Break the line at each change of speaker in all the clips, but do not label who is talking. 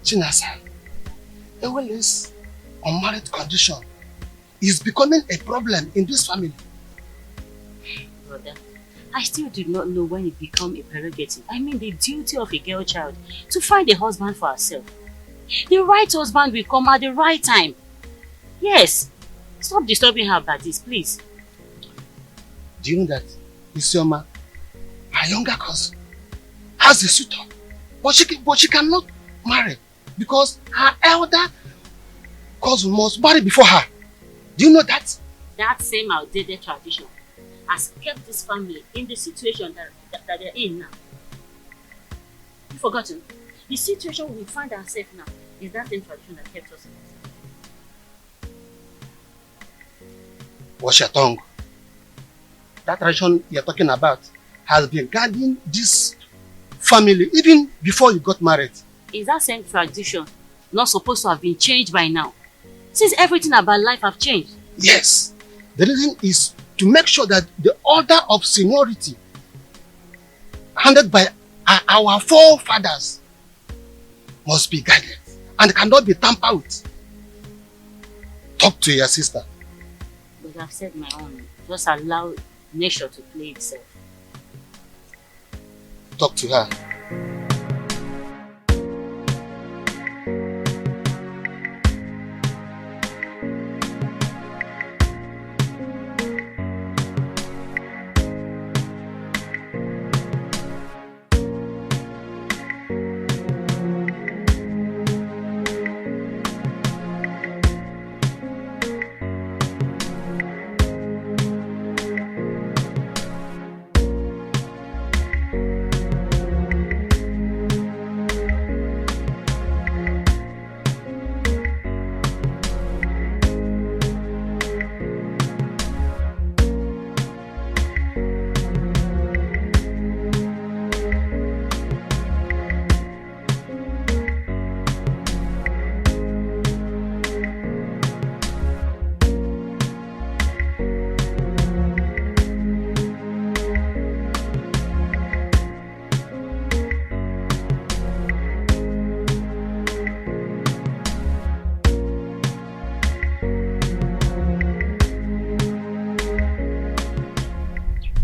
Chinasa, this unmarried condition is becoming a problem in this family.
Brother, I still do not know when it becomes a prerogative. I mean the duty of a girl child to find a husband for herself. The right husband will come at the right time. Yes. Stop disturbing her about this, please.
Do you know that Isioma, her younger cousin, has a suitor, but she cannot marry because her elder cousin must marry before her. Do you know that?
That same outdated tradition has kept this family in the situation that they're in now. You've forgotten? The situation we find ourselves now is that same tradition that kept us in this.
Watch your tongue. That tradition you're talking about has been guiding this family even before you got married.
Is that same tradition not supposed to have been changed by now? Since everything about life have changed.
Yes. The reason is to make sure that the order of seniority handed by our forefathers must be guided and cannot be tampered with. Talk to your sister.
But I've said my own. Just allow nature to play itself.
Talk to her.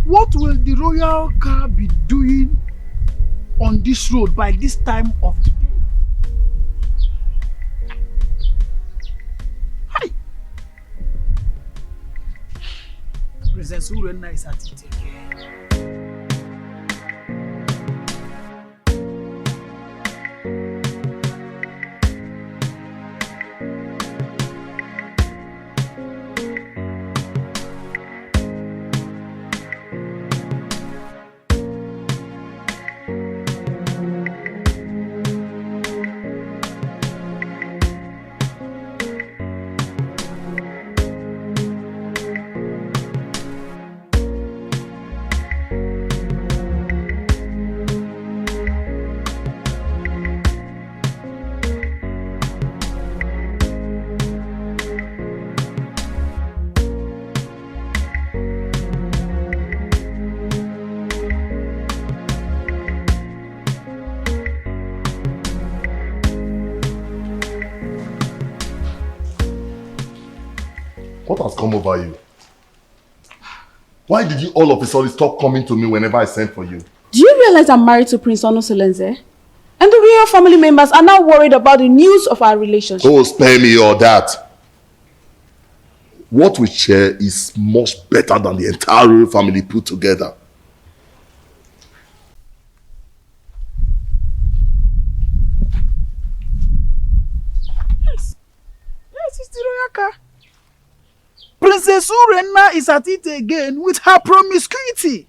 What will the royal car be doing on this road by this time of the day? Hi! Princess Urena is at it again.
What has come over you? Why did you all of a sudden stop coming to me whenever I sent for you?
Do you realize I'm married to Prince Onosolenze? And the real family members are now worried about the news of our relationship.
Oh, spare me all that. What we share is much better than the entire royal family put together.
Yes, it's the royal car. Princess Urena is at it again with her promiscuity.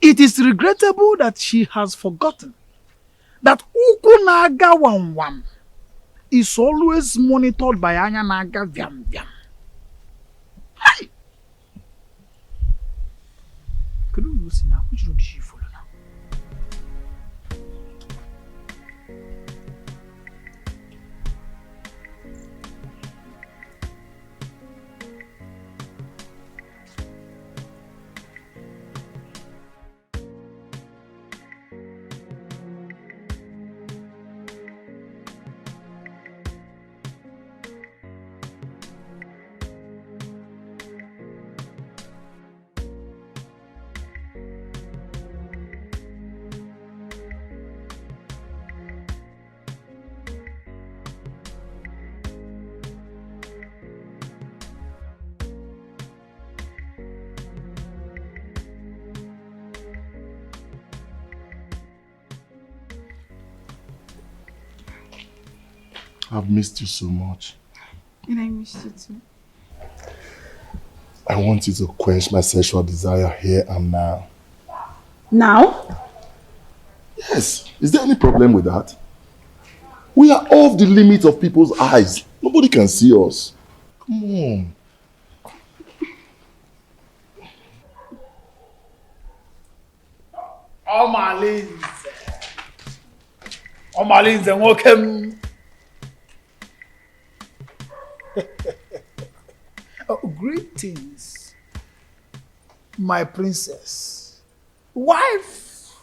It is regrettable that she has forgotten that Ukunaga Wam is always monitored by Anyanaga Vyam Vyam. Hi! Could you see now? Which road did she follow now?
I've missed you so much.
And I missed you too.
I want you to quench my sexual desire here and now.
Now?
Yes. Is there any problem with that? We are off the limit of people's eyes. Nobody can see us. Come on.
Omalinze, welcome. Greetings, my princess, wife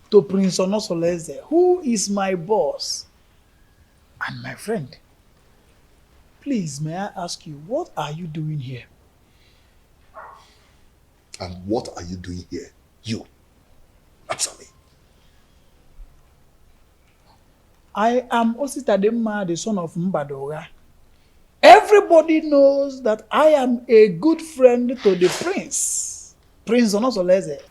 to Prince Onosoleze, who is my boss and my friend. Please, may I ask you, what are you doing here?
And what are you doing here? You. Answer me.
I am Ositademma, the son of Mbadoga. Everybody knows that I am a good friend to the prince, Prince Onosoleze.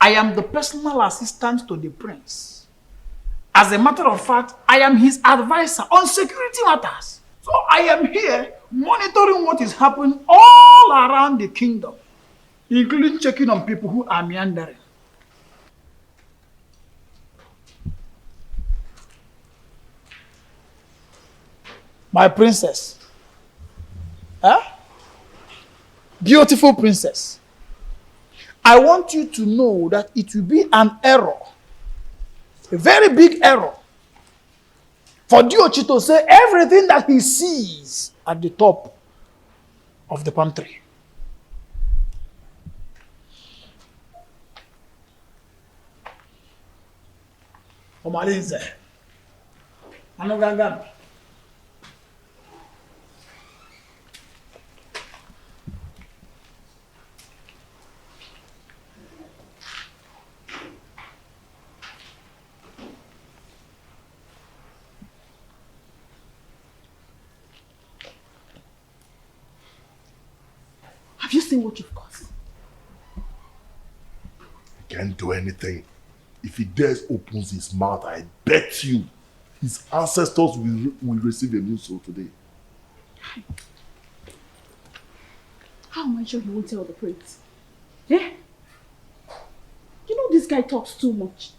I am the personal assistant to the prince. As a matter of fact, I am his advisor on security matters. So I am here monitoring what is happening all around the kingdom, including checking on people who are meandering. My princess. Huh? Beautiful princess. I want you to know that it will be an error, a very big error, for Diochi to say everything that he sees at the top of the palm tree. Omalinze. Anogangam.
Have you seen what you've caused?
He can't do anything. If he dares opens his mouth, I bet you his ancestors will receive a new soul today.
How am I sure he won't tell the prince? Eh? You know this guy talks too much.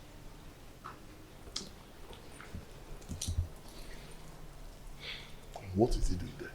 What is he doing there?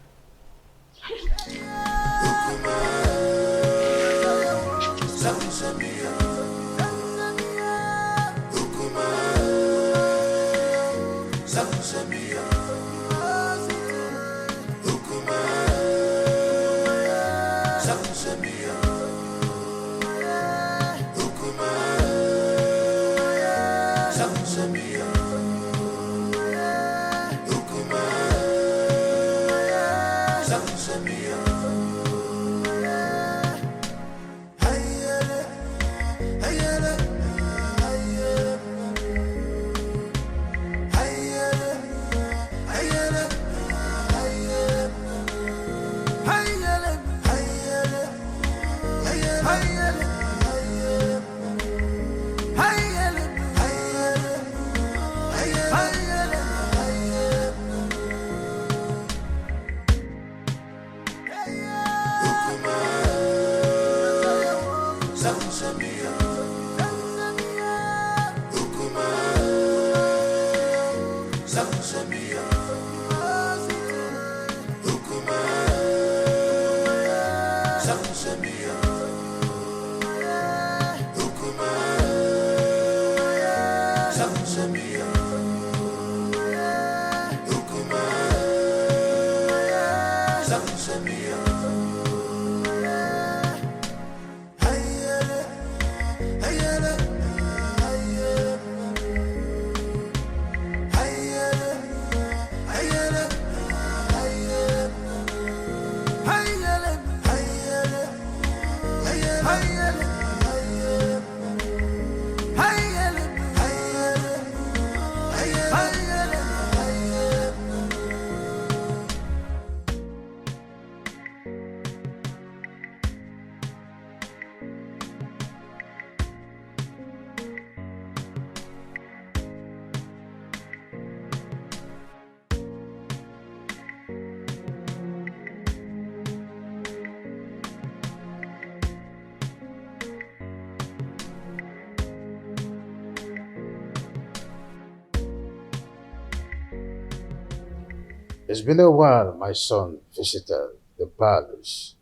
It's been a while my son visited the palace,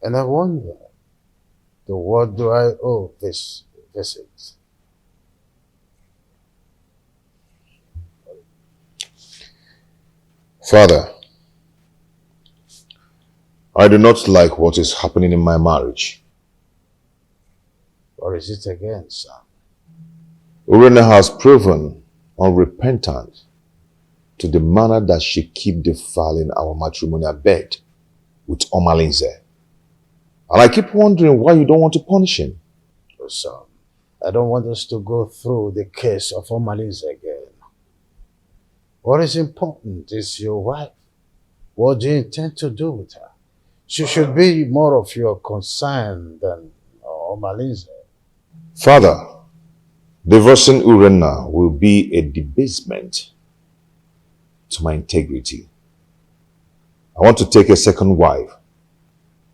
and I wonder, to what do I owe this visit?
Father, I do not like what is happening in my marriage.
Or is it again, son?
Urena has proven unrepentant to the manner that she keep defiling our matrimonial bed with Omalinze. And I keep wondering why you don't want to punish him.
Oh, son, I don't want us to go through the case of Omalinze again. What is important is your wife. What do you intend to do with her? She should be more of your concern than Omalinze.
Father, divorcing Urena will be a debasement to my integrity. I want to take a second wife,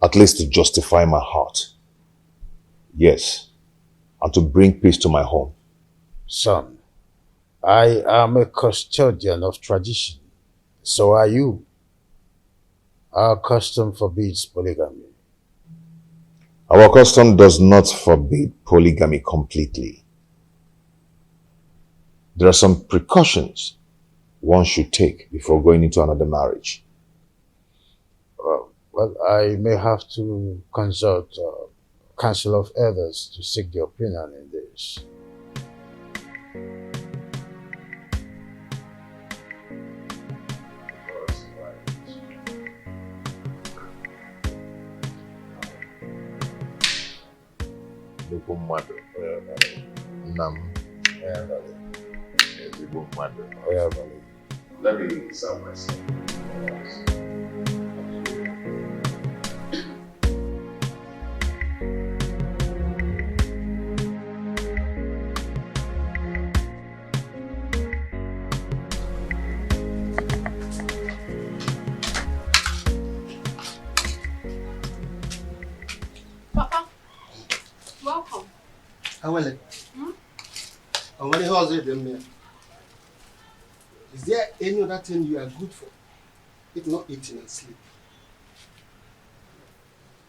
at least to justify my heart. Yes, and to bring peace to my home.
Son, I am a custodian of tradition. So are you. Our custom forbids polygamy.
Our custom does not forbid polygamy completely. There are some precautions one should take before going into another marriage.
Well, I may have to consult Council of Elders to seek the opinion in this.
Let me serve myself.
Papa, welcome.
Awele. Awele, how's it then? Is there any other thing you are good for? If not eating and sleep.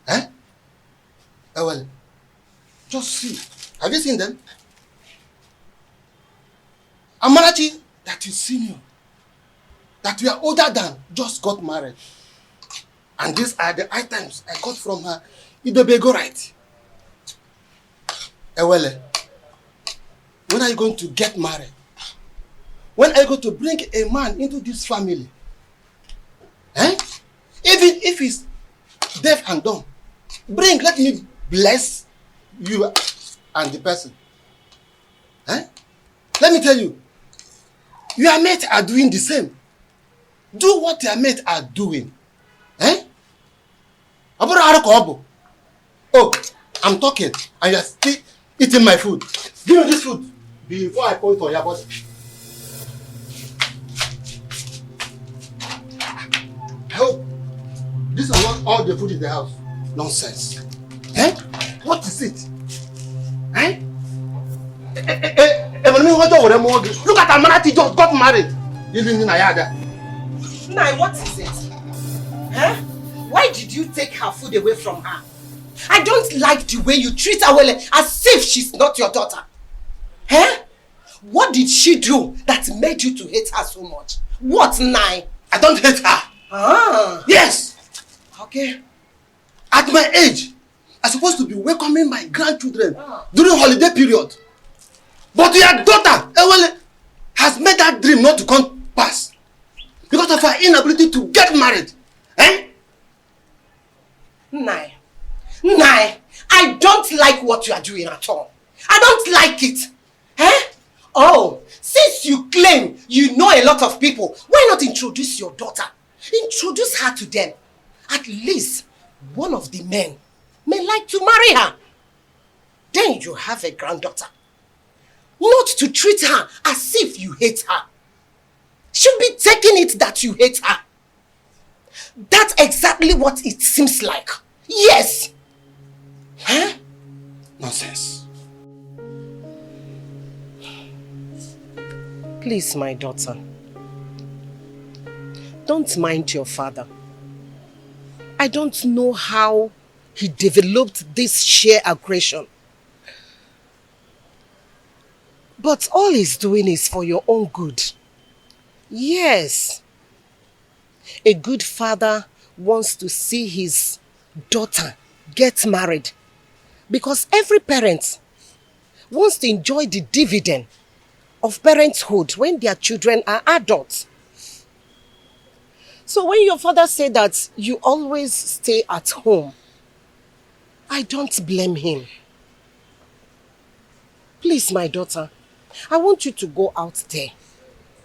Eh? Awele, just see. Have you seen them? Amarachi, that is senior, that we are older than, just got married. And these are the items I got from her. Idobego right. Ewele, when are you going to get married? When are you going to bring a man into this family? Eh? Even if he's deaf and dumb, bring, let me bless you and the person. Eh? Let me tell you, your mates are doing the same. Do what your mates are doing. Eh? Oh, I'm talking and you're still eating my food. Give me this food before I pour it on your body. Help. This is not all the food in the house. Nonsense. Eh? What is it? Eh? Look at Amanati just got married.
Nai, what is it? Huh? Why did you take her food away from her? I don't like the way you treat Awele as if she's not your daughter. Huh? What did she do that made you to hate her so much? What, Nai?
I don't hate her.
Ah.
Yes.
Okay.
At my age, I'm supposed to be welcoming my grandchildren during holiday period. But your daughter, Ewele, has made that dream not to come pass because of her inability to get married. Eh?
Nai, I don't like what you are doing at all. I don't like it. Eh? Oh, since you claim you know a lot of people, why not introduce your daughter? Introduce her to them. At least one of the men may like to marry her. Then you have a granddaughter. Not to treat her as if you hate her. Should be taking it that you hate her. That's exactly what it seems like. Yes. Huh?
Nonsense.
Please, my daughter. Don't mind your father. I don't know how he developed this sheer aggression. But all he's doing is for your own good. Yes. A good father wants to see his daughter get married. Because every parent wants to enjoy the dividend of parenthood when their children are adults. So when your father said that you always stay at home, I don't blame him. Please, my daughter, I want you to go out there.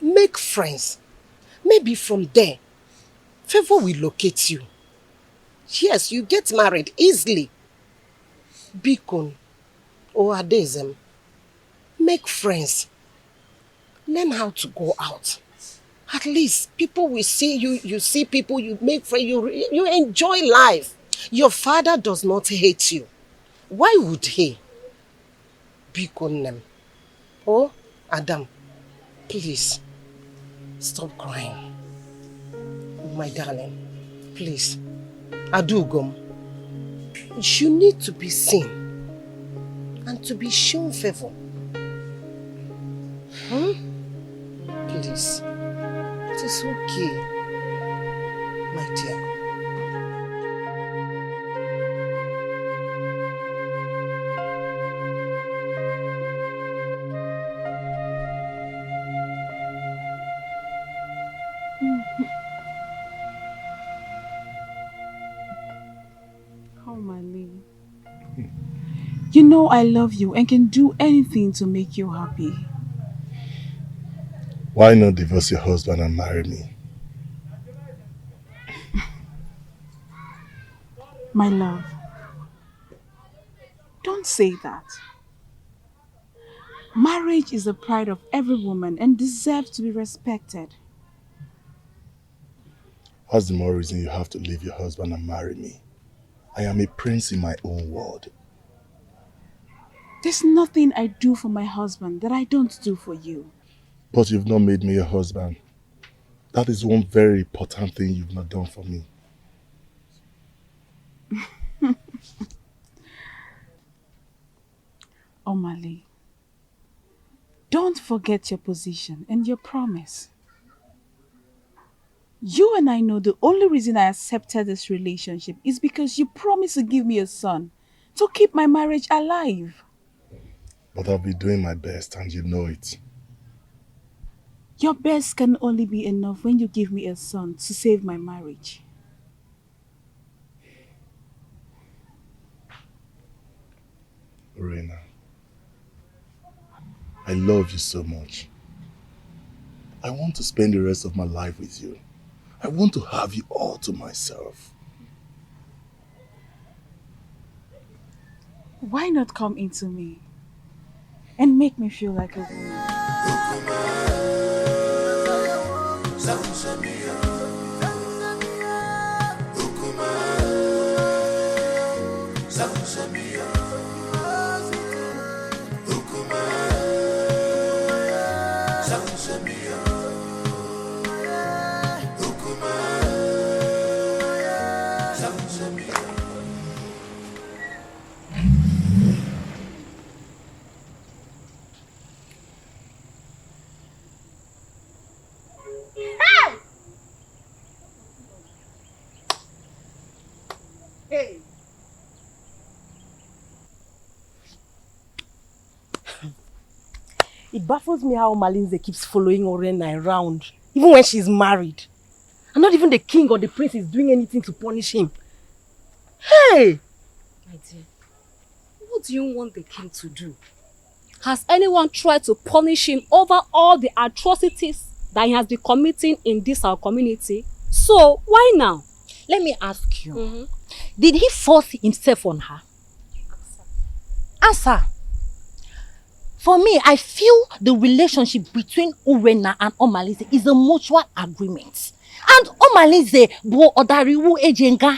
Make friends. Maybe from there, favor will locate you. Yes, you get married easily. Bikon or Adezem. Make friends. Learn how to go out. At least people will see you. You see people, you make friends, you enjoy life. Your father does not hate you. Why would he? Bikon. Oh, Adam, please, stop crying. My darling, please. Adugom, you need to be seen and to be shown favor. Please, it is okay, my dear.
You know I love you and can do anything to make you happy.
Why not divorce your husband and marry me?
My love, don't say that. Marriage is the pride of every woman and deserves to be respected.
What's the more reason you have to leave your husband and marry me? I am a prince in my own world.
There's nothing I do for my husband that I don't do for you.
But you've not made me your husband. That is one very important thing you've not done for me.
Omali, don't forget your position and your promise. You and I know the only reason I accepted this relationship is because you promised to give me a son to keep my marriage alive.
But I'll be doing my best and you know it.
Your best can only be enough when you give me a son to save my marriage.
Reina, I love you so much. I want to spend the rest of my life with you. I want to have you all to myself.
Why not come into me and make me feel like a woman?
It baffles me how Malinze keeps following Orena around, even when she's married. And not even the king or the prince is doing anything to punish him. Hey!
My dear, what do you want the king to do? Has anyone tried to punish him over all the atrocities that he has been committing in this our community? So, why now?
Let me ask you, did he force himself on her? Answer. For me, I feel the relationship between Urena and Omalize is a mutual agreement. And Omalize bo odariwu ejenga.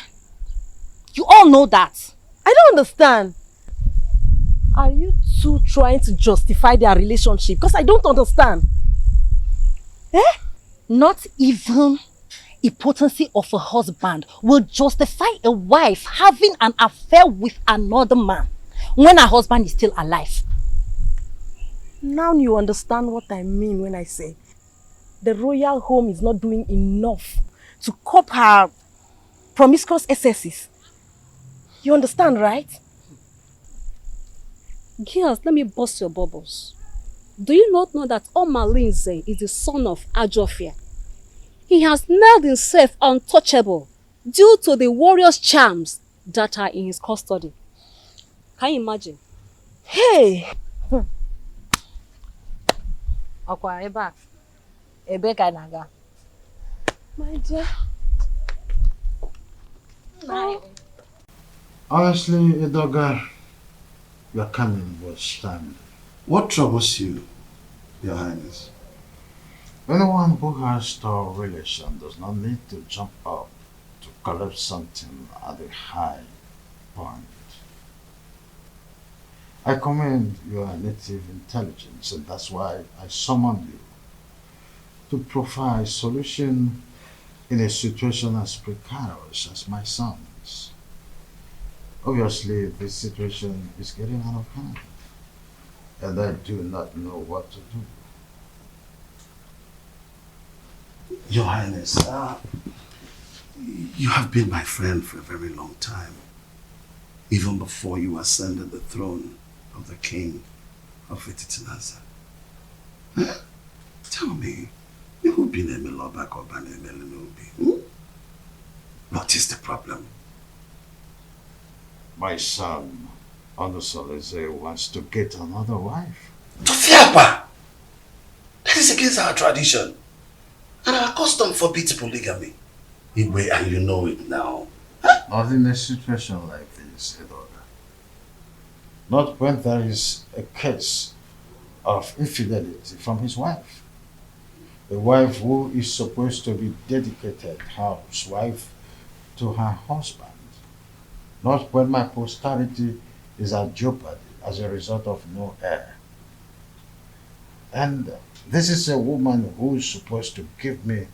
You all know that.
I don't understand. Are you two trying to justify their relationship? Because I don't understand.
Not even impotency of a husband will justify a wife having an affair with another man when her husband is still alive.
Now you understand what I mean when I say the royal home is not doing enough to cope her promiscuous excesses. You understand, right?
Girls, let me bust your bubbles. Do you not know that Omalinze is the son of Ajofia? He has made himself untouchable due to the warrior's charms that are in his custody. Can you imagine?
Hey!
Okwa, eba. Ebe ka naga.
My dear.
Honestly, Edoga, your coming was timely.
What troubles you, Your Highness?
Anyone who has store relation does not need to jump up to collect something at a high point. I commend your native intelligence, and that's why I summoned you to provide solution in a situation as precarious as my son's. Obviously, this situation is getting out of hand, and I do not know what to do.
Your Highness, you have been my friend for a very long time, even before you ascended the throne of the king of Ititinaza. Tell me, what is the problem?
My son, Onusoleze, wants to get another wife.
Tofiapa! That is against our tradition. And our custom forbids polygamy. Igwe, and you know it now.
Not in a situation like this, Edoga. Not when there is a case of infidelity from his wife. A wife who is supposed to be dedicated housewife to her husband. Not when my posterity is at jeopardy as a result of no heir. And this is a woman who is supposed to give me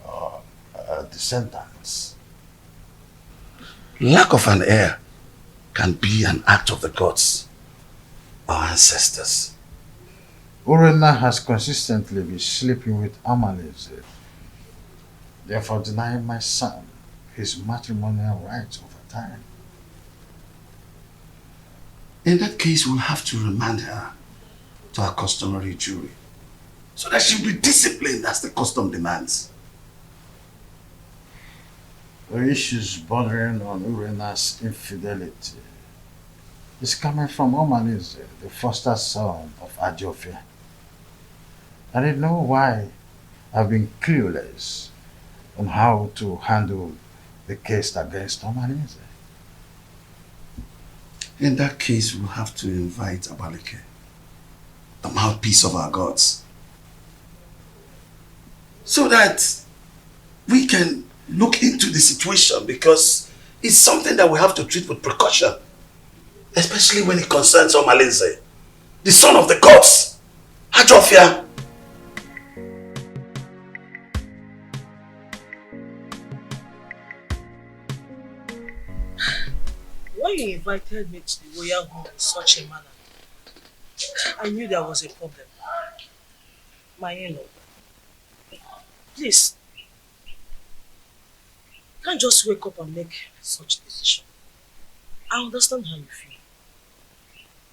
a descendants.
Lack of an heir can be an act of the gods, our ancestors.
Urena has consistently been sleeping with Amaleze, therefore denying my son his matrimonial rights over time.
In that case, we'll have to remand her to her customary jury, so that she'll be disciplined as the custom demands.
The issues bordering on Urena's infidelity is coming from Omaleze, the foster son of Ajofia. I didn't know why I've been clueless on how to handle the case against Omaleze.
In that case, we'll have to invite Abaleke, the mouthpiece of our gods, so that we can look into the situation, because it's something that we have to treat with precaution, especially when it concerns Omaleze, the son of the gods, Ajofia.
When you invited me to the royal home in such a manner, I knew there was a problem. My in-law, please, can't just wake up and make such a decision. I understand how you feel.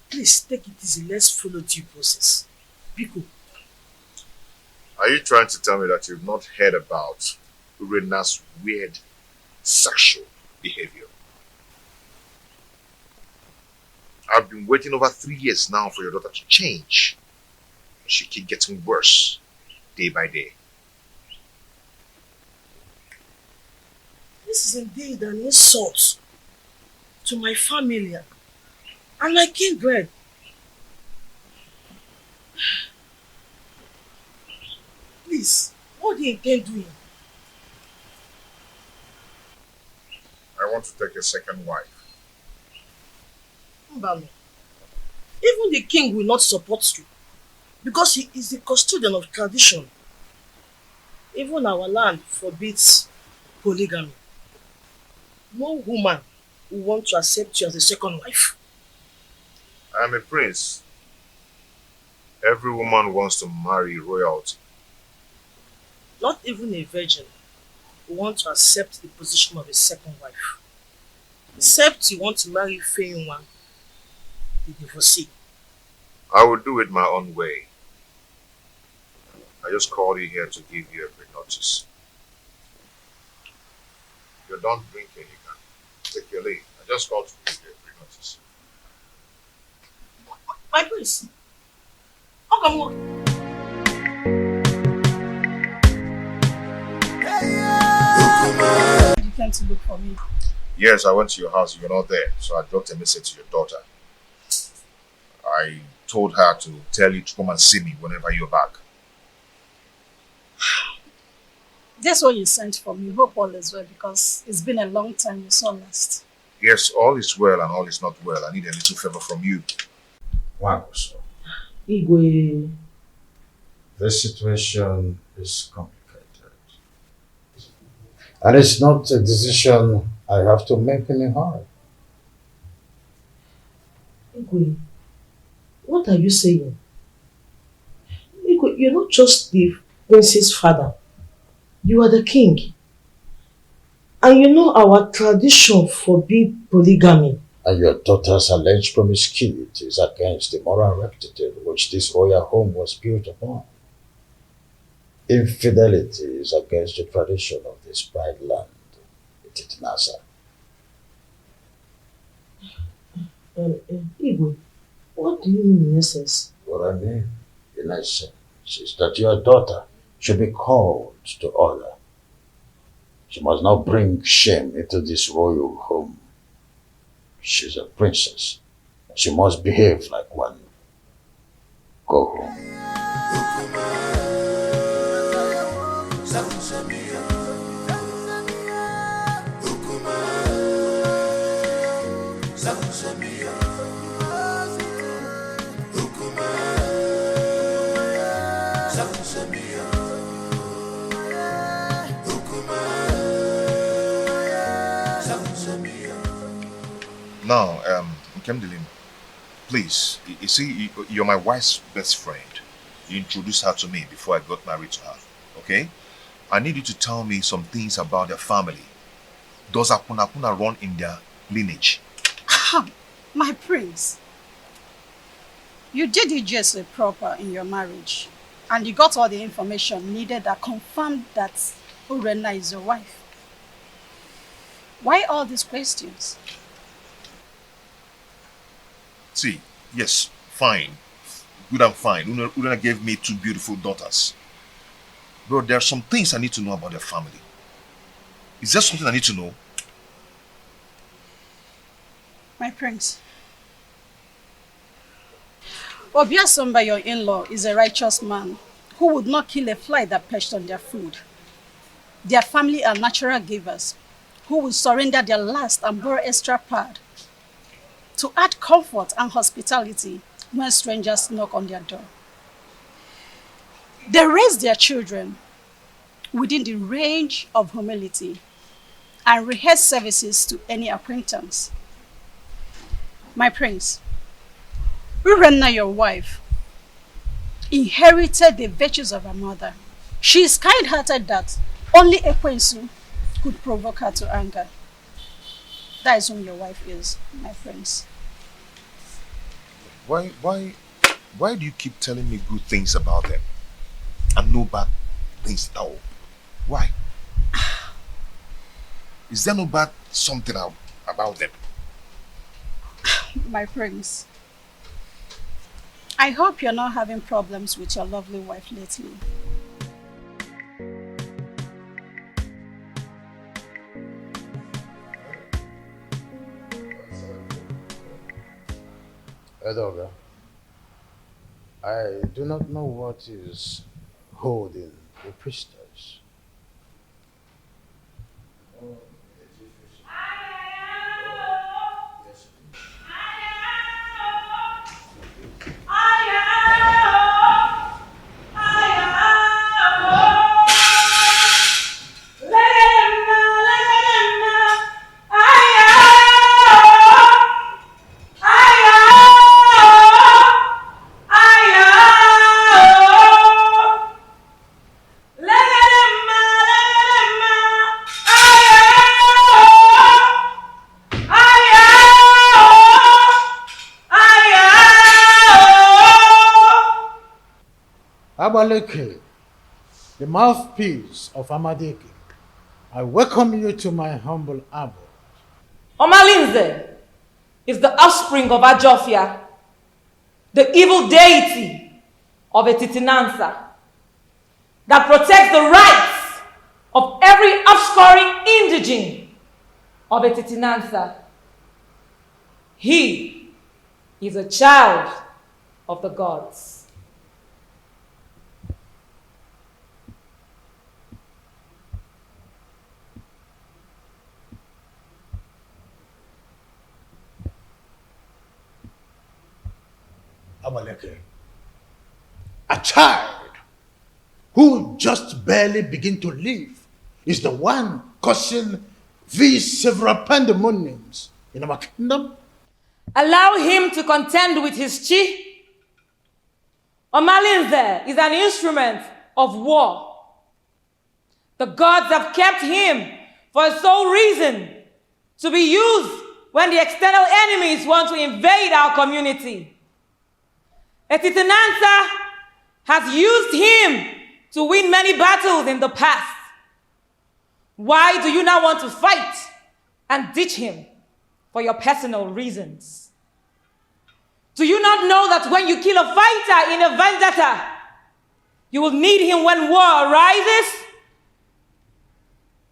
Please take it easy. Let's follow due process. Biko.
Are you trying to tell me that you've not heard about Urena's weird sexual behavior? I've been waiting over 3 years now for your daughter to change. She keeps getting worse day by day.
This is indeed an insult to my family and my kindred. Please, what do you intend doing?
I want to take a second wife.
Mbano, even the king will not support you because he is the custodian of tradition. Even our land forbids polygamy. No woman will want to accept you as a second wife.
I am a prince. Every woman wants to marry royalty.
Not even a virgin will want to accept the position of a second wife. Except you want to marry Feyinwa, the divorcee.
I will do it my own way. I just called you here to give you a pre-notice. If you're done drinking, you can take your leave. I just called to give you a pre-notice.
My prince. How come on? You came to look for me.
Yes, I went to your house. You were not there, so I dropped a message to your daughter. I told her to tell you to come and see me whenever you're back.
That's what you sent for me. Hope all is well, because it's been a long time you saw last.
Yes, all is well and all is not well. I need a little favor from you.
Wow, so
Igwe.
this situation is complicated. And it's not a decision I have to make in a hurry.
Igwe, what are you saying? Igwe, you're not just the prince's father. You are the king. And you know our tradition forbids polygamy.
And your daughter's alleged promiscuity is against the moral rectitude which this royal home was built upon. Infidelity is against the tradition of this bride land, Nasa.
Igwe, what do you mean in essence?
What I mean, in essence, is that your daughter should be called to order. She must not bring shame into this royal home. She's a princess. She must behave like one. Go home.
Now, Nkemdilim, please, you see, you're my wife's best friend. You introduced her to me before I got married to her, okay? I need you to tell me some things about their family. Does Apunapuna run in their lineage?
My prince, you did it just proper in your marriage, and you got all the information needed that confirmed that Urena is your wife. Why all these questions?
See, yes, fine. Good and fine. Urena gave me 2 beautiful daughters. Bro, there are some things I need to know about their family. Is there something I need to know?
My prince, Obiasomba, your in-law, is a righteous man who would not kill a fly that perched on their food. Their family are natural givers who will surrender their last and borrow extra pad to add comfort and hospitality when strangers knock on their door. They raise their children within the range of humility and rehearse services to any acquaintance. My prince, Urena, your wife, inherited the virtues of her mother. She is kind-hearted that only Ekwensu could provoke her to anger. That is whom your wife is, my prince.
Why do you keep telling me good things about them and no bad things at all? Why? Is there no bad something about them?
My prince, I hope you're not having problems with your lovely wife lately.
Edoga, I do not know what is holding the priestess. Abaleke, the mouthpiece of Amadeke, I welcome you to my humble abode.
Omalinze is the offspring of Ajofia, the evil deity of Etitinansa, that protects the rights of every offscoring indigene of Etitinansa. He is a child of the gods.
Abaleke, a child who just barely begin to live is the one causing these several pandemoniums in our kingdom.
Allow him to contend with his chi. Omalinze is an instrument of war. The gods have kept him for a sole reason, to be used when the external enemies want to invade our community. Etitinansa has used him to win many battles in the past. Why do you now want to fight and ditch him for your personal reasons? Do you not know that when you kill a fighter in a vendetta, you will need him when war arises?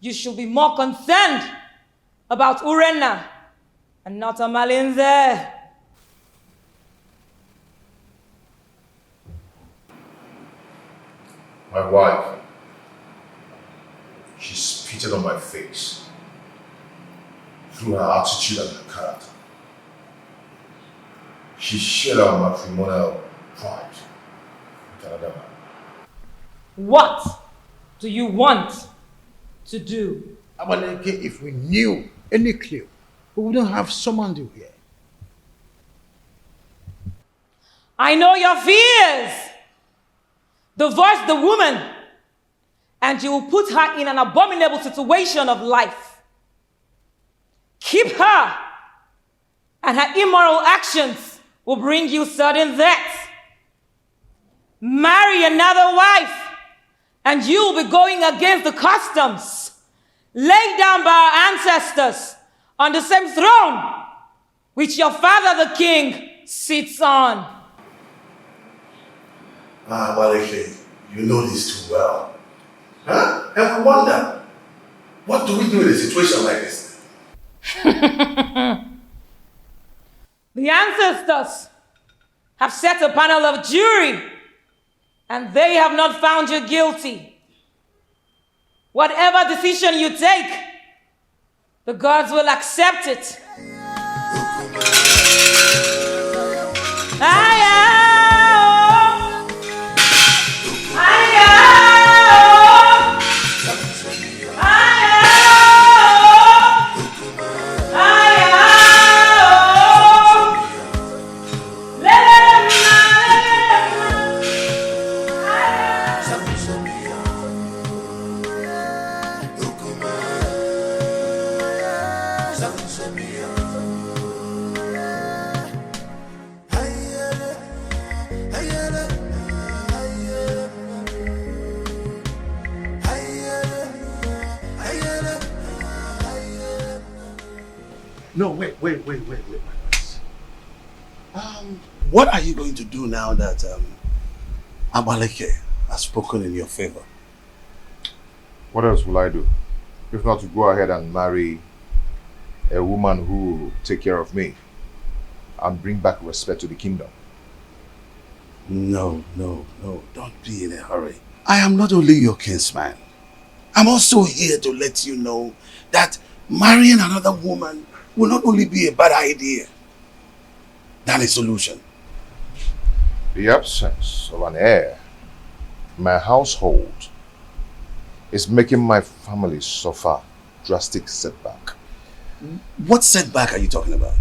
You should be more concerned about Urena and not Omalinze.
My wife, she spitted on my face through her attitude and her character. She shared our matrimonial pride with another man.
What do you want to do?
Abaleke, if we knew any clue, we wouldn't have summoned you here.
I know your fears. Divorce the woman, and you will put her in an abominable situation of life. Keep her, and her immoral actions will bring you sudden death. Marry another wife, and you will be going against the customs laid down by our ancestors on the same throne which your father the king sits on.
Abaleke, you know this too well. Huh? And we wonder, what do we do in a situation like this?
The ancestors have set a panel of jury, and they have not found you guilty. Whatever decision you take, the gods will accept it.
No, wait. What are you going to do now that Abaleke has spoken in your favor?
What else will I do? If not to go ahead and marry a woman who will take care of me and bring back respect to the kingdom.
No, don't be in a hurry. I am not only your kinsman. I'm also here to let you know that marrying another woman will not only be a bad idea than a solution.
The absence of an heir in my household is making my family suffer drastic setback.
What setback are you talking about?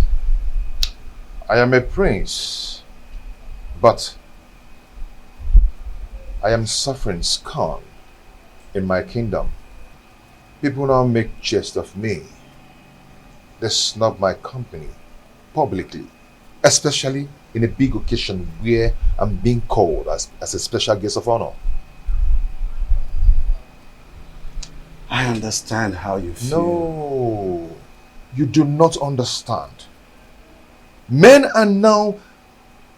I am a prince, but I am suffering scorn in my kingdom. People now make jest of me. They snub my company publicly, especially in a big occasion where I'm being called as a special guest of honor.
I understand how you feel.
No, you do not understand. Men are now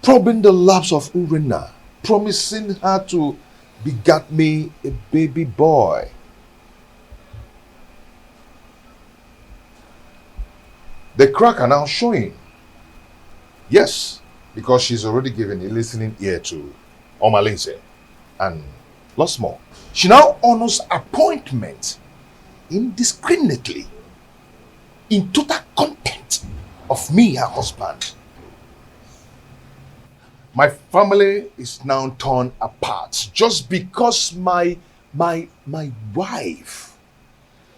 probing the laps of Urena, promising her to beget me a baby boy. The crack are now showing. Yes, because she's already given a listening ear to Omalinze and lots more. She now honors appointment indiscriminately in total contempt of me, her husband. My family is now torn apart just because my wife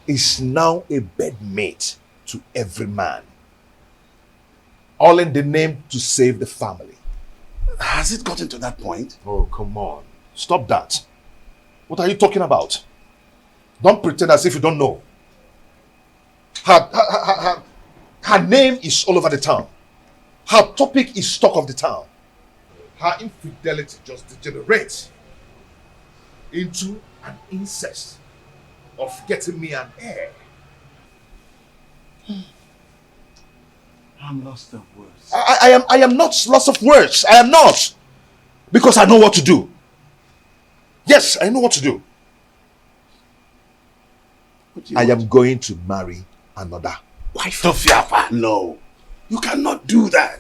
is now a bedmate to every man. All in the name to save the family.
Has it gotten to that point?
Oh, come on. Stop that. What are you talking about? Don't pretend as if you don't know. Her name is all over the town. Her topic is talk of the town. Her infidelity just degenerates into an incest of getting me an heir.
I'm lost of words.
I am not lost of words. I am not. Because I know what to do. Yes, I know what to do. I am going to marry another wife.
Tofiafa, no. You cannot do that.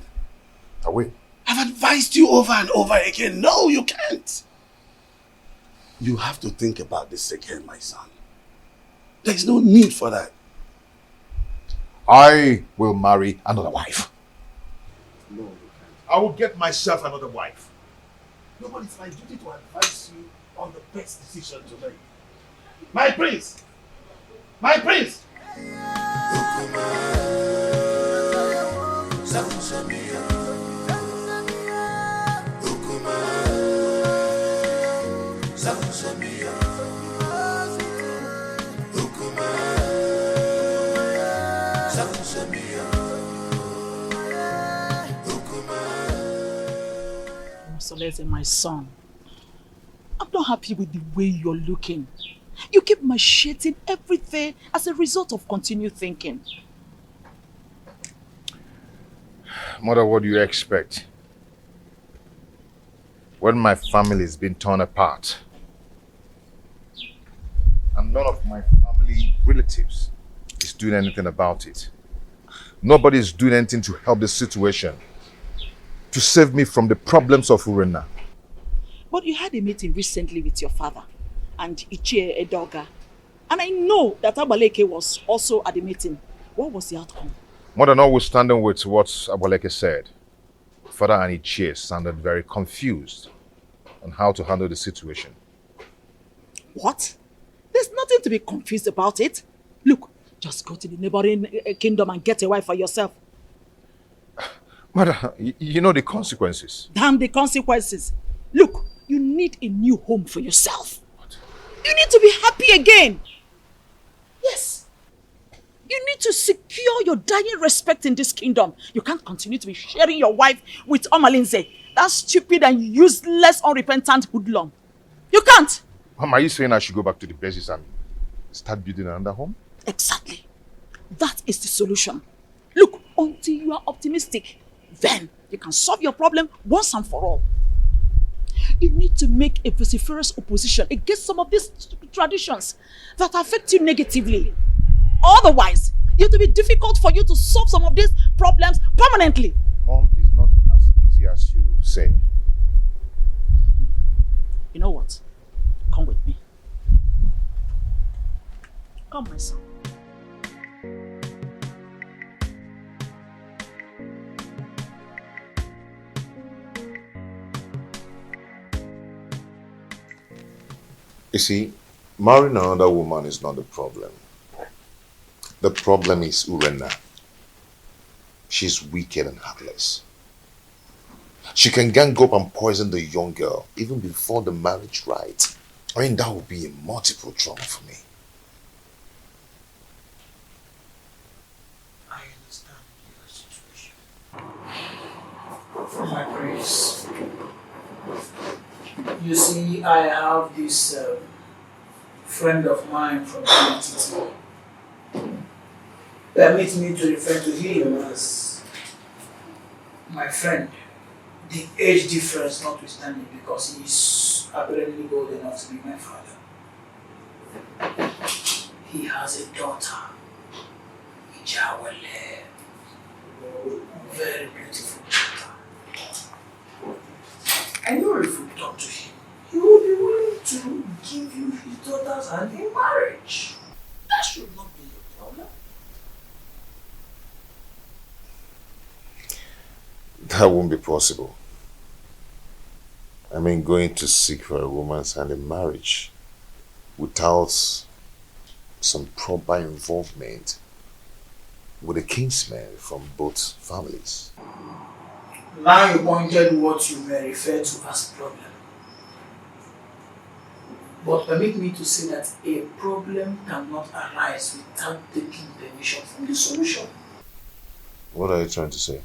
I will.
I've advised you over and over again. No, you can't. You have to think about this again, my son. There's no need for that.
I will marry another wife.
No, you can't.
I will get myself another wife.
No, but it's my duty to advise you on the best decision to make. My prince! My prince!
Soleze, my son, I'm not happy with the way you're looking. You keep macheting everything as a result of continued thinking.
Mother, what do you expect? When my family is being torn apart, and none of my family relatives is doing anything about it. Nobody is doing anything to help the situation, to save me from the problems of Urena.
But you had a meeting recently with your father and Ichie Edoga. And I know that Abaleke was also at the meeting. What was the outcome?
Mother, notwithstanding with what Abaleke said, Father and Ichie sounded very confused on how to handle the situation.
What? There's nothing to be confused about it. Look, just go to the neighboring kingdom and get a wife for yourself.
Mother, you know the consequences.
Damn the consequences. Look, you need a new home for yourself. What? You need to be happy again. Yes. You need to secure your dying respect in this kingdom. You can't continue to be sharing your wife with Omalinze. That stupid and useless, unrepentant hoodlum. You can't.
Mom, are you saying I should go back to the basis and start building another home?
Exactly. That is the solution. Look, until you are optimistic, then you can solve your problem once and for all. You need to make a vociferous opposition against some of these traditions that affect you negatively. Otherwise, it will be difficult for you to solve some of these problems permanently.
Mom, it's not as easy as you say.
You know what? Come with me. Come, my son.
You see, marrying another woman is not the problem. The problem is Urena. She's wicked and heartless. She can gang up and poison the young girl even before the marriage rite. I mean, that would be a multiple trauma for me.
I understand your situation.
You see, I have this friend of mine from QUEENETH. Permit me to refer to him as my friend. The age difference notwithstanding, because he is apparently old enough to be my father. He has a daughter, Ijawale, very beautiful daughter. I know if we talk to him, he will be willing to give you his daughter's hand in marriage. That should not be your problem.
That won't be possible. I mean, going to seek for a woman's hand in marriage without some proper involvement with a kinsman from both families.
Now you pointed what you may refer to as problem. But permit me to say that a problem cannot arise without taking permission from the solution.
What are you trying to say?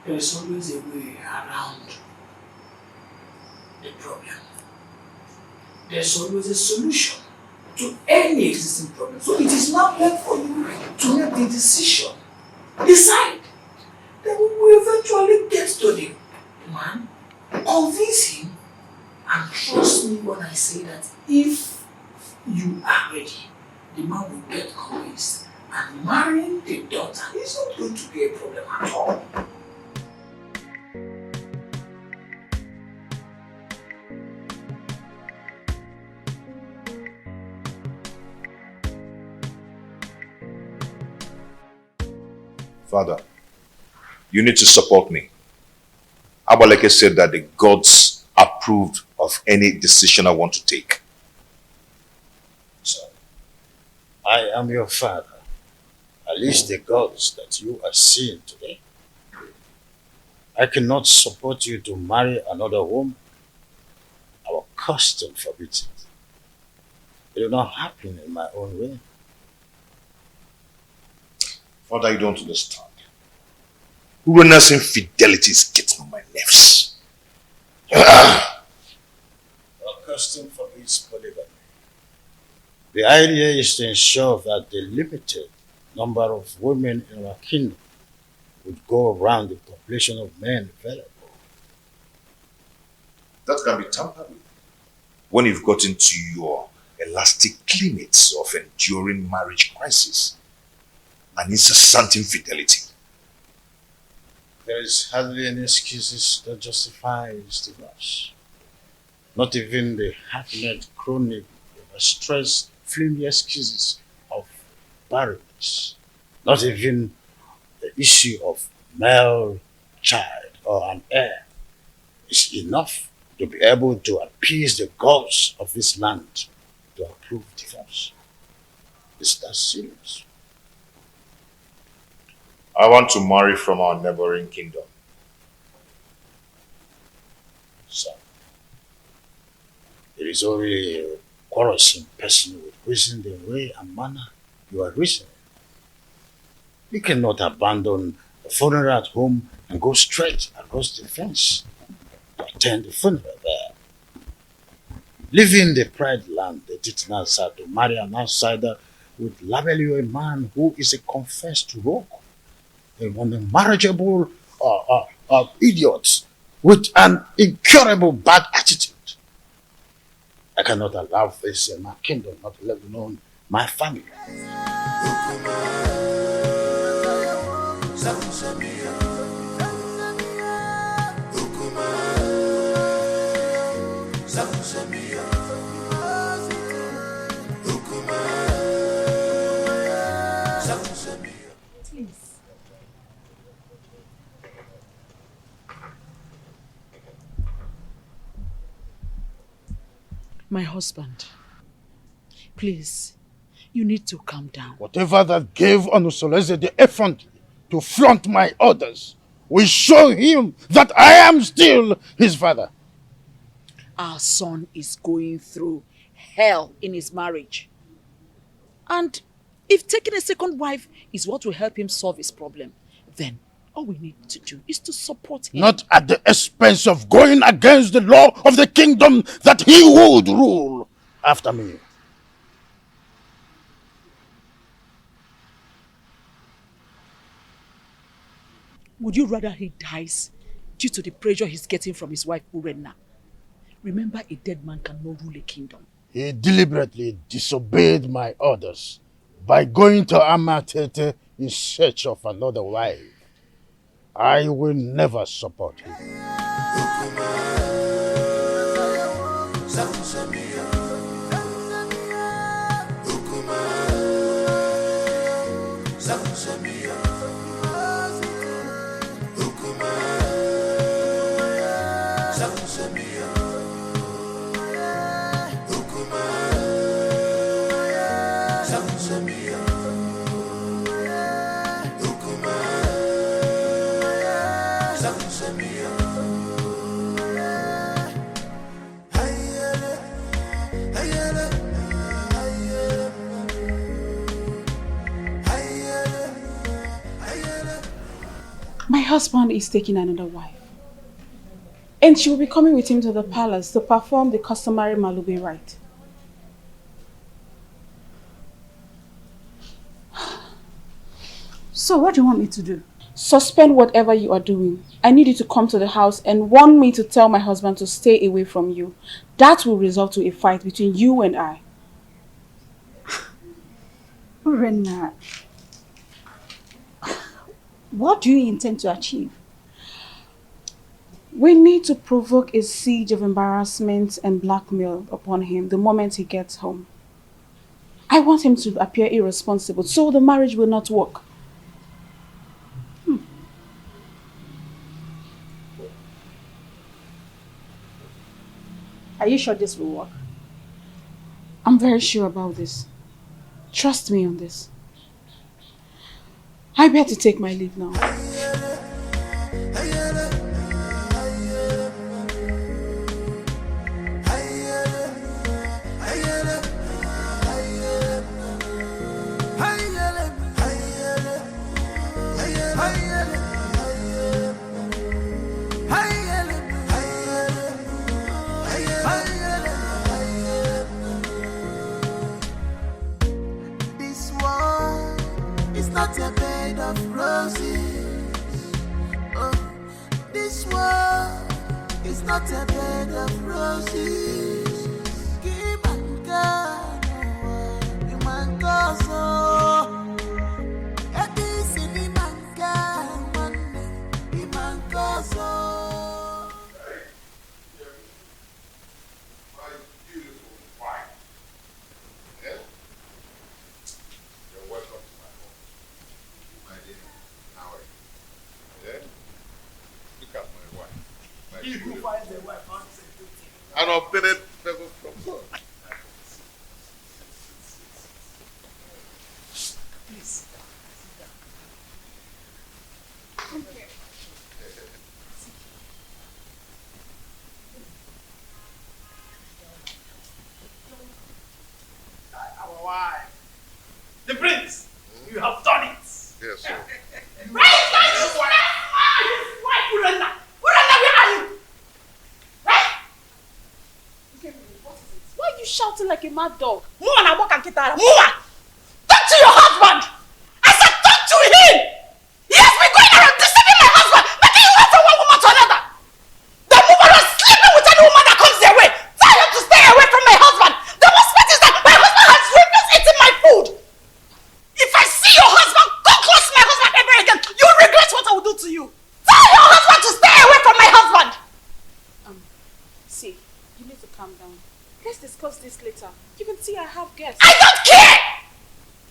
There is always a way around the problem. There's always a solution to any existing problem. So it is not left for you to make the decision. Decide. Then we will eventually get to the man, convince him, and trust me when I say that if you are ready, the man will get convinced, and marrying the daughter is not going to be a problem at all.
Father, you need to support me. Abaleke said that the gods approved of any decision I want to take.
So, I am your father. At least the gods that you are seeing today. I cannot support you to marry another woman. Our custom forbids it. It will not happen in my own way.
Father, you don't understand. Urena's infidelity is getting on my nerves.
Our custom forbids polygamy. The idea is to ensure that the limited number of women in our kingdom would go around the population of men available.
That can be tampered with when you've got into your elastic limits of enduring marriage crisis and incessant infidelity.
There is hardly any excuses that justifies divorce. Not even the half-net chronic, stressed, flimsy excuses of barrenness. Not even the issue of male child or an heir is enough to be able to appease the gods of this land to approve divorce. Is that serious?
I want to marry from our neighboring kingdom.
So, it is only a quarrelsome person with reason the way and manner you are reasoning. You cannot abandon the funeral at home and go straight across the fence to attend the funeral there. Leaving the pride land, the Titanasa, to marry an outsider would label you a man who is a confessed rogue, an unmarriageable idiot with an incurable bad attitude. I cannot allow this in my kingdom, not let alone my family.
My husband, please, you need to calm down.
Whatever that gave Onusoleze the effrontery to flaunt my orders will show him that I am still his father.
Our son is going through hell in his marriage. And if taking a second wife is what will help him solve his problem, then All we need to do is to support him.
Not at the expense of going against the law of the kingdom that he would rule after me.
Would you rather he dies due to the pressure he's getting from his wife Urenna? Remember, a dead man cannot rule a kingdom.
He deliberately disobeyed my orders by going to Amatete in search of another wife. I will never support him.
My husband is taking another wife. And she will be coming with him to the palace to perform the customary Malube rite. So what do you want me to do? Suspend whatever you are doing. I need you to come to the house and warn me to tell my husband to stay away from you. That will result to a fight between you and I.
Urenna, what do you intend to achieve?
We need to provoke a siege of embarrassment and blackmail upon him the moment he gets home. I want him to appear irresponsible so the marriage will not work.
Are you sure this will work?
I'm very sure about this. Trust me on this. I better take my leave now.
Not a bed of roses. Oh, this world is not a bed of roses. Give and God, you man go so. This is the man God, the man go so.
My beautiful wife. Yeah? You're welcome. Look at my wife.
He who finds a wife finds a good thing.
An obtained favor from God.
Please.
Come here.
Our wife. The prince, you have done it.
Yes, sir.
Why are you shouting like a mad dog? Move and walk and get out. Move! Talk to your husband! I said talk to him! He has been going around deceiving my husband, making you wait from one woman to another. The woman is sleeping with any woman that comes their way. Tell him to stay away from my husband. The worst part is that my husband has refused eating my food. If I see your husband, go close to my husband ever again, you'll regret what I will do to you. Tell your husband to stay away from my husband. See, you need to calm down. Let's discuss this later. You can see I have guests. I don't care!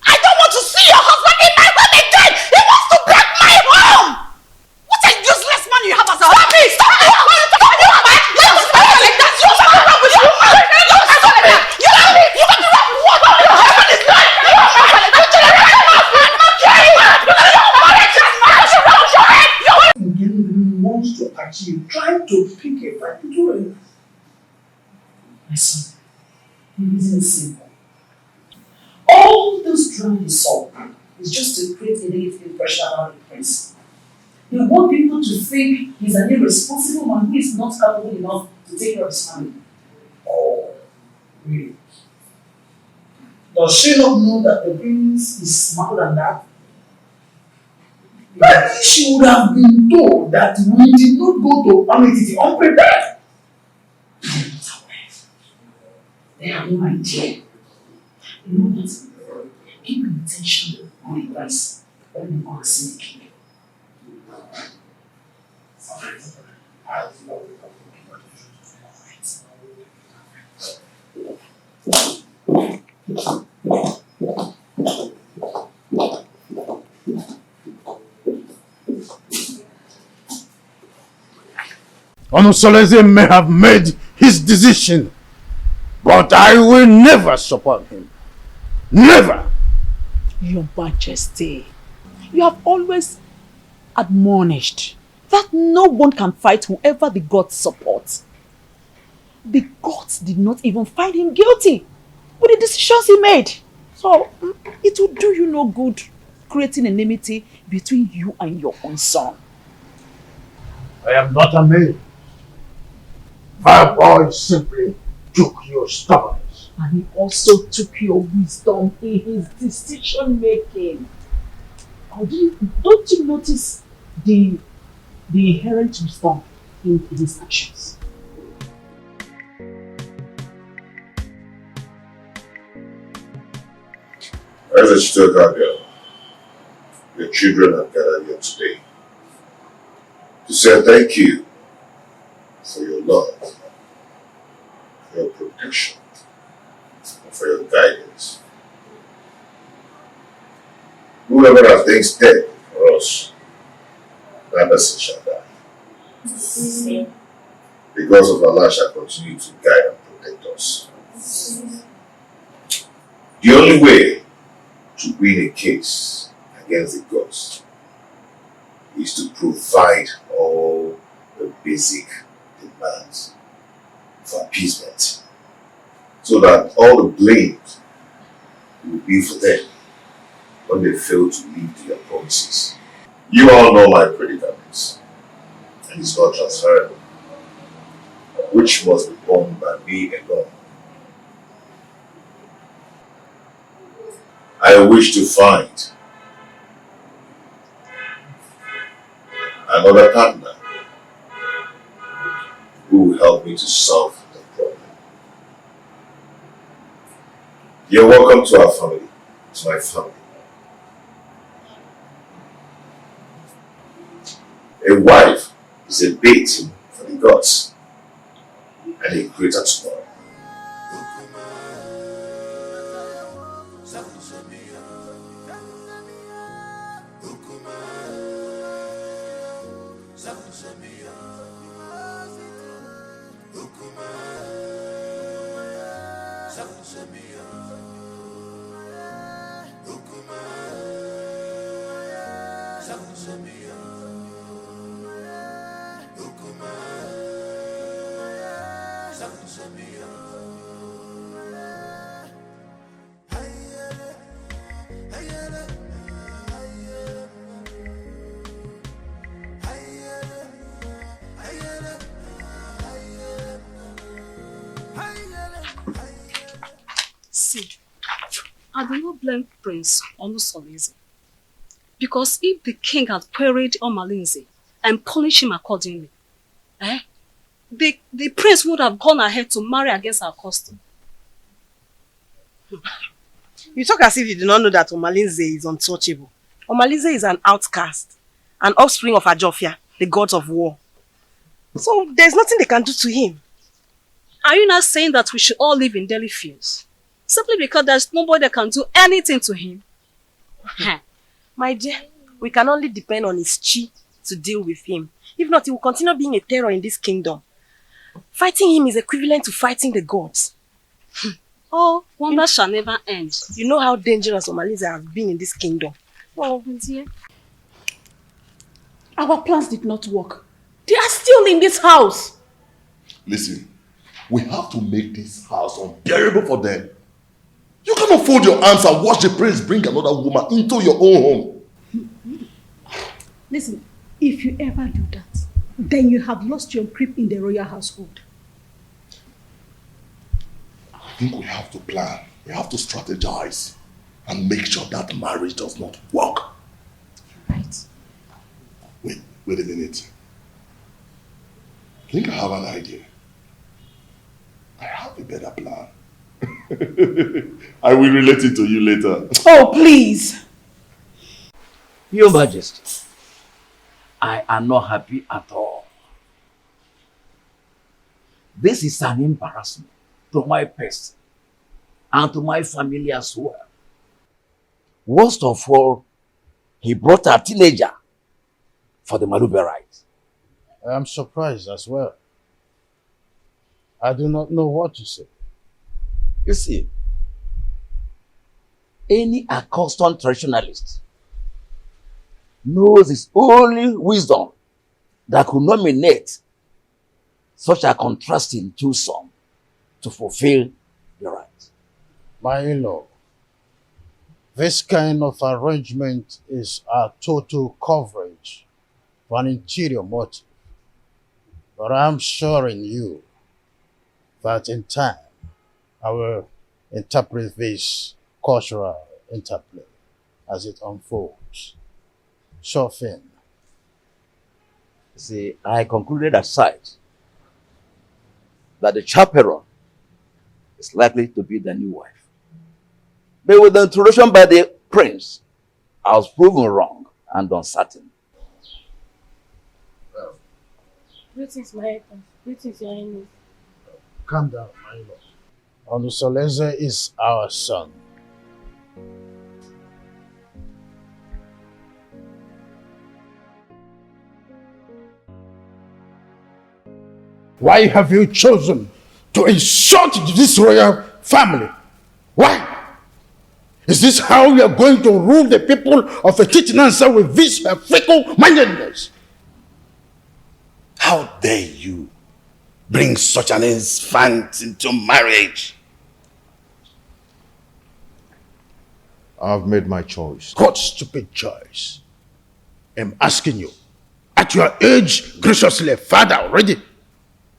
I don't want to see your husband in my home again! He wants to break my home! What a useless man you have as a husband! Stop me! Stop me! Stop me! You like that! You have wrong with you! You have me! You have wrong with what? Your husband is lying! You have my husband! You have my husband!
Wants to achieve, trying to pick a fight between. My son, it isn't simple. All this drama you saw is just to create a negative impression around the prince.
They want people to think he's an irresponsible man who is not capable enough to take care of his family.
Oh, really? Does she not know that the prince is smarter than that? Maybe she would have been told that we did not go to Amity unprepared. They have no idea. You know what? Keep your attention on the price when you go and see the king.
Onosolese may have made his decision, but I will never support him. Never!
Your Majesty, you have always admonished that no one can fight whoever the gods support. The gods did not even find him guilty with the decisions he made. So, it will do you no good creating enmity between you and your own son.
I am not a man. My boy simply took your stubbornness.
And he also took your wisdom in his decision making. Don't you notice the inherent wisdom in his actions?
As I stood earlier, your children have gathered here today to say thank you for your love, for your protection, and for your guidance. Whoever has things dead for us, that person shall die. Because of Allah shall continue to guide and protect us. The only way to win a case against the gods is to provide all the basic demands for appeasement, so that all the blame will be for them when they fail to meet their promises. You all know my predicament, and it's not transferable, which must be borne by me alone. I wish to find another partner who will help me to solve the problem. You're welcome to our family, to my family. A wife is a bait for the gods and a greater tomorrow.
I do not blame Prince Onusolese, because if the king had queried Omalinze and punished him accordingly, the prince would have gone ahead to marry against our custom.
You talk as if you do not know that Omalinze is untouchable. Omalinze is an outcast, an offspring of Ajofia, the gods of war. So there's nothing they can do to him.
Are you not saying that we should all live in daily fears? Simply because there's nobody that can do anything to him?
My dear, we can only depend on his chi to deal with him. If not, he will continue being a terror in this kingdom. Fighting him is equivalent to fighting the gods.
Oh, wonder shall never end.
You know how dangerous Omalinze has been in this kingdom.
Oh, dear.
Our plans did not work. They are still in this house.
Listen, we have to make this house unbearable for them. You cannot fold your arms and watch the prince bring another woman into your own home.
Listen,
If you ever do that, then you have lost your grip in the royal household.
I think we have to plan. We have to strategize and make sure that marriage does not work.
Right.
Wait a minute. I think I have an idea. I have a better plan. I will relate it to you later.
Oh, please.
Your Majesty, I am not happy at all. This is an embarrassment to my person and to my family as well. Worst of all, he brought a teenager for the Malube rite.
I am surprised as well. I do not know what to say.
You see, any accustomed traditionalist knows it's only wisdom that could nominate such a contrasting twosome to fulfill the right.
My in-law, this kind of arrangement is a total coverage for an interior motive. But I'm assuring you that in time, I will interpret this cultural interplay as it unfolds. Sure thing.
See, I concluded aside that the chaperone is likely to be the new wife. But with the introduction by the prince, I was proven wrong and uncertain.
Greetings, my husband. Greetings, your highness.
Calm down, my lord. Olusoleze is our son. Why have you chosen to insult this royal family? Why? Is this how you are going to rule the people of a Chitinansa with this fickle-mindedness?
How dare you bring such an infant into marriage?
I've made my choice.
What stupid choice? I'm asking you. At your age, graciously, father already,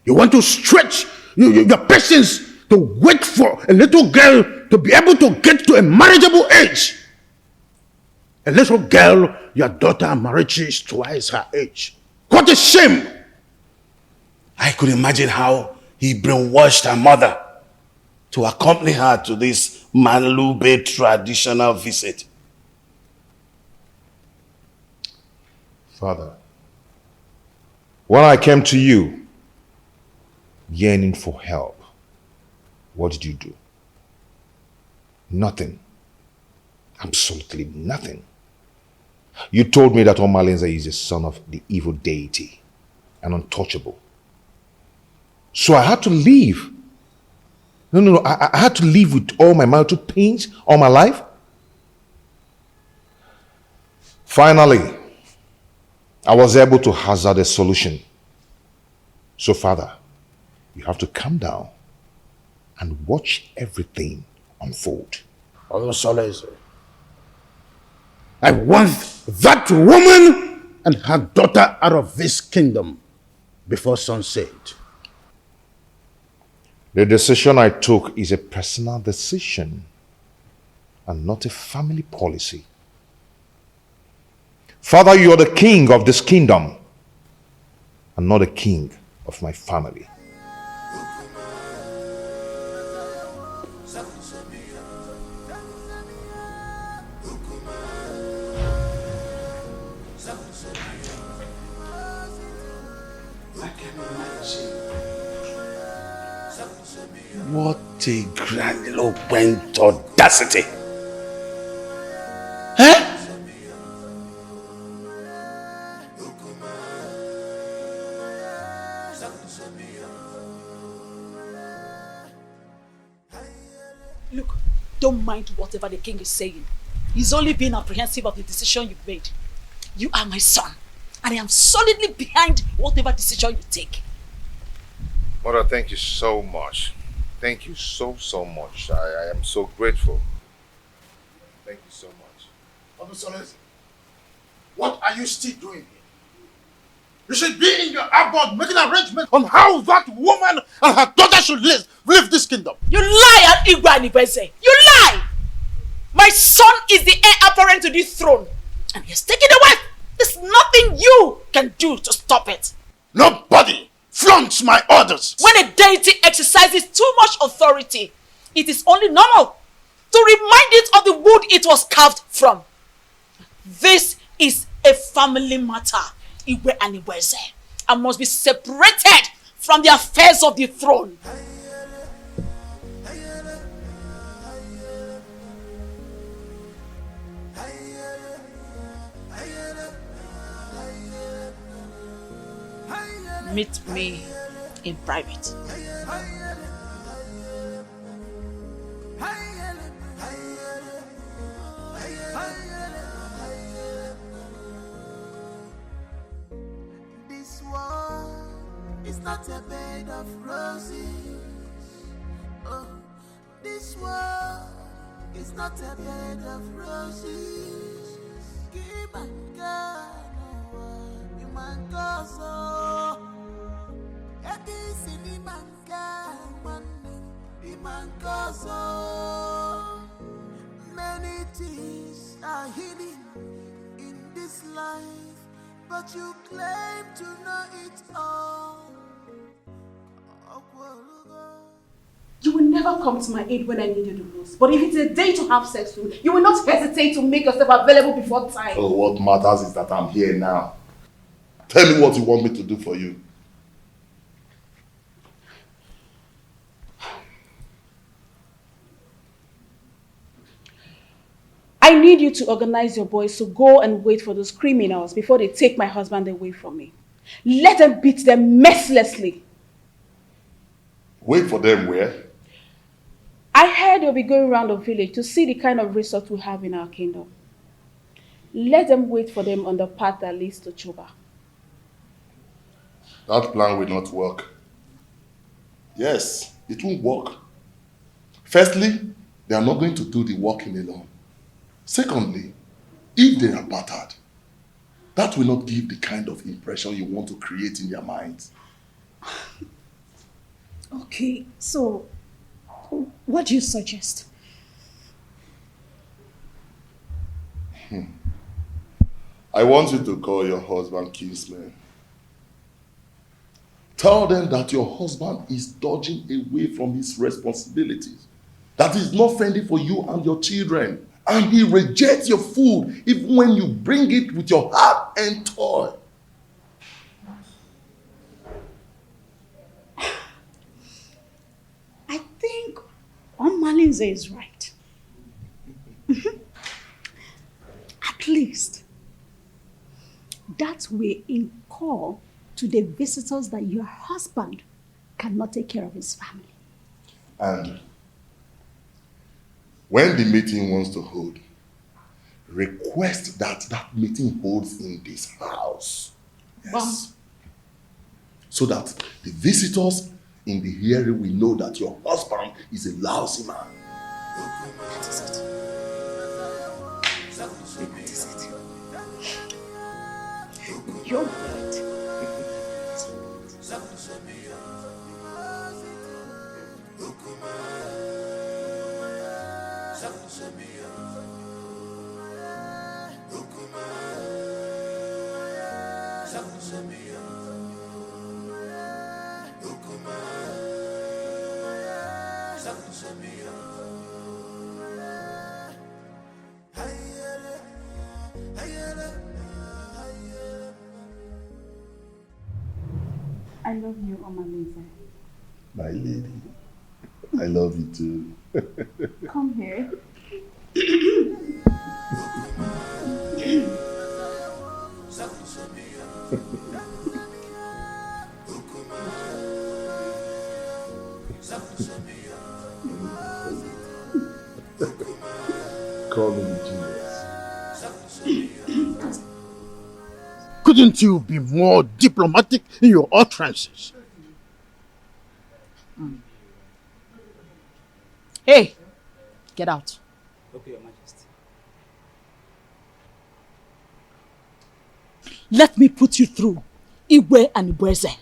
you want to stretch your patience to wait for a little girl to be able to get to a marriageable age. A little girl, your daughter married is twice her age. What a shame!
I could imagine how he brainwashed her mother to accompany her to this Malube traditional visit.
Father, when I came to you, yearning for help, what did you do? Nothing. Absolutely nothing. You told me that Omalenze is the son of the evil deity and untouchable. So I had to leave. No. I had to live with all my marital pains all my life. Finally, I was able to hazard a solution. So, Father, you have to calm down and watch everything unfold.
Olusoleze, I want that woman and her daughter out of this kingdom before sunset.
The decision I took is a personal decision and not a family policy. Father, you are the king of this kingdom and not the king of my family.
What a grandiloquent audacity! Huh?
Look, don't mind whatever the king is saying. He's only being apprehensive of the decision you've made. You are my son, and I am solidly behind whatever decision you take.
Mother, thank you so much. Thank you so much. I am so grateful. Thank you so much.
Olusoleze, what are you still doing here?
You should be in your abode making arrangements on how that woman and her daughter should live this kingdom.
You lie, Igwe. You lie! My son is the heir apparent to this throne. And he has taken the wife. There's nothing you can do to stop it.
Nobody flaunts my orders.
When a deity exercises too much authority, it is only normal to remind it of the wood it was carved from. This is a family matter, Igwe and Igweze, and must be separated from the affairs of the throne. Meet me in private.
This world is not a bed of roses. Oh, this world is not a bed of roses. Give my God, you man gozo. Edi man God, man gozo. Many things are hidden in this life, but you claim to know it all.
You will never come to my aid when I need you the most. But if it's a day to have sex with, you will not hesitate to make yourself available before time.
Oh, what matters is that I'm here now. Tell me what you want me to do for you.
I need you to organize your boys to go and wait for those criminals before they take my husband away from me. Let them beat them mercilessly.
Wait for them where?
I heard they'll be going around the village to see the kind of resort we have in our kingdom. Let them wait for them on the path that leads to Chuba.
That plan will not work. Yes, it won't work. Firstly, they are not going to do the walking alone. Secondly, if they are battered, that will not give the kind of impression you want to create in their minds.
Okay, so what do you suggest?
I want you to call your husband kinsman. Tell them that your husband is dodging away from his responsibilities, that he's not friendly for you and your children, and he rejects your food even when you bring it with your heart and toil.
I think Malinze is right. At least that way in call to the visitors that your husband cannot take care of his family.
And when the meeting wants to hold, request that that meeting holds in this house. Yes. So that the visitors in the hearing will know that your husband is a lousy man.
That is it. That is it. You're right.
I love you, Omalinze.
My lady, I love you too.
Come here.
Call me genius.
Couldn't you be more diplomatic in your utterances?
Hey, get out.
Okay, Your Majesty.
Let me put you through. Igwe and Ibweze.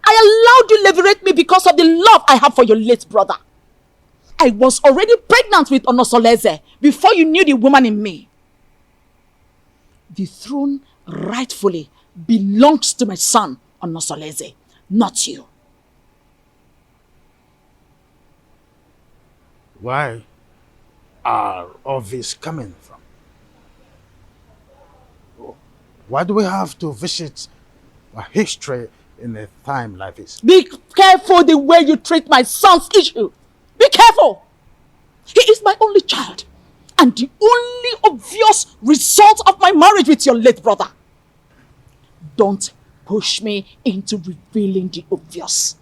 I allowed you liberate me because of the love I have for your late brother. I was already pregnant with Onosoleze before you knew the woman in me. The throne rightfully belongs to my son, Onosoleze, not you.
Where are all this coming from? Why do we have to visit a history in a time like this?
Be careful the way you treat my son's issue. Be careful. He is my only child and the only obvious result of my marriage with your late brother. Don't push me into revealing the obvious.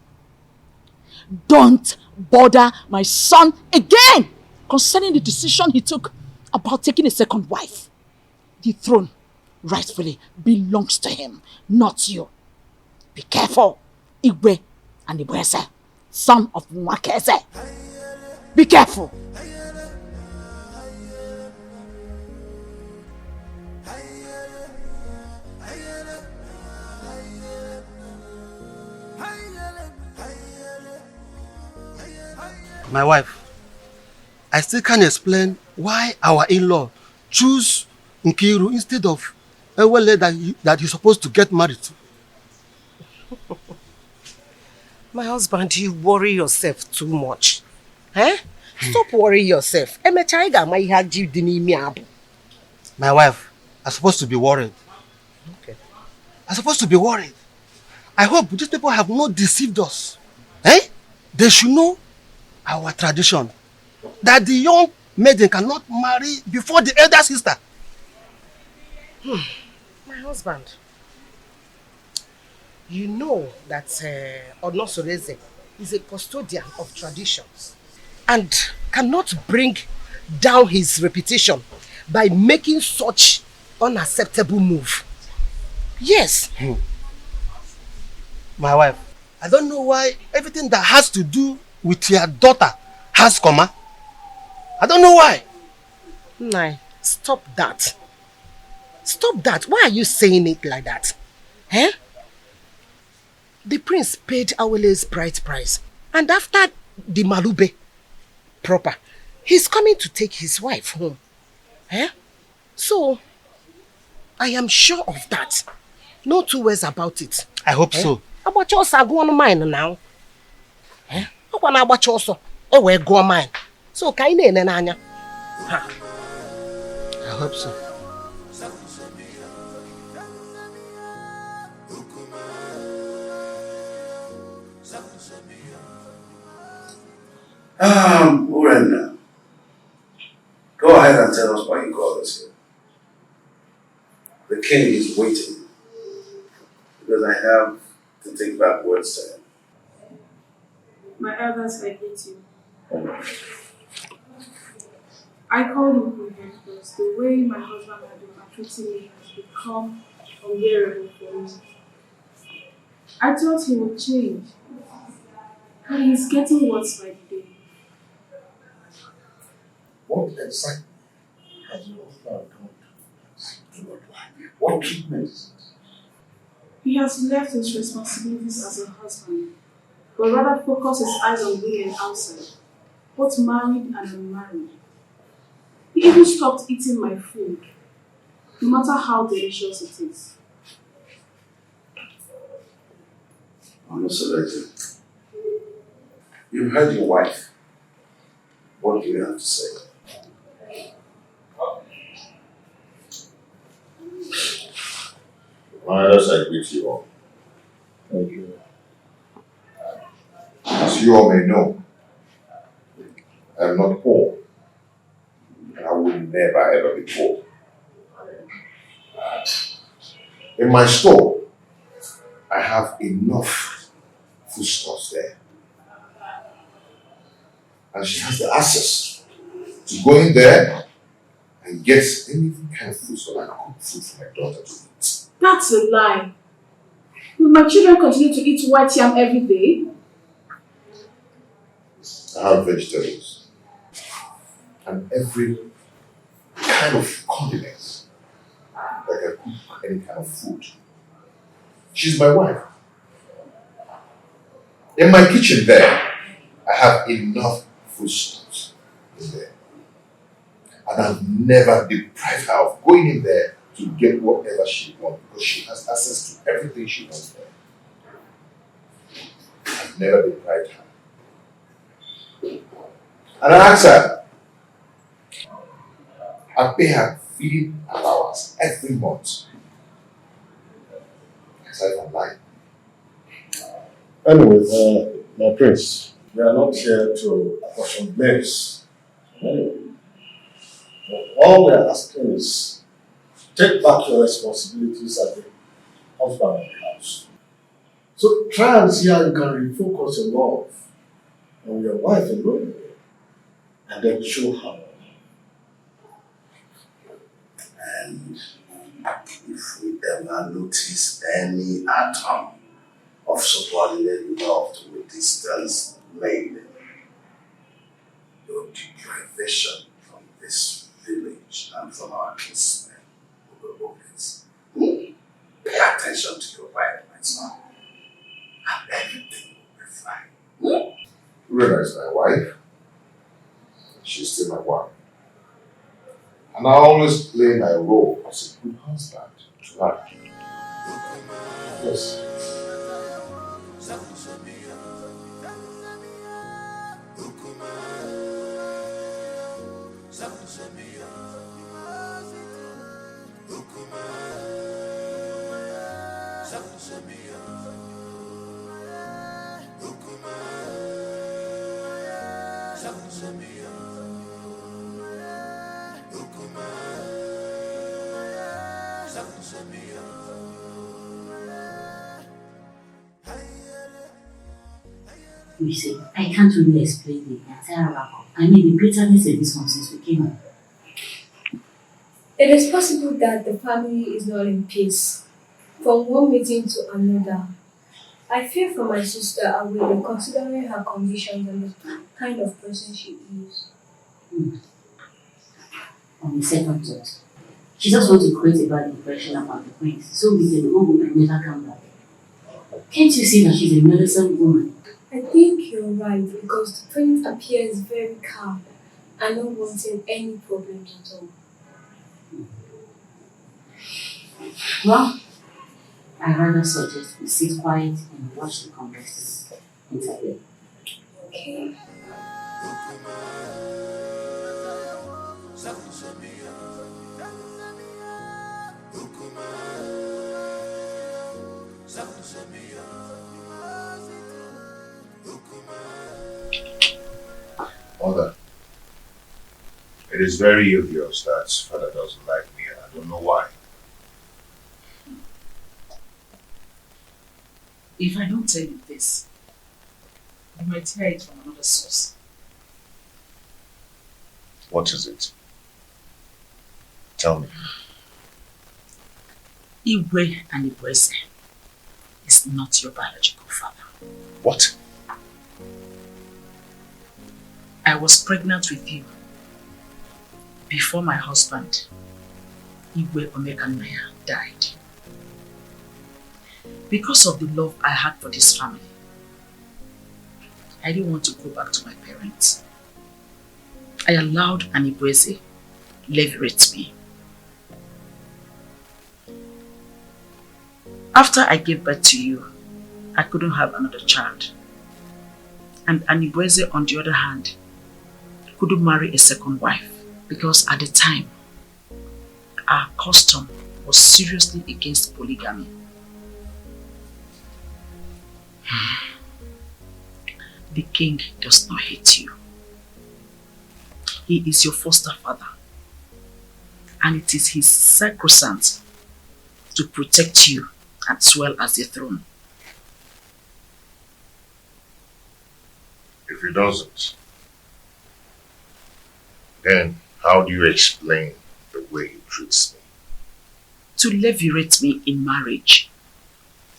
Don't bother my son again concerning the decision he took about taking a second wife. The throne rightfully belongs to him, not you. Be careful, Igwe and Ibweze, son of Mwakeze. Be careful.
My wife, I still can't explain why our in-law choose Nkiru instead of Ewele that he's supposed to get married to.
My husband, you worry yourself too much. Eh? Stop worrying yourself. My
wife, I'm supposed to be worried.
Okay.
I'm supposed to be worried. I hope these people have not deceived us. Eh? They should know our tradition. That the young maiden cannot marry before the elder sister.
My husband, you know that Onosoreze is a custodian of traditions and cannot bring down his reputation by making such unacceptable move. Yes.
My wife, I don't know why everything that has to do with your daughter has comma. I don't know why.
Nai, stop that. Stop that. Why are you saying it like that? Eh? The prince paid Awele's bride price. And after the Malube proper, he's coming to take his wife home. Eh? So, I am sure of that. No two ways about it.
I hope so.
About your go on mine now. Eh? About your so. Oh, go on mine. So, kaine nanya.
I hope so.
Urena, go ahead and tell us why you called us here. The king is waiting because I have to take back words to him.
My elders, I hate you. I called him Queeneth because the way my husband had been treating me has become unbearable for me. I thought he would change, but he's getting worse by the day.
What exactly has your husband done? What treatment is it?
He has left his responsibilities as a husband, but rather focus his eyes on women outside, both married and unmarried. He even stopped eating my food, no matter how delicious it is.
I'm not selected. You've heard your wife. What do you have to say?
My elders, I greet you all.
Thank you.
As you all may know, I am not poor. And I will never ever be poor. In my store, I have enough foodstuffs there. And she has the access to go in there and get any kind of food so I can cook food for my daughter to eat.
That's a lie. Will my children continue to eat white yam every day?
I have vegetables and every kind of condiments that can cook any kind of food. She's my wife. In my kitchen there, I have enough foodstuffs in there. And I've never deprived her of going in there to get whatever she wants because she has access to everything she wants there. I've never deprived her. And I asked her, I pay her feeding allowance every month. Aside from lying.
Anyway, my prince, we are not here to apportion blames. All we are asking is take back your responsibilities as the husband of the house. So try and see how you can refocus your love on your wife alone and then show her.
And if we ever notice any atom of subordinate love to a distance made, your deprivation from this village and from our kinsmen will be obvious. Pay attention to your wife, my son, and everything will be fine.
Rena is my wife. She's still my wife. And I always play my role as a good husband to her. Yes.
You see, I can't really explain the entire outcome. I mean, the bitterness of this one since we came home.
It is possible that the family is not in peace. From one meeting to another, I fear for my sister and will be considering her conditions and the kind of person she is.
On the second thought, she just wants to create a bad impression about the prince, so we can go home and never come back. Can't you see that she's a meddlesome woman?
I think you're right because the prince appears very calm and not wanting any problems at all.
Well, I rather suggest we sit quiet and watch the conversations interview.
Okay.
Mother, it is very obvious that father doesn't like me and I don't know why.
If I don't tell you this, you might hear it from another source.
What is it? Tell me.
Igwe and Igweze is not your biological father.
What?
I was pregnant with you before my husband, Igwe Omekanaya, died. Because of the love I had for this family, I didn't want to go back to my parents. I allowed an Igweze leverage me. After I gave birth to you, I couldn't have another child. And Anibweze, on the other hand, couldn't marry a second wife because at the time, our custom was seriously against polygamy. The king does not hate you. He is your foster father, and it is his sacrosanct to protect you as well as the throne.
If he doesn't, then how do you explain the way he treats me?
To levirate me in marriage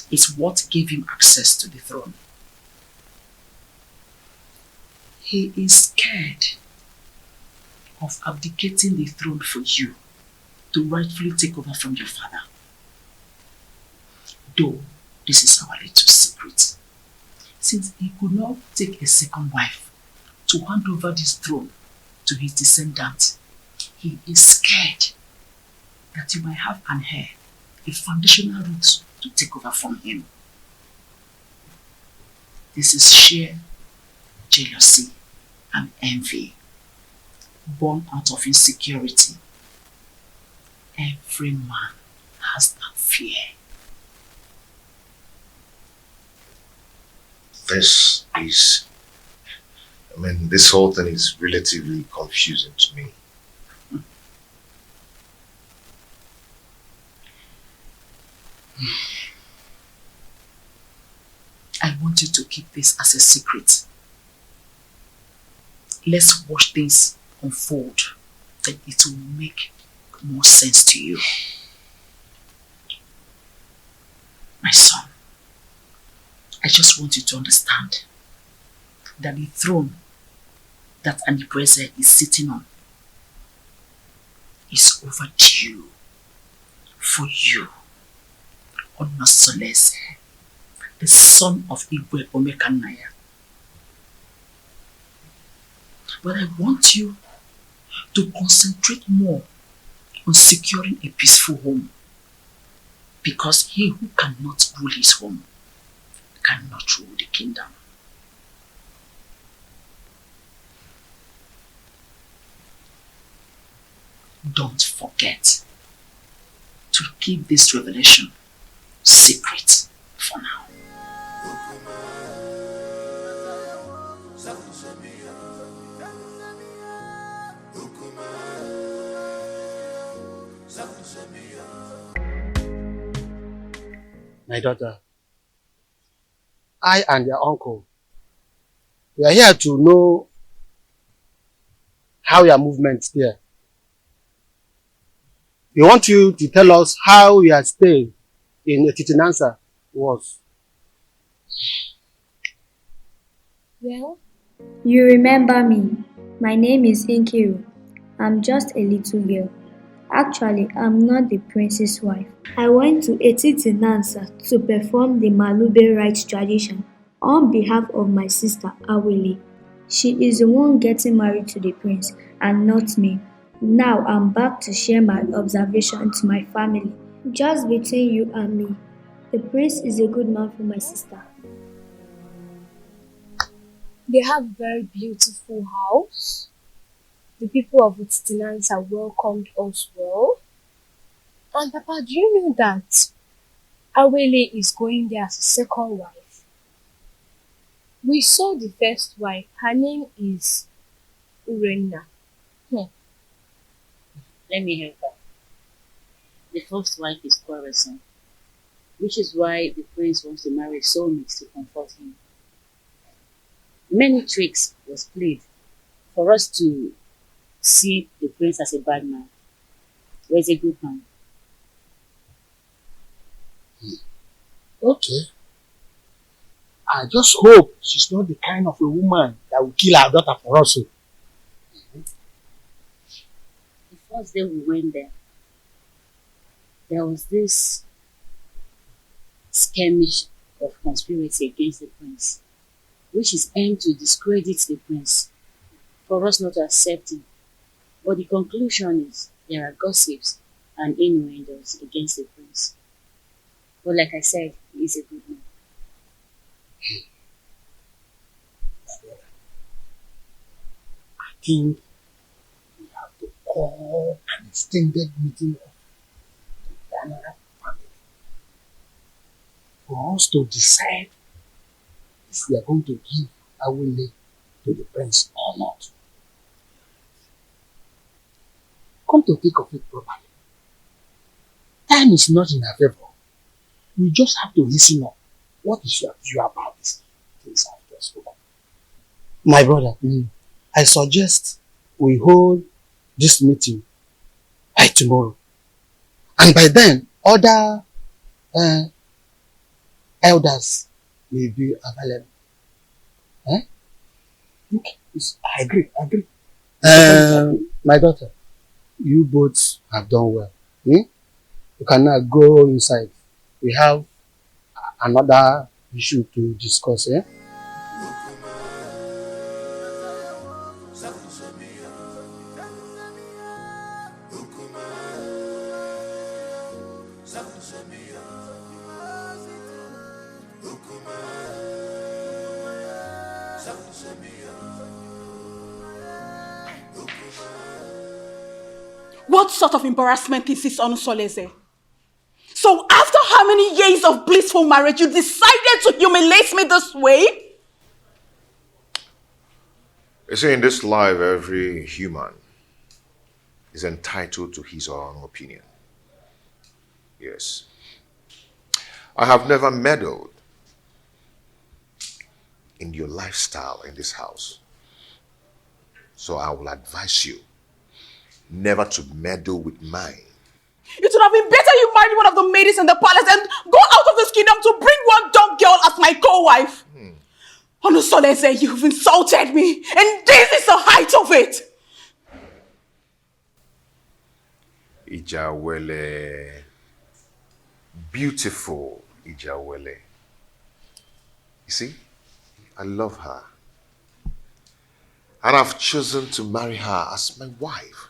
is what gave him access to the throne. He is scared of abdicating the throne for you to rightfully take over from your father. Though This is our little secret. Since he could not take a second wife to hand over this throne to his descendants, he is scared that you might have an heir, a foundational root to take over from him. This is sheer jealousy and envy, born out of insecurity. Every man has that fear.
This whole thing is relatively confusing to me.
I want you to keep this as a secret. Let's watch things unfold, then it will make more sense to you. My son, I just want you to understand that the throne that Anibreze is sitting on is overdue for you, Onosolese, the son of Igwe Omekanaya. But I want you to concentrate more on securing a peaceful home, because he who cannot rule his home cannot rule the kingdom. Don't forget to keep this revelation secret for now.
My daughter, I and your uncle, we are here to know how your movements there. We want you to tell us how your stay in Etitinansa was.
Well, you remember me. My name is Inkiru. I'm just a little girl. Actually, I'm not the prince's wife. I went to Etitinansa to perform the Malube rites tradition on behalf of my sister Awele. She is the one getting married to the prince and not me. Now I'm back to share my observation to my family. Just between you and me, the prince is a good man for my sister. They have a very beautiful house. The people of Etitinansa welcomed us well. And Papa, do you know that Awele is going there as a second wife? We saw the first wife. Her name is Urenna.
Let me help her. The first wife is quarrelsome, which is why the prince wants to marry soulmates to comfort him. Many tricks was played for us to see the prince as a bad man, or as a good man.
Okay. I just hope she's not the kind of a woman that will kill her daughter for us.
The first day we went there was this skirmish of conspiracy against the prince, which is aimed to discredit the prince, for us not to accept him. But the conclusion is there are gossips and innuendos against the prince. But like I said, he is a good man.
I think we have to call an extended meeting of the Daniel family for us to decide if we are going to give Awele to the prince or not. Come to think of it properly, time is not in our favor. We just have to listen up. What is your view about this things I've just spoken? My brother, I suggest we hold this meeting by tomorrow. And by then, other elders will be available. Okay, I agree. My daughter, you both have done well. You can now go inside. We have another issue to discuss, eh?
What sort of embarrassment is this on Soleze? So after how many years of blissful marriage, you decided to humiliate me this way?
You see, in this life, every human is entitled to his or her own opinion. Yes. I have never meddled in your lifestyle in this house. So I will advise you never to meddle with mine.
It would have been better you married one of the ladies in the palace and go out of this kingdom to bring one dumb girl as my co-wife. Onusolese, you've insulted me, and this is the height of it.
Ijawele. Beautiful Ijawele. You see, I love her. And I've chosen to marry her as my wife.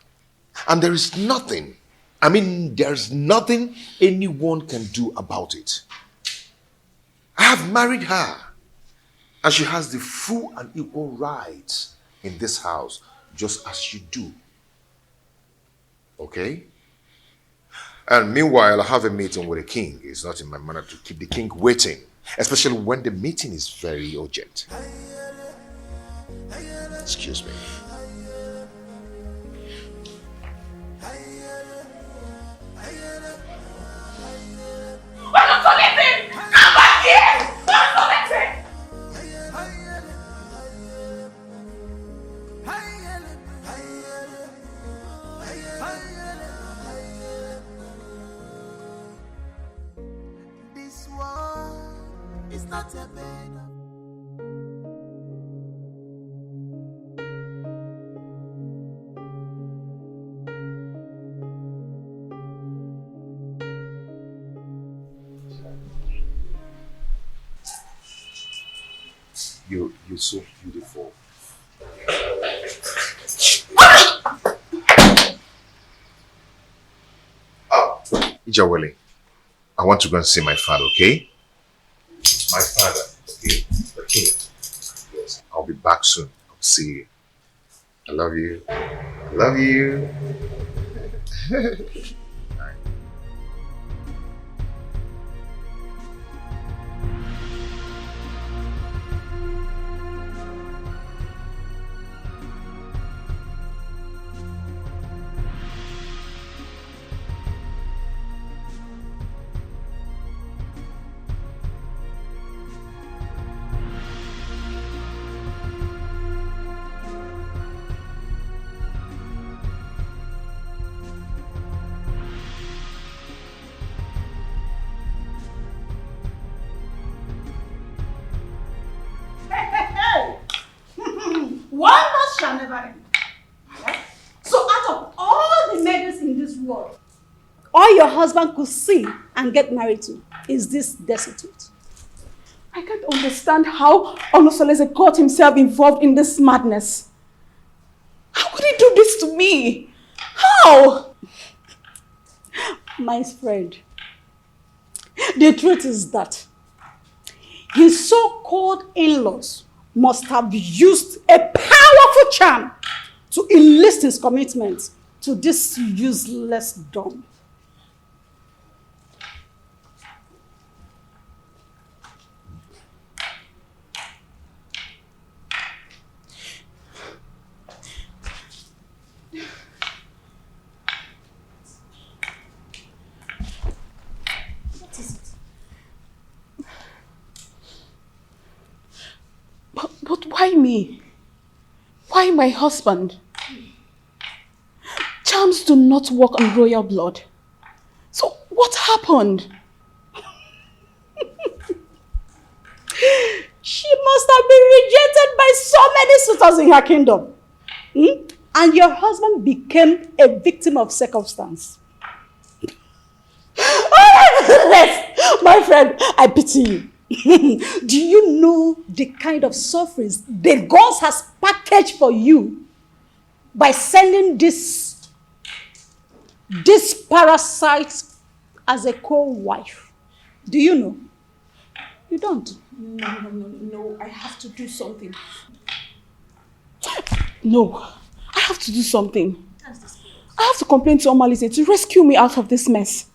And there is nothing, there's nothing anyone can do about it. I have married her. And she has the full and equal rights in this house, just as you do. Okay? And meanwhile, I have a meeting with the king. It's not in my manner to keep the king waiting, especially when the meeting is very urgent. Excuse me.
Come back here!
This one is not a bed.
You're so beautiful. Ijawele, I want to go and see my father, okay? My father, okay? The king. Yes, I'll be back soon. I'll see you. I love you. I love you.
One loss shall never end. So out of all the maidens in this world, all your husband could see and get married to is this destitute.
I can't understand how Onusolese got himself involved in this madness. How could he do this to me? How?
My friend, the truth is that his so-called in-laws must have used a powerful charm to enlist his commitment to this useless dumb.
What is it? But why me? Why my husband? Charms do not work on royal blood. So what happened?
She must have been rejected by so many suitors in her kingdom. And your husband became a victim of circumstance. Oh
My friend, I pity you. Do you know the kind of sufferings the gods has packaged for you by sending this parasite as a co-wife? Do you know? You don't.
No, I have to do something. No, I have to do something. I have to complain to Omalise to rescue me out of this mess.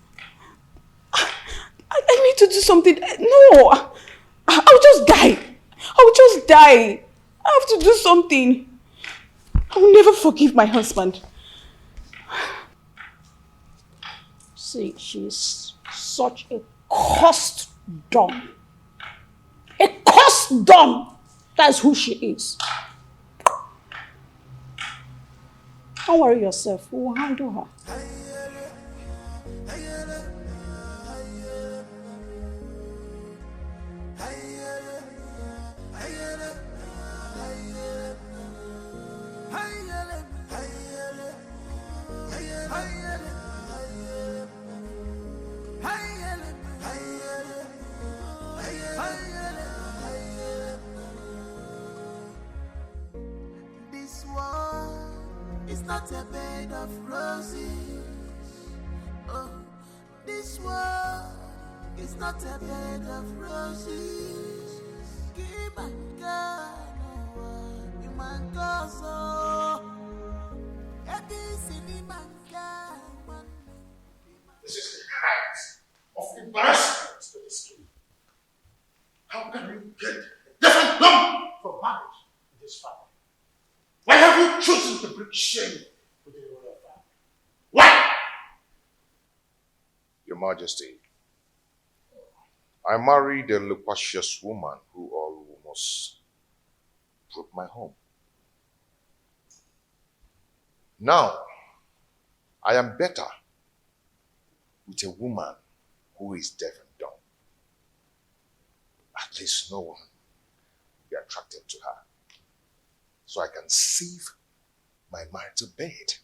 I need to do something. No, I'll just die. I'll just die. I have to do something. I will never forgive my husband.
See, she's such a cursed dumb. A cursed dumb. That's who she is. Don't worry yourself. We will handle her.
This one is not a bed of roses. Oh, this one is not a bed of roses. Give my God, no one,
This is the height of embarrassment to this king. How can you get a different lump for marriage in this family? Why have you chosen to bring shame to the royal family? Why?
Your Majesty, I married a loquacious woman who almost broke my home. Now, I am better with a woman who is deaf and dumb. At least no one will be attracted to her. So I can save my marital bed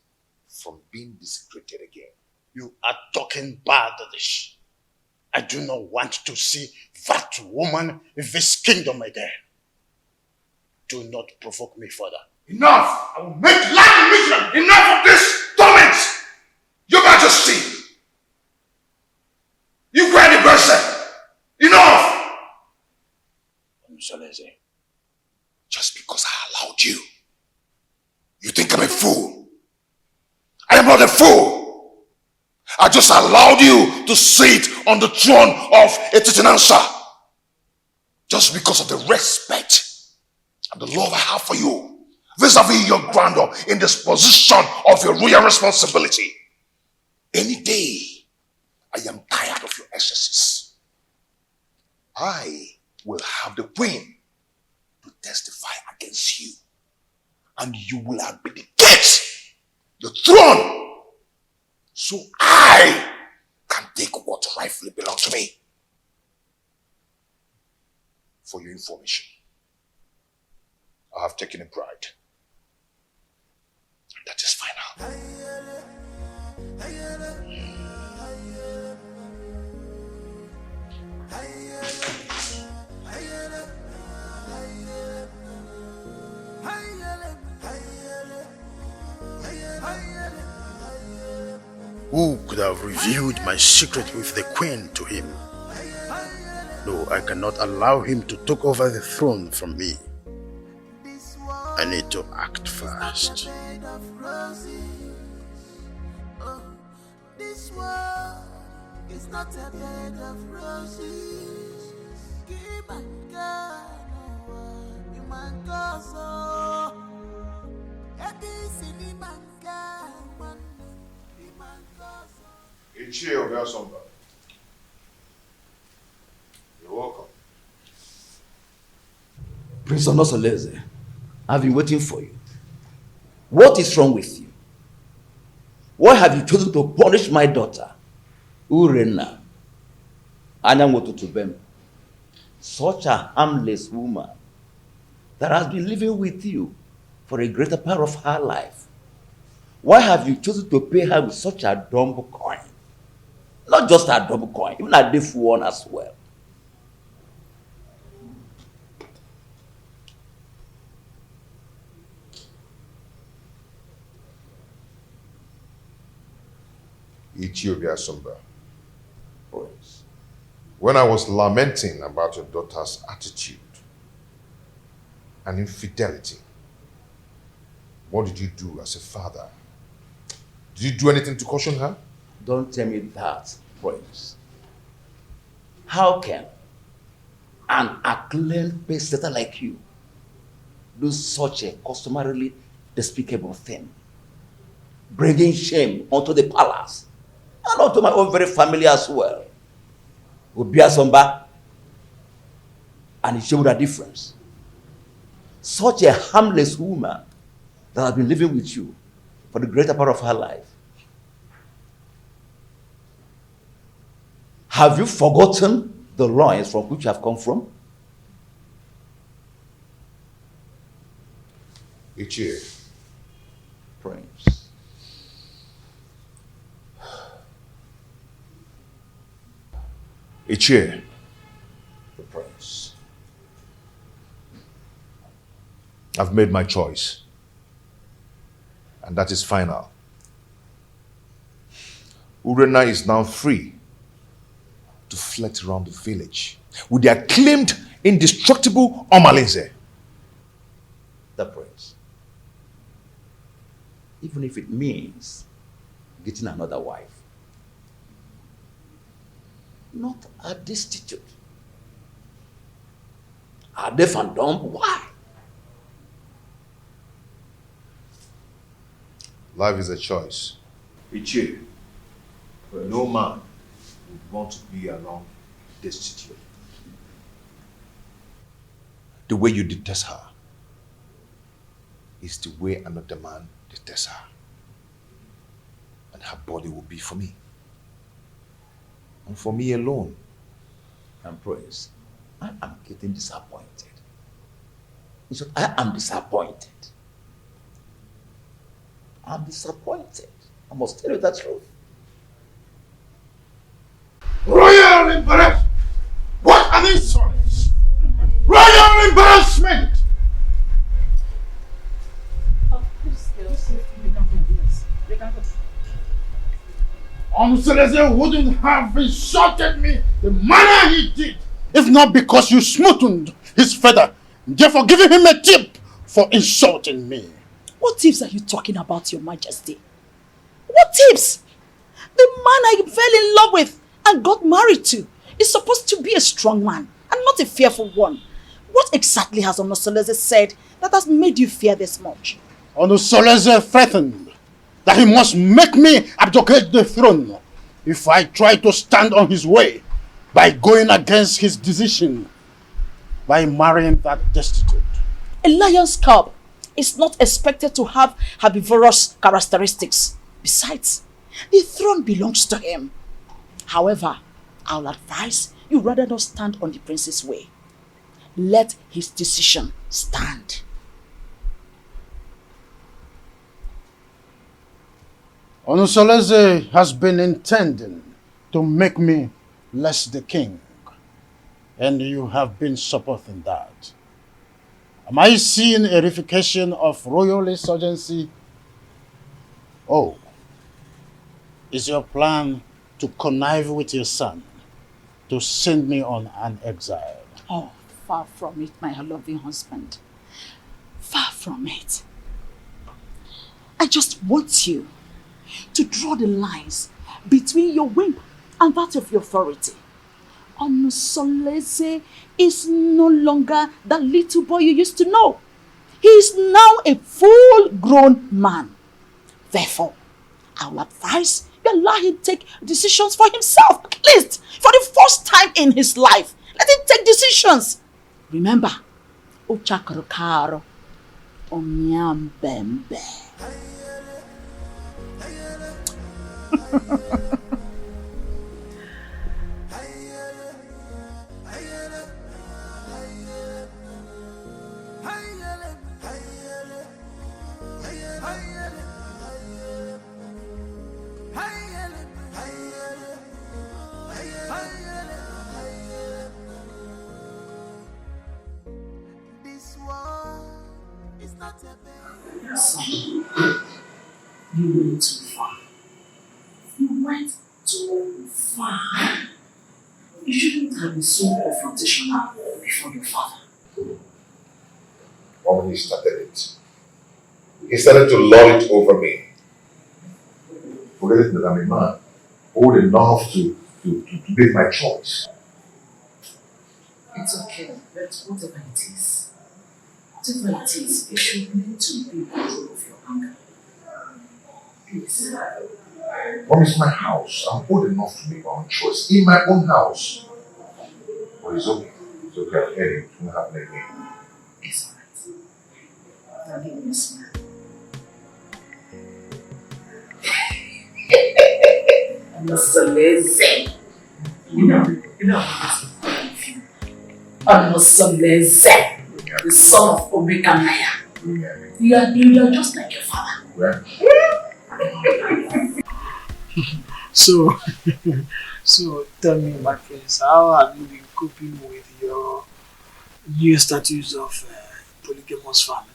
from being desecrated again.
You are talking bad, Dish. I do not want to see that woman in this kingdom again. Do not provoke me further.
Enough! I will make life miserable! Enough of this torment! Your Majesty! You cried the person! Enough! Just because I allowed you, you think I'm a fool? I am not a fool! I just allowed you to sit on the throne of a Titanansa just because of the respect and the love I have for you vis-a-vis your grandeur in this position of your royal responsibility. Any day, I am tired of your excesses. I will have the queen to testify against you, and you will abdicate the throne so I can take what rightfully belongs to me. For your information, I have taken a bride. That is final.
Who could have revealed my secret with the queen to him? No, I cannot allow him to take over the throne from me. I need to act fast.
This world is not a bed of roses. Give my God, no one, you man goes so.
You're welcome.
Prince Onosoleze, I've been waiting for you. What is wrong with you? Why have you chosen to punish my daughter, Urena, Anyamotutubem, such a harmless woman that has been living with you for a greater part of her life? Why have you chosen to pay her with such a dumb coin? Not just a double coin, even a deaf one as well.
Ethiopia Sumba. When I was lamenting about your daughter's attitude and infidelity, what did you do as a father? Did you do anything to caution her?
Don't tell me that, Prince. How can an acclaimed pace-setter like you do such a customarily despicable thing? Bringing shame onto the palace and onto my own very family as well. Obia Somba, and it showed a difference. Such a harmless woman that has been living with you for the greater part of her life. Have you forgotten the loins from which you have come from?
Ichie.
Prince.
Ichie.
The Prince.
I've made my choice. And that is final. Urena is now free to flit around the village with the acclaimed, indestructible Omalinze.
The Prince. Even if it means getting another wife. Not a destitute. A deaf and dumb? Why?
Life is a choice. Ichie, no man would want to be alone destitute. The way you detest her is the way another man detests her. And her body will be for me. And for me alone.
And Prince, I am getting disappointed. In short, I am disappointed. I'm disappointed. I must tell you the truth.
Royal embarrassment! What an insult! Royal embarrassment! Seleze wouldn't have insulted me the manner he did if not because you smoothened his feather, therefore giving him a tip for insulting me.
What tips are you talking about, Your Majesty? What tips? The man I fell in love with and got married to is supposed to be a strong man and not a fearful one. What exactly has Seleze said that has made you fear this much?
Seleze threatened that he must make me abdicate the throne if I try to stand on his way by going against his decision by marrying that destitute.
A lion's cub is not expected to have herbivorous characteristics. Besides, the throne belongs to him. However, I'll advise you rather not stand on the prince's way. Let his decision stand.
Seleze has been intending to make me less the king, and you have been supporting that. Am I seeing a reification of royal insurgency? Oh, is your plan to connive with your son to send me on an exile?
Oh, far from it, my loving husband. Far from it. I just want you to draw the lines between your whim and that of your authority. Seleze is no longer that little boy you used to know. He is now a full-grown man. Therefore, I will advise you allow him take decisions for himself, at least for the first time in his life. Let him take decisions. Remember, Ochakarokaro, Onyambembe. Son, you went too far. You went too far. You shouldn't have been so confrontational before your father.
When he started it, he started to lord it over me. Forgetting that I'm a man, old enough to make my choice.
It's okay, but whatever it is, you should learn to be in control of your anger. Please.
Mom, it's my house. I'm old enough to make my own choice in my own house. But it's okay. It's okay. I'll hear you. It won't happen again.
It's alright. Now give me a smile. I'm not so lazy. You know, I'm not so lazy. The son of Omega Maya. You are just like your father.
So tell me, my friends, how have you been coping with your new status of polygamous family?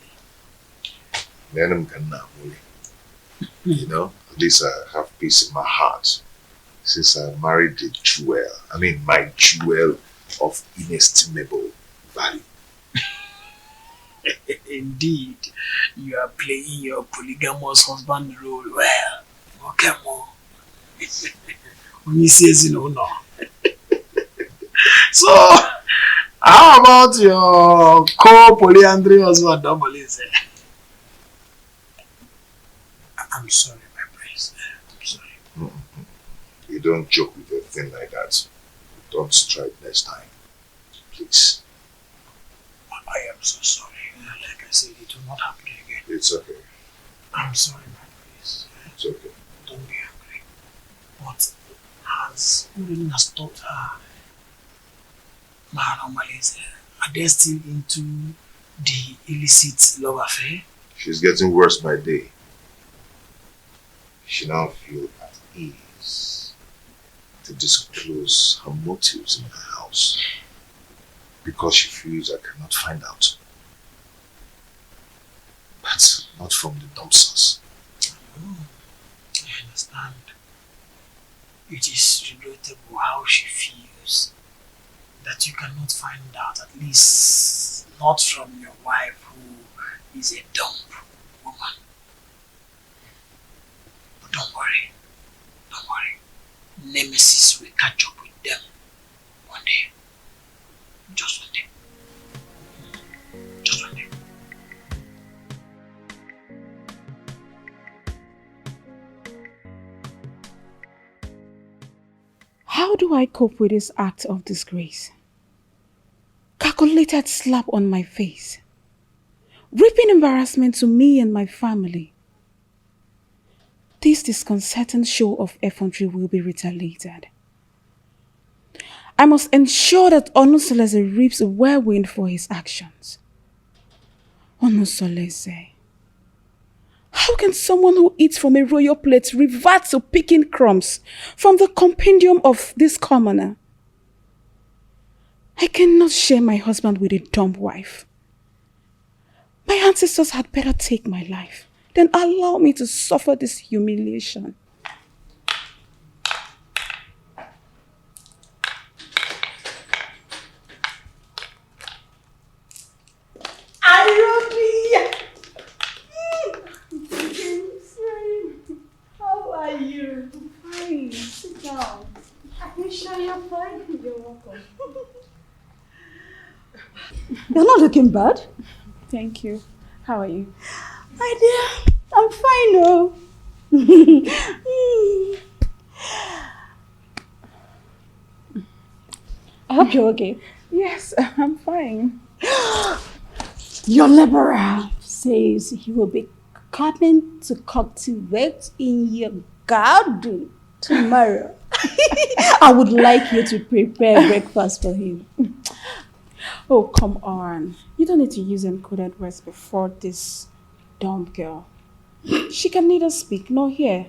You know, at least I have peace in my heart since I married the jewel. I mean, my jewel of inestimable value.
Indeed, you are playing your polygamous husband role well. Okay, more. When he says, no. So, how about your co-polyandry husband, Domolize? I'm sorry, my prince. I'm sorry.
You don't joke with a thing like that. Don't strike next time. Please.
I am so sorry. Like I said, it will not happen again.
It's okay.
I'm sorry, my prince.
It's okay.
Don't be angry. But has Urena stopped her Mahanomalize? Are they still into the illicit love affair?
She's getting worse by day. She now feels at ease to disclose her motives in her house because she feels I cannot find out. But not from the dumpsters.
I understand. It is regrettable how she feels that you cannot find out, at least not from your wife who is a dumb woman. But don't worry. Nemesis will catch up with them one day. Just one day. Just one day.
How do I cope with this act of disgrace? Calculated slap on my face. Reaping embarrassment to me and my family. This disconcerting show of effrontery will be retaliated. I must ensure that Onusolese reaps a whirlwind for his actions. Onusolese. How can someone who eats from a royal plate revert to picking crumbs from the compendium of this commoner? I cannot share my husband with a dumb wife. My ancestors had better take my life than allow me to suffer this humiliation.
How are you? I'm fine. Sit down. Are you sure you're fine? You're welcome.
You're not looking bad. Thank you. How are you?
My dear, I'm fine, though.
I hope you're okay. Yes, I'm fine.
Your liberal says he will be coming to cultivate in your garden tomorrow. I would like you to prepare breakfast for him.
Oh, come on. You don't need to use encoded words before this dumb girl. She can neither speak nor hear.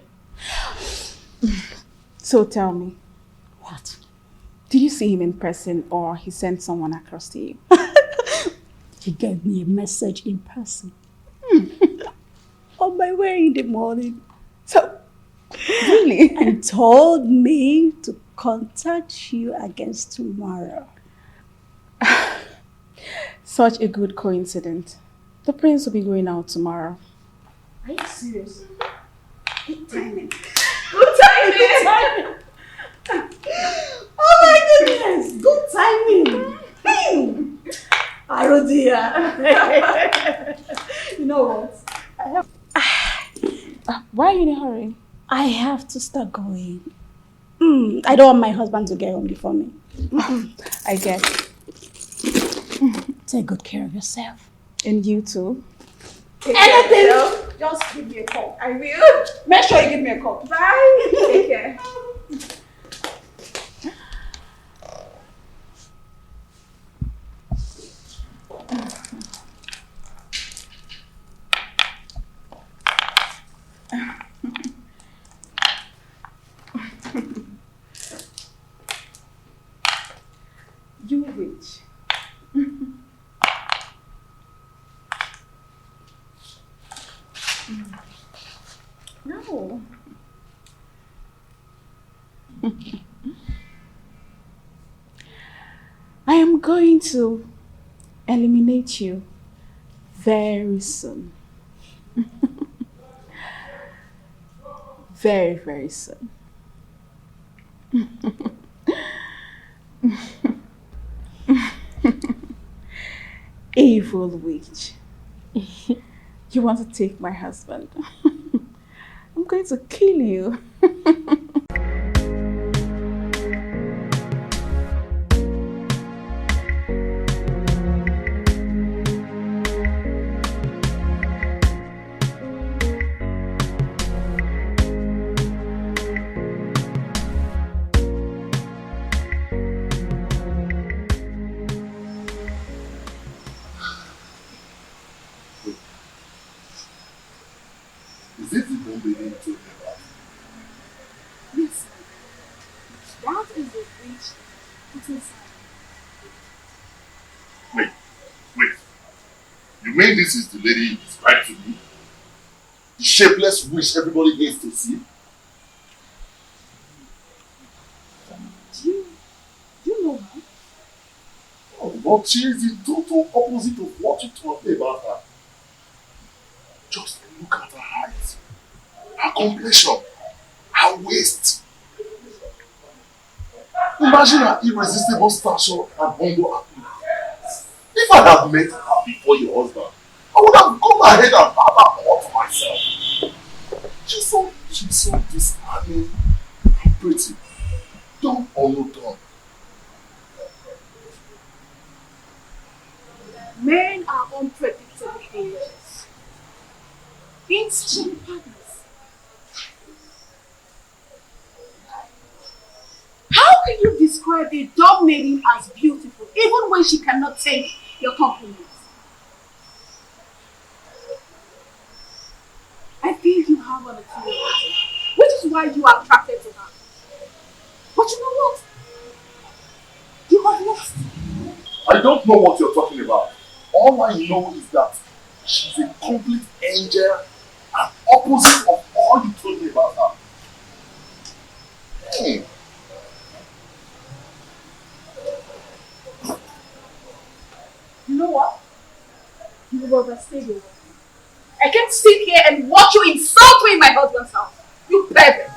So tell me, what? Did you see him in person or he sent someone across to you?
He gave me a message in person.
on my way in the morning. So,
really?
And told me to contact you against tomorrow.
Such a good coincidence. The prince will be going out tomorrow.
Are you serious? Good timing.
Good timing!
Oh my goodness! Good timing! Oh dear. You know what?
Why are you in a hurry?
I have to start going. I don't want my husband to get home before me.
I guess.
Take good care of yourself.
And you too.
Anything, just give me a call.
I will.
Make sure you give me a call.
Bye. Take care. You witch. No. I am going to eliminate you very soon. Very, very soon. Evil witch. You want to take my husband? I'm going to kill you.
Is it the bomb baby you told me about?
Yes. That is the witch put inside.
Wait. You mean this is the lady you described to me? The shapeless witch everybody hates to see?
Do you know her?
Oh, but she is the total opposite of what you told me about her. Just look at her height, her complexion, her waist. Imagine her irresistible stature and humble appearance. If I had met her before your husband, I would have gone ahead and had her all to myself. She's so disarming and pretty. Dumb or no dumb.
Men are unpredictable angels. Instant partners. How can you describe a dumb maiden as beautiful, even when she cannot take your compliments? I feel you have an inferiority, which is why you are attracted to her. But you know what? You have lost.
I don't know what you're talking about. All I know is that she's a complete angel and opposite of all you told me about her. Hey.
You know what? You will overstay your welcome. I can't sit here and watch you insult me in my husband's house. You pervert!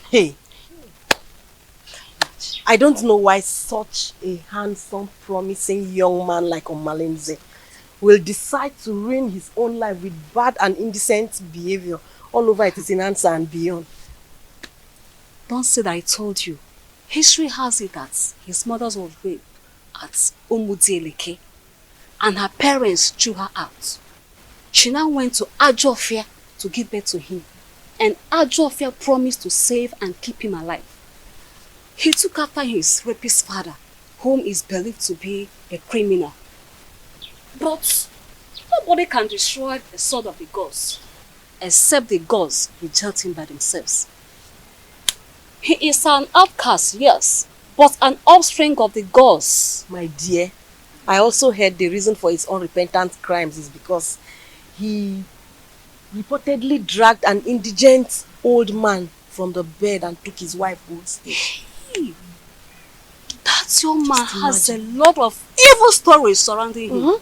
Hey, I don't know why such a handsome, promising young man like Omalinze will decide to ruin his own life with bad and indecent behavior all over Etisinansa and beyond.
Don't say that I told you. History has it that his mother was raped at Umudieleke and her parents threw her out. She now went to Ajofia to give birth to him, and Ajofia promised to save and keep him alive. He took after his rapist father, whom is believed to be a criminal. But nobody can destroy the sword of the gods, except the gods reject him by themselves. He is an outcast, yes, but an offspring of the gods.
My dear, I also heard the reason for his unrepentant crimes is because he reportedly dragged an indigent old man from the bed and took his wife hostage.
Hey, that young man has a lot of evil stories surrounding him.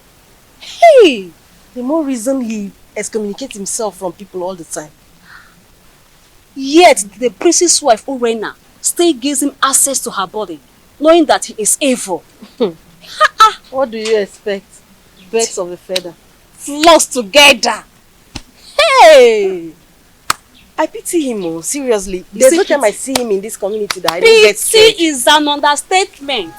Hey!
The more reason he excommunicates himself from people all the time.
Yet the priest's wife, Urena, still gives him access to her body, knowing that he is evil.
What do you expect? Birds of a feather.
Flocks together. Hey!
I pity him, oh, seriously. There's no time I see him in this community that I don't get
Pity
straight.
is an understatement.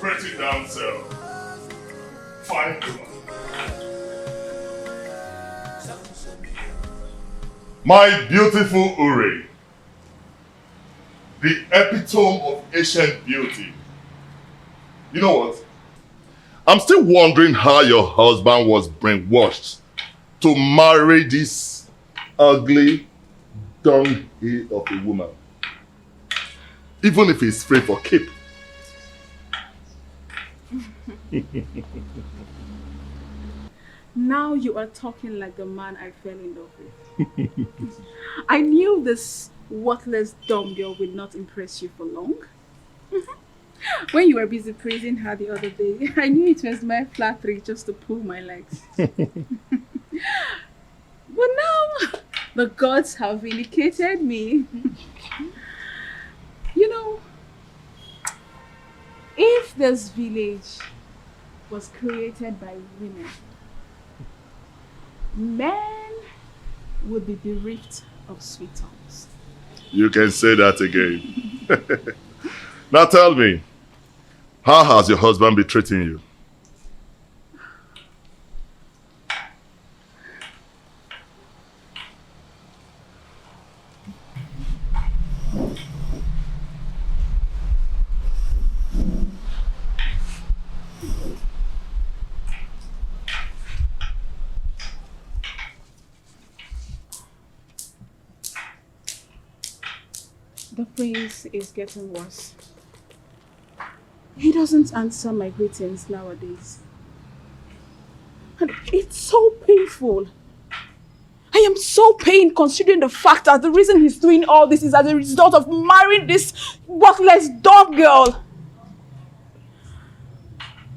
Pretty damn self. Fine woman. My beautiful Uri, the epitome of ancient beauty. You know what? I'm still wondering how your husband was brainwashed to marry this ugly dunghill of a woman. Even if he's free for keep.
Now you are talking like the man I fell in love with. I knew this worthless dumb girl would not impress you for long. When you were busy praising her the other day, I knew it was my flattery just to pull my legs. But now, the gods have vindicated me. You know, if this village was created by women, men would be bereft of sweet tongues.
You can say that again. Now tell me, how has your husband been treating you?
The prince is getting worse. He doesn't answer my greetings nowadays. And it's so painful. I am so pained considering the fact that the reason he's doing all this is as a result of marrying this worthless dog girl.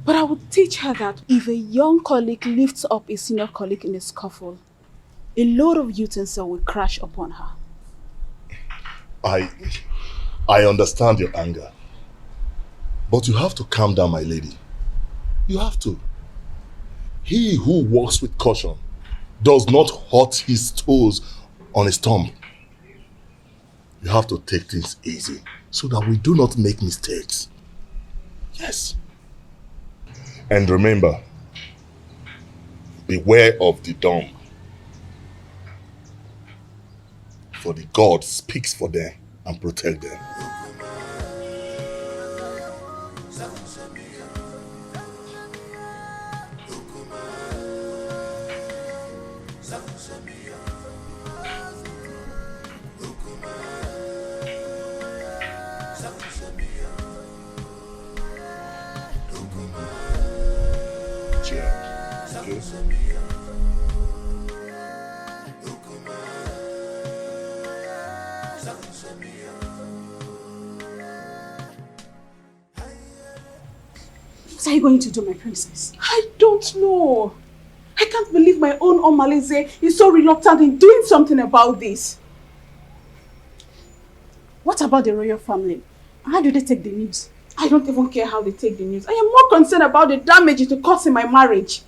But I would teach her that if a young colleague lifts up a senior colleague in a scuffle, a load of utensil will crash upon her.
I understand your anger. But you have to calm down, my lady. You have to. He who walks with caution does not hurt his toes on a stump. You have to take things easy so that we do not make mistakes. Yes. And remember, beware of the dumb. For the God speaks for them and protect them.
What are you going to do, my princess?
I don't know. I can't believe my own Omalize is so reluctant in doing something about this.
What about the royal family? How do they take the news?
I don't even care how they take the news. I am more concerned about the damage it will cause in my marriage.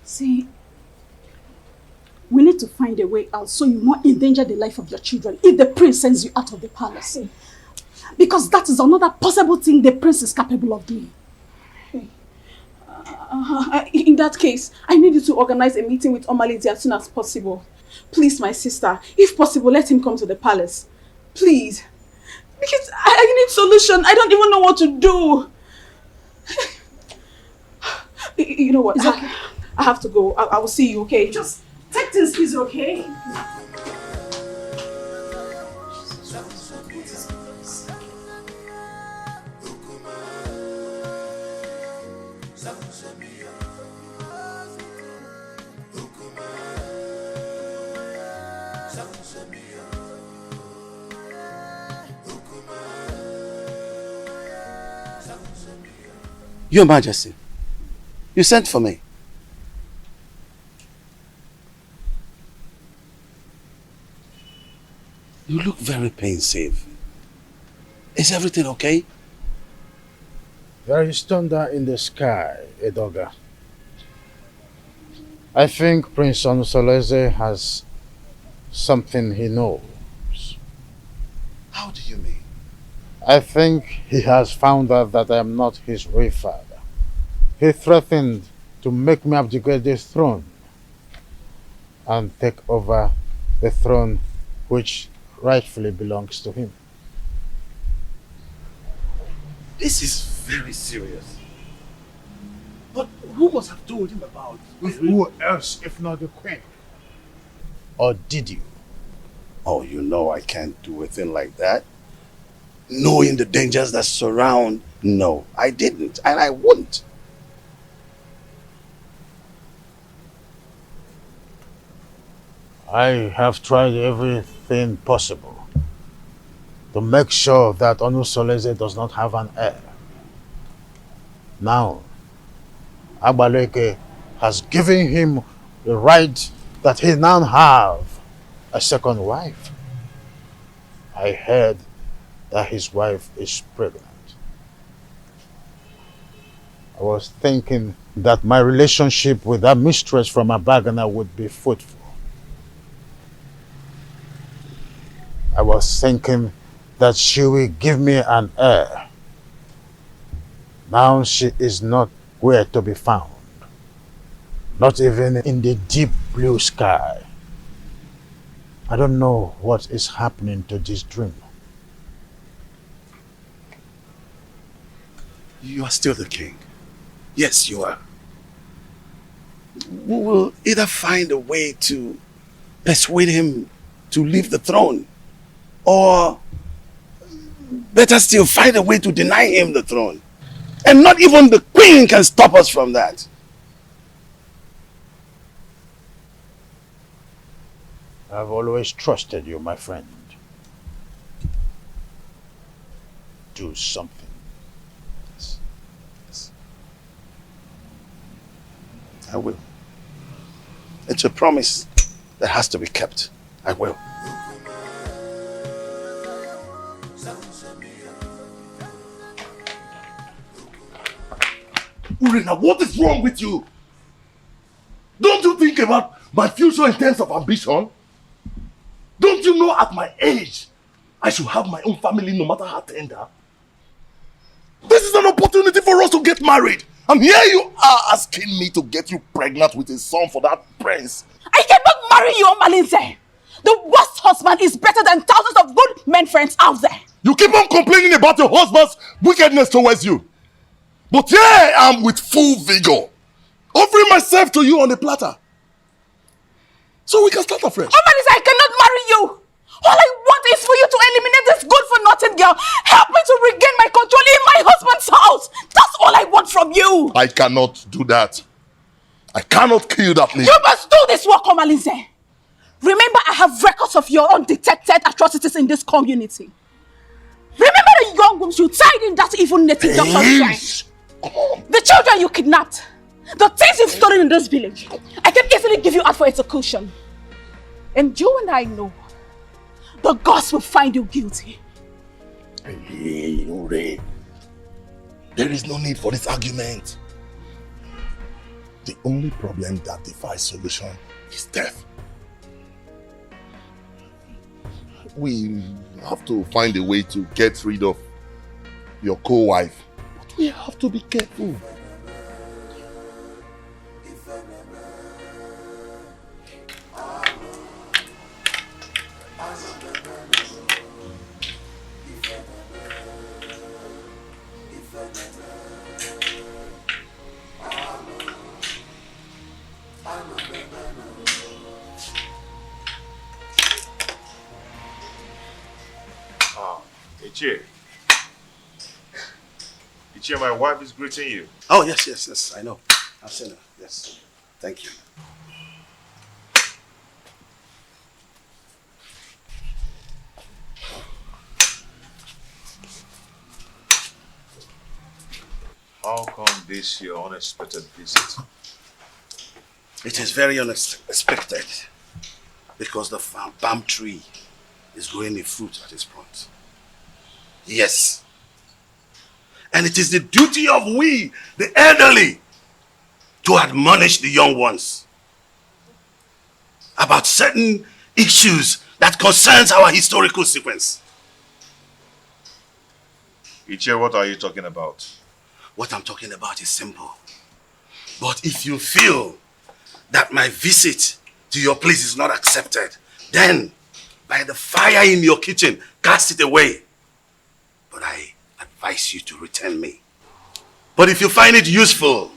See, we need to find a way out so you won't endanger the life of your children if the prince sends you out of the palace. Because that is another possible thing the prince is capable of doing.
In that case, I need you to organize a meeting with Omalize as soon as possible. Please, my sister, if possible, let him come to the palace. Please. Because I need solution. I don't even know what to do. You know what?
It's okay.
I have to go. I will see you, okay?
Just take things easy, okay?
Your Majesty, you sent for me. You look very pensive. Is everything okay?
There is thunder in the sky, Edoga. I think Prince Onusoleze has something he knows.
How do you mean?
I think he has found out that I am not his real father. He threatened to make me abdicate the throne and take over the throne which rightfully belongs to him.
This is very serious. But who must have told him about it?
Who else if not the Queen? Or did you?
Oh, you know I can't do a thing like that. Knowing the dangers that surround, no, I didn't, and I wouldn't.
I have tried everything possible to make sure that Onusoleze does not have an heir. Now, Agbaleke has given him the right that he now have a second wife. I heard that his wife is pregnant. I was thinking that my relationship with that mistress from Abagana would be fruitful. I was thinking that she will give me an heir. Now she is not where to be found. Not even in the deep blue sky. I don't know what is happening to this dream.
You are still the king. Yes, you are. We will either find a way to persuade him to leave the throne, or better still, find a way to deny him the throne. And not even the queen can stop us from that.
I've always trusted you, my friend. Do something.
Yes. I will. It's a promise that has to be kept. I will.
Urena, what is wrong with you? Don't you think about my future in terms of ambition? Don't you know at my age, I should have my own family no matter how tender? This is an opportunity for us to get married. And here you are asking me to get you pregnant with a son for that prince.
I cannot marry you, Omalinze. The worst husband is better than thousands of good men friends out there.
You keep on complaining about your husband's wickedness towards you. But here I am with full vigor, offering myself to you on a platter. So we can start afresh.
Omalinze, I cannot marry you. All I want is for you to eliminate this good-for-nothing girl. Help me to regain my control in my husband's house. That's all I want from you.
I cannot do that. I cannot kill that nigga.
You must do this work, Omalinze. Remember, I have records of your undetected atrocities in this community. Remember the young ones you tied in that evil native doctor's shrine? The children you kidnapped. The things you've stolen in this village. I can easily give you out for execution. And you and I know the gods will find you guilty.
Hey, Ure. There is no need for this argument. The only problem that defies solution is death. We have to find a way to get rid of your co-wife. But we have to be careful.
Ichie. Ichie, my wife is greeting you.
Oh, yes, I know. I've seen her, yes. Thank you.
How come this your unexpected visit?
It is very unexpected because the palm tree is growing a fruit at its point. Yes. And it is the duty of we, the elderly, to admonish the young ones about certain issues that concerns our historical sequence.
Ichie, what are you talking about?
What I'm talking about is simple. But if you feel that my visit to your place is not accepted, then by the fire in your kitchen, cast it away. But I advise you to return me. But if you find it useful,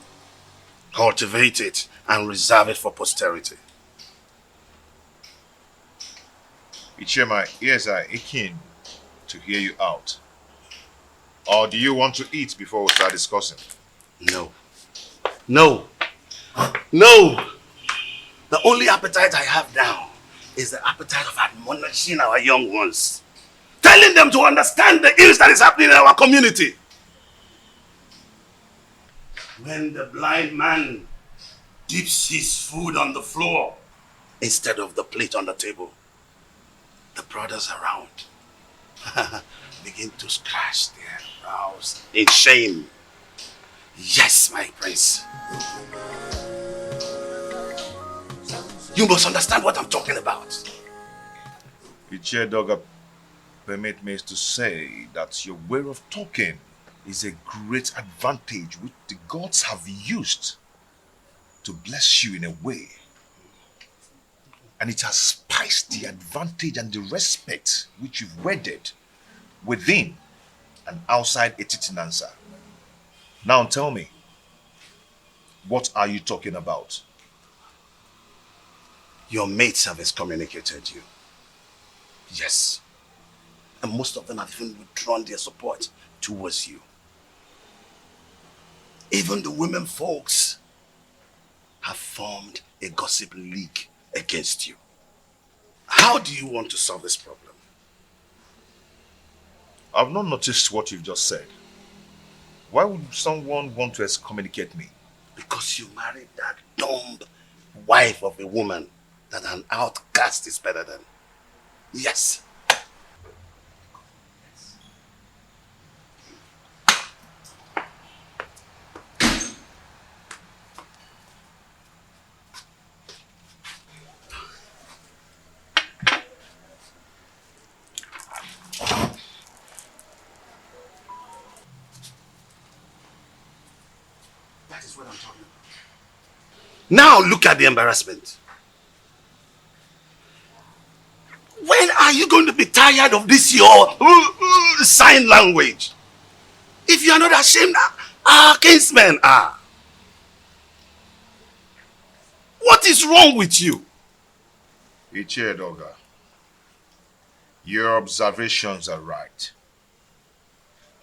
cultivate it and reserve it for posterity.
Ichie, my ears are aching to hear you out. Or do you want to eat before we start discussing?
No. No. No. The only appetite I have now is the appetite of admonishing our young ones. Telling them to understand the ills that is happening in our community. When the blind man dips his food on the floor instead of the plate on the table, the brothers around begin to scratch their brows in shame. Yes, my prince. You must understand what I'm talking about.
Ichie Doga, permit me to say that your way of talking is a great advantage which the gods have used to bless you in a way. And it has spiced the advantage and the respect which you've wedded within and outside Etitinansa. Now tell me, what are you talking about?
Your mates have excommunicated you. Yes. And most of them have even withdrawn their support towards you. Even the women folks have formed a gossip league against you. How do you want to solve this problem?
I've not noticed what you've just said. Why would someone want to excommunicate me?
Because you married that dumb wife of a woman that an outcast is better than. Yes. That is what I'm talking about. Now look at the embarrassment. When are you going to be tired of this your sign language? If you are not ashamed, our kinsmen are. What is wrong with you?
Ichie Doga, your observations are right.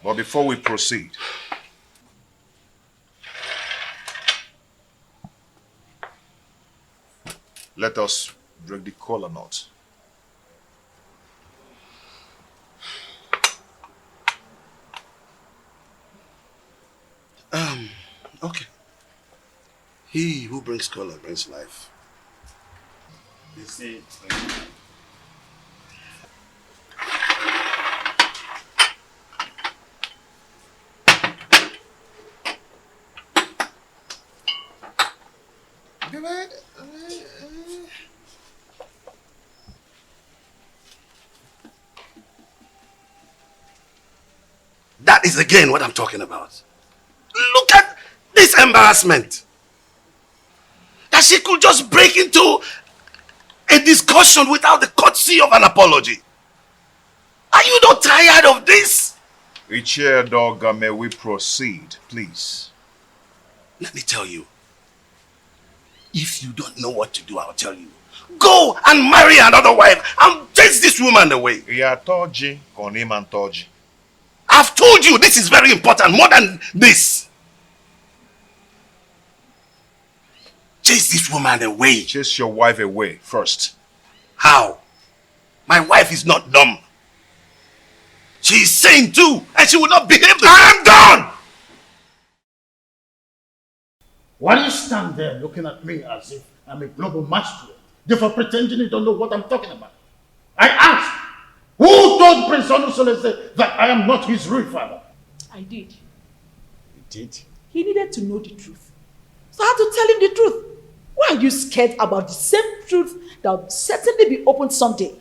But before we proceed, let us break the kola knot.
He who brings color brings life.
You see,
That is again what I'm talking about. Look at this embarrassment. That she could just break into a discussion without the courtesy of an apology. Are you not tired of this?
Richard Dog, may we proceed, please?
Let me tell you. If you don't know what to do, I'll tell you. Go and marry another wife and chase this woman away. I've told you this is very important, more than this. Chase this woman away.
Chase your wife away first.
How? My wife is not dumb. She is sane too, and she will not behave the I am done!
Why do you stand there looking at me as if I'm a global magistrate, therefore pretending you don't know what I'm talking about? I asked, who told Prince Onusolese that I am not his real father?
I did.
You did?
He needed to know the truth. So I had to tell him the truth. Why are you scared about the same truth that will certainly be opened someday?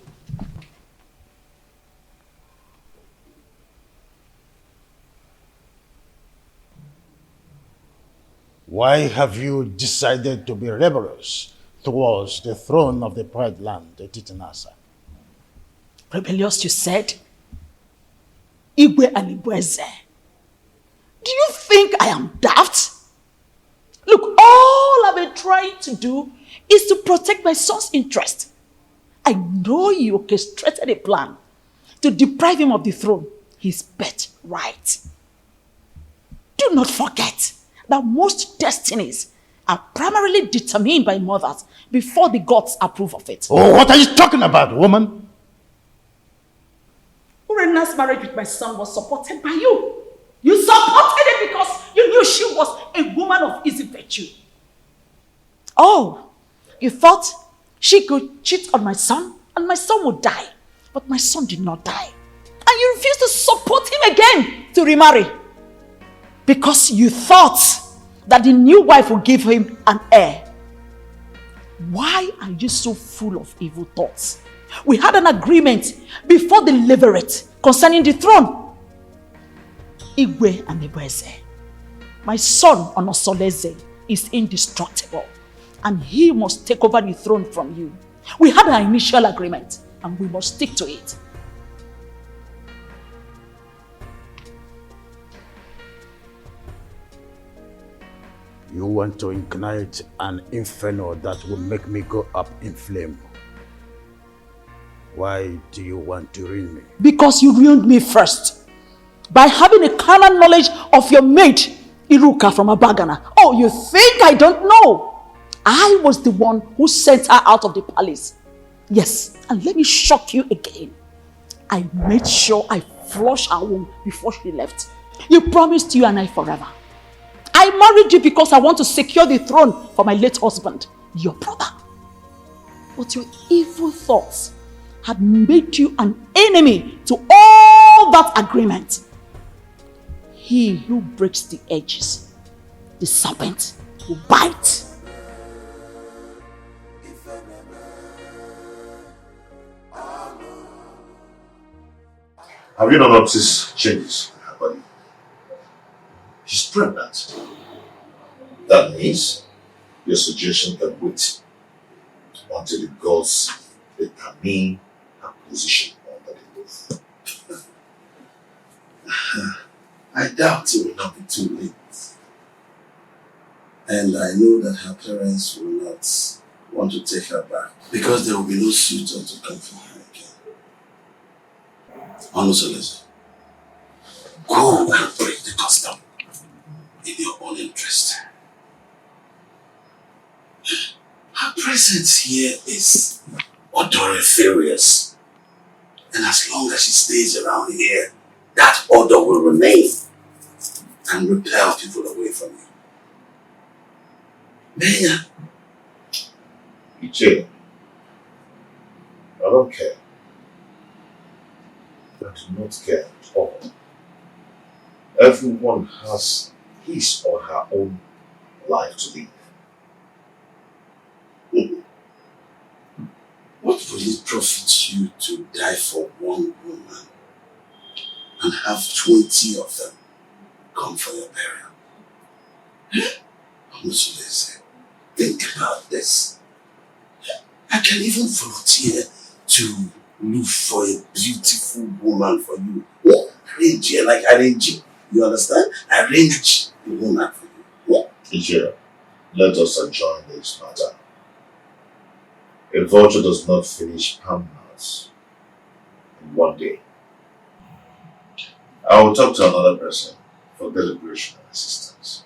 Why have you decided to be rebellious towards the throne of the Pride Land, the Titanasa?
Rebellious, you said? Igwe and Ibweze. Do you think I am daft? Look, all I've been trying to do is to protect my son's interest. I know you orchestrated a plan to deprive him of the throne, his birthright. Do not forget that most destinies are primarily determined by mothers before the gods approve of it.
Oh, what are you talking about, woman?
Urena's marriage with my son was supported by you. You supported it because you knew she was a woman of easy virtue. Oh, you thought she could cheat on my son and my son would die. But my son did not die. And you refused to support him again to remarry. Because you thought that the new wife would give him an heir. Why are you so full of evil thoughts? We had an agreement before the levirate concerning the throne. Igwe and Ibweze, my son Onosoleze is indestructible and he must take over the throne from you. We had our initial agreement and we must stick to it.
You want to ignite an inferno that will make me go up in flame. Why do you want to ruin me?
Because you ruined me first. By having a carnal knowledge of your mate, Iruka from Abagana. Oh, you think I don't know? I was the one who sent her out of the palace. Yes, and let me shock you again. I made sure I flushed her womb before she left. You promised you and I forever. I married you because I want to secure the throne for my late husband, your brother. But your evil thoughts had made you an enemy to all that agreement. He who breaks the edges, the serpent, will bite.
Have you not noticed changes in her body? She's pregnant. That means your suggestion can wait until the gods determine her position under the roof.
I doubt it will not be too late. And I know that her parents will not want to take her back because there will be no suitor to come for her again. Onusolese, go and break the custom in your own interest. Her presence here is odoriferous. And as long as she stays around here, that odor will remain and repel people away from you. Benya.
Iche, I don't care. I do not care at all. Everyone has his or her own life to live.
What will it profit you to die for one woman and have 20 of them come for your burial? Honestly, think about this. I can even volunteer to look for a beautiful woman for you. Arrange her like arrange you. You understand? Arrange the woman for you.
Teacher, let us adjourn this matter. A vulture does not finish palm-nuts in one day. I will talk to another person for deliberation and assistance.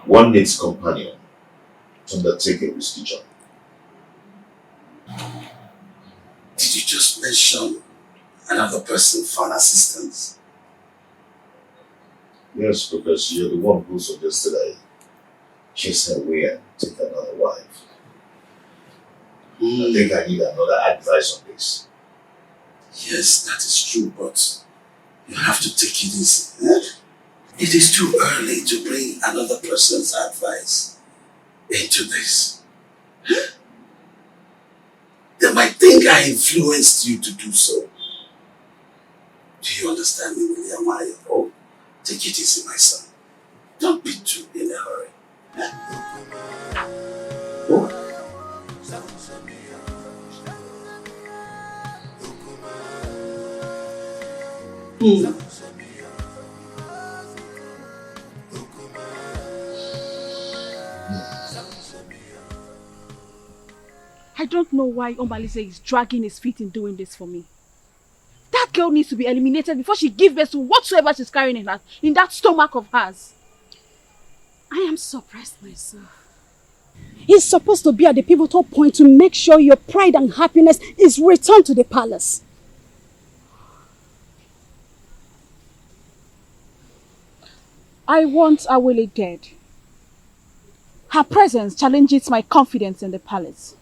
One needs companion to undertake a risky journey.
Did you just mention another person for an assistance?
Yes, because you're the one who suggested I chase her away and take another wife. I think I need another advice on this.
Yes, that is true, but you have to take it easy. It is too early to bring another person's advice into this. They might think I influenced you to do so. Do you understand me, William? Oh, take it easy, my son. Don't be too in a hurry. Oh.
I don't know why Omalise is dragging his feet in doing this for me. That girl needs to be eliminated before she gives birth to whatsoever she's carrying in that stomach of hers.
I am surprised myself.
He's supposed to be at the pivotal point to make sure your pride and happiness is returned to the palace.
I want Awele dead. Her presence challenges my confidence in the palace.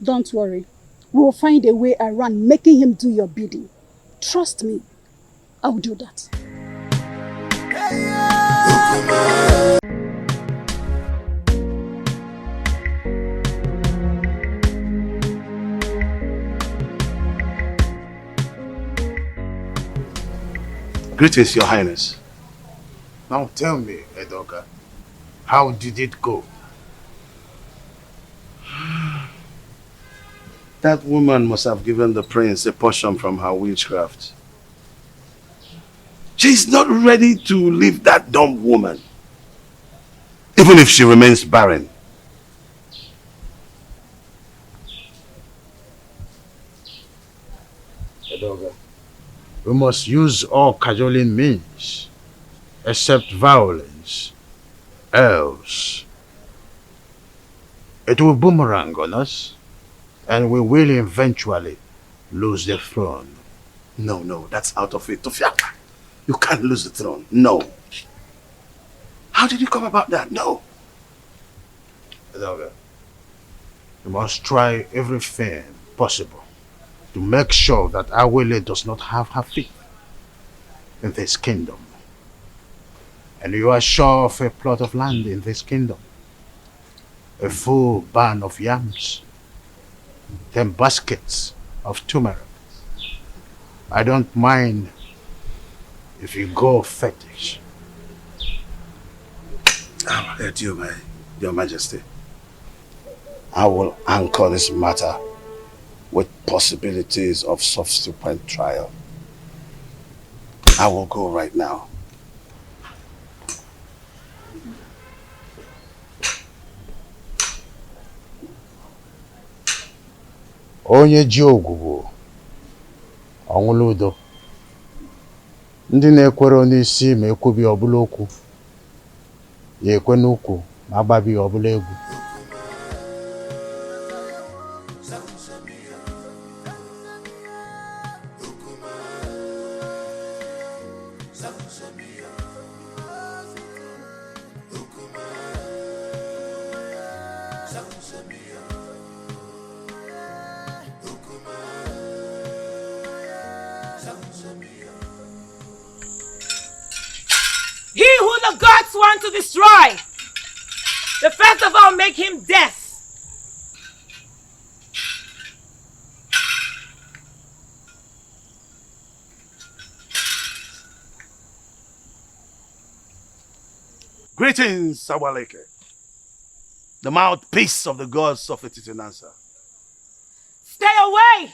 Don't worry. We will find a way around making him do your bidding. Trust me. I'll do that.
Greetings, Your Highness. Now tell me, Edoga, how did it go? That woman must have given the prince a portion from her witchcraft. She's not ready to leave that dumb woman, even if she remains barren. Edoga, we must use all cajoling means, except violence. Else, it will boomerang on us, and we will eventually lose the throne. No, that's out of it. Tofiaka, you can't lose the throne. No. How did you come about that? No. Edoga, you must try everything possible to make sure that Awele does not have her feet in this kingdom. And you are sure of a plot of land in this kingdom, a full barn of yams, 10 baskets of turmeric. I don't mind if you go fetish. Your Majesty, I will anchor this matter with possibilities of subsequent trial. I will go right now. Onye ji ogwugwu ọnwụla udo. Ndị na-ekwere n'isi ma ekwubi ọbụla okwu, ya ekwe n'ukwu ma agbabi ọbụla egwu.
the gods want to destroy, they first of all make him death.
Greetings, Sawaleke, the mouthpiece of the gods of Etitinansa.
Stay away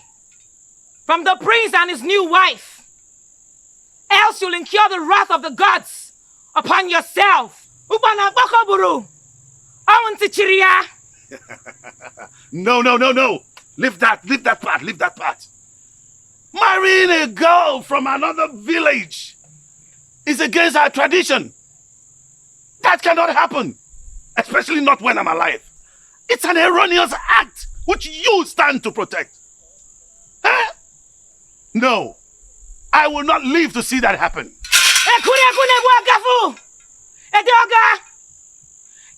from the prince and his new wife, else you'll incur the wrath of the gods upon yourself.
No. Leave that part. Marrying a girl from another village is against our tradition. That cannot happen, especially not when I'm alive. It's an erroneous act which you stand to protect. Huh? No, I will not live to see that happen.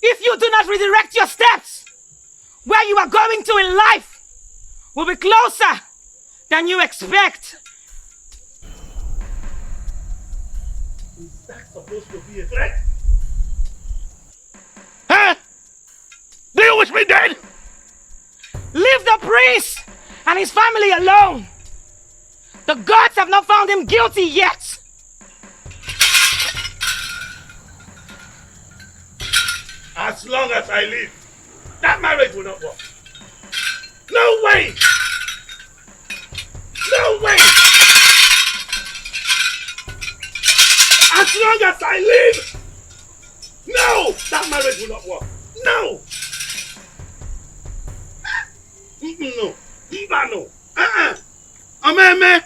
If you do not redirect your steps, where you are going to in life will be closer than you expect.
Is that supposed to be a threat? Huh? Do you wish me dead?
Leave the priest and his family alone. The gods have not found him guilty yet.
As long as I live, that marriage will not work. No way! No way! As long as I live, no! That marriage will not work. No! No. No. Ameme.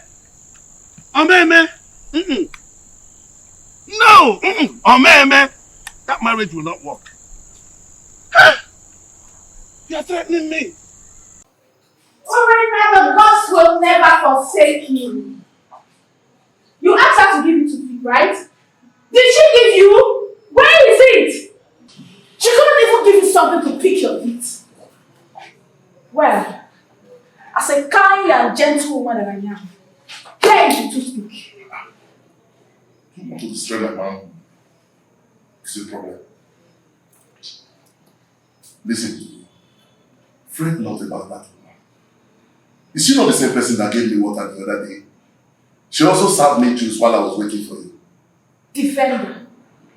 No! Ameme. That marriage will not work. You are threatening me.
Alright, now the gods will never forsake you. You asked her to give you to feed, right? Did she give you? Where is it? She couldn't even give you something to pick your feet. Well, as a kind and gentle woman that I am, here is to speak.
You want to destroy that man? It's a problem. Listen, fret not about that woman. Is she not the same person that gave me water the other day? She also served me juice while I was waiting for you.
Defender.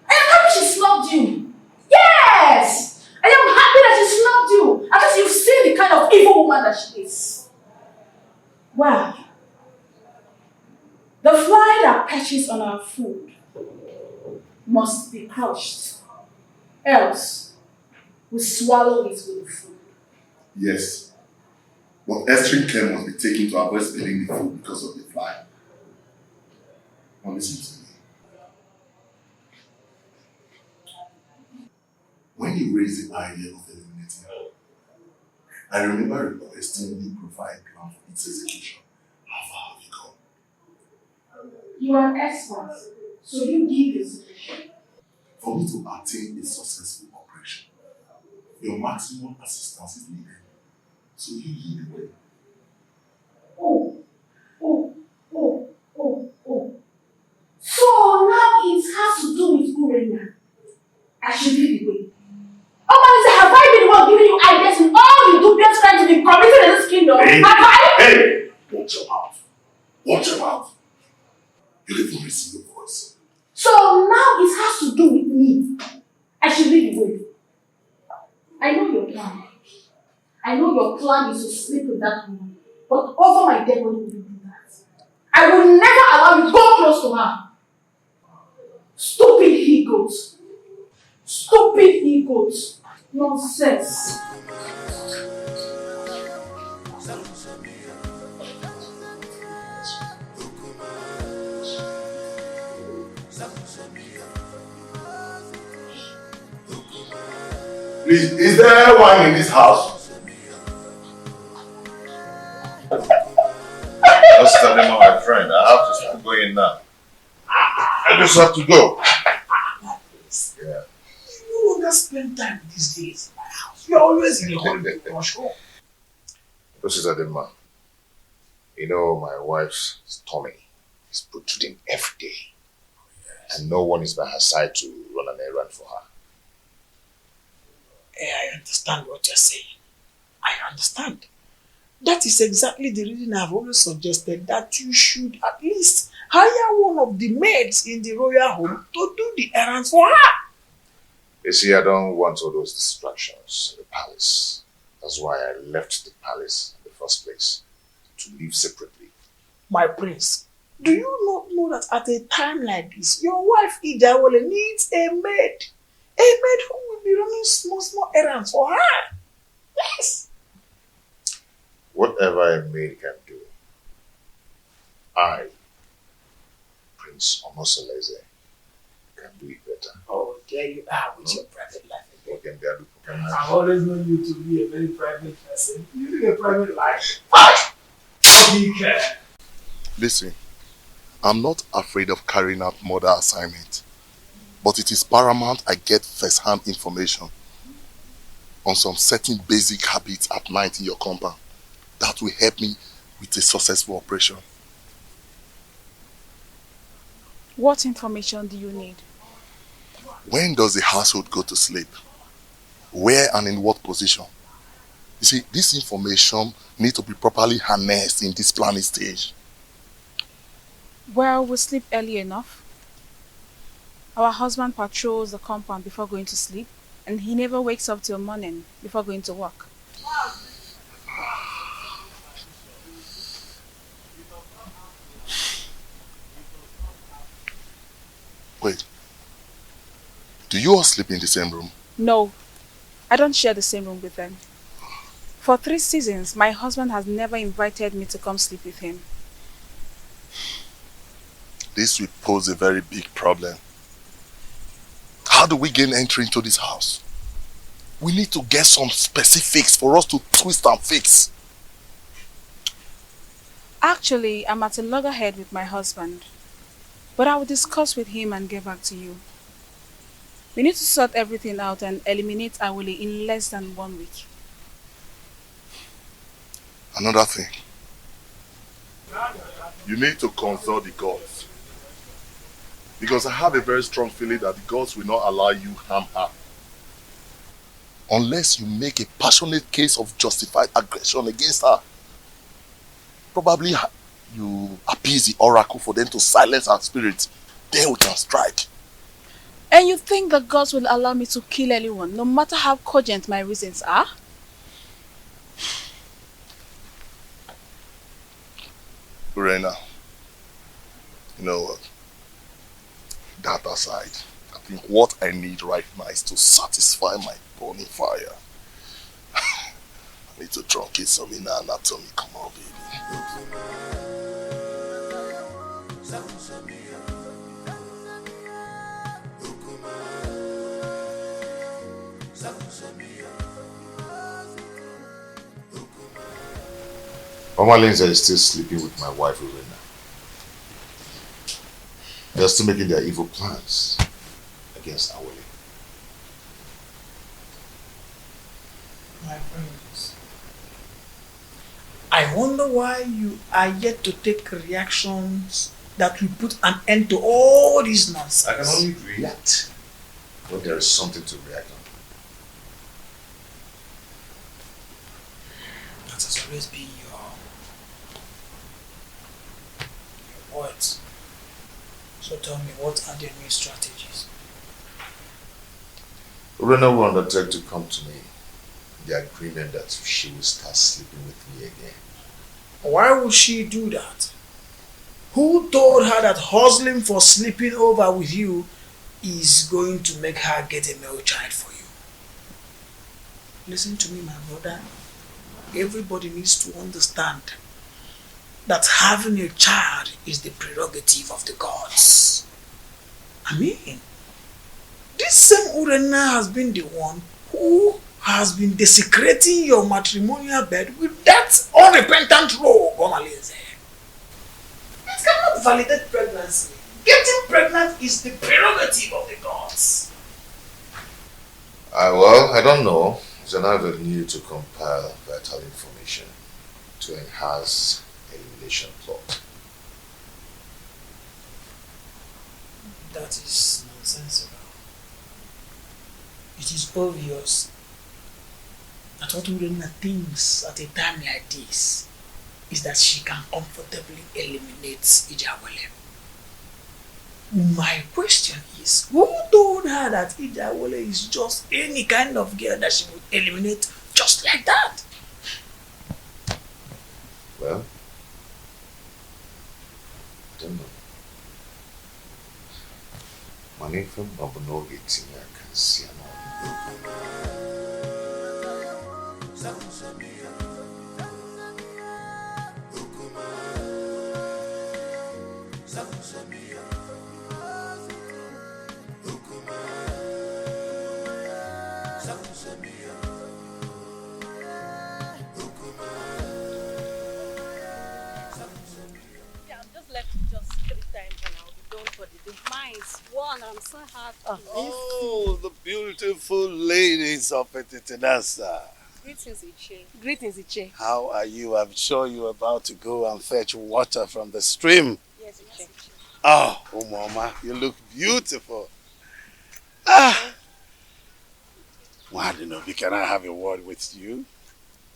I am happy she snubbed you. Yes! I am happy that she snubbed you. Because you've seen the kind of evil woman that she is. Well, the fly that perches on our food must be crushed. Else, we swallow it with the food.
Yes. But extreme care must be taken to avoid spilling the food because of the fly. Now listen to me. When you raised the idea of eliminating her, I remember requesting you provide plan for its execution. How far have you gone?
You are an expert, so you give the solution.
For me to attain a successful operation, your maximum assistance is needed. So you lead the way.
So now it has to do with Urena. I should lead the way. Oh, have I been the one giving you ideas in all you do just trying to be committed in this kingdom?
Hey! Watch your mouth. Watch your mouth. You'll even raise your voice.
So now it has to do with me. I should lead the way. I know your plan. I know your plan is to sleep with that woman. But over my dead body will you do that? I will never allow you to go close to her. Stupid he-goats. Stupid he-goats. Nonsense.
Please, is there wine in this house?
Just tell them, my friend, I have to start going now. I just have to go. Yeah.
You longer spend time these days in my house. You're always in a holiday for sure.
This is Adema. You know, my wife's tummy is protruding every day. And no one is by her side to run errand for her.
I understand what you're saying. I understand. That is exactly the reason I've always suggested that you should at least hire one of the maids in the royal home to do the errands for her.
You see, I don't want all those distractions in the palace. That's why I left the palace in the first place, to live separately.
My prince, do you not know that at a time like this, your wife Ijawole needs a maid? A maid who will be running small errands for her. Yes.
Whatever a maid can do, I, Prince Omosoleze, can do it better.
Oh, there you are with your private life.
I've always known you to be a very private person. You live a private life.
Listen, I'm not afraid of carrying out murder assignment, but it is paramount I get first-hand information on some certain basic habits at night in your compound that will help me with a successful operation.
What information do you need?
When does the household go to sleep? Where and in what position? You see, this information needs to be properly harnessed in this planning stage.
Well, we sleep early enough. Our husband patrols the compound before going to sleep, and he never wakes up till morning before going to work.
Wait, do you all sleep in the same room?
No, I don't share the same room with them. For 3 seasons, my husband has never invited me to come sleep with him.
This will pose a very big problem. How do we gain entry into this house? We need to get some specifics for us to twist and fix.
Actually, I'm at a loggerhead with my husband, but I will discuss with him and get back to you. We need to sort everything out and eliminate Awole in less than 1 week.
Another thing. You need to consult the gods. Because I have a very strong feeling that the gods will not allow you harm her. Unless you make a passionate case of justified aggression against her. Probably you appease the oracle for them to silence her spirit. Then we can strike.
And you think the gods will allow me to kill anyone, no matter how cogent my reasons are?
Urena, you know what? That aside, I think what I need right now is to satisfy my burning fire. I need to truncate some inner anatomy. Come on, baby.
Mama Lindsay is still sleeping with my wife, Urena. They're still making their evil plans against Awole.
My friends, I wonder why you are yet to take reactions that will put an end to all this nonsense.
I can only react when there is something to react on.
That has always been your words. So tell me, what are the new strategies?
Urena will undertake to come to me in the agreement that she will start sleeping with me again.
Why would she do that? Who told her that hustling for sleeping over with you is going to make her get a male child for you? Listen to me, my brother. Everybody needs to understand that having a child is the prerogative of the gods. I mean, this same Urena has been the one who has been desecrating your matrimonial bed with that unrepentant rogue, Omalinze. It cannot validate pregnancy. Getting pregnant is the prerogative of the gods.
Well, I don't know. It's an avenue to compile vital information to enhance elimination plot.
That is nonsensical. it is obvious that what Urena thinks at a time like this is that she can comfortably eliminate Ijawole. My question is, who told her that Ijawole is just any kind of girl that she would eliminate just like that?
Well, I don't know. Money from Nobuno Gates in can see
Nice one, I'm so happy.
Oh, the beautiful ladies of Etitinasa.
Greetings, Iche.
Greetings, Iche.
How are you? I'm sure you're about to go and fetch water from the stream.
Yes, Iche.
Oh, Mama, you look beautiful. Ah! Wadinobi, can I have a word with you?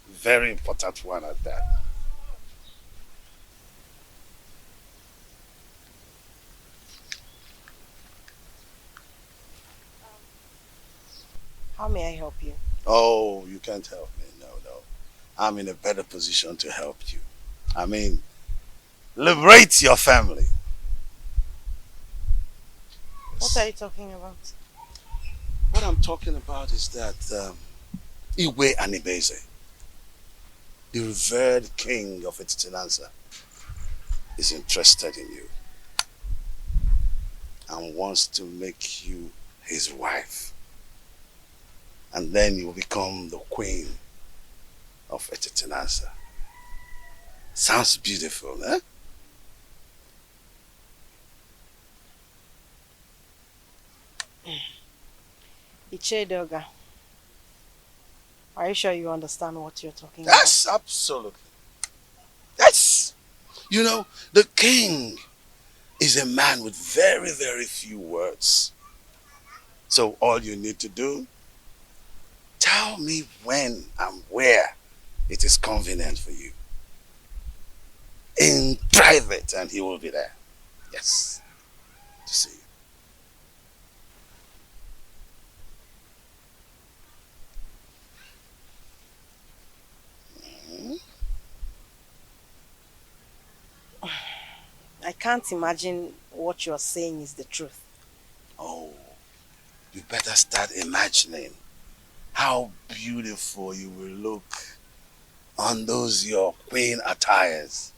Very important one at that.
How may I help you?
Oh, you can't help me. No. I'm in a better position to help you. I mean, liberate your family.
What are you talking about?
What I'm talking about is that Iwe Anibeze, the revered king of Etitinanza, is interested in you and wants to make you his wife. And then you will become the queen of Etitinanza. Sounds beautiful, eh?
Ichedoga, are you sure you understand what you're talking about?
Yes, absolutely. Yes. You know, the king is a man with very, very few words. So all you need to do, tell me when and where it is convenient for you. In private, and he will be there. Yes. To see you.
I can't imagine what you're saying is the truth.
Oh, you better start imagining how beautiful you will look on those your queen attires.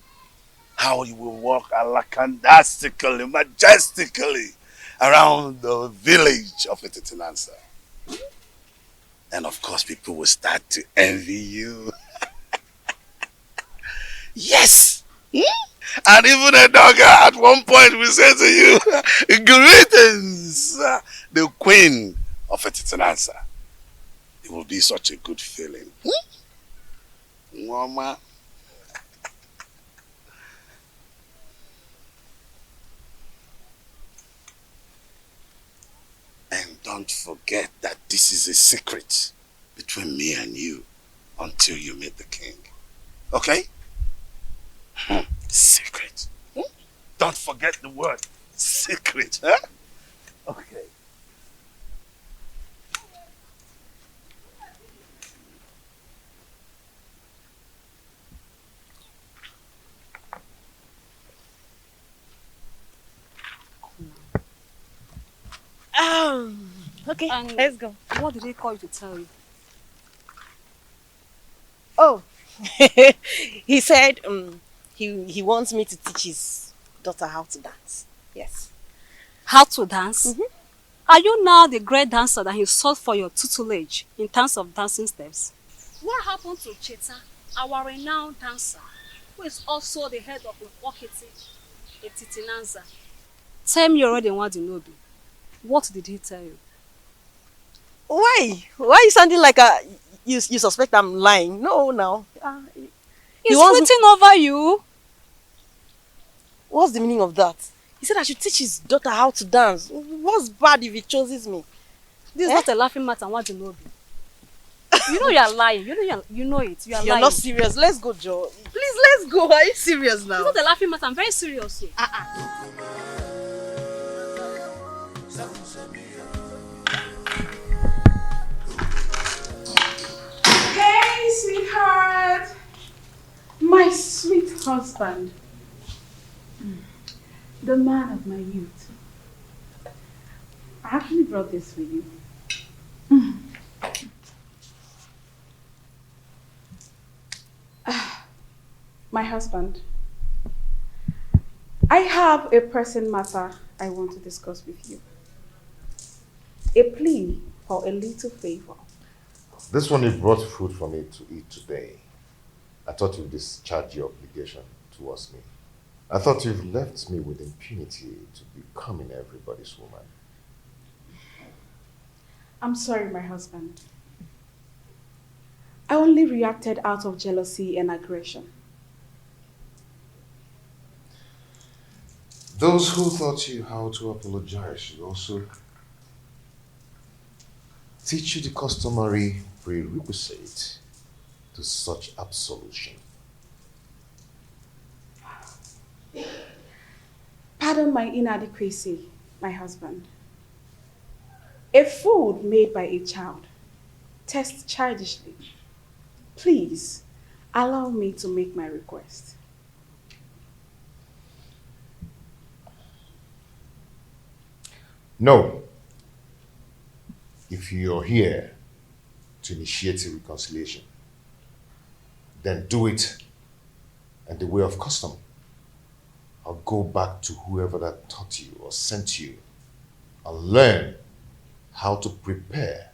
How you will walk alakandastically, majestically around the village of Etitinansa. And of course, people will start to envy you. Yes! And even a dog at one point will say to you, greetings, the queen of Etitinansa. It will be such a good feeling. Mama. And don't forget that this is a secret between me and you until you meet the king. Okay? Secret. Don't forget the word secret. Huh? Okay.
Okay,
And
let's go.
What did they call you to tell you?
Oh, he said he wants me to teach his daughter how to dance. Yes.
How to dance? Are you now the great dancer that he sought for your tutelage in terms of dancing steps? What happened to Cheta, our renowned dancer, who is also the head of Okokiti, Etitinanza? Tell me already what you know. What did he tell you?
Why? Why are you sounding like you suspect I'm lying? No, now.
He's flirting over you.
What's the meaning of that? He said I should teach his daughter how to dance. What's bad if he chooses me?
This is not a laughing matter, what do you know? You know you are lying. You know it. You are lying.
You're not serious. Let's go, Joe. Please, let's go. Are you serious now?
It's not a laughing matter. I'm very serious.
Hey, sweetheart. My sweet husband. The man of my youth. I actually brought this for you. My husband. I have a pressing matter I want to discuss with you. A plea for a little favor.
This one, you brought food for me to eat today. I thought you'd discharge your obligation towards me. I thought you've left me with impunity to becoming everybody's woman.
I'm sorry, my husband. I only reacted out of jealousy and aggression.
Those who taught you how to apologize should also teach you the customary prerequisite to such absolution.
Pardon my inadequacy, my husband. A food made by a child tests childishly. Please, allow me to make my request.
No. If you're here to initiate a reconciliation, then do it in the way of custom. I'll go back to whoever that taught you or sent you and learn how to prepare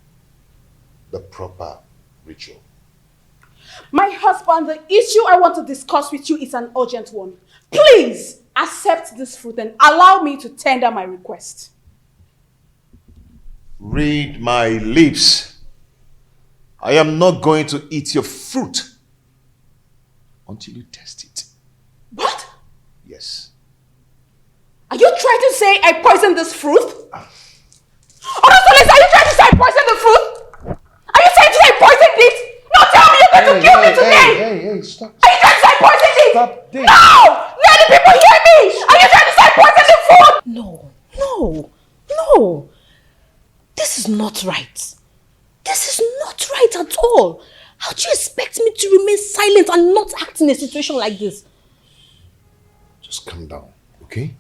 the proper ritual.
My husband, the issue I want to discuss with you is an urgent one. Please accept this fruit and allow me to tender my request.
Read my lips. I am not going to eat your fruit until you test it.
What?
Yes.
Are you trying to say I poisoned this fruit? Honestly, are you trying to say I poisoned the fruit? Are you trying to say I poisoned it? No, tell me you're going to kill me today!
Hey, stop.
Are you trying to say I poisoned it?
Stop this.
No! Let the people hear me! Are you trying to say I poisoned the food?
No. This is not right. This is not right at all. How do you expect me to remain silent and not act in a situation like this?
Just calm down, okay?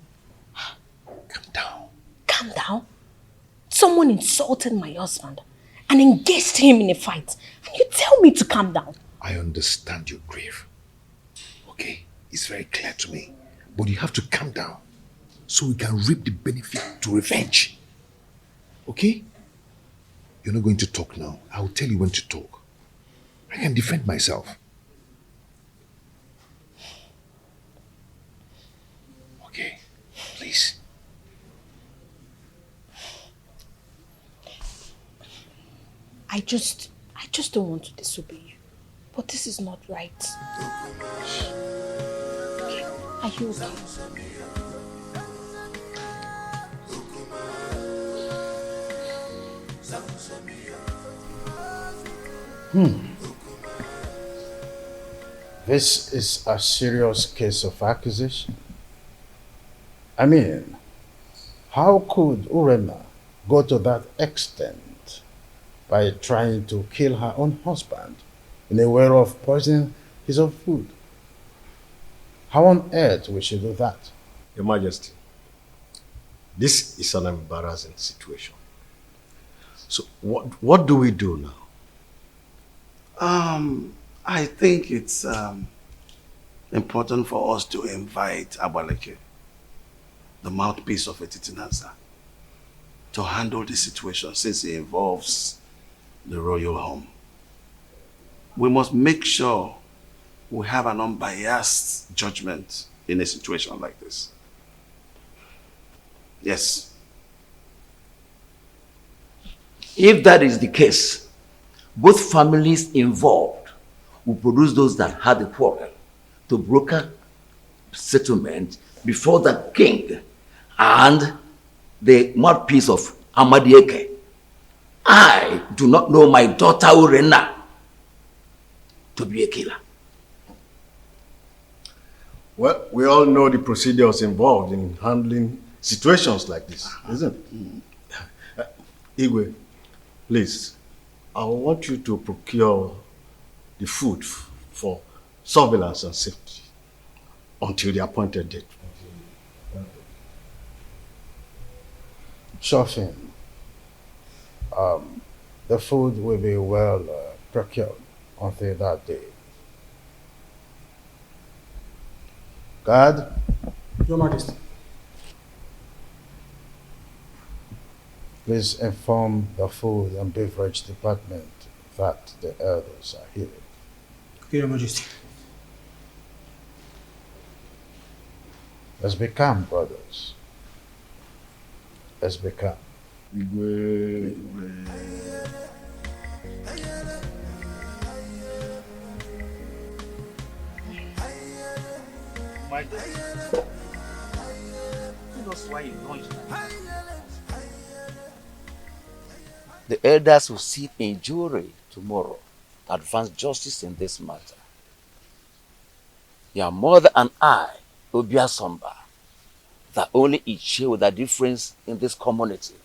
Calm down.
Calm down? Someone insulted my husband and engaged him in a fight. And you tell me to calm down.
I understand your grief. Okay? It's very clear to me. But you have to calm down so we can reap the benefit to revenge. Okay? You're not going to talk now. I'll tell you when to talk. I can defend myself. Okay? Please.
I just don't want to disobey you. But this is not right. Are you okay?
This is a serious case of accusation. I mean, how could Urena go to that extent by trying to kill her own husband in a way of poisoning his own food? How on earth we should do that?
Your Majesty, this is an embarrassing situation. So what do we do now?
I think it's important for us to invite Abaleke, the mouthpiece of Etitinanza, to handle the situation since it involves the royal home. We must make sure we have an unbiased judgment in a situation like this. Yes.
If that is the case, both families involved will produce those that had the quarrel to broker settlement before the king and the mouthpiece of Amadieke. I do not know my daughter Urena to be a killer.
Well, we all know the procedures involved in handling situations like this, isn't it? Igwe, please, I want you to procure the food for surveillance and safety until the appointed date.
Sure thing. The food will be well procured until that day. Guard.
Your Majesty.
Please inform the food and beverage department that the elders are here.
Okay, Your Majesty.
Let's be calm, brothers. Let's be calm.
My God. Tell us why you launched that. The elders will sit in jury tomorrow to advance justice in this matter. Your mother and I, Obia Somba, that only each with a difference in this community,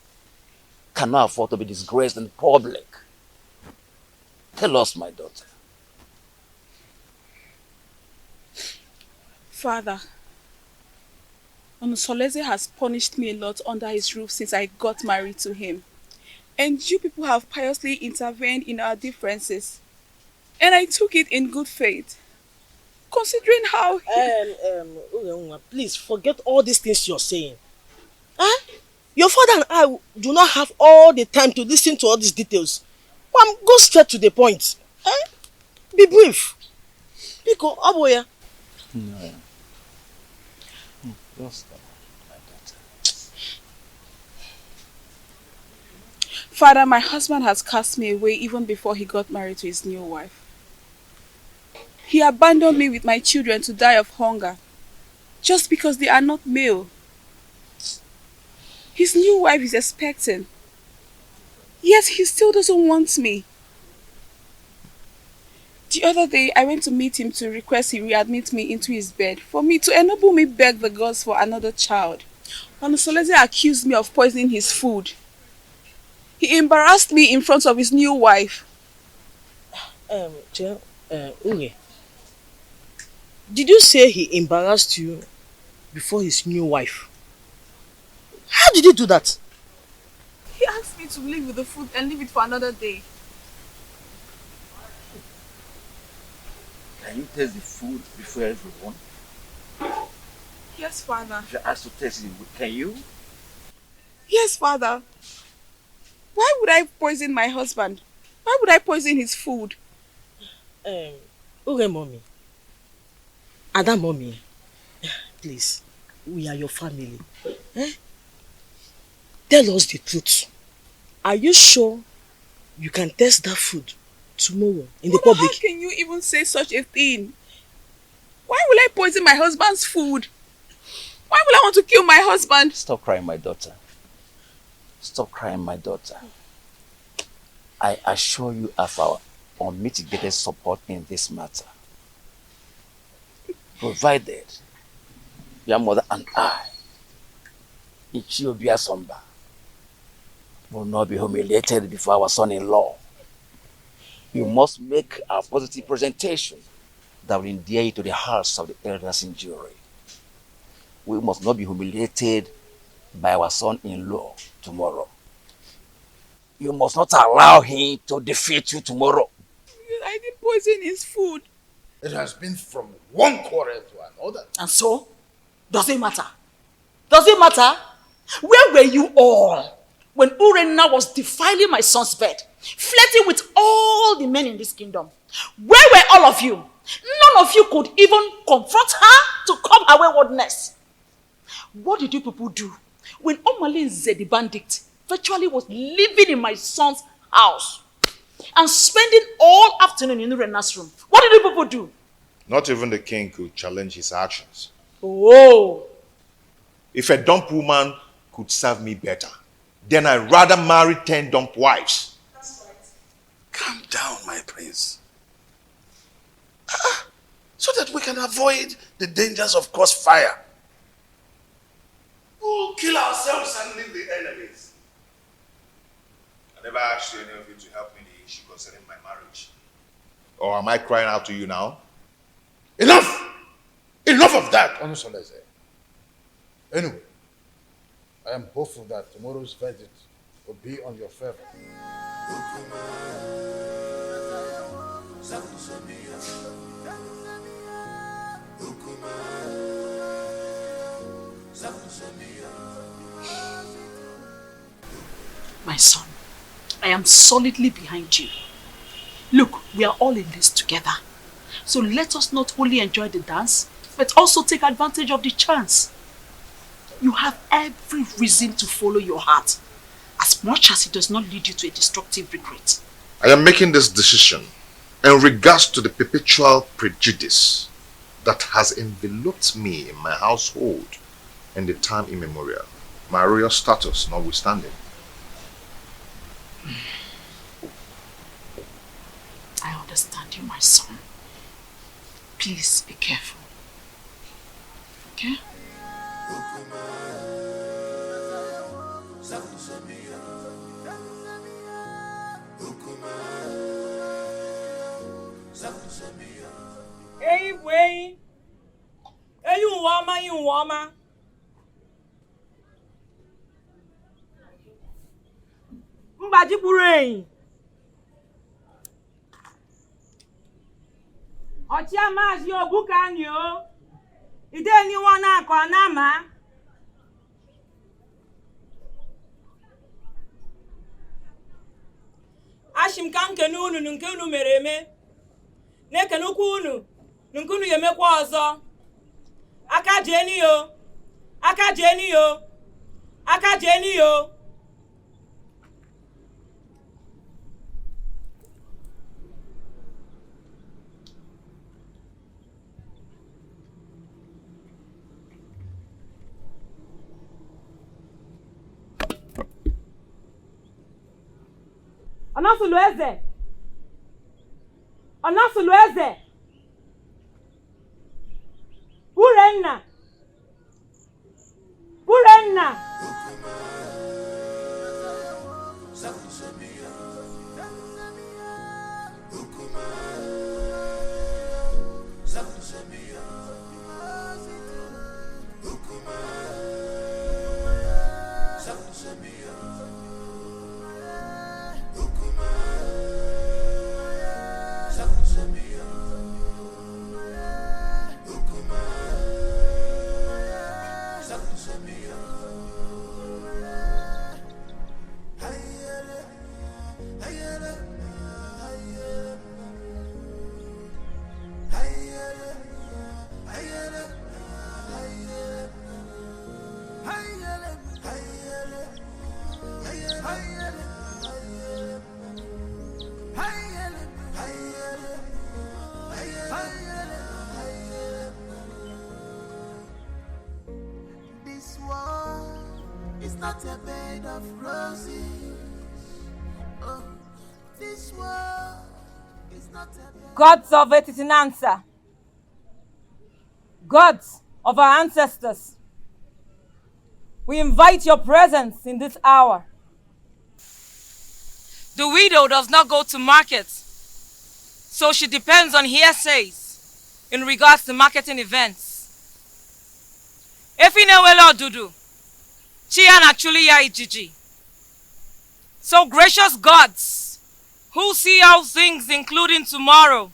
cannot afford to be disgraced in public. Tell us, my daughter.
Father, Onusoleze has punished me a lot under his roof since I got married to him. And you people have piously intervened in our differences. And I took it in good faith. Considering how...
Please forget all these things you're saying. Huh? Your father and I do not have all the time to listen to all these details. Go straight to the point. Huh? Be brief. Pico, Aboya.
No. Just my daughter.
Father, my husband has cast me away even before he got married to his new wife. He abandoned me with my children to die of hunger, just because they are not male. His new wife is expecting, yet he still doesn't want me. The other day, I went to meet him to request he readmit me into his bed for me to enable me beg the gods for another child. Onusoleze accused me of poisoning his food. He embarrassed me in front of his new wife.
Unge, did you say he embarrassed you before his new wife? How did he do that?
He asked me to leave with the food and leave it for another day.
Can you taste the food before everyone?
Yes, Father.
If you're asked to taste it, can you?
Yes, Father. Why would I poison my husband? Why would I poison his food?
Uge mommy. Ada mommy. Please, we are your family. Tell us the truth. Are you sure you can taste that food tomorrow in the public?
How can you even say such a thing? Why will I poison my husband's food? Why will I want to kill my husband?
Stop crying, my daughter. Stop crying, my daughter. I assure you of our unmitigated support in this matter. Provided your mother and I, Ichiobia Somba, will not be humiliated before our son-in-law. You must make a positive presentation that will endear you to the hearts of the elders in jury. We must not be humiliated by our son-in-law tomorrow. You must not allow him to defeat you tomorrow.
I didn't poison his food.
It has been from one quarrel to another.
And so, does it matter? Does it matter? Where were you all when Urena was defiling my son's bed, flirting with all the men in this kingdom? Where were all of you? None of you could even confront her to curb her waywardness. What did you people do when Omalinze the bandit virtually was living in my son's house and spending all afternoon in Urena's room? What did you people do?
Not even the king could challenge his actions.
Oh.
If a dump woman could serve me better, then I'd rather marry 10 dump wives
Calm down, my prince. So that we can avoid the dangers of crossfire. We'll kill ourselves and leave the enemies.
I never asked you any of you to help me in the issue concerning my marriage. Or am I crying out to you now?
Enough! Enough of that, Onusoleze. Anyway, I am hopeful that tomorrow's verdict will be on your favor.
My son, I am solidly behind you. Look, we are all in this together. So let us not only enjoy the dance, but also take advantage of the chance. You have every reason to follow your heart, as much as it does not lead you to a destructive regret.
I am making this decision in regards to the perpetual prejudice that has enveloped me in my household in the time immemorial, my royal status notwithstanding.
I understand you, my son. Please be careful. Okay?
Hey, wait. Hey, you woman. Mbaji Burain. Ochia mas yo bukanyo. Ide ni wana kwa nama. Ashim kam kenunu nunkenu mereme. Ne kenukunu nunkunu yemekwa ọzọ. Aka jeni yo. Aka jeni yo. Aka jeni yo. Onasulueze. Onasulueze. Urenna. Urenna.
This world is not a bed of roses. Oh, this world is not a bed.
Gods of Etitinansa. Gods of our ancestors. We invite your presence in this hour. The widow does not go to market, so she depends on hearsays in regards to marketing events. Efinewele Odudu, Chia actually ya ijiji. So gracious gods, who see all things including tomorrow,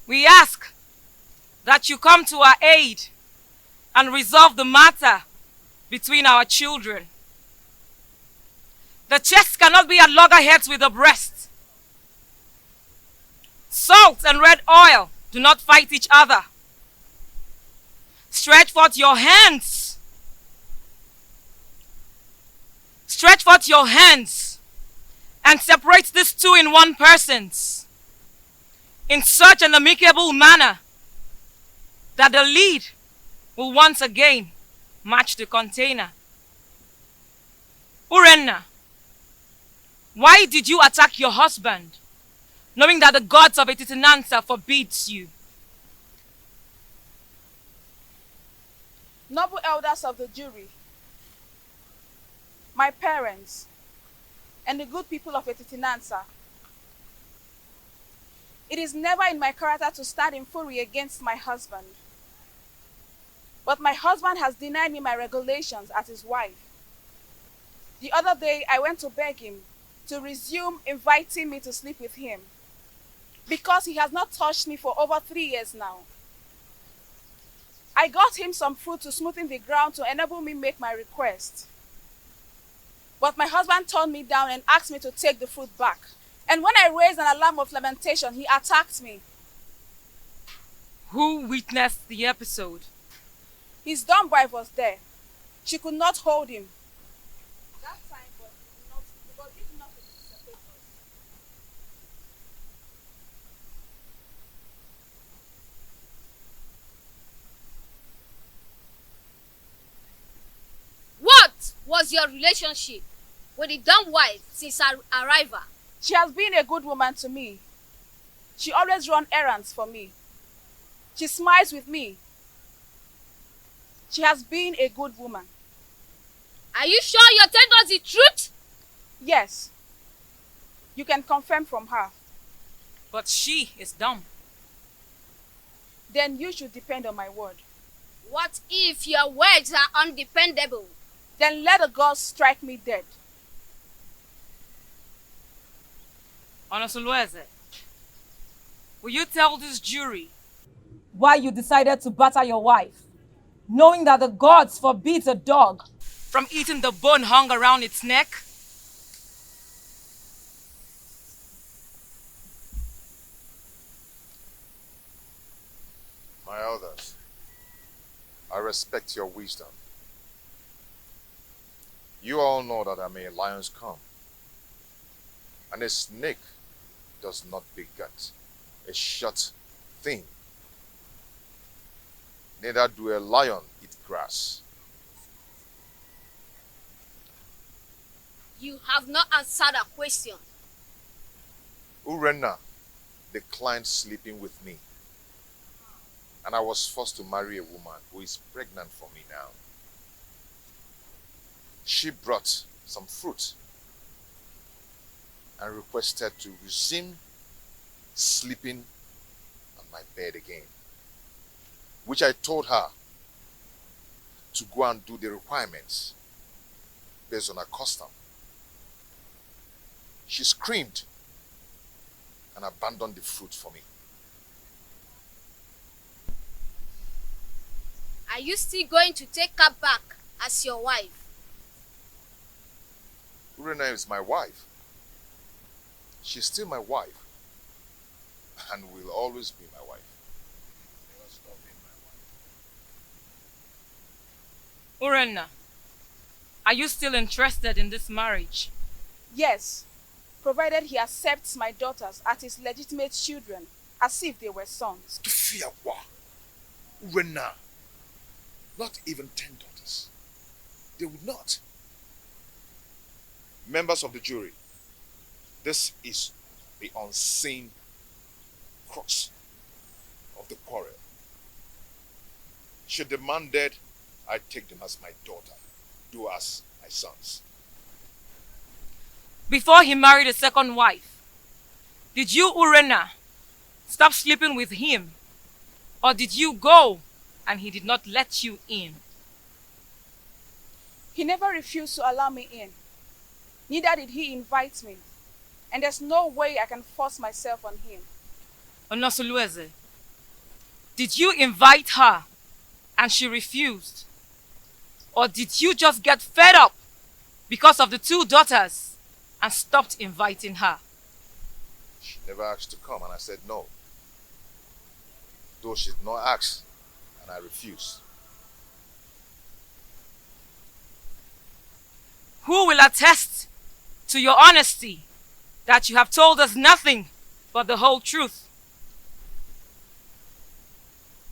we ask that you come to our aid and resolve the matter between our children. The chest cannot be at loggerheads with the breast. Salt and red oil do not fight each other. Stretch forth your hands. Stretch forth your hands and separate these two in one persons in such an amicable manner that the lead will once again match the container. Urenna, Why did you attack your husband, knowing that the gods of Etitinansa forbids you?
Noble elders of the jury, my parents, and the good people of Etitinansa, it is never in my character to stand in fury against my husband. But my husband has denied me my regulations as his wife. The other day, I went to beg him to resume inviting me to sleep with him because he has not touched me for over 3 years now. I got him some food to smoothen the ground to enable me make my request. But my husband turned me down and asked me to take the food back. And when I raised an alarm of lamentation, he attacked me.
Who witnessed the episode?
His dumb wife was there. She could not hold him. That time, but it did not separate us.
What was your relationship with the dumb wife since her arrival?
She has been a good woman to me. She always runs errands for me. She smiles with me. She has been a good woman.
Are you sure you're telling us the truth?
Yes. You can confirm from her.
But she is dumb.
Then you should depend on my word.
What if your words are undependable?
Then let the gods strike me dead.
Onosulueze, will you tell this jury why you decided to batter your wife, knowing that the gods forbid a dog from eating the bone hung around its neck?
My elders, I respect your wisdom. You all know that I'm a lion's come, and a snake does not beget a short thing. Neither do a lion eat grass.
You have not answered a question.
Urena declined sleeping with me, and I was forced to marry a woman who is pregnant for me now. She brought some fruit and requested to resume sleeping on my bed again, which I told her to go and do the requirements based on her custom. She screamed and abandoned the fruit for me.
Are you still going to take her back as your wife?
Urena is my wife. She's still my wife and will always be my wife. Never stop being my wife.
Urena, are you still interested in this marriage?
Yes, provided he accepts my daughters as his legitimate children, as if they were sons.
To fear what? Urena, not even 10 daughters. They would not. Members of the jury, this is the unseen crux of the quarrel. Should the man dead, I take them as my daughter, do as my sons.
Before he married a second wife, did you, Urena, stop sleeping with him? Or did you go and he did not let you in?
He never refused to allow me in. Neither did he invite me. And there's no way I can force myself on him.
Onosulueze, did you invite her and she refused? Or did you just get fed up because of the 2 daughters and stopped inviting her?
She never asked to come and I said no. Though she did not ask and I refused.
Who will attest to your honesty that you have told us nothing but the whole truth?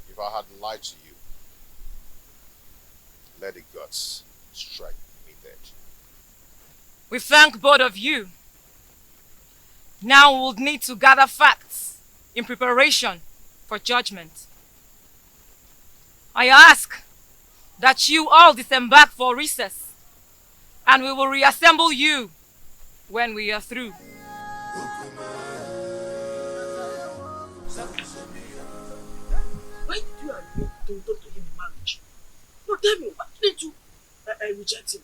If I had lied to you, let the gods strike me dead.
We thank both of you Now we'll need to gather facts in preparation for judgment. I ask that you all disembark for recess, and we will reassemble you when we are through.
Why did you agree to him in marriage? No, tell me, why didn't you reject him?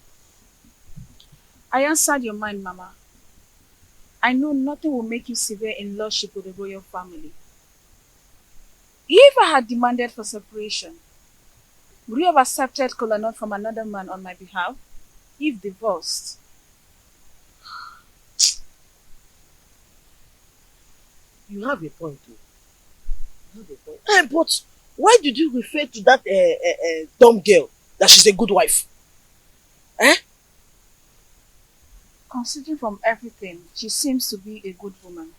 I answered your mind, Mama. I know nothing will make you severe in lordship with the royal family. If I had demanded for separation, would you have accepted Kolanot from another man on my behalf? If divorced?
You have a point, too. You have a point. But why did you refer to that dumb girl that she's a good wife?
Considering from everything, she seems to be a good woman.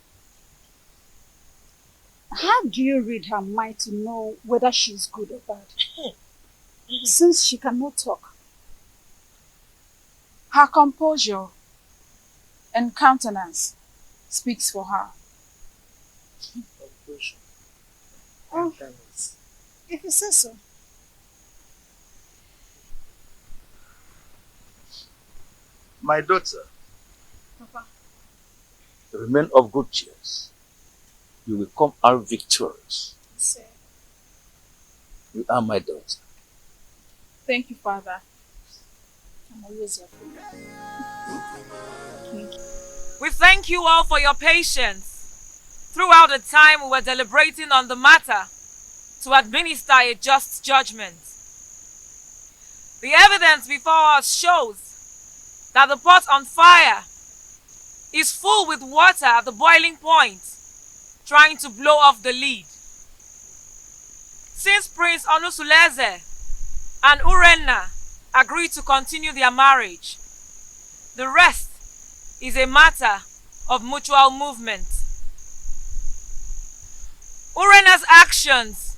How do you read her mind to know whether she's good or bad? Since she cannot talk. Her composure and countenance speaks for her. Oh, if you say so.
My daughter,
Papa.
remain of good cheer. You will come out victorious.
Sir.
You are my daughter.
Thank you, Father. I'm always your friend. Thank you.
We thank you all for your patience throughout the time we were deliberating on the matter to administer a just judgment. The evidence before us shows that the pot on fire is full with water at the boiling point, trying to blow off the lid. Since Prince Onusuleze and Urenna agreed to continue their marriage, the rest is a matter of mutual movement. Urenna's actions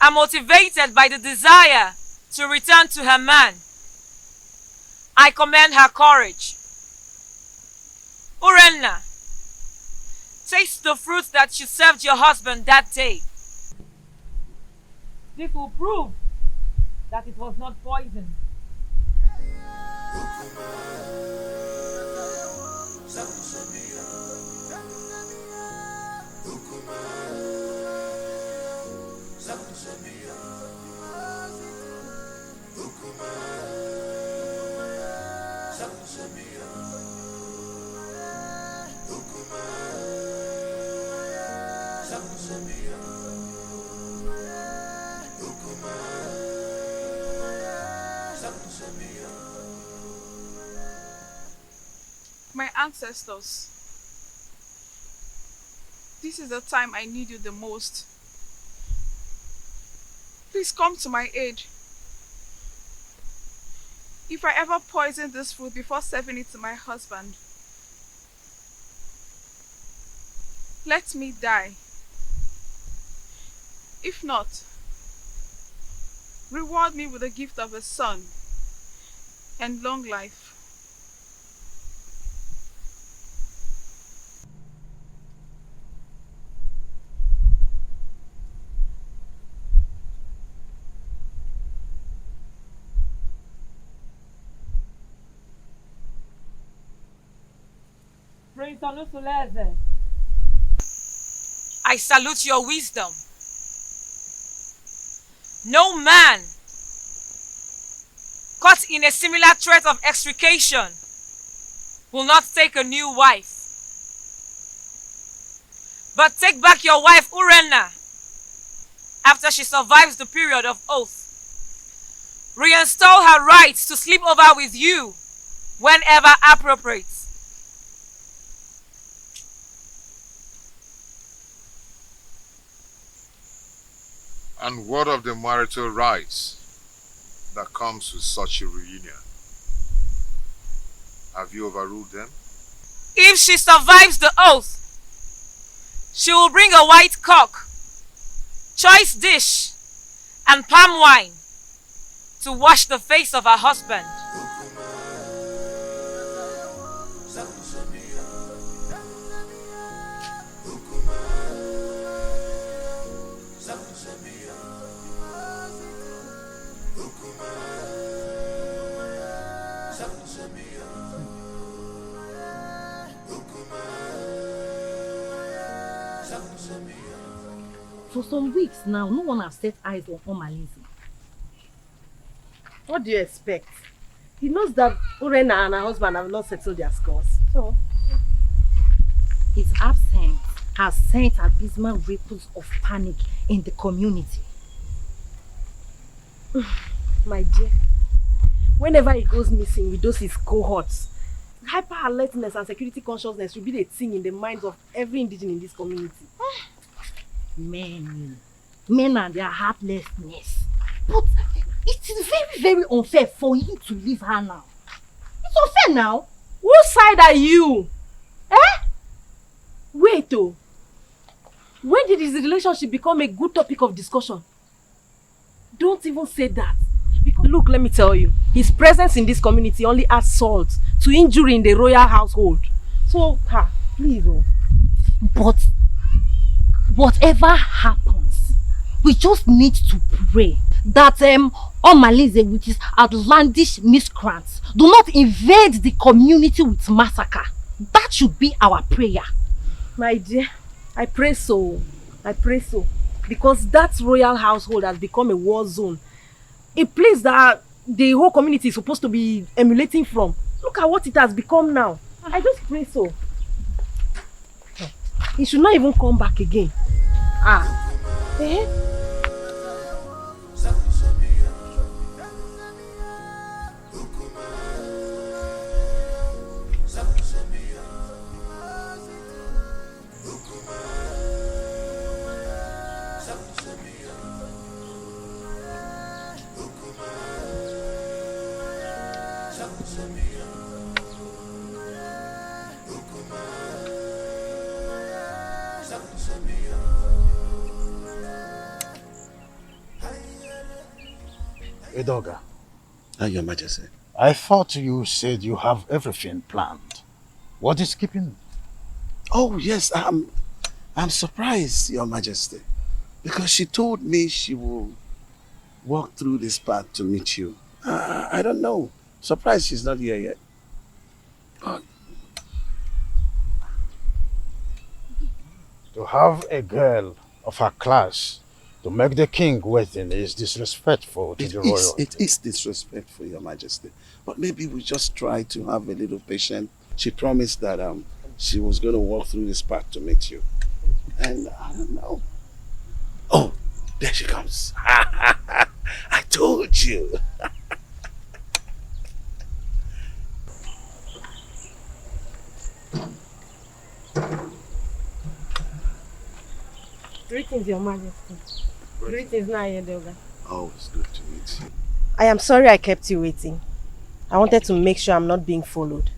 are motivated by the desire to return to her man. I commend her courage. Urenna, taste the fruit that you served your husband that day. This will prove that it was not poison.
My ancestors, this is the time I need you the most. Please come to my aid. If I ever poison this food before serving it to my husband, let me die. If not, reward me with the gift of a son and long life.
Prince Onusuleze, I salute your wisdom. No man caught in a similar threat of extrication will not take a new wife. But take back your wife Urenna after she survives the period of oath. Reinstall her right to sleep over with you whenever appropriate.
And what of the marital rights that comes with such a reunion? Have you overruled them?
If she survives the oath, she will bring a white cock, choice dish, and palm wine to wash the face of her husband.
For some weeks now, no one has set eyes on Omalise.
What do you expect? He knows that Urena and her husband have not settled their scores. So,
his absence has sent abysmal ripples of panic in the community.
my dear, whenever he goes missing with those his cohorts, hyper alertness and security consciousness will be the thing in the minds of every indigenous in this community.
Men and their heartlessness. But it is very, very unfair for him to leave her now. It's unfair now.
Whose side are you? Eh? Wait oh. When did his relationship become a good topic of discussion? Don't even say that. Because look, let me tell you, his presence in this community only adds salt to injury in the royal household. So, please oh.
But whatever happens, we just need to pray that Omalise with his outlandish miscreants do not invade the community with massacre. That should be our prayer.
My dear, I pray so. I pray so. Because that royal household has become a war zone. A place that the whole community is supposed to be emulating from. Look at what it has become now. I just pray so. He should not even come back again. Eh?
Edoga.
Your Majesty.
I thought you said you have everything planned. What is keeping?
Oh yes, I'm surprised, Your Majesty, because she told me she will walk through this path to meet you. I don't know. Surprised she's not here yet.
To have a girl of her class to make the king waiting is disrespectful to the royal.
It is disrespectful, Your Majesty. But maybe we just try to have a little patience. She promised that she was going to walk through this path to meet you. And I don't know. Oh, there she comes. I told you.
Greetings, Your Majesty. Greetings, Edoga.
Oh, it's good to meet you.
I am sorry I kept you waiting. I wanted to make sure I'm not being followed.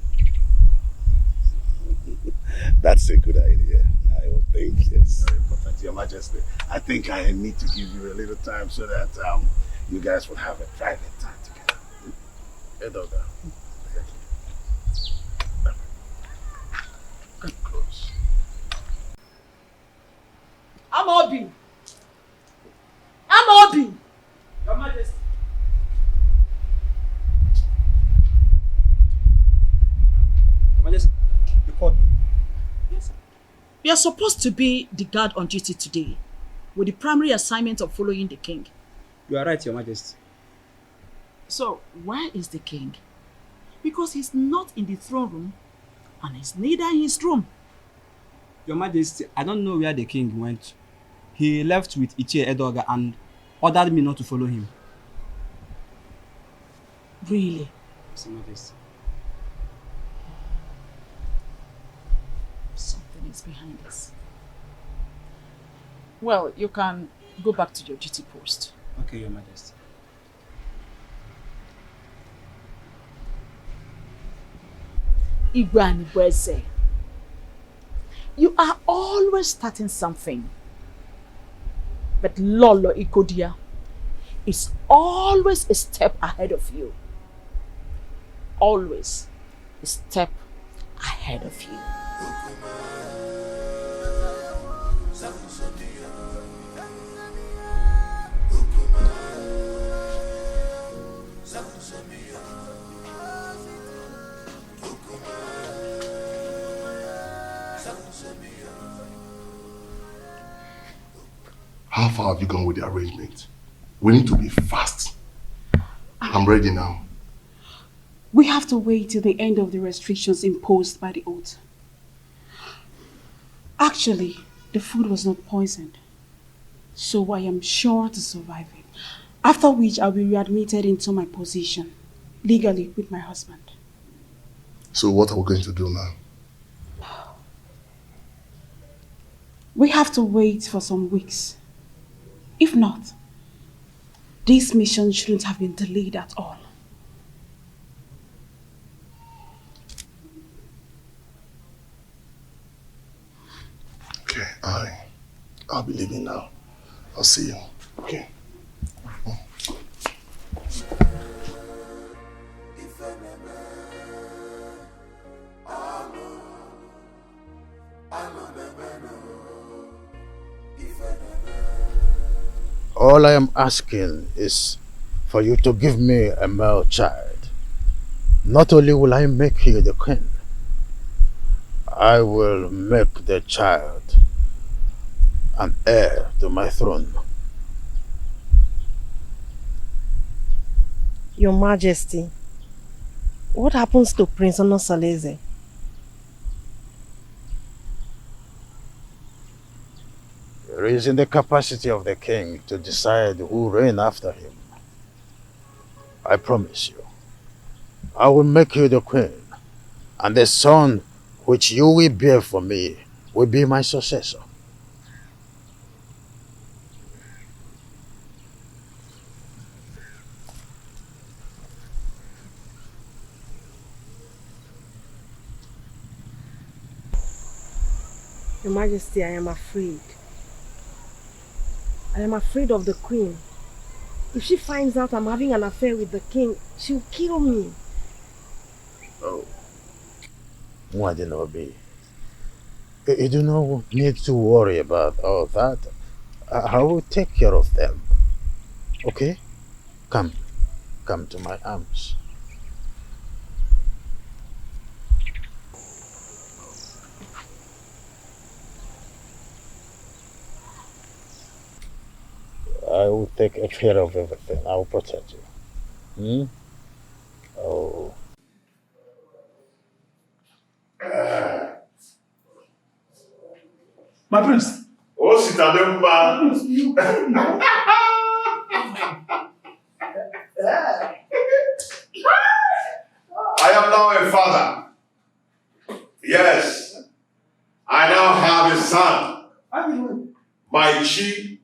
That's a good idea. I would think, yes. Very important, Your Majesty. I think I need to give you a little time so that you guys will have a private time together. Edoga. Come close.
Amobi! Your Majesty.
Your Majesty, you called me.
Yes, sir. You are supposed to be the guard on duty today, with the primary assignment of following the king.
You are right, Your Majesty.
So, where is the king? Because he's not in the throne room, and he's neither in his room.
Your Majesty, I don't know where the king went. He left with Ichie Edoga and ordered me not to follow him.
Really?
Yes, Your Majesty.
Something is behind this. Well, you can go back to your duty post.
Okay, Your Majesty.
Igwani Bweze, you are always starting something. But Lolo Ikodia is always a step ahead of you. Always a step ahead of you.
How far have you gone with the arrangement? We need to be fast. I'm ready now.
We have to wait till the end of the restrictions imposed by the oath. Actually, the food was not poisoned, so I am sure to survive it. After which I'll be readmitted into my position, legally with my husband.
So what are we going to do now?
We have to wait for some weeks. If not, this mission shouldn't have been delayed at all.
Okay, I'll be leaving now. I'll see you. Okay.
All I am asking is for you to give me a male child. Not only will I make you the queen, I will make the child an heir to my throne.
Your Majesty, what happens to Prince Onosaleze?
It is in the capacity of the king to decide who reign after him. I promise you, I will make you the queen, and the son which you will bear for me will be my successor.
Your Majesty, I am afraid. I am afraid of the Queen. If she finds out I'm having an affair with the king, she'll kill me.
Oh. Mwadinobi, you do not need to worry about all that. I will take care of them. Okay? Come to my arms. I will take care of everything. I will protect you. Oh.
My prince.
Oh, Citademba.
You
I am now a father. Yes. I now have a son. My chief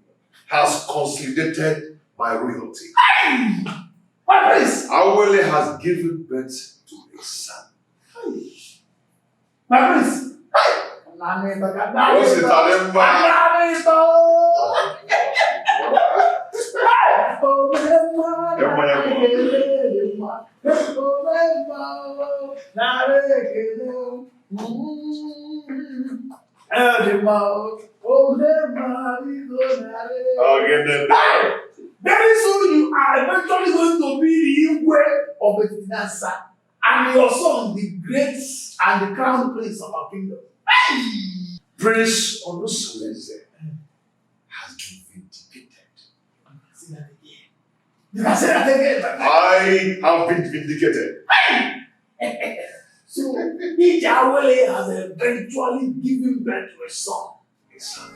has consolidated my royalty.
My prince.
Awele has given birth to a son.
My prince.
Oh, Citademba.
Very soon you are eventually going to be the Igwe of Betinasa, and your son the great and the crown prince of our kingdom.
Prince Onosaleze has been vindicated.
Say that again. You can say that again.
I have been vindicated.
So, Ijawele has eventually given birth to a son.
A son.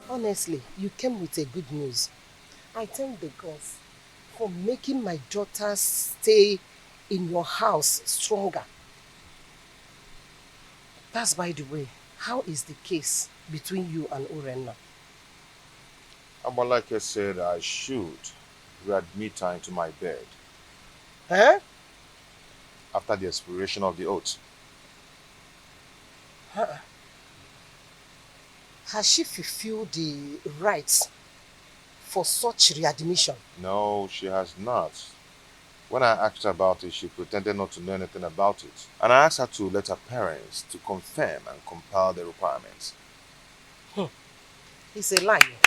Honestly, you came with a good news. I thank the gods for making my daughter's stay in your house stronger. That's by the way, how is the case between you and Urenna?
Amalake said I should readmit her into my bed.
Huh?
After the expiration of the oath.
Has she fulfilled the rights for such readmission?
No, she has not. When I asked her about it, she pretended not to know anything about it. And I asked her to let her parents to confirm and compile the requirements.
It's a lie.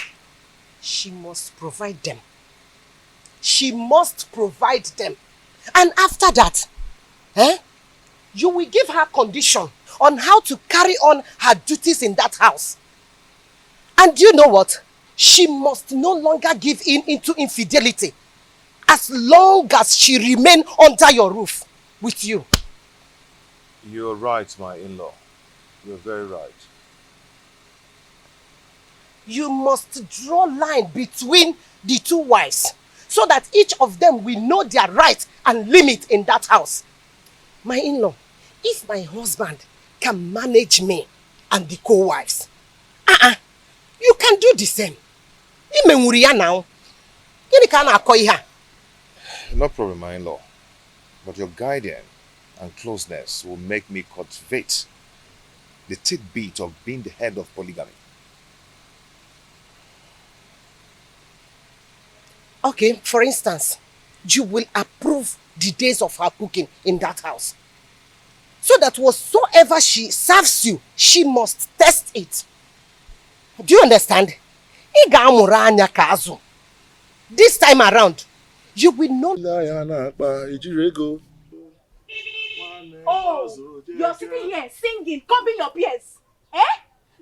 She must provide them. She must provide them.
And after that, you will give her condition on how to carry on her duties in that house. And you know what? She must no longer give in into infidelity as long as she remain under your roof with you.
You're right, my in-law. You're very right.
You must draw line between the two wives so that each of them will know their right and limit in that house. My in-law, if my husband can manage me and the co-wives, you can do the same. Now.
No problem, my in-law. But your guidance and closeness will make me cultivate the tidbit of being the head of polygamy.
Okay, for instance, you will approve the days of her cooking in that house. So that whatsoever she serves you, she must test it. Do you understand? This time around, you will know.
Oh, you're sitting here singing, copying your peers.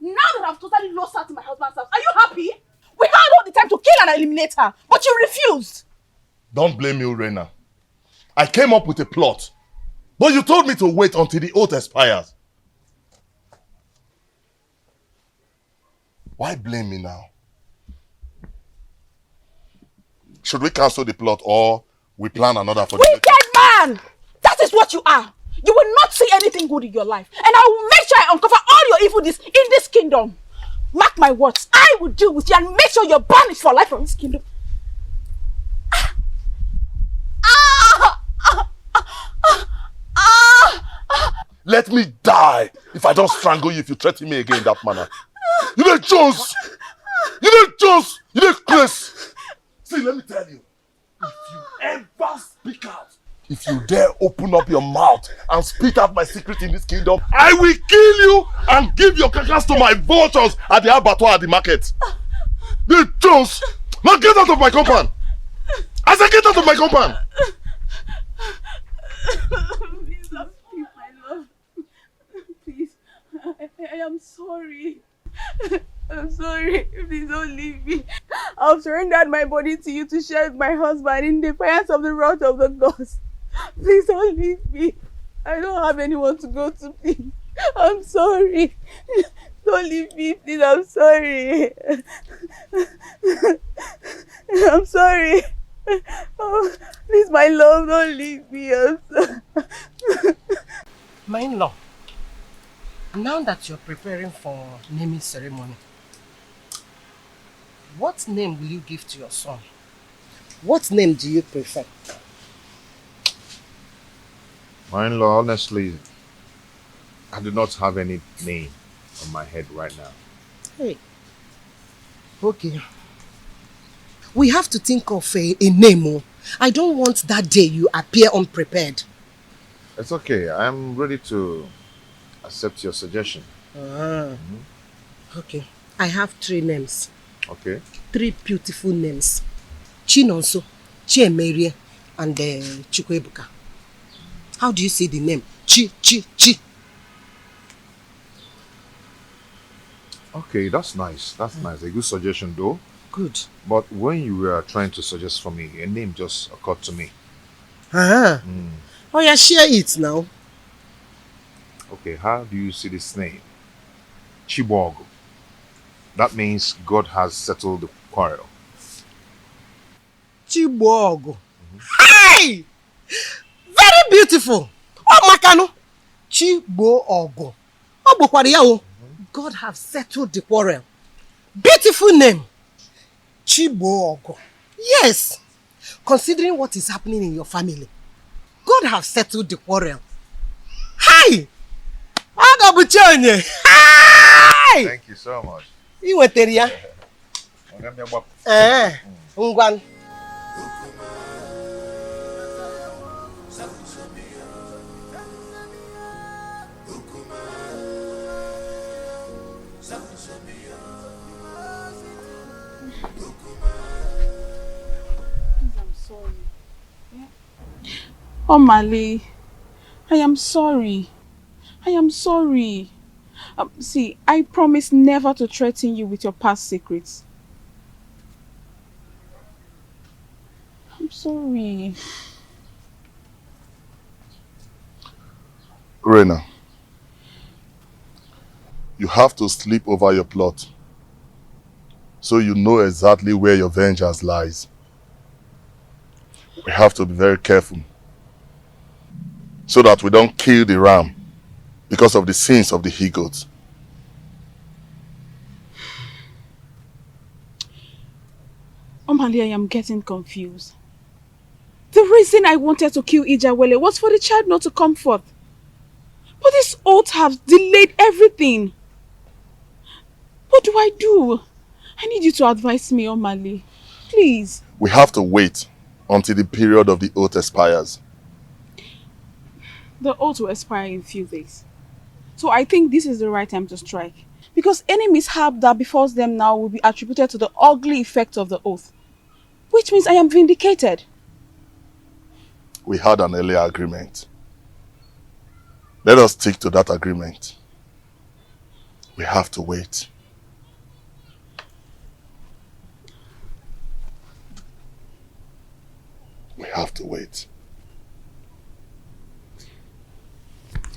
Now that I've totally lost her to my husband's house, are you happy? We had all the time to kill and eliminate her, but you refused.
Don't blame me, Urena. I came up with a plot, but you told me to wait until the oath expires. Why blame me now? Should we cancel the plot or we plan another for the
wicked man! That is what you are. You will not see anything good in your life. And I will make sure I uncover all your evil deeds in this kingdom. Mark my words. I will deal with you and make sure you're banished for life from this kingdom.
Let me die if I don't strangle you if you threaten me again in that manner. You know Jones! You know Jones! You know Chris! See, let me tell you. If you ever speak out, if you dare open up your mouth and spit out my secret in this kingdom, I will kill you and give your carcass to my vultures at the abattoir at the market. The Jones! Now get out of my compound! I said get out of my compound!
Please don't speak, my love. Please, I am sorry. I'm sorry. Please don't leave me. I've surrendered my body to you to share with my husband in defiance of the wrath of the gods. Please don't leave me. I don't have anyone to go to, please. I'm sorry. Don't leave me, please. I'm sorry. I'm sorry. Oh, please, my love, don't leave me. I'm sorry.
My in-law, now that you're preparing for naming ceremony, what name will you give to your son? What name do you prefer?
My in-law, honestly, I do not have any name on my head right now.
Hey. Okay. We have to think of a name. I don't want that day you appear unprepared.
It's okay. I'm ready to accept your suggestion.
Okay. I have 3 names.
Okay.
3 beautiful names. Chinonso, Chiemerie, and Chukwebuka. How do you say the name? Chi.
Okay, that's nice. That's nice. A good suggestion though.
Good.
But when you were trying to suggest for me, a name just occurred to me.
Oh yeah, share it now.
Okay, how do you see this name? Chibogo. That means God has settled the quarrel.
Chibogo. Hey! Very beautiful. Oh, Makano. Chibogo. Oh, God have settled the quarrel. Beautiful name. Chibogo. Yes. Considering what is happening in your family, God have settled the quarrel. Hi! Hi!
Thank you so much.
You were there. Ungwan.
Omali, I am sorry. I am sorry. See, I promise never to threaten you with your past secrets. I'm sorry.
Rena, you have to sleep over your plot so you know exactly where your vengeance lies. We have to be very careful so that we don't kill the ram because of the sins of the he-goat.
Omali, I am getting confused. The reason I wanted to kill Ijawele was for the child not to come forth. But this oath has delayed everything. What do I do? I need you to advise me, Omali. Please.
We have to wait until the period of the oath expires.
The oath will expire in a few days. So I think this is the right time to strike. Because any mishap that befalls them now will be attributed to the ugly effect of the oath. Which means I am vindicated.
We had an earlier agreement. Let us stick to that agreement. We have to wait. We have to wait.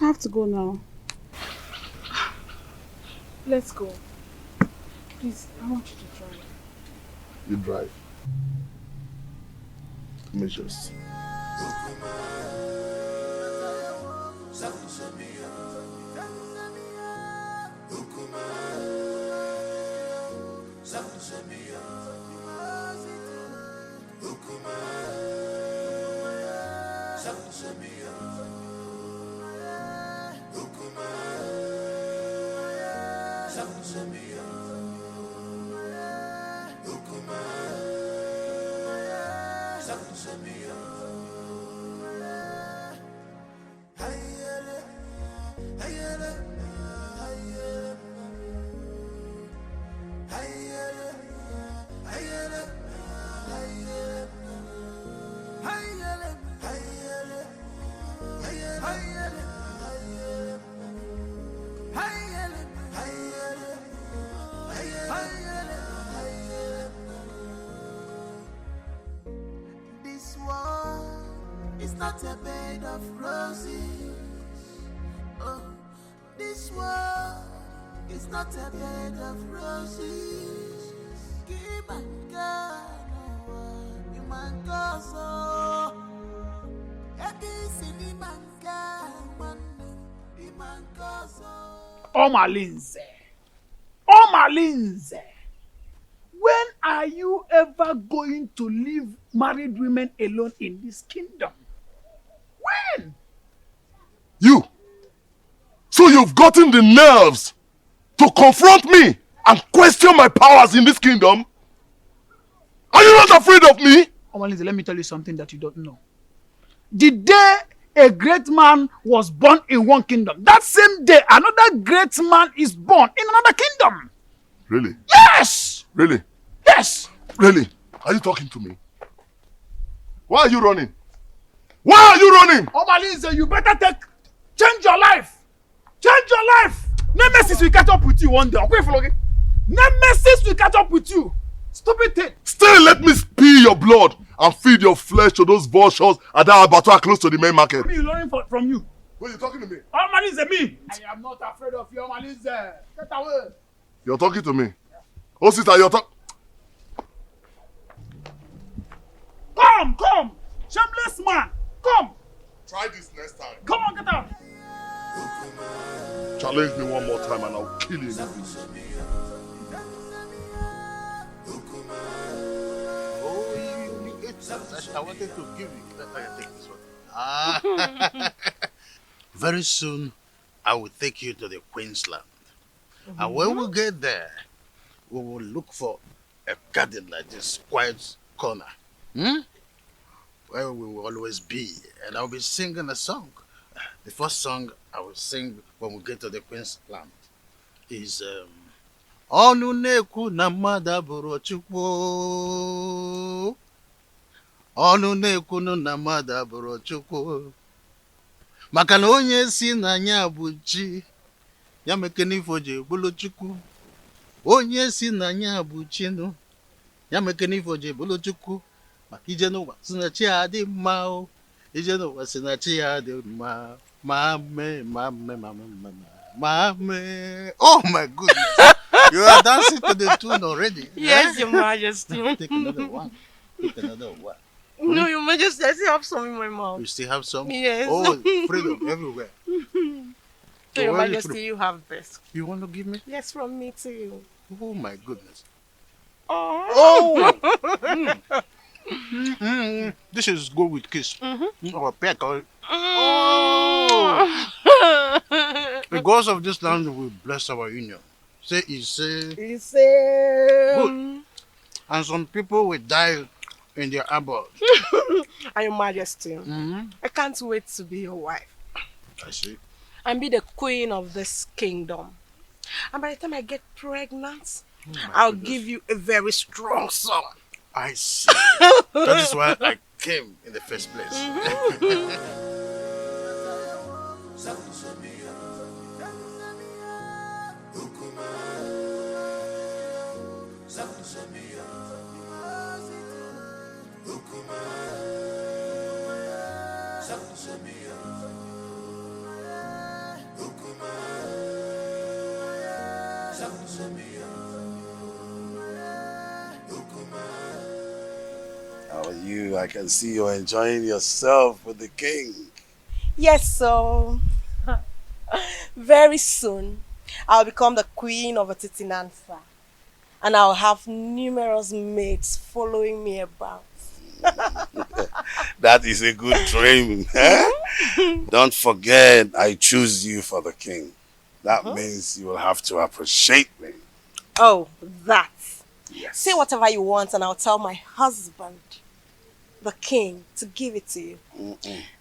I have to go now. Let's go. Please, I want you to drive.
You drive. Measures.
This world is not a bed of roses. Oh, this world is not a bed of roses. Keep and go, you man go so.
Omalinze. Omalinze. When are you ever going to leave married women alone in this kingdom? When?
You! So you've gotten the nerves to confront me and question my powers in this kingdom? Are you not afraid of me?
Omalinze, let me tell you something that you don't know. The day a great man was born in one kingdom, that same day another great man is born in another kingdom.
Really?
Yes!
Really?
Yes!
Really? Are you talking to me? Why are you running? Why are you running?
Omalinze, you better change your life. Change your life. Nemesis will catch up with you one day. Okay, Nemesis will catch up with you. Stupid thing.
Stay, let me spill your blood and feed your flesh to those vultures at that abattoir close to the main market.
Me learning from you.
Who are you talking to me?
Omalinze, me. I am not afraid of you, Omalinze. Get away.
You're talking to me. Oh, sister, you're talking.
Come. Shameless man. Come.
Try this next time.
Come on, get out.
Challenge me one more time and I'll kill you.
I wanted to give you. Let me take this one. Very soon, I will take you to the Queen's Land. And when we get there, we will look for a garden like this, quiet corner. Where we will always be. And I'll be singing a song. The first song I will sing when we get to the Queen's Land is Onu neku na mada buru chukwu. Ọnụ na-ekwunu na mmadụ abụrụ Chukwu. Maka na onye si na ya bụ chi, ya mekene ifo ji bụrụ Chukwu. Onye si na ya bụ chinu, ya mekene ifo ji bụrụ Chukwu. Maka ije n'ụwa si na chi ya dị mma o. Ije n'ụwa si na chi ya dị mma. Mame. Oh my goodness. You are dancing to the tune already.
Yes, Your Majesty.
Take another one. Take another one.
No, Your Majesty, I still have some in my mouth.
You still have some?
Yes.
Oh, freedom everywhere.
So, Your Majesty, you have this.
You want to give me?
Yes, from me too.
Oh my goodness.
Oh!
This is good with kiss. Or peck. Oh! The gods of this land will bless our union. Say, good. And some people will die in their abode.
And Your Majesty, I can't wait to be your wife.
I see.
And be the queen of this kingdom. And by the time I get pregnant, I'll give you a very strong son.
I see. That is why I came in the first place.
How are you? I can see you're enjoying yourself with the king.
Yes, so very soon I'll become the queen of Atitinansa, and I'll have numerous maids following me about.
That is a good dream. Don't forget, I choose you for the king. That means you will have to appreciate me.
Oh, that.
Yes.
Say whatever you want and I'll tell my husband, the king, to give it to you.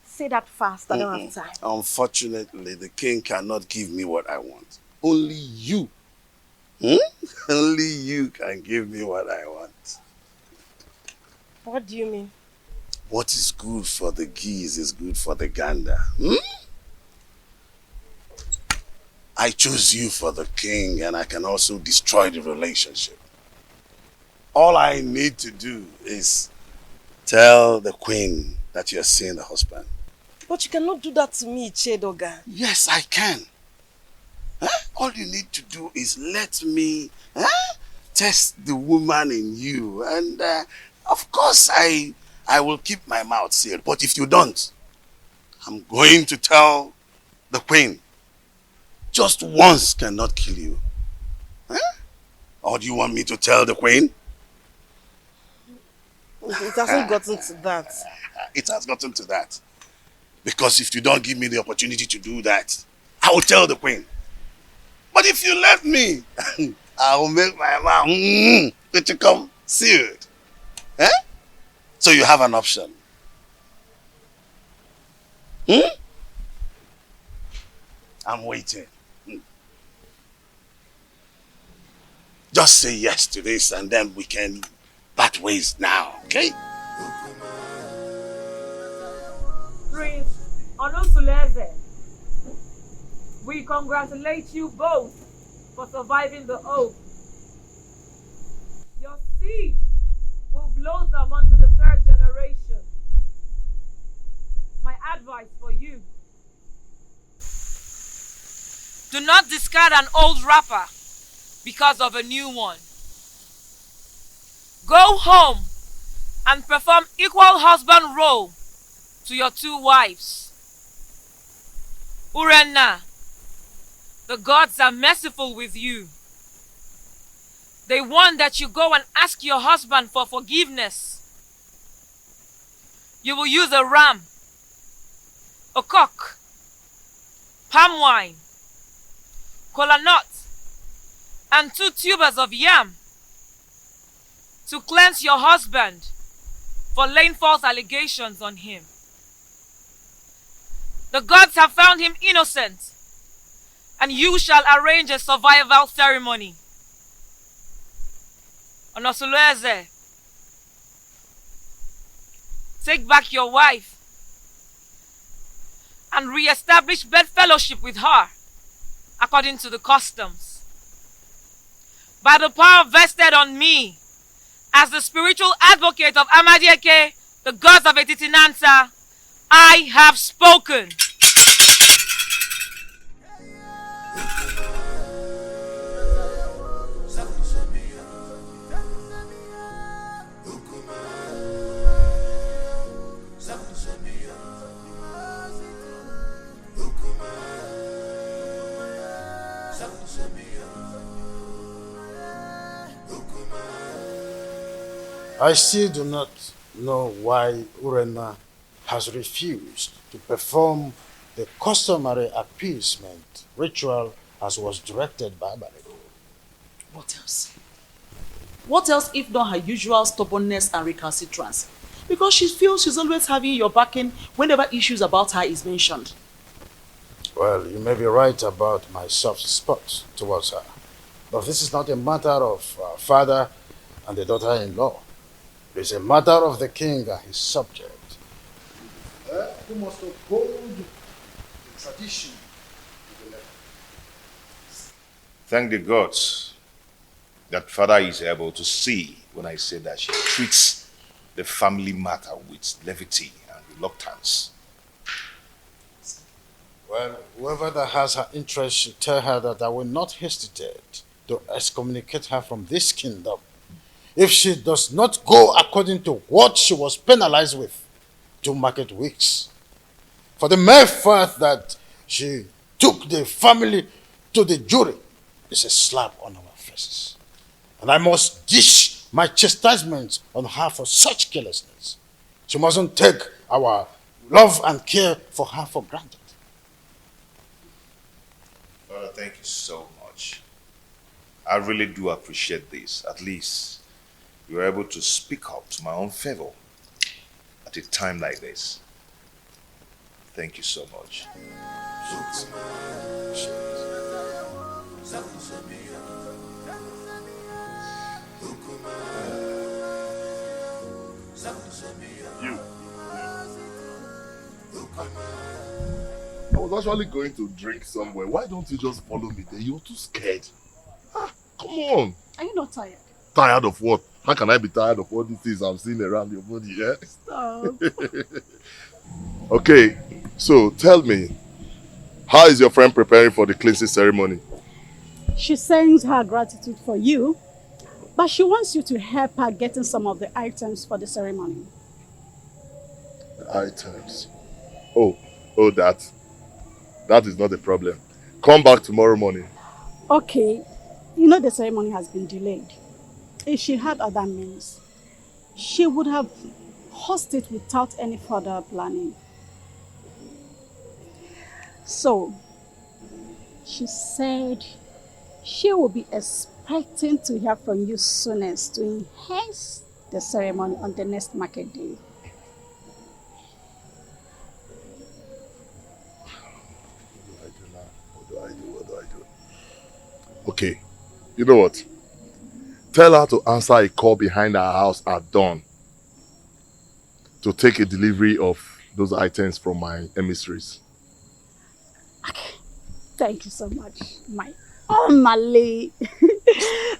Say that fast, I don't have time.
Unfortunately, the king cannot give me what I want. Only you. Only you can give me what I want.
What do you mean?
What is good for the geese is good for the gander. I choose you for the king, and I can also destroy the relationship. All I need to do is tell the queen that you're seeing the husband.
But you cannot do that to me, Chedoga.
Yes, I can. All you need to do is let me test the woman in you. And of course, I will keep my mouth sealed. But if you don't, I'm going to tell the queen. Just once cannot kill you. Or do you want me to tell the queen?
It hasn't gotten to that.
It has gotten to that. Because if you don't give me the opportunity to do that, I will tell the queen. But if you let me, I will make my mouth to come sealed. So you have an option. I'm waiting. Just say yes to this and then we can part ways now, okay?
Prince Onosuleze, we congratulate you both for surviving the oath. Your seed will blossom unto the third generation. My advice for you: do not discard an old wrapper because of a new one. Go home and perform equal husband role to your two wives. Urenna, the gods are merciful with you. They want that you go and ask your husband for forgiveness. You will use a ram, a cock, palm wine, kola nut, and 2 tubers of yam to cleanse your husband for laying false allegations on him. The gods have found him innocent, and you shall arrange a survival ceremony. Onosuleze, take back your wife and re-establish bedfellowship with her according to the customs. By the power vested on me as the spiritual advocate of Amadieke, the gods of Etitinansa, I have spoken.
I still do not know why Urena has refused to perform the customary appeasement ritual as was directed by Abale.
What else? What else if not her usual stubbornness and recalcitrance? Because she feels she's always having your backing whenever issues about her is mentioned.
Well, you may be right about my soft spot towards her. But this is not a matter of father and the daughter-in-law. It is a matter of the king and his subject. Who must uphold the tradition of the letter.
Thank the gods that father is able to see when I say that she treats the family matter with levity and reluctance.
Well, whoever that has her interest should tell her that I will not hesitate to excommunicate her from this kingdom if she does not go according to what she was penalized with 2 market weeks. For the mere fact that she took the family to the jury is a slap on our faces. And I must dish my chastisement on her for such carelessness. She mustn't take our love and care for her for granted.
Father, thank you so much. I really do appreciate this. At least you were able to speak up to my own favor at a time like this. Thank you so much.
You. I was actually going to drink somewhere. Why don't you just follow me there? You're too scared. Come on.
Are you not tired?
Tired of what? How can I be tired of all these things I'm seeing around your body, yeah?
Stop.
Okay, so tell me, how is your friend preparing for the cleansing ceremony?
She sends her gratitude for you, but she wants you to help her getting some of the items for the ceremony.
The items? Oh, that is not a problem. Come back tomorrow morning.
Okay, you know the ceremony has been delayed. If she had other means, she would have hosted it without any further planning. So, she said she will be expecting to hear from you soonest to enhance the ceremony on the next market day.
What do I do? Okay, you know what? Tell her to answer a call behind our house at dawn to take a delivery of those items from my emissaries.
Okay. Thank you so much, my Omale,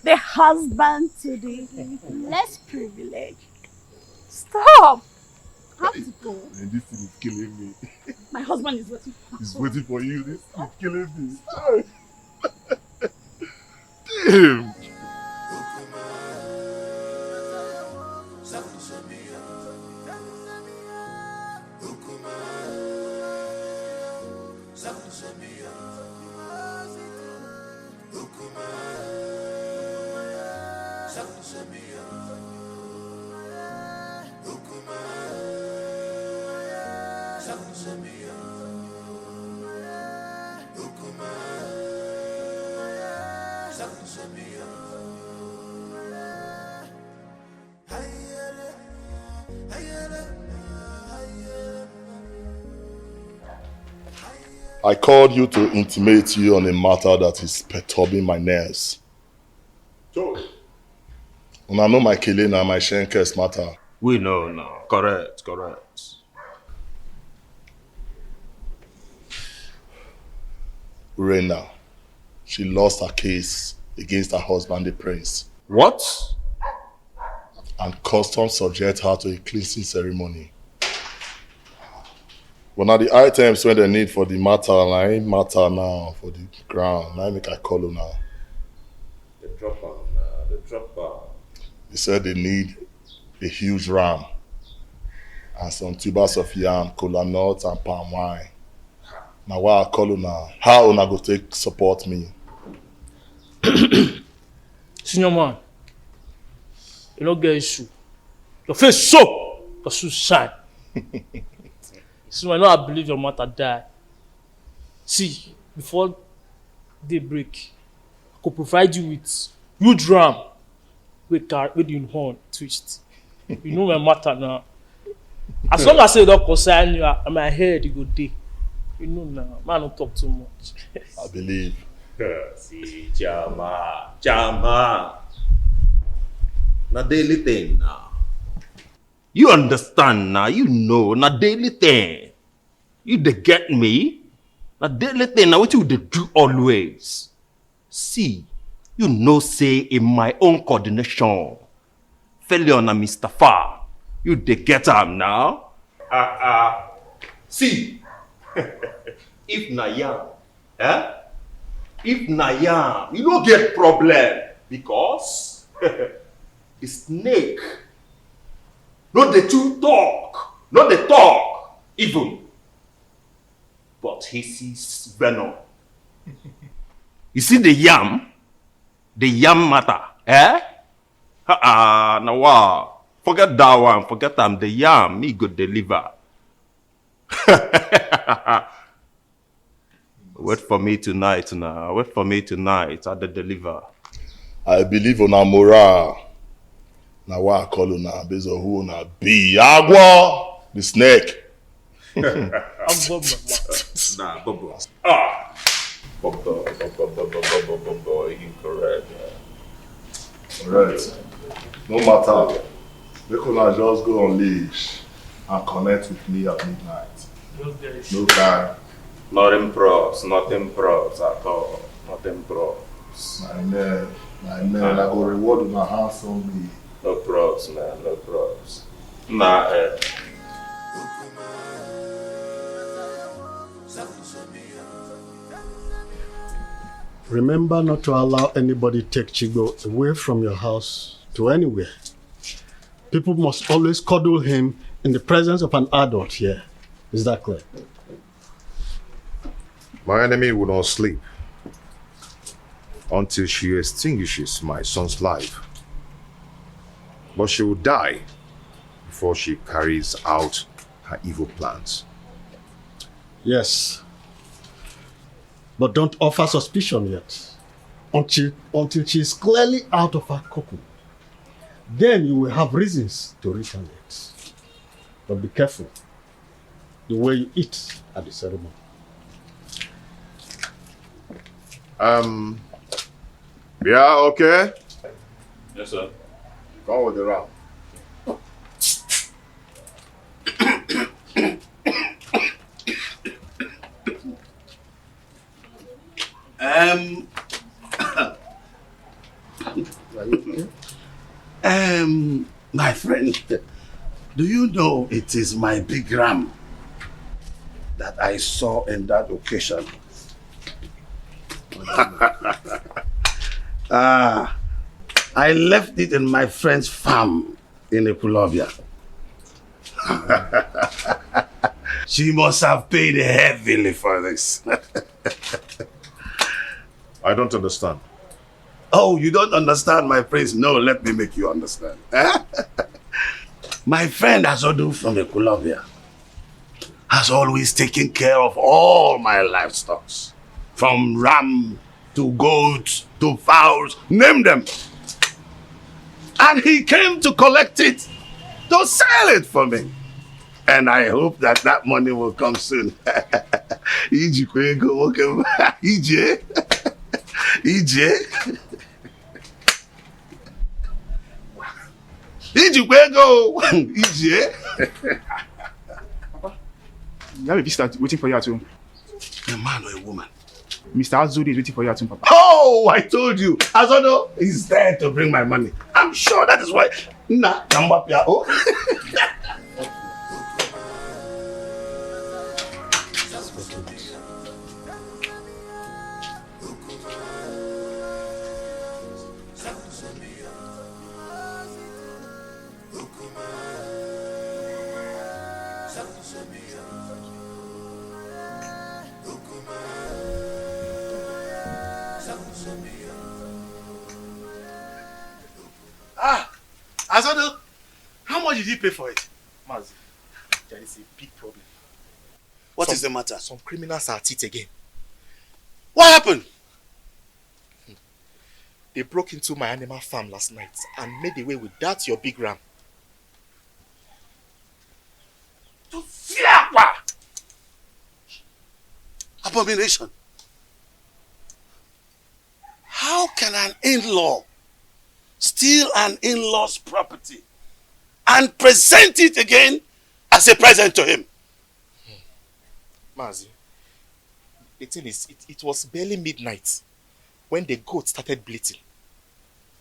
the husband to the less privileged. Stop! I have to go.
And this thing is killing me.
My husband is waiting.
He's waiting for you. This is killing me. Damn! I called you to intimate you on a matter that is perturbing my nerves. And I know my killing and my Shenkes matter.
We know now. Correct.
Urena, she lost her case against her husband, the prince.
What?
And customs subject her to a cleansing ceremony. But now the items when they need for the matter, ain't matter now for the ground. Now make I call her now.
The dropper.
They said they need a huge ram and some tubers of yam, cola nuts and palm wine. Now why I call her now? How una go take support me?
Senior man, you don't get issue. Your face so, your shoes shine. So I know I believe your mother died. See, before daybreak, I could provide you with huge ram with the horn twist. You know my matter now. As long as you don't concern you, my head you go day. You know now, man don't talk too much.
I believe.
See, Jama. Na daily thing now. You understand now, you know, na daily thing. You dey get me? Na daily thing now what you dey do always. See, you know say in my own coordination, failure na Mr. Far. You dey get am now? See, if na yam, if na yam, you don't get problem because the snake, not the two talk, not the talk even, but he sees venom. You see the yam matter, now wow, forget that one, forget them. The yam, me go deliver. Wait for me tonight now. Wait for me tonight at the deliver.
I believe on our morale. Now why I call on her based on who on her be. Agua, the snake.
Nah, Bobo. Bobo, incorrect.
Alright. No matter. They could just go on leash and connect with me at midnight. No time.
Nothing pros at all. Nothing pros.
My man, I go reward my hands on me.
No pros, man, no pros. Nah,
Remember not to allow anybody take Chigo away from your house to anywhere. People must always cuddle him in the presence of an adult here. Is that clear?
My enemy will not sleep until she extinguishes my son's life. But she will die before she carries out her evil plans.
Yes. But don't offer suspicion yet. Until she is clearly out of her cocoon. Then you will have reasons to retaliate. But be careful the way you eat at the ceremony.
Yeah, okay?
Yes, sir.
Go with the round.
My friend, do you know it is my big ram that I saw in that occasion? I left it in my friend's farm in Ekulobia. She must have paid heavily for this.
I don't understand.
Oh, you don't understand, my prince? No, let me make you understand. My friend Azodu from Ekulobia has always taken care of all my livestock. From ram to goats to fowls, name them. And he came to collect it, to sell it for me. And I hope that money will come soon. EJ. Iji go. Iji,
You have a visitor waiting for you at home.
A man or a woman?
Mr. Azuri is waiting for you at home, Papa.
Oh, I told you. Azodo is there to bring my money. I'm sure that is why. Nah, Nambapia. Oh. Azodo, how much did you pay for it?
Mazi, there is a big problem.
What is the matter?
Some criminals are at it again.
What happened?
They broke into my animal farm last night and made away with that your big ram.
Abomination. How can an in-law steal an in-law's property and present it again as a present to him?
Mazi, the thing is, it was barely midnight when the goat started bleating.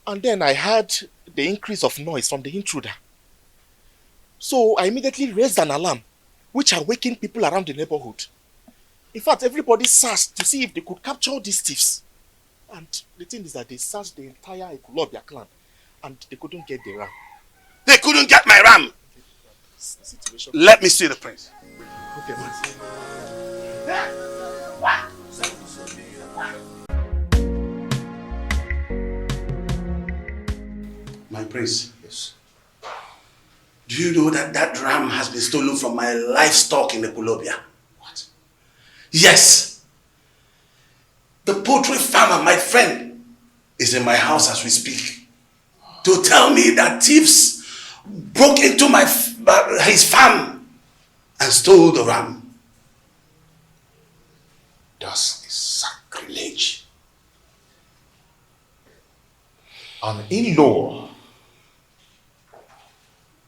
And then I heard the increase of noise from the intruder. So I immediately raised an alarm, which awakened people around the neighborhood. In fact, everybody searched to see if they could capture these thieves. And the thing is that they searched the entire Ekulobia clan and they couldn't get the ram.
They couldn't get my ram!
Situation.
Let me see the prince.
Okay, Mazi.
My prince. Yes. Do you know that that ram has been stolen from my livestock in the Ekulobia? What? Yes. The poultry farmer, my friend, is in my house as we speak to tell me that thieves broke into his farm and stole the ram.
That's a sacrilege. An in-law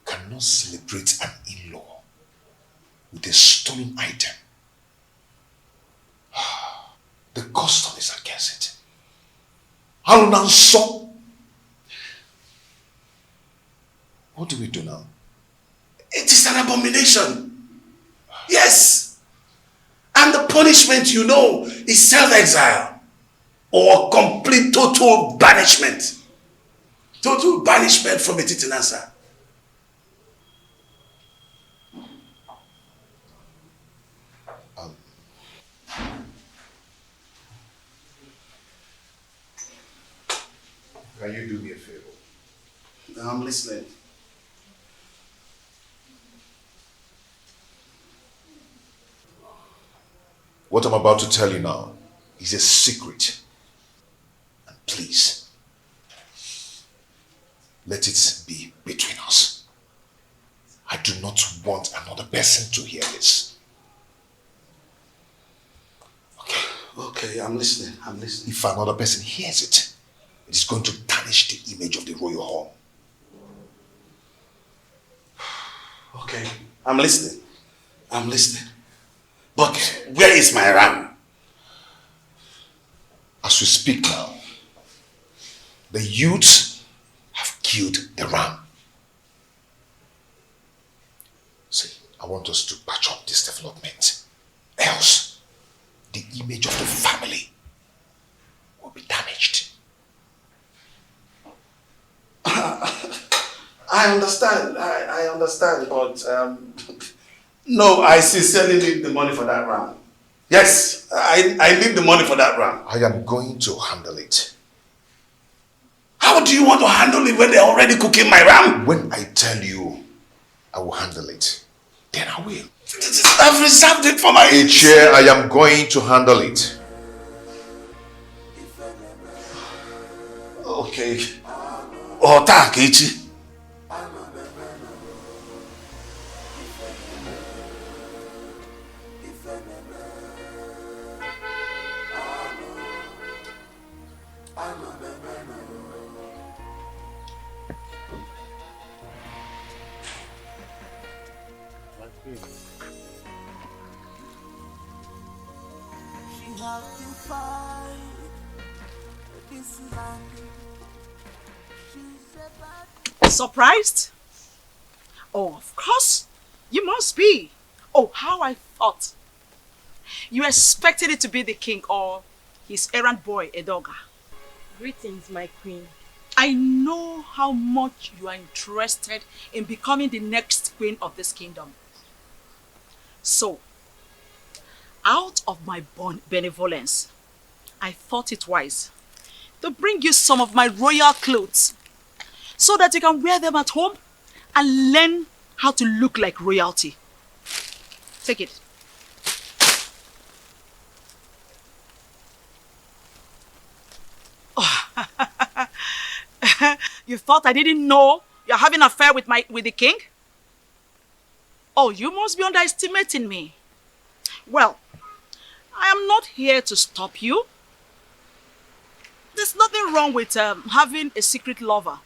cannot celebrate an in-law with a stolen item. The custom is against it. Haruna so. What do we do now?
It is an abomination. Yes. And the punishment, you know, is self-exile or complete total banishment. Total banishment from Etitinasa.
Can you do me a favor?
I'm listening.
What I'm about to tell you now is a secret. And please, let it be between us. I do not want another person to hear this.
Okay, I'm listening. I'm listening.
If another person hears it, it is going to tarnish the image of the royal home.
Okay, I'm listening. I'm listening. But where is my ram?
As we speak now, the youths have killed the ram. See, I want us to patch up this development. Else, the image of the family will be damaged.
I understand. I understand, but no, I sincerely need the money for that ram. Yes, I need the money for that ram.
I am going to handle it.
How do you want to handle it when they're already cooking my ram?
When I tell you I will handle it, then I will.
I've reserved it for my...
Chair, I am going to handle it.
Okay. Oh, thank you.
She has to fight this land. She's about
Surprised? Oh, of course. You must be. Oh, how I thought. You expected it to be the king or his errand boy, Edoga.
Greetings, my queen.
I know how much you are interested in becoming the next queen of this kingdom. So, out of my benevolence, I thought it wise to bring you some of my royal clothes so that you can wear them at home and learn how to look like royalty. Take it. Oh. You thought I didn't know you're having an affair with the king? Oh, you must be underestimating me. Well, I am not here to stop you. There's nothing wrong with having a secret lover.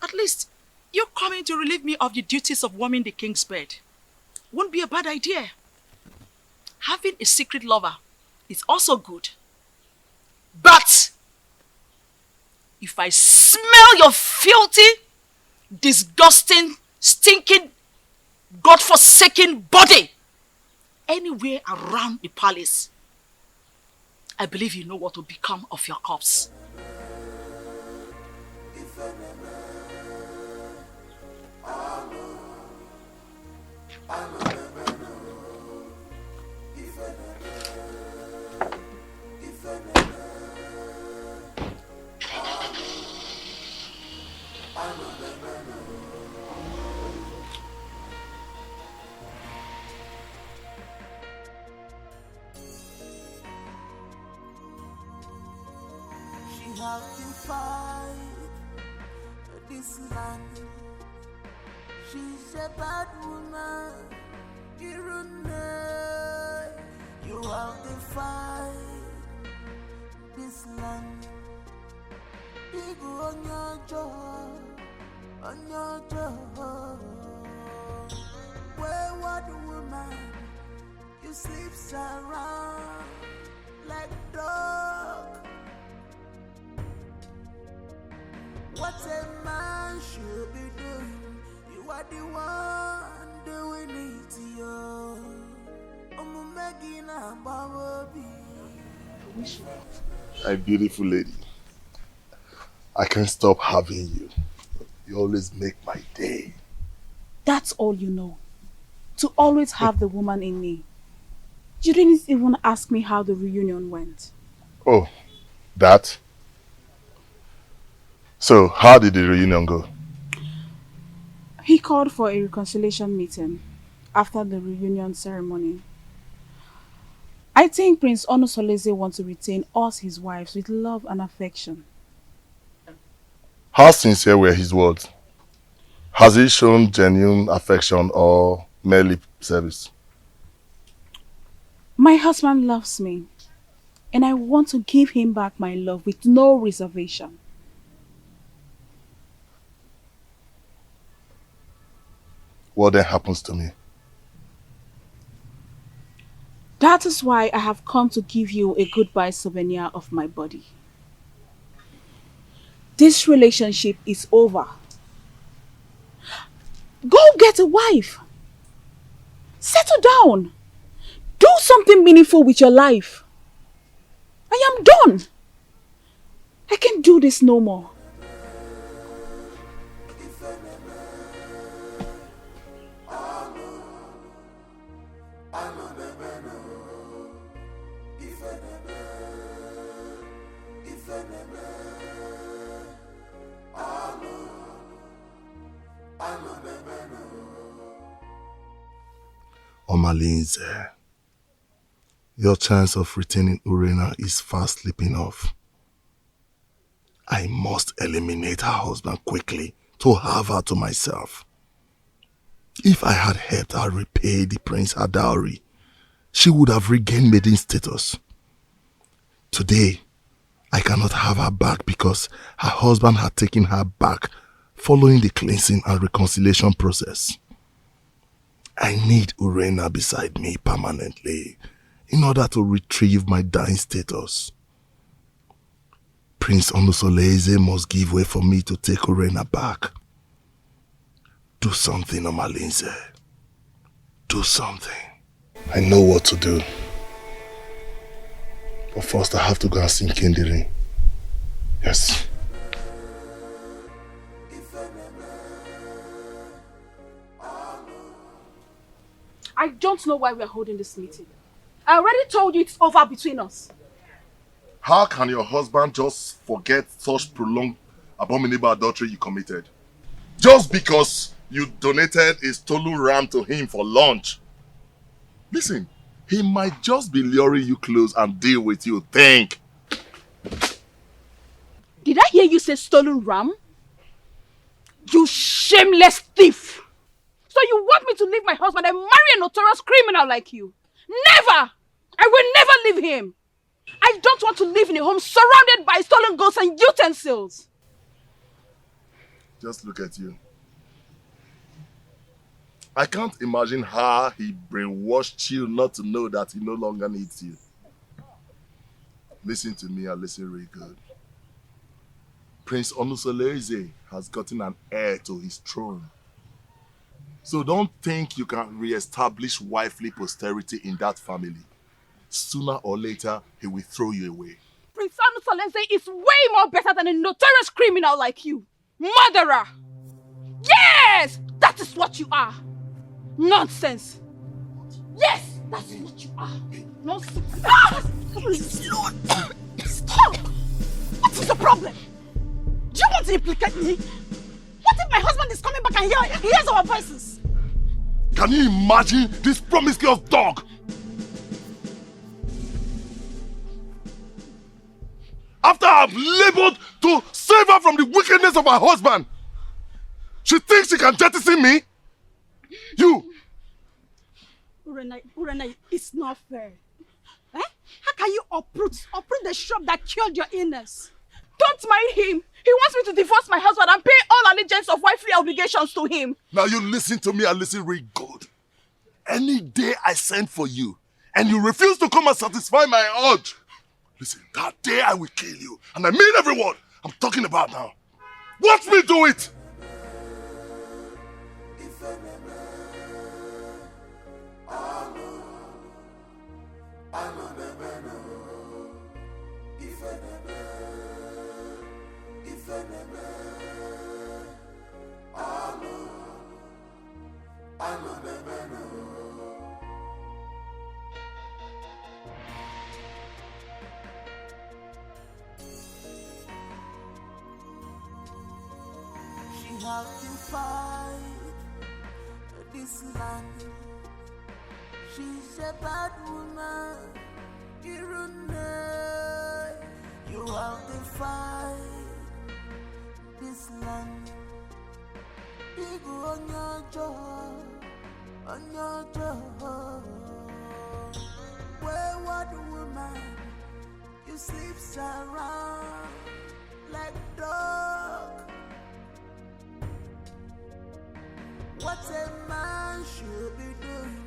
At least, you're coming to relieve me of the duties of warming the king's bed. Won't be a bad idea. Having a secret lover is also good. But, if I smell your filthy, disgusting, stinking, God-forsaken body anywhere around the palace, I believe you know what will become of your corpse.
She has to fight this land. She's a bad woman. You have to fight this land. Big on your jaw, on your jaw. Wayward woman, you sleep around like dog. What a man should be doing, you are the one doing it to you. I'm making a baby.
My beautiful lady, I can't stop having you. You always make my day.
That's all you know. To always have the woman in me. You didn't even ask me how the reunion went.
Oh, that? So, how did the reunion go?
He called for a reconciliation meeting after the reunion ceremony. I think Prince Onosoleze wants to retain us, his wives, with love and affection.
How sincere were his words? Has he shown genuine affection or merely service?
My husband loves me, and I want to give him back my love with no reservation.
What then happens to me?
That is why I have come to give you a goodbye souvenir of my body. This relationship is over. Go get a wife. Settle down. Do something meaningful with your life. I am done. I can't do this no more.
Omalinze, your chance of retaining Urena is fast slipping off. I must eliminate her husband quickly to have her to myself. If I had helped her repay the prince her dowry, she would have regained maiden status. Today, I cannot have her back because her husband had taken her back following the cleansing and reconciliation process. I need Urena beside me permanently in order to retrieve my dying status. Prince Onusoleze must give way for me to take Urena back. Do something, Omalinze. Do something. I know what to do. But first I have to go and see Kendiri. Yes.
I don't know why we are holding this meeting. I already told you it's over between us.
How can your husband just forget such prolonged abominable adultery you committed? Just because you donated a stolen ram to him for lunch. Listen, he might just be luring you close and deal with you. Think.
Did I hear you say stolen ram? You shameless thief! So you want me to leave my husband and marry a notorious criminal like you? Never! I will never leave him! I don't want to live in a home surrounded by stolen goods and utensils!
Just look at you. I can't imagine how he brainwashed you not to know that he no longer needs you. Listen to me and listen really good. Prince Onusoleze has gotten an heir to his throne. So don't think you can re-establish wifely posterity in that family. Sooner or later, he will throw you away.
Prince Onusoleze is way more better than a notorious criminal like you. Murderer! Yes! That is what you are. Nonsense. Yes, that's what you are. Nonsense. Ah! Lord. Stop! What is the problem? Do you want to implicate me? What if my husband is coming back and hears our voices?
Can you imagine this promiscuous dog? After I've labored to save her from the wickedness of her husband, she thinks she can jettison me? You!
Urena, it's not fair. Eh? How can you uproot the shrub that killed your illness?
Don't mind him. He wants me to divorce my husband and pay all allegiance of wifely obligations to him.
Now you listen to me and listen really good. Any day I send for you and you refuse to come and satisfy my urge, listen, that day I will kill you. And I mean every word I'm talking about now. Watch me do it!
She have to fight this land. She's a bad woman. You have to fight this land. Big on your job, on your job. Wayward woman, you sleeps around like dog. What a man should be doing,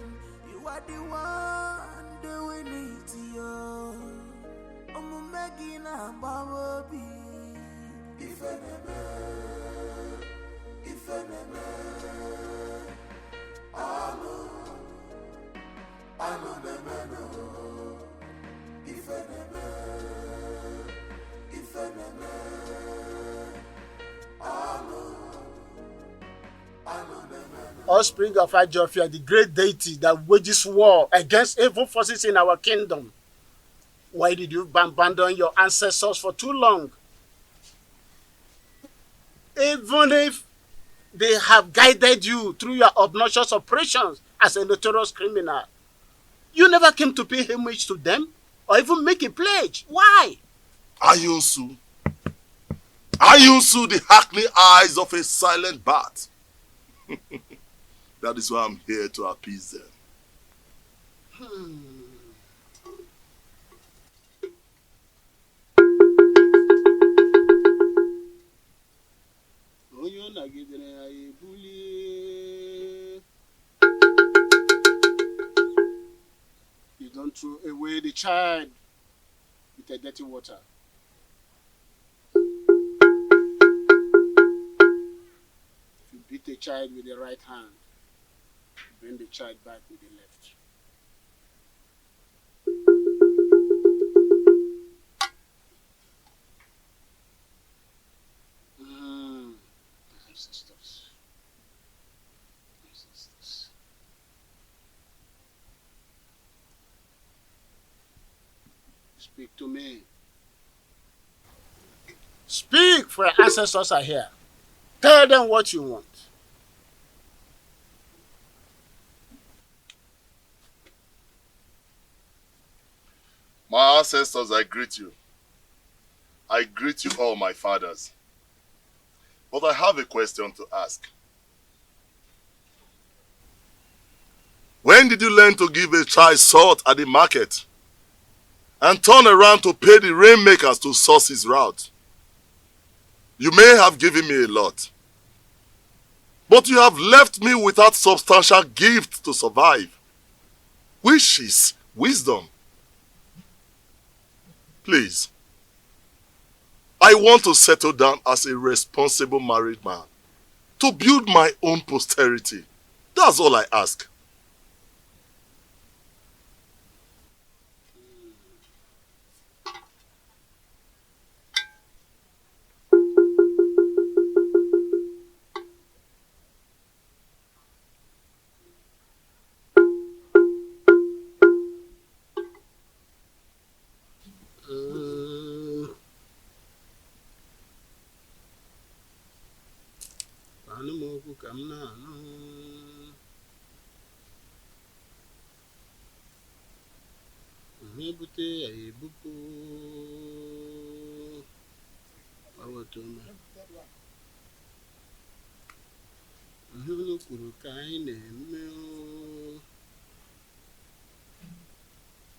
you are the one doing it to you. Megina Baby, if
Offspring of Ajofia, the great deity that wages war against evil forces in our kingdom. Why did you abandon your ancestors for too long? Even if they have guided you through your obnoxious operations as a notorious criminal, you never came to pay homage to them or even make a pledge. Why?
Ayunsu, the hackney eyes of a silent bat. That is why I'm here to appease them.
throw away the child with a dirty water. If you beat the child with the right hand, bring the child back with the left. Ancestors. Ancestors. Speak to me. Speak, for your ancestors are here. Tell them what you want.
My ancestors, I greet you. I greet you all, my fathers. But I have a question to ask. When did you learn to give a child salt at the market and turn around to pay the rainmakers to source his route? You may have given me a lot, but you have left me without substantial gift to survive, which is wisdom. Please, I want to settle down as a responsible married man, to build my own posterity. That's all I ask.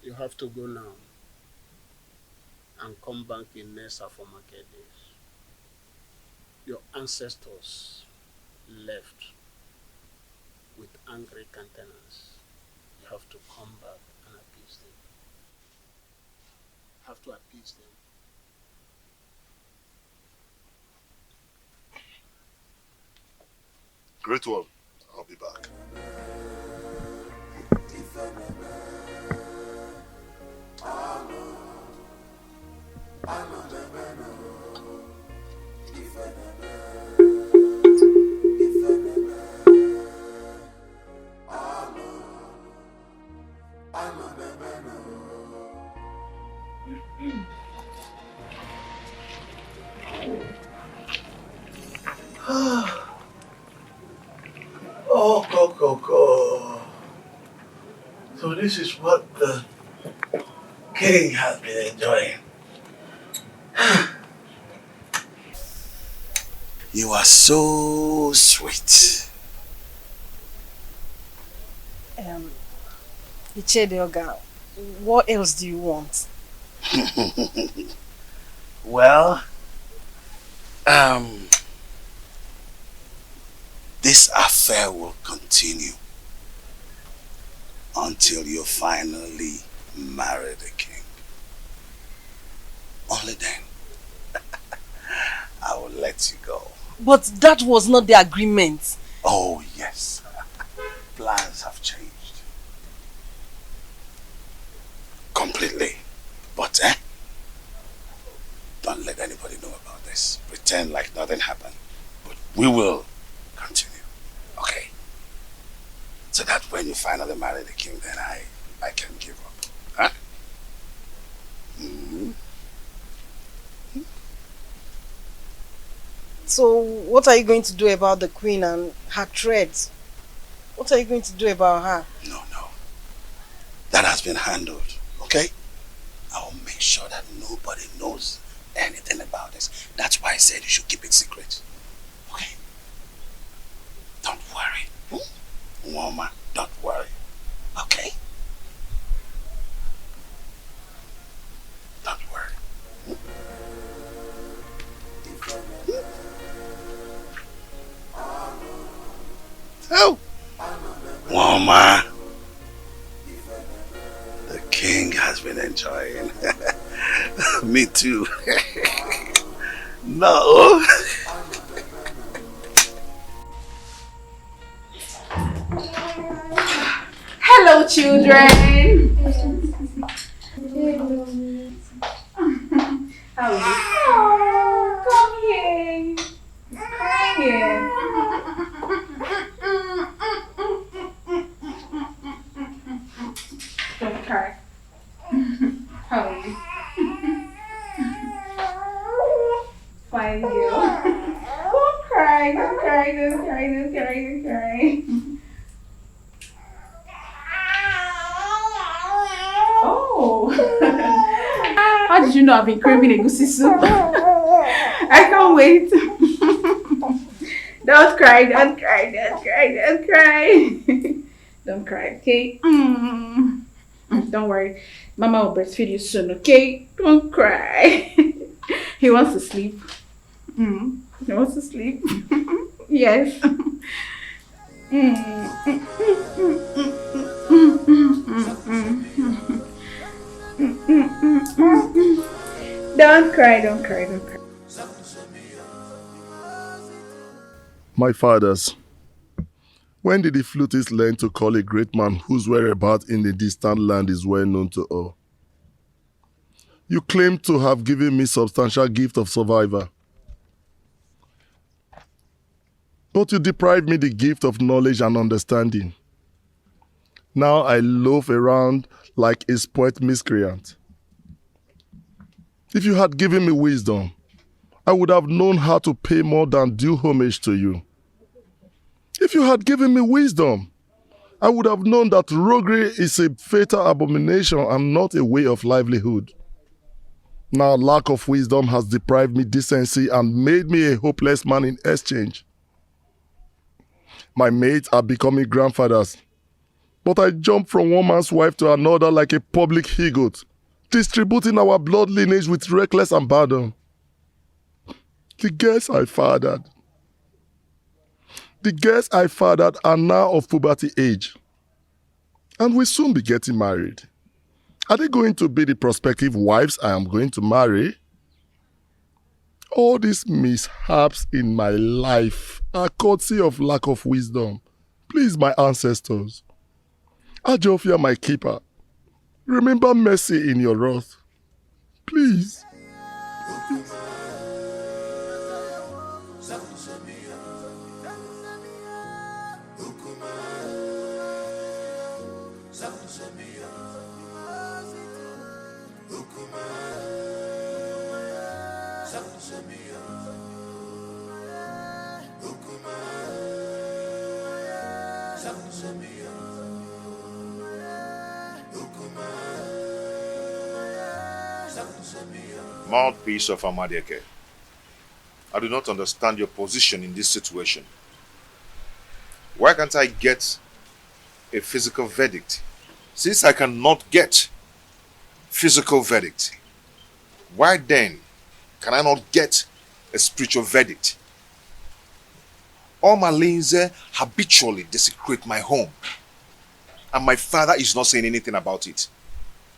You have to go now and come back in Nessa for market days. Your ancestors left with angry countenance. You have to come back and appease them. You have to appease them.
Great one. I'll be back.
Oh, Coco. So this is what the king has been enjoying. You are so sweet.
Ichedioga, what else do you want?
Well, this affair will continue until you finally marry the king. Only then I will let you go.
But that was not the agreement.
Oh yes, plans have changed. Completely. But don't let anybody know about this. Pretend like nothing happened. But we will continue. Okay? So that when you finally marry the king, then I can give up. Huh? Mm-hmm.
So what are you going to do about the queen and her threats? What are you going to do about her?
No. That has been handled. Okay? I will make sure that nobody knows anything about this. That's why I said you should keep it secret. Okay? Don't worry. Woman, don't worry. Okay? Don't worry. Oh! Woman, the king enjoying. Me too. No.
Hello, children. How are you? Oh, come here. Come here. Don't cry. How are you? Fine girl. Don't cry, don't cry, don't cry, don't cry, don't cry. Oh. How did you know I've been craving a goosey soup? I can't wait. Don't cry, don't cry, don't cry, don't cry. Don't cry, okay? Don't worry. Mama will breastfeed you soon, okay? Don't cry. He wants to sleep. He wants to sleep. Yes. Don't cry, don't cry, don't cry.
My fathers, when did the flutist learn to call a great man whose whereabouts in a distant land is well known to all? You claim to have given me substantial gift of survivor, but you deprived me the gift of knowledge and understanding. Now I loaf around like a spoilt miscreant. If you had given me wisdom, I would have known how to pay more than due homage to you. If you had given me wisdom, I would have known that roguery is a fatal abomination and not a way of livelihood. Now lack of wisdom has deprived me decency and made me a hopeless man in exchange. My mates are becoming grandfathers, but I jump from one man's wife to another like a public he-goat, distributing our blood lineage with reckless abandon. The girls I fathered are now of puberty age and will soon be getting married. Are they going to be the prospective wives I am going to marry? All these mishaps in my life are courtesy of lack of wisdom. Please, my ancestors, Ajofia, my keeper, remember mercy in your wrath. Please.
Mouthpiece of Amadeke, I do not understand your position in this situation. Why can't I get a physical verdict? Since I cannot get physical verdict, why then can I not get a spiritual verdict? All my Linze habitually desecrate my home, and my father is not saying anything about it.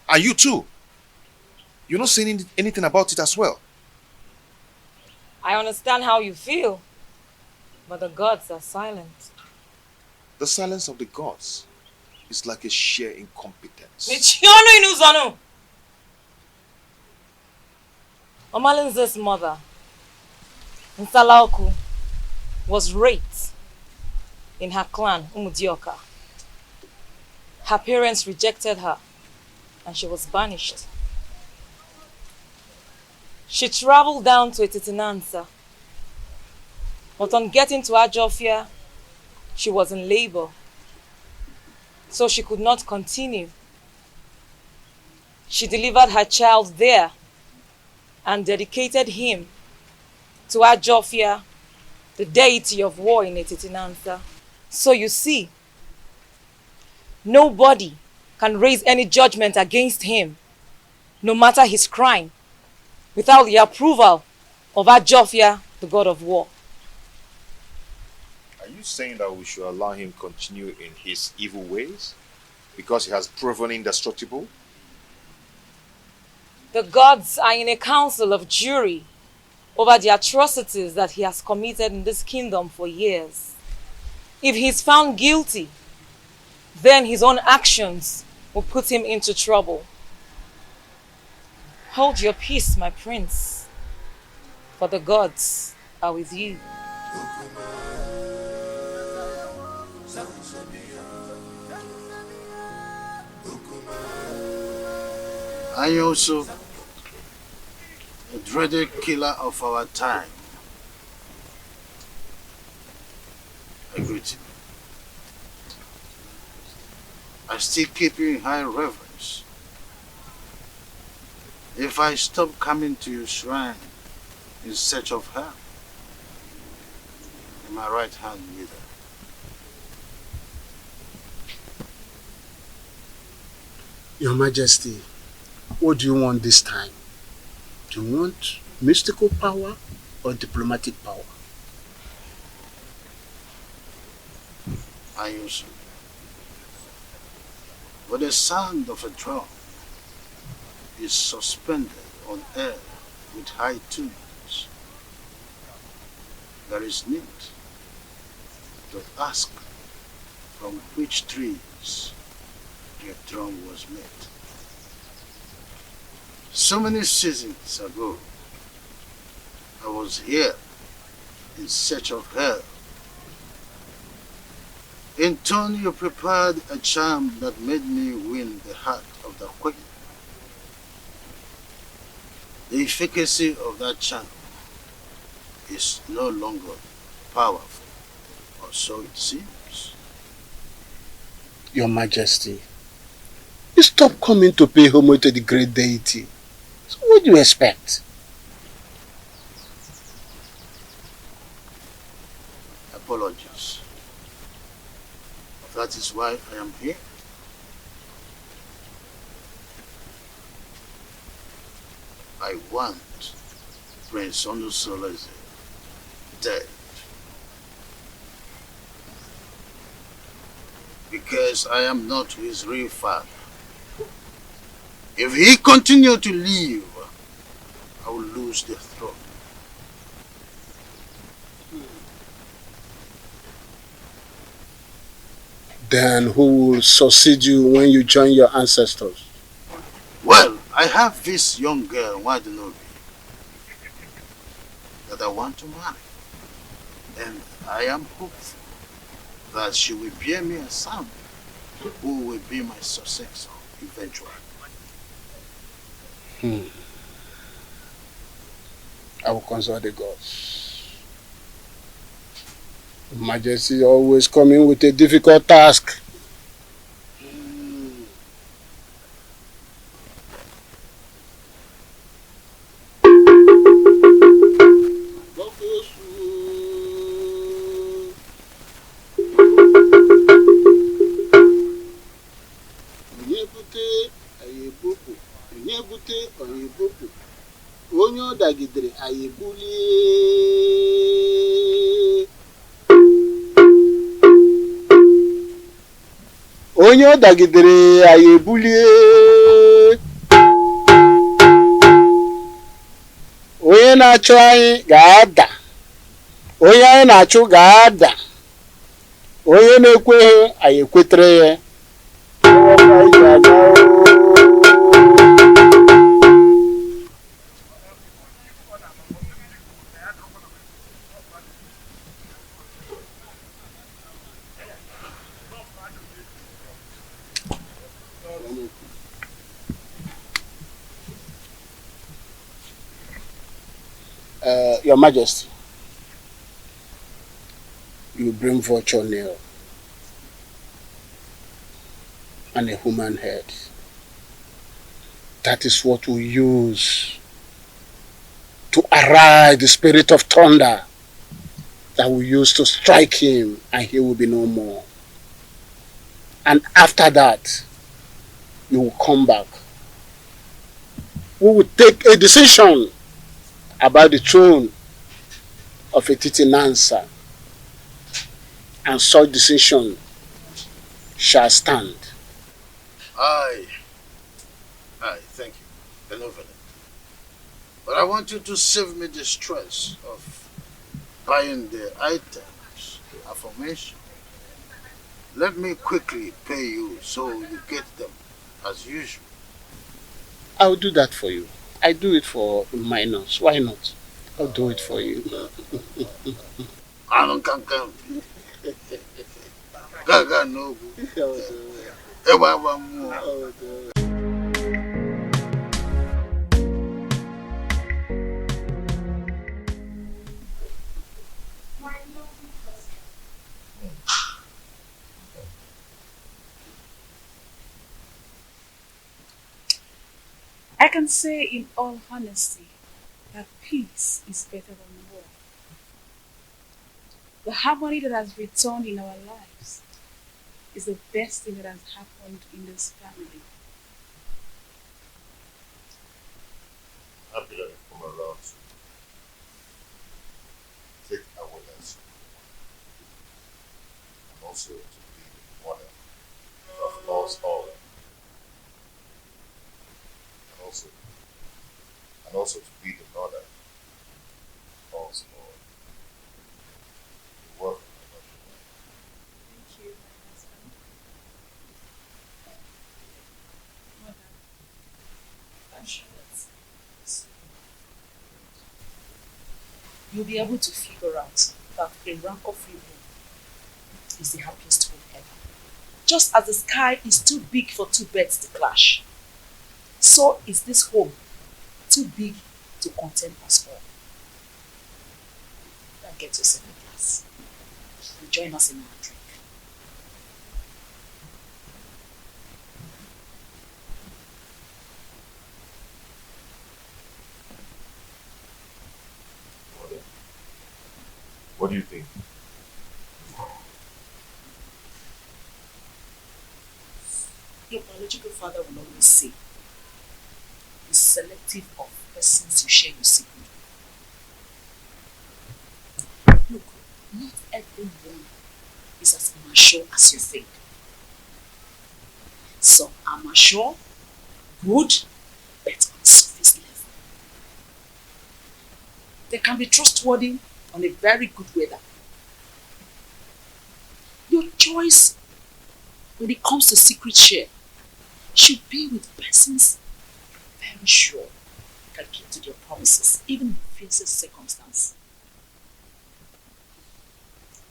And you too. You're not saying anything about it as well.
I understand how you feel, but the gods are silent.
The silence of the gods is like a sheer incompetence.
Omalinze's mother, Nsalaoku, was raped in her clan, Umudioka. Her parents rejected her and she was banished. She traveled down to Etitinansa, but on getting to Ajofia, she was in labor, so she could not continue. She delivered her child there and dedicated him to Ajofia, the deity of war in Etitinansa. So you see, nobody can raise any judgment against him, no matter his crime, without the approval of Ajofia, the god of war.
Are you saying that we should allow him continue in his evil ways because he has proven indestructible?
The gods are in a council of jury over the atrocities that he has committed in this kingdom for years. If he is found guilty, then his own actions will put him into trouble. Hold your peace, my prince, for the gods are with you.
I also, the dreaded killer of our time, I greet you. I still keep you in high reverence. If I stop coming to your shrine in search of her, in my right hand wither.
Your Majesty, what do you want this time? Do you want mystical power or diplomatic power?
I also. But the sound of a drum is suspended on air with high tunes. There is need to ask from which trees the drum was made. So many seasons ago, I was here in search of her. In turn, you prepared a charm that made me win the heart of the queen. The efficacy of that charm is no longer powerful, or so it seems.
Your Majesty, you stop coming to pay homage to the great deity. So what do you expect?
Apologies. That is why I am here. I want Prince Onusoleze dead. Because I am not his real father. If he continues to live, I will lose the throne.
Then who will succeed you when you join your ancestors?
Well, I have this young girl, Wadinobi, that I want to marry. And I am hopeful that she will bear me a son who will be my successor eventually.
I will consult the gods. Your Majesty always coming with a difficult task. Onye ọ dagidere anyị ebulie. Onye ọ dagidere anyị ebulie. Onye na-achụ anyị ga-ada. Onye anyị na-achụ ga-ada. Onye na-ekweghị anyị ekwetere ya. Your Majesty, you bring vulture nail and a human head. That is what we use to arise the spirit of thunder that we use to strike him, and he will be no more. And after that, you will come back. We will take a decision about the throne of Etiti Nansa, and such decision shall stand.
Aye, thank you. Benevolent. But I want you to save me the stress of buying the items, the affirmation. Let me quickly pay you so you get them as usual.
I'll do that for you. I do it for minors. Why not? I'll do it for you.
I don't come. Gaga no.
I can say in all honesty that peace is better than war. The harmony that has returned in our lives is the best thing that has happened in this family.
Happy that you come around to take our lesson and also to be the mother of us all. And also to be the mother of us all. You're welcome.
Thank you, my husband. Mother, I'm sure that you'll be able to figure out that a rancor-free home is the happiest home ever. Just as the sky is too big for two birds to clash, so is this home too big to contain us all. Now get yourself a glass and join us in our drink.
What do you think?
Your biological father will always say, be selective of persons you share your secret with. Look, not everyone is as mature as you think. Some are mature, good, but on surface level. They can be trustworthy on a very good weather. Your choice when it comes to secret share should be with persons very sure can keep to their promises, even in the fiercest circumstance.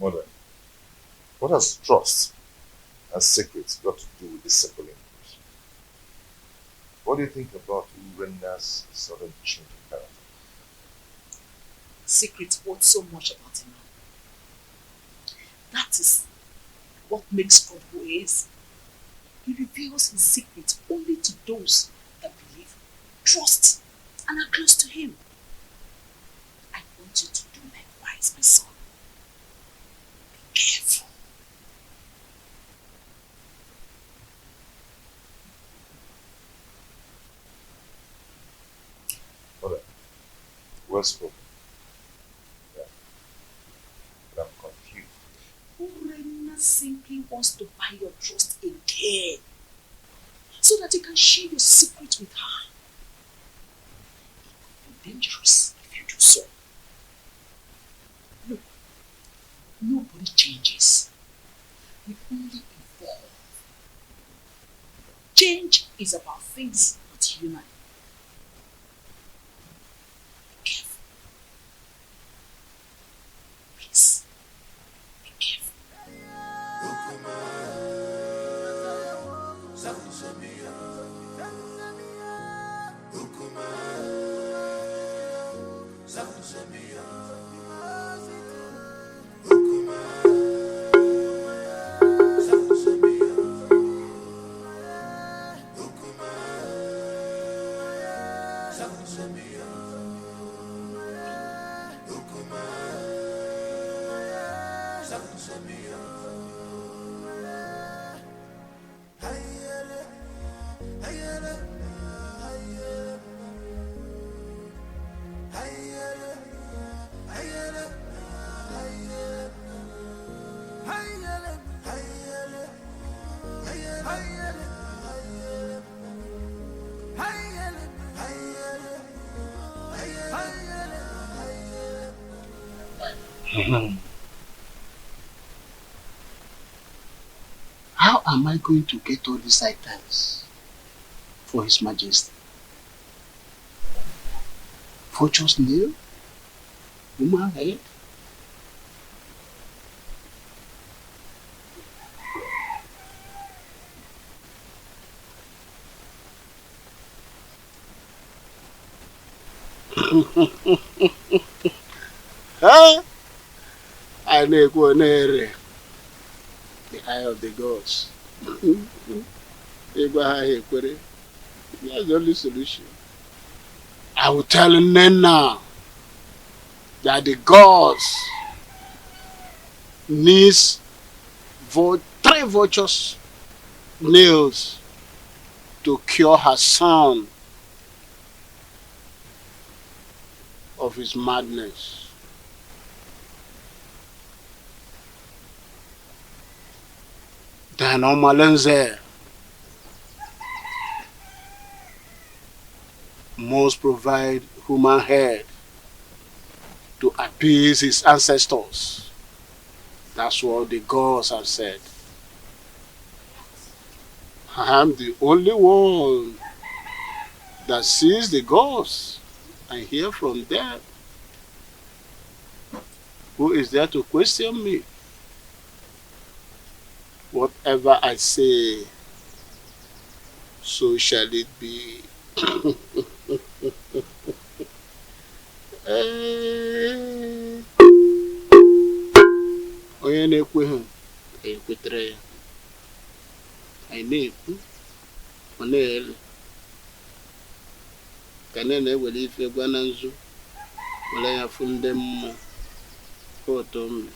Mother, what has trust and secrets got to do with this simple English? What do you think about Urenda's sudden change of character?
Secrets worth so much about a man. That is what makes God who he is. He reveals his secrets only to those that believe, trust, and are close to him. I want you to do likewise, my son. Be careful.
Mother, well spoken. Yeah. But I'm confused.
Urena simply wants to buy your trust again, so that you can share your secret with her. It could be dangerous if you do so. Look, nobody changes. We only evolve. Change is about things not human. Be careful. Please, be careful.
How am I going to get all these items for His Majesty? Vulture's nail? Human head? Huh? I know the eye of the gods. That's the only solution. I will tell Nena that the gods needs for 3 vultures nails to cure her son of his madness. Then Omalenze must provide human head to appease his ancestors. That's what the gods have said. I am the only one that sees the gods and hear from them. Who is there to question me? Whatever I say, so shall it be. Onye na-ekweghị ekwetere ya. Anyị na-ekwu, ọ na-ele. Ka na-ewere ife gwa na nzu, were ya fụ ndị mmụọ. Oto mme.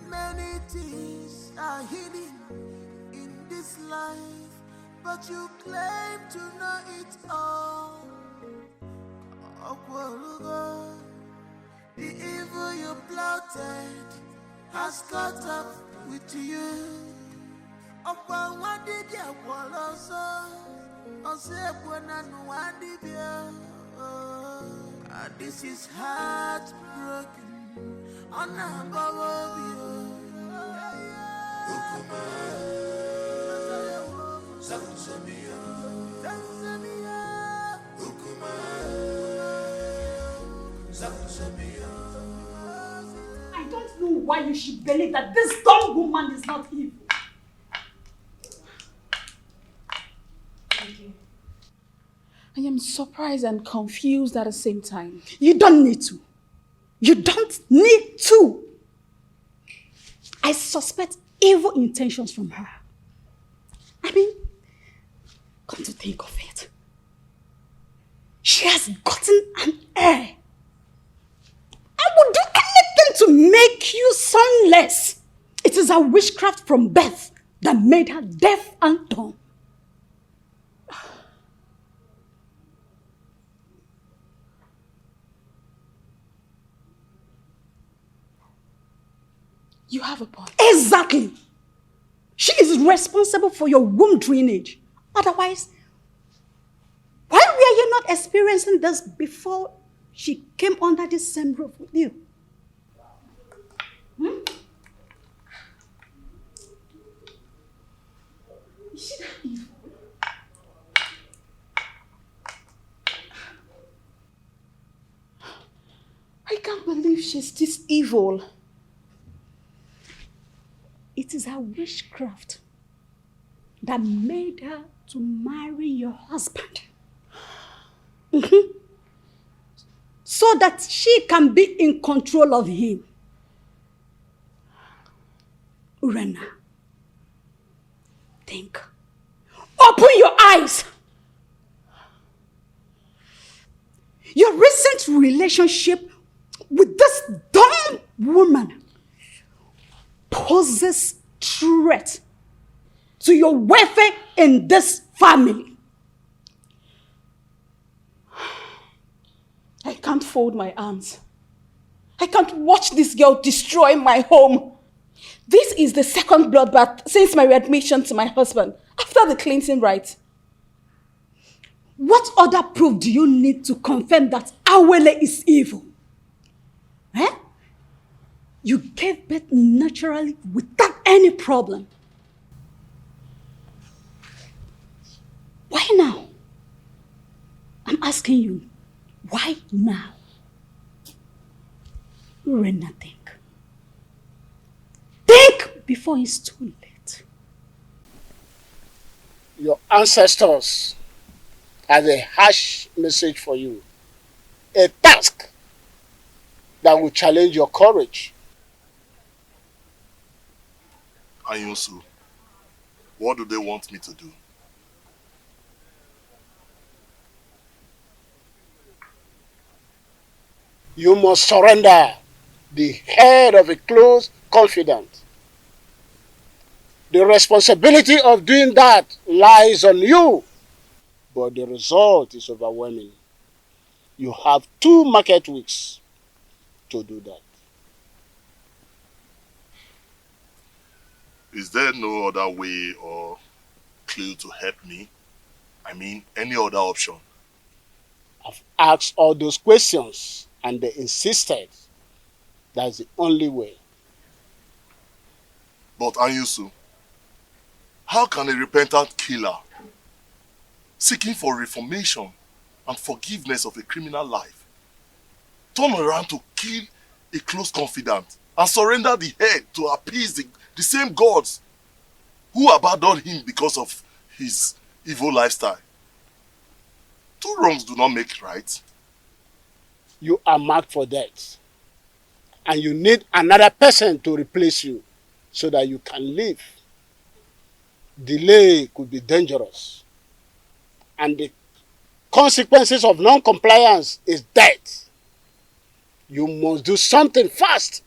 Many things are hidden in this life, but you claim to know it all. The evil you plotted has caught up with you. This is heartbroken.
I don't know why you should believe that this dumb woman is not evil. Thank you.
I am surprised and confused at the same time.
You don't need to. You don't need to. I suspect evil intentions from her. I mean, come to think of it, she has gotten an heir. I would do anything to make you sonless. It is a witchcraft from birth that made her deaf and dumb.
You have a point.
Exactly. She is responsible for your womb drainage. Otherwise, why were you not experiencing this before she came under this same roof with you? Hmm? Is she that evil? I can't believe she's this evil. It is her witchcraft that made her to marry your husband. So that she can be in control of him. Urena, think. Open your eyes. Your recent relationship with this dumb woman poses threat to your welfare in this family.
I can't fold my arms. I can't watch this girl destroy my home. This is the second bloodbath since my readmission to my husband after the cleansing rite.
What other proof do you need to confirm that Awele is evil? Eh? You gave birth naturally without any problem. Why now? I'm asking you, why now? Urena, think. Think before it's too late.
Your ancestors has a harsh message for you. A task that will challenge your courage.
Anyusu, what do they want me to do?
You must surrender the head of a close confidant. The responsibility of doing that lies on you, but the result is overwhelming. You have 2 market weeks to do that.
Is there no other way or clue to help me? I mean, any other option?
I've asked all those questions and they insisted that's the only way.
But Anyusu, how can a repentant killer seeking for reformation and forgiveness of a criminal life turn around to kill a close confidant and surrender the head to appease the same gods who abandoned him because of his evil lifestyle? 2 wrongs do not make right.
You are marked for death. And you need another person to replace you so that you can live. Delay could be dangerous. And the consequences of non-compliance is death. You must do something fast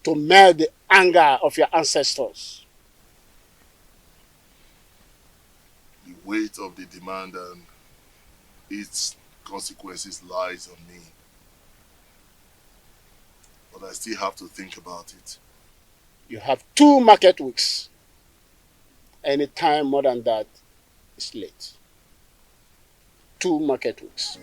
to melt the anger of your ancestors.
The weight of the demand and its consequences lies on me. But I still have to think about it.
You have 2 market weeks. Any time more than that is late. 2 market weeks.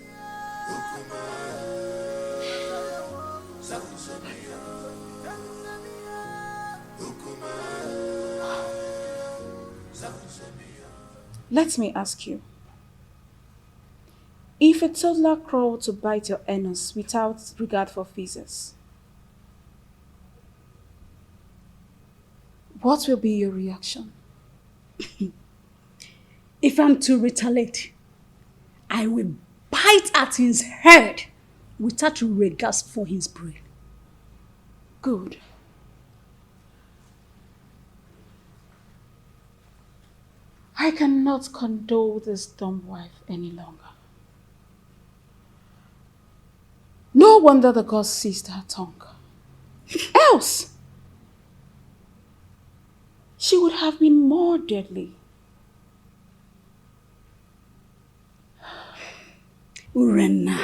Let me ask you. If a toddler crawled to bite your anus without regard for physics, what will be your reaction?
If I'm to retaliate, I will bite at his head without regard for his brain.
Good. I cannot condole this dumb wife any longer. No wonder the gods seized her tongue. Else, she would have been more deadly.
Urena,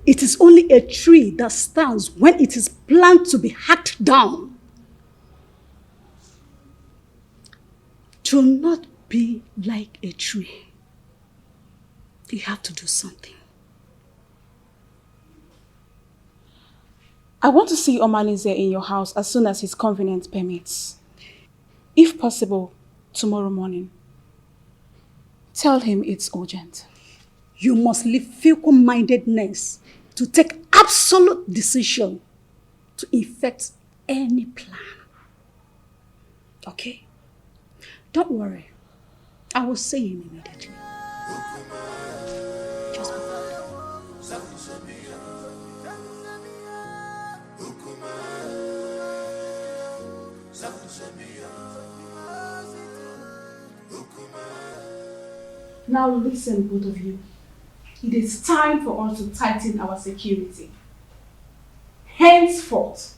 it is only a tree that stands when it is planned to be hacked down. Do not be like a tree. You have to do something.
I want to see Omalize in your house as soon as his convenience permits. If possible, tomorrow morning. Tell him it's urgent.
You must leave fickle-mindedness to take absolute decision to effect any plan. Okay? Don't worry. I will see him immediately. Just be
Now listen, both of you. It is time for us to tighten our security. Henceforth,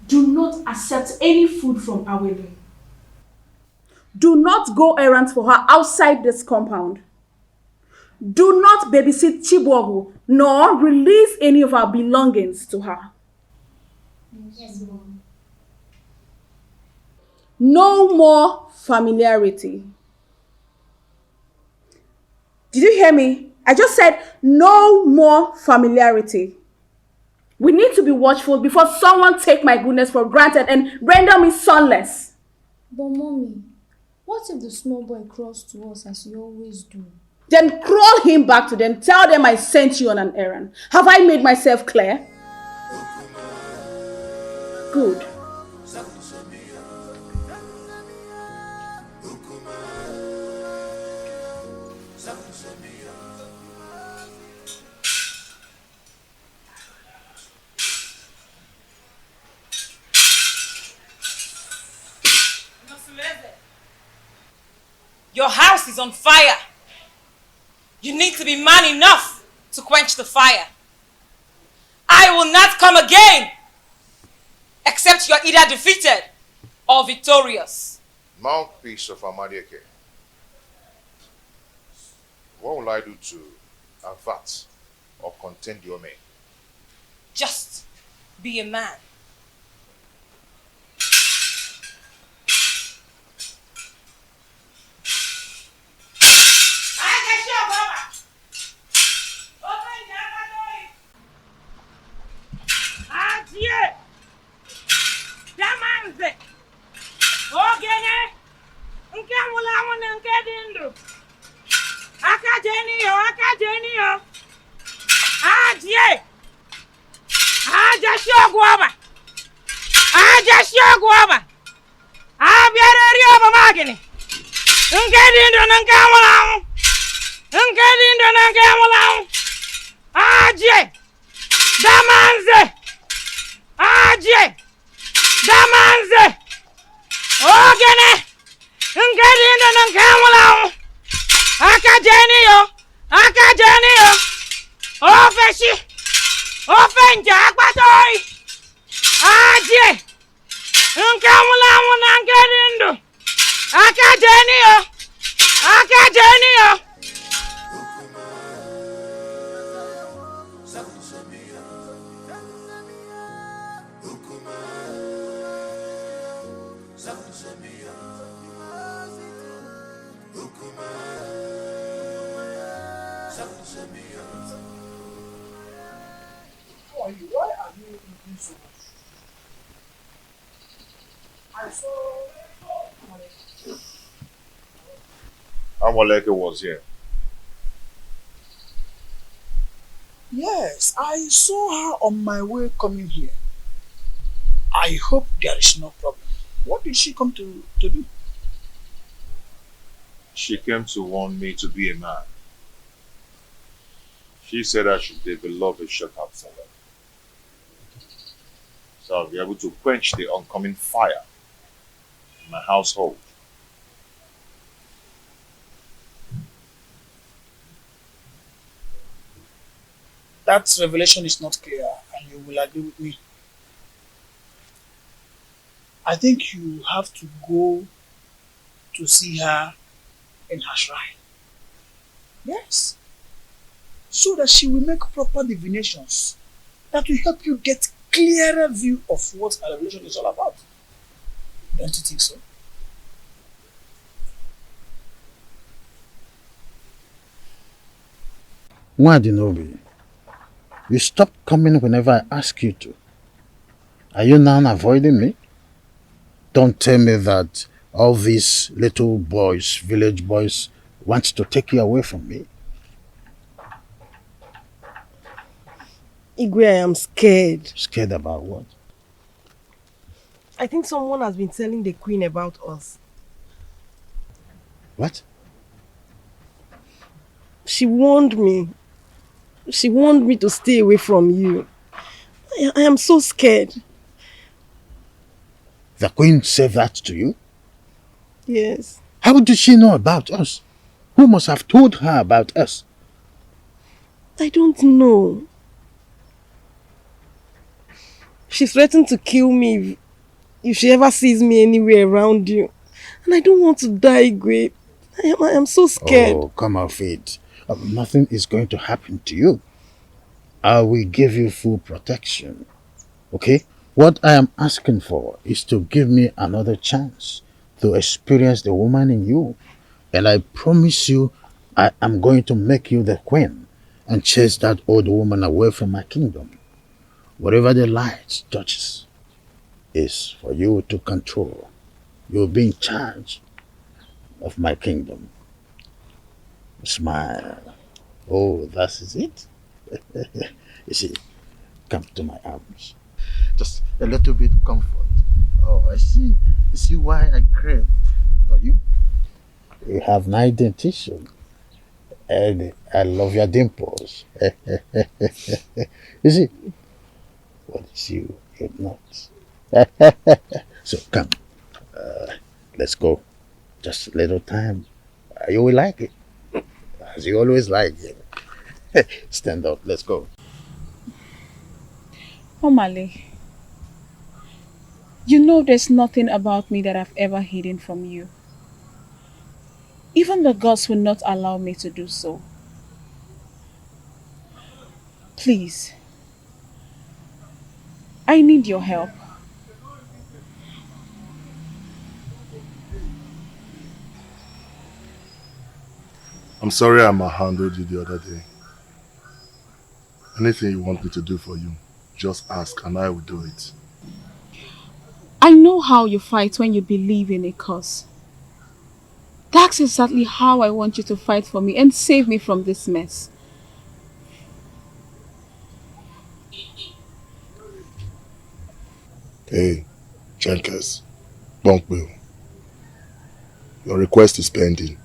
do not accept any food from Awele. Do not go errands for her outside this compound. Do not babysit Chibuogu, nor release any of our belongings to her.
Yes, Mom.
No more familiarity. Did you hear me? I just said no more familiarity. We need to be watchful before someone take my goodness for granted and render me sonless.
But Mommy, what if the small boy crawls to us as you always do?
Then crawl him back to them. Tell them I sent you on an errand. Have I made myself clear? Good.
Your house is on fire. You need to be man enough to quench the fire. I will not come again except you're either defeated or victorious.
Mouthpiece of Amadieke. What will I do to avert or contend your men?
Just be a man.
Why are you eating so much? I saw
Amoleke was here.
Yes, I saw her on my way coming here. I hope there is no problem. What did she come to do?
She came to warn me to be a man. She said I should develop a shut-up for her, so I'll be able to quench the oncoming fire in my household.
That revelation is not clear, and you will agree with me. I think you have to go to see her in her shrine. Yes. So that she will make proper divinations that will help you get clearer view of what her revelation is all about. Don't you think so?
Nwadinobi, you stop coming whenever I ask you to. Are you now avoiding me? Don't tell me that all these little boys, village boys, want to take you away from me.
Igwe, I am scared.
Scared about what?
I think someone has been telling the queen about us.
What?
She warned me. She warned me to stay away from you. I am so scared.
The queen said that to you?
Yes.
How did she know about us? Who must have told her about us?
I don't know. She threatened to kill me if she ever sees me anywhere around you. And I don't want to die, Igwe. I am so scared.
Oh, come off it. Nothing is going to happen to you. I will give you full protection. Okay? What I am asking for is to give me another chance to experience the woman in you. And I promise you, I am going to make you the queen and chase that old woman away from my kingdom. Whatever the light touches is for you to control. You'll be in charge of my kingdom. Smile. Oh, that is it? You see, come to my arms. Just a little bit comfort. Oh, I see. You see why I crave for you? You have nice dentition. And I love your dimples. You see, what is you? You're not. So come. Let's go. Just a little time. You will like it. As you always like it. Stand up. Let's go.
Omale, you know there's nothing about me that I've ever hidden from you. Even the gods will not allow me to do so. Please, I need your help.
I'm sorry I handled you the other day. Anything you want me to do for you, just ask and I will do it.
I know how you fight when you believe in a cause. That's exactly how I want you to fight for me and save me from this mess.
Hey, Jenkins, Bunkbill. Your request is pending.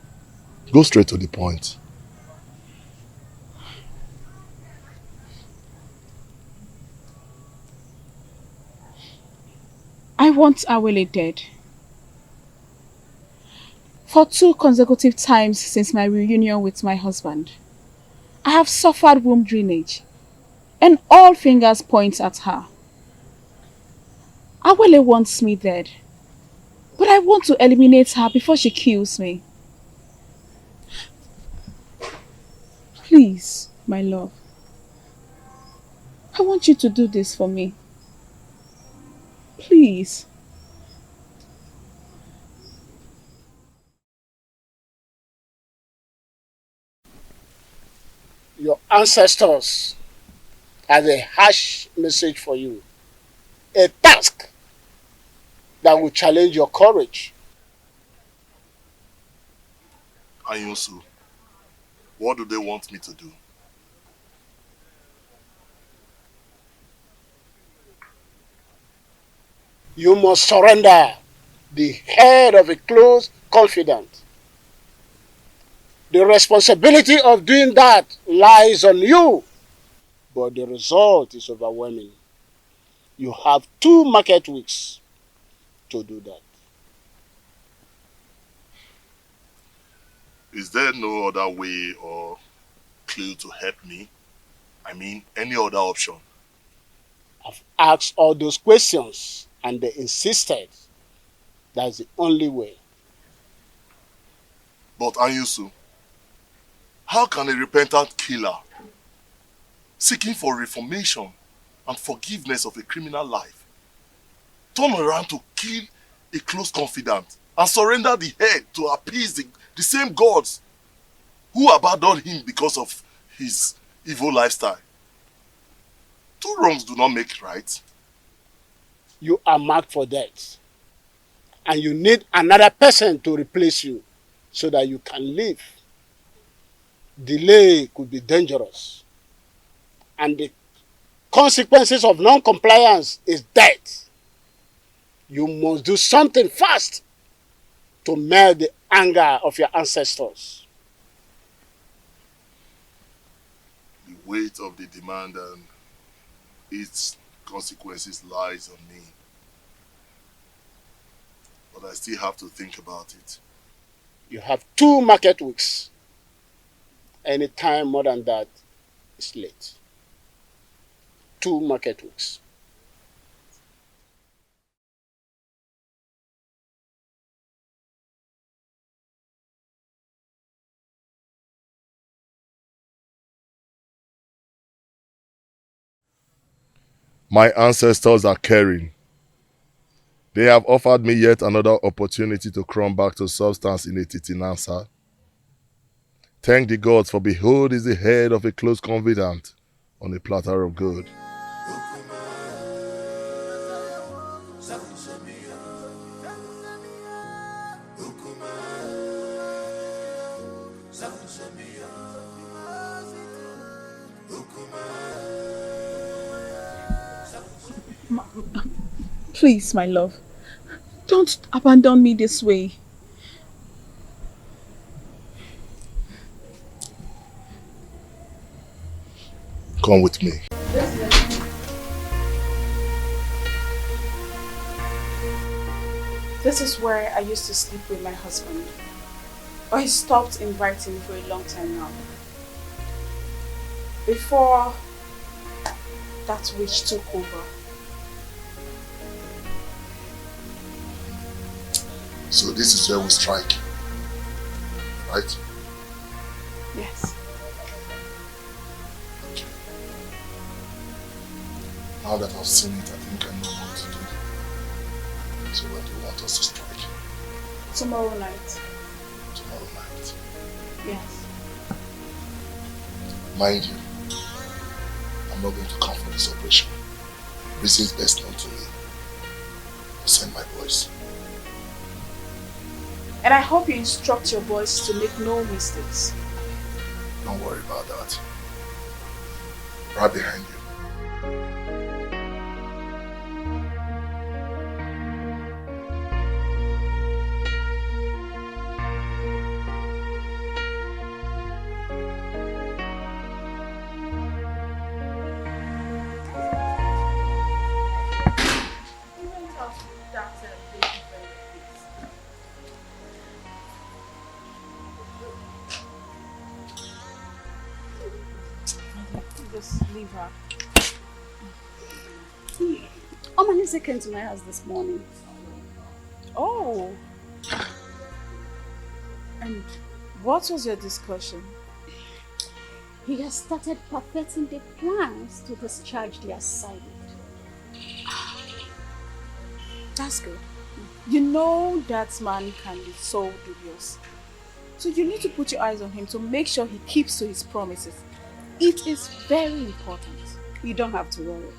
Go straight to the point.
I want Awele dead. For 2 consecutive times since my reunion with my husband, I have suffered womb drainage, and all fingers point at her. Awele wants me dead, but I want to eliminate her before she kills me. Please, my love, I want you to do this for me. Please.
Your ancestors had a harsh message for you. A task that will challenge your courage.
Anyusu, what do they want me to do?
You must surrender the head of a close confidant. The responsibility of doing that lies on you, but the result is overwhelming. You have 2 market weeks to do that.
Is there no other way or clue to help me? I mean, any other option?
I've asked all those questions and they insisted that's the only way.
But Anyusu, how can a repentant killer seeking for reformation and forgiveness of a criminal life turn around to kill a close confidant and surrender the head to appease the same gods who abandoned him because of his evil lifestyle. 2 wrongs do not make right.
You are marked for death. And you need another person to replace you so that you can live. Delay could be dangerous. And the consequences of non-compliance is death. You must do something fast to melt the anger of your ancestors.
The weight of the demand and its consequences lies on me. But I still have to think about it.
You have 2 market weeks. Any time more than that is late. 2 market weeks.
My ancestors are caring. They have offered me yet another opportunity to come back to substance in a titinansa. Thank the gods, for behold is the head of a close confidant on a platter of gold.
Please, my love, don't abandon me this way.
Come with me.
This is where I used to sleep with my husband. But he stopped inviting for a long time now. Before that witch took over.
So this is where we strike, right?
Yes.
Now that I've seen it, I think I know what to do. So when do you want us to strike?
Tomorrow night.
Tomorrow night.
Yes.
Mind you, I'm not going to come for this operation. Reasons best known to me. I'll send my boys.
And I hope you instruct your boys to make no mistakes.
Don't worry about that. Right behind you.
Just leave her. Omanise came to my house this morning. Oh. And what was your discussion?
He has started perfecting the plans to discharge the assignment.
That's good. You know that man can be so dubious. So you need to put your eyes on him to make sure he keeps to his promises. It is very important.
You don't have to worry.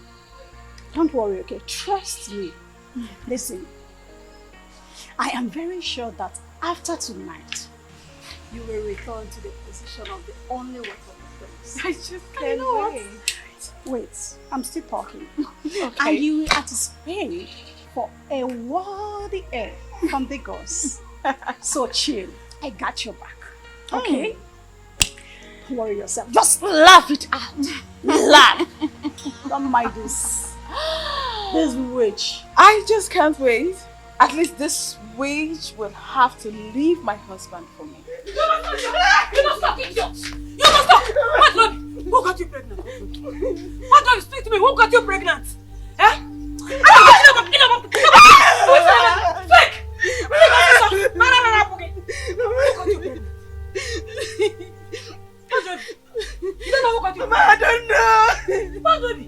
Don't worry, okay? Trust me. Listen, I am very sure that after tonight, you will return to the position of the only one of the place.
I just can't wait.
Wait, I'm still talking.
Okay.
And you will anticipate for a worthy heir from the gods. So chill. I got your back. Okay? Don't worry yourself. Just laugh it out. Laugh. Don't mind this. This witch.
I just can't wait. At least this witch will have to leave my husband for me.
You don't stop, idiot! You don't stop! What, Lord? Who got you pregnant? What, Lord? Speak to me. Who got you pregnant? Eh? Fake! You don't know who got you pregnant? I don't know. What, baby?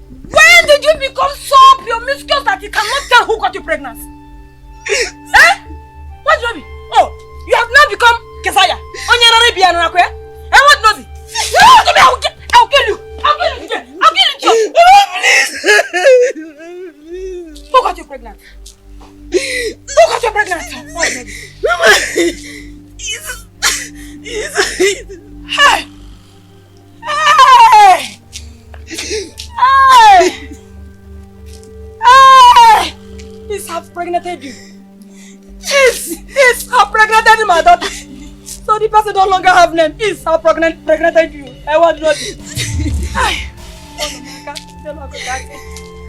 When did you become so promiscuous that you cannot tell who got you pregnant? Eh? What, baby? Oh, you have now become Kesaya. And what, Nozi? I'll impregnated you. Is impregnated my daughter. So the person no longer have name. Is impregnated you. I want not.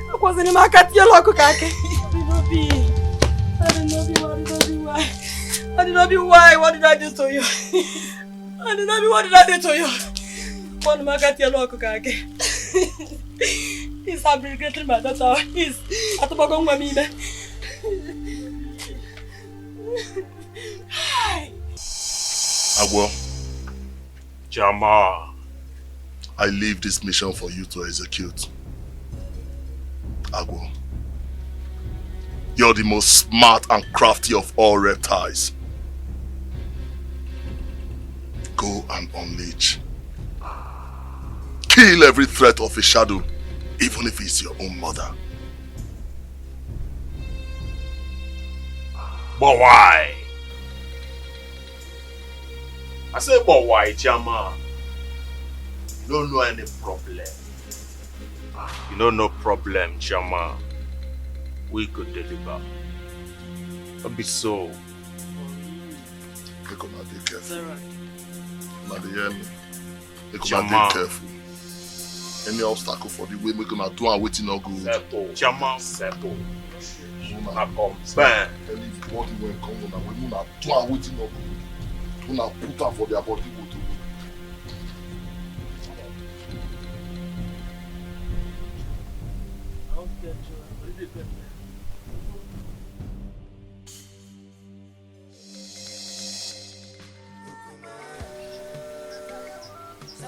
I was in my cat yellow cocaine. I don't know why. I did not be why. What did I do to you? I did not be what did I do to you? One my cat yellow cocaine. He's fabricating my daughter. He's at the bottom of me.
Agwo.
Jama.
I leave this mission for you to execute. Agwo. You're the most smart and crafty of all reptiles. Go and unleash. Kill every threat of a shadow, even if it's your own mother.
But why? I say, but why, Jama? You don't know any problem. You know no problem, Jama. We could deliver. Don't be so.
Make una be careful. Now they hear me. Make
Jama.
una be careful. Any obstacle for the way make una do and waiting not good.
Settle. Jama, settle.
Una come.
Bang.
Anybody when come una when una do and waiting not good. Una put am for their body go to.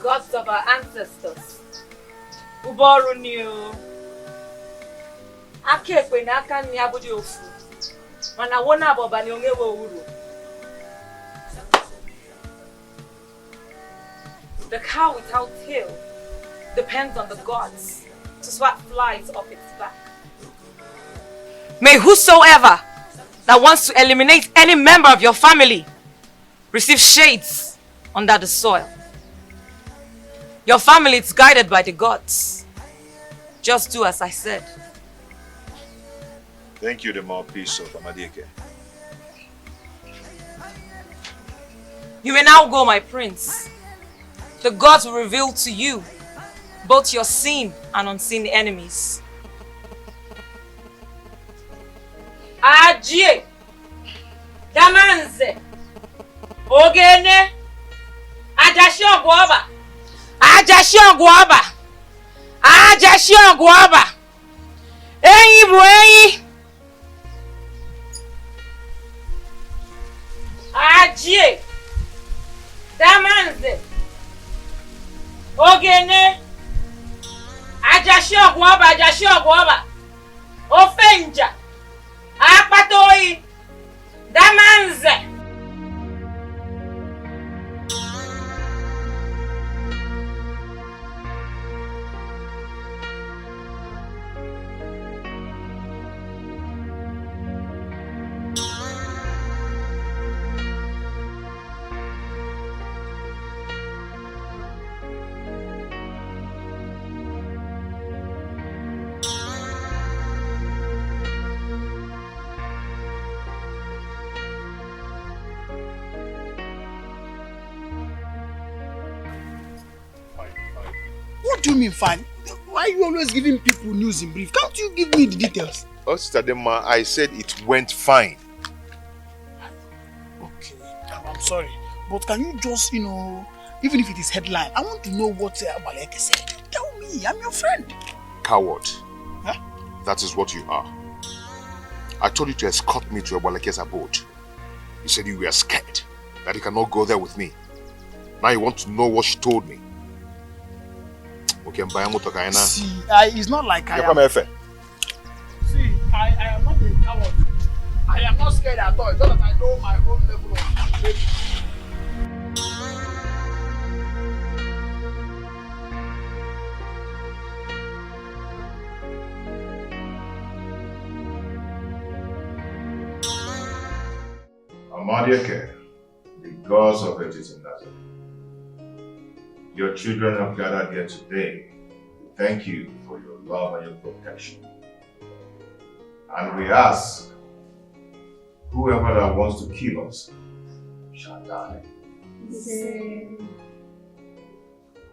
Gods of our ancestors. Uboru new. Akekwe na aka nni abudi ofu. Mana wona aboba ni ongewe uru. The cow without tail depends on the gods to swat flies off its back. May whosoever that wants to eliminate any member of your family receive shades under the soil. Your family is guided by the gods. Just do as I said.
Thank you, the mouthpiece of Amadike.
You may now go, my prince. The gods will reveal to you both your seen and unseen enemies. Ajie, Damanze, Ogene, Ajashio Guaba, Ajashio Guaba, Ajashio Guaba, Eyi Bueyi, Ajie, Damanze, Ogene, Ajashio Guaba, Ofenja, Apatoi, Damanze.
What do you mean fine? Why are you always giving people news in brief? Can't you give me the details?
Oh, Sister Dema, I said it went fine.
Okay, I'm sorry. But can you just, even if it is headline, I want to know what Abaleke said. Tell me, I'm your friend.
Coward.
Huh?
That is what you are. I told you to escort me to Abaleke's abode. You said you were scared, that you cannot go there with me. Now you want to know what she told me. Okay,
see, it's not like I am... See, I am not a coward. I am not scared at all. It's just that I know my own level of ability.
Amadiake, the gods of it is in that. Your children have gathered here today. Thank you for your love and your protection. And we ask Whoever that wants to kill us shall die.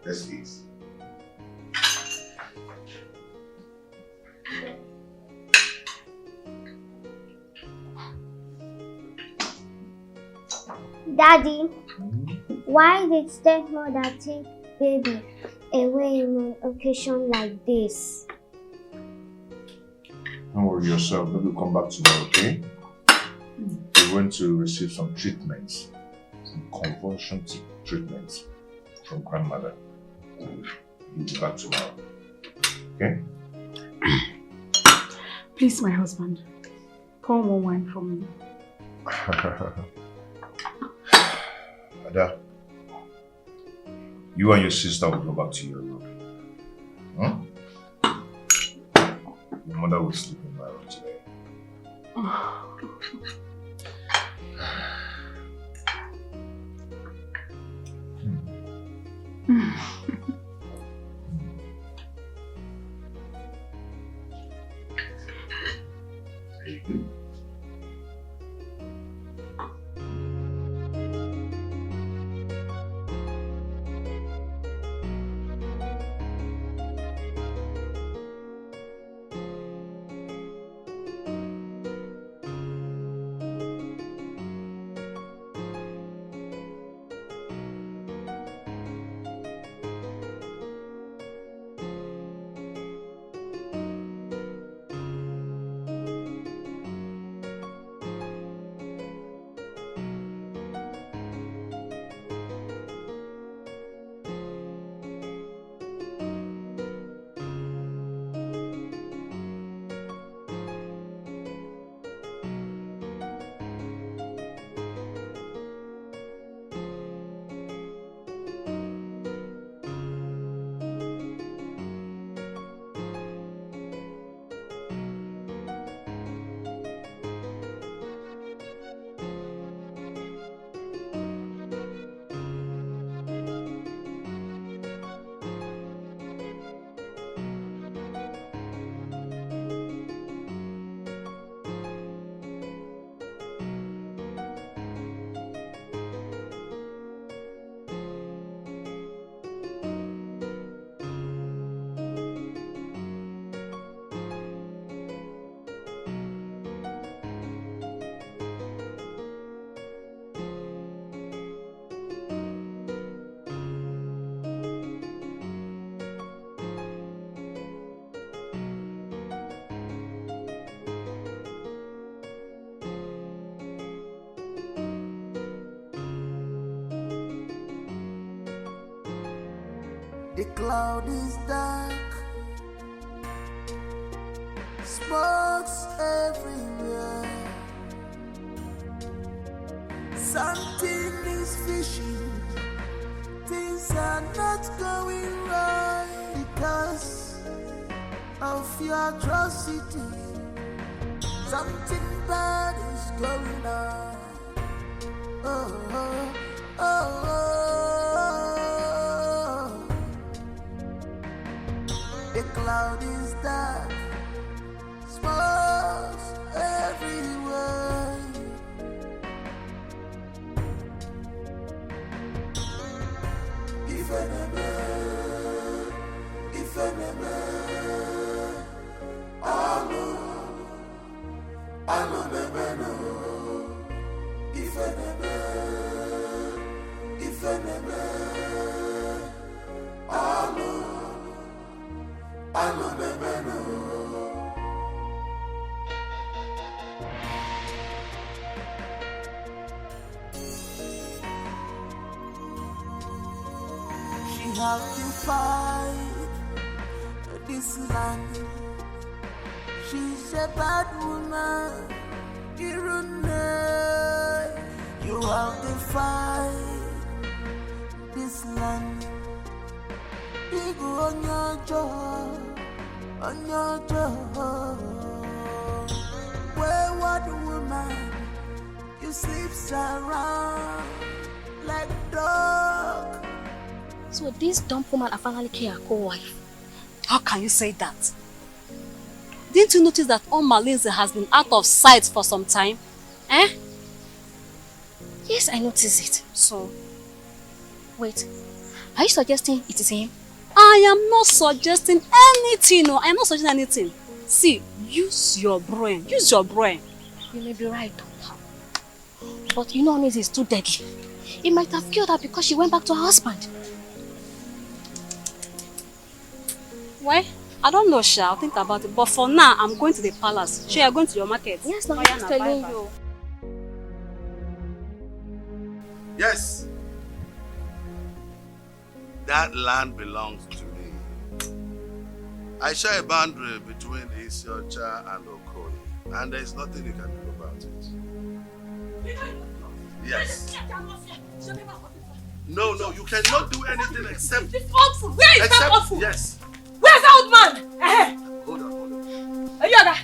Let's eat.
Daddy, why did stepmother take baby away in an occasion like this?
Don't worry yourself, maybe we'll come back tomorrow, okay? We're going to receive some treatments, some conversion treatments from grandmother. You'll be back tomorrow, okay?
Please, my husband, pour more wine for me.
Ada, you and your sister will go back to your room. Huh? Your mother will sleep in my room today.
The cloud is dark, smokes everywhere. Something is fishing, things are not going right because of your atrocity. Something bad is going on. Oh, oh, oh, oh. The cloud is dark, smokes everywhere. If enemy, I know never know. If enemy, I know never know. She have defied this land. She's a bad woman. You have defied this land. Big on your jaw, on your jaw. Wayward woman, you sleep around like dog.
So this dumb woman I finally killed her co-wife.
How can you say that? Didn't you notice that Malinze has been out of sight for some time?
Eh? Yes, I noticed it.
So?
Wait. Are you suggesting it is him?
I am not suggesting anything. No, I am not suggesting anything. See, use your brain. Use your brain.
You may be right. But you know honestly is too deadly. It might have killed her because she went back to her husband.
Why? I don't know, Sha. I'll think about it. But for now, I'm going to the palace. Sure, you're going to your market.
Yes, no, I'm telling you.
Yes. That land belongs to me. I share a boundary between Isiocha and Okoli, and there is nothing you can do about it. Yes. No, you cannot do anything except...
This old fool! Where is that old fool?
Yes.
Where's that old man?
Hold on.
Are you there?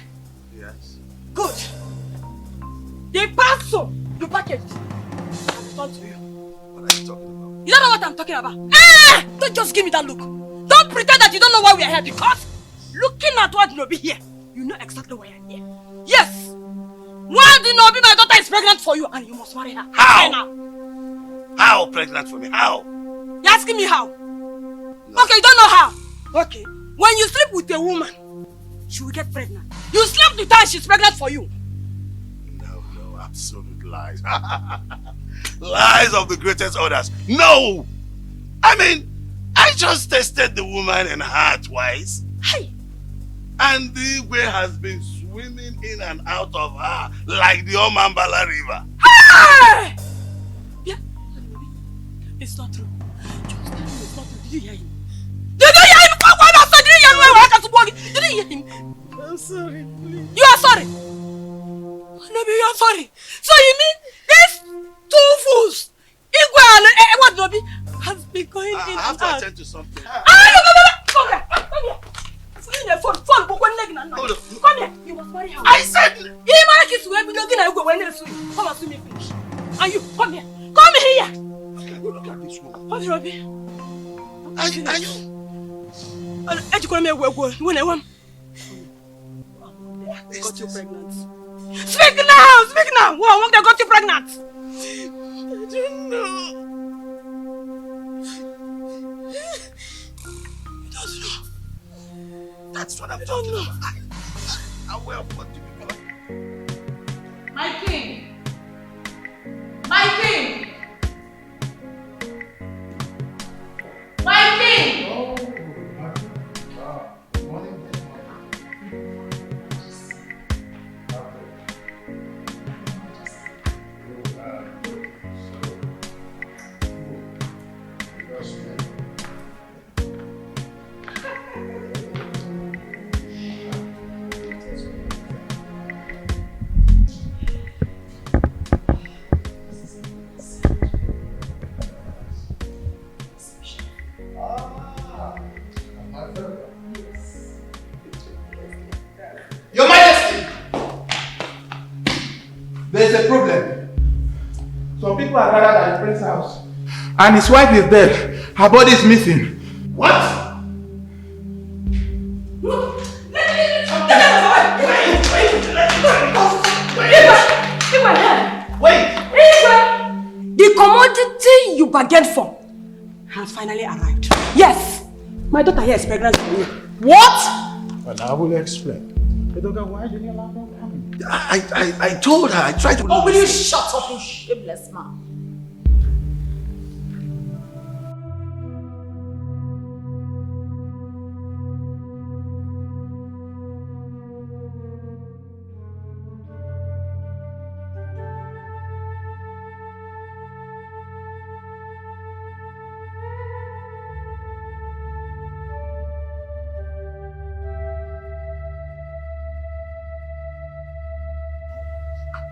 Yes.
Good. The parcel you packaged. I'll return to you.
What are you talking about?
You don't know what I'm talking about. Don't just give me that look. Don't pretend that you don't know why we are here, because looking at what Nobi here, you know exactly why I'm here. Yes. Why did Nobi, my daughter is pregnant for you and you must marry her?
How?
Right now.
How pregnant for me? How?
You're asking me how? No. Okay, you don't know how. Okay. When you sleep with a woman, she will get pregnant. You slept with her and she's pregnant for you.
No, absolute lies. Lies of the greatest orders. No! I mean, I just tested the woman and her twice.
Hey!
And the Igwe has been swimming in and out of her like the Omambala River.
Hey! Yeah. It's not true. Just tell me it's not true. Did you hear him? Did you hear him? Did you hear him?
I'm sorry, please.
You are sorry? Maybe you are sorry. So you mean these two fools, Igwe and what Nobi, has been going in and out?
I have to attend to something.
Come here. Come here. You must marry her.
I said...
You marry kiss when you go when you swim. Come and see me finish. And you, come here. Come here.
Look at this woman.
What, Robbie?
Are you...
When I want... Got you pregnant. Speak now! Wow, they got you pregnant! I don't know. You don't know.
That's what I'm talking about. I will put you because...
My king! My king! My king!
Oh.
Your Majesty! There's a problem. Some people are gathered at the prince's house. And his wife is dead. Her body is missing. What?
The commodity you bargained for has finally arrived. Yes! My daughter here is pregnant for you. What?
Well, I will explain. Why did you allow them coming?
I told her, I tried to...
Oh, will you shut up, you shameless man?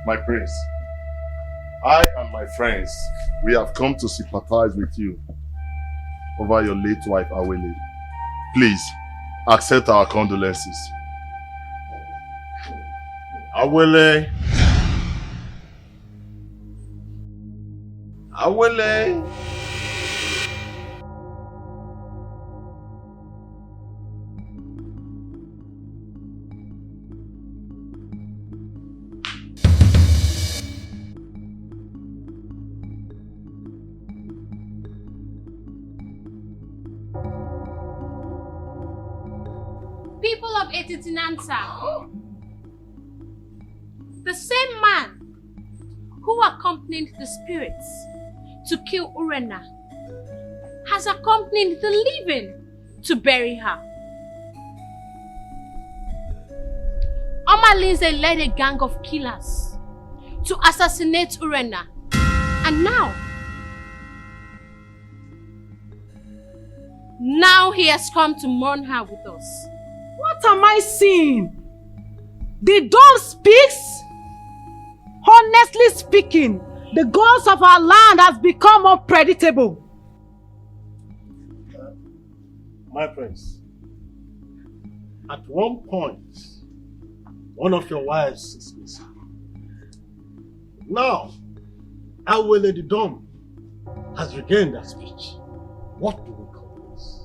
My prince, I and my friends, we have come to sympathize with you over your late wife, Awele. Please, accept our condolences. Awele. Awele.
People of Etitinanta, the same man who accompanied the spirits to kill Urena has accompanied the living to bury her. Omalinze led a gang of killers to assassinate Urena, and now he has come to mourn her with us.
What am I seeing? The doll speaks? Honestly speaking, the gods of our land has become unpredictable.
My friends, at one point, one of your wives is missing. Now, our Lady Dom has regained her speech. What do we call this?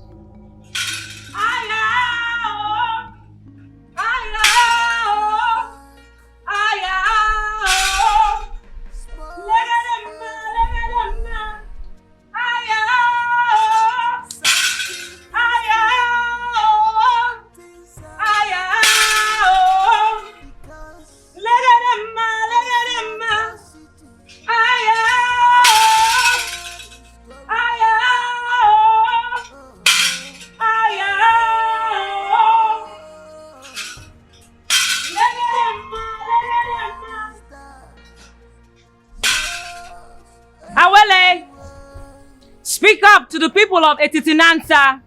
Speak up to the people of Etitinanta.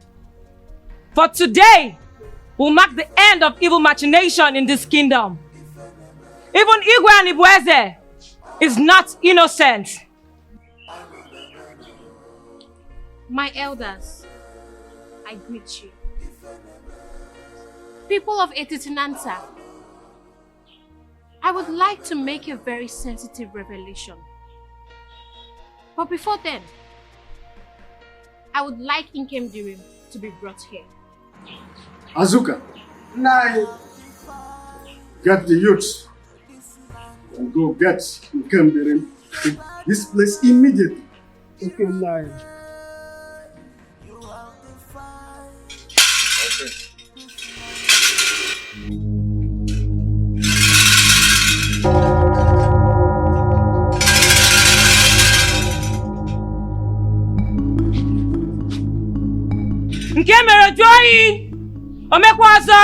For today will mark the end of evil machination in this kingdom. Even Igwe and Ibueze is not innocent.
My elders, I greet you. People of Etitinanta, I would like to make a very sensitive revelation. But before then, I would like Inkem Dirim to be brought here.
Azuka, get the youths and go get Inkem Dirim to this place immediately. Okay, Nai.
Nke mere Joyi omekwazo.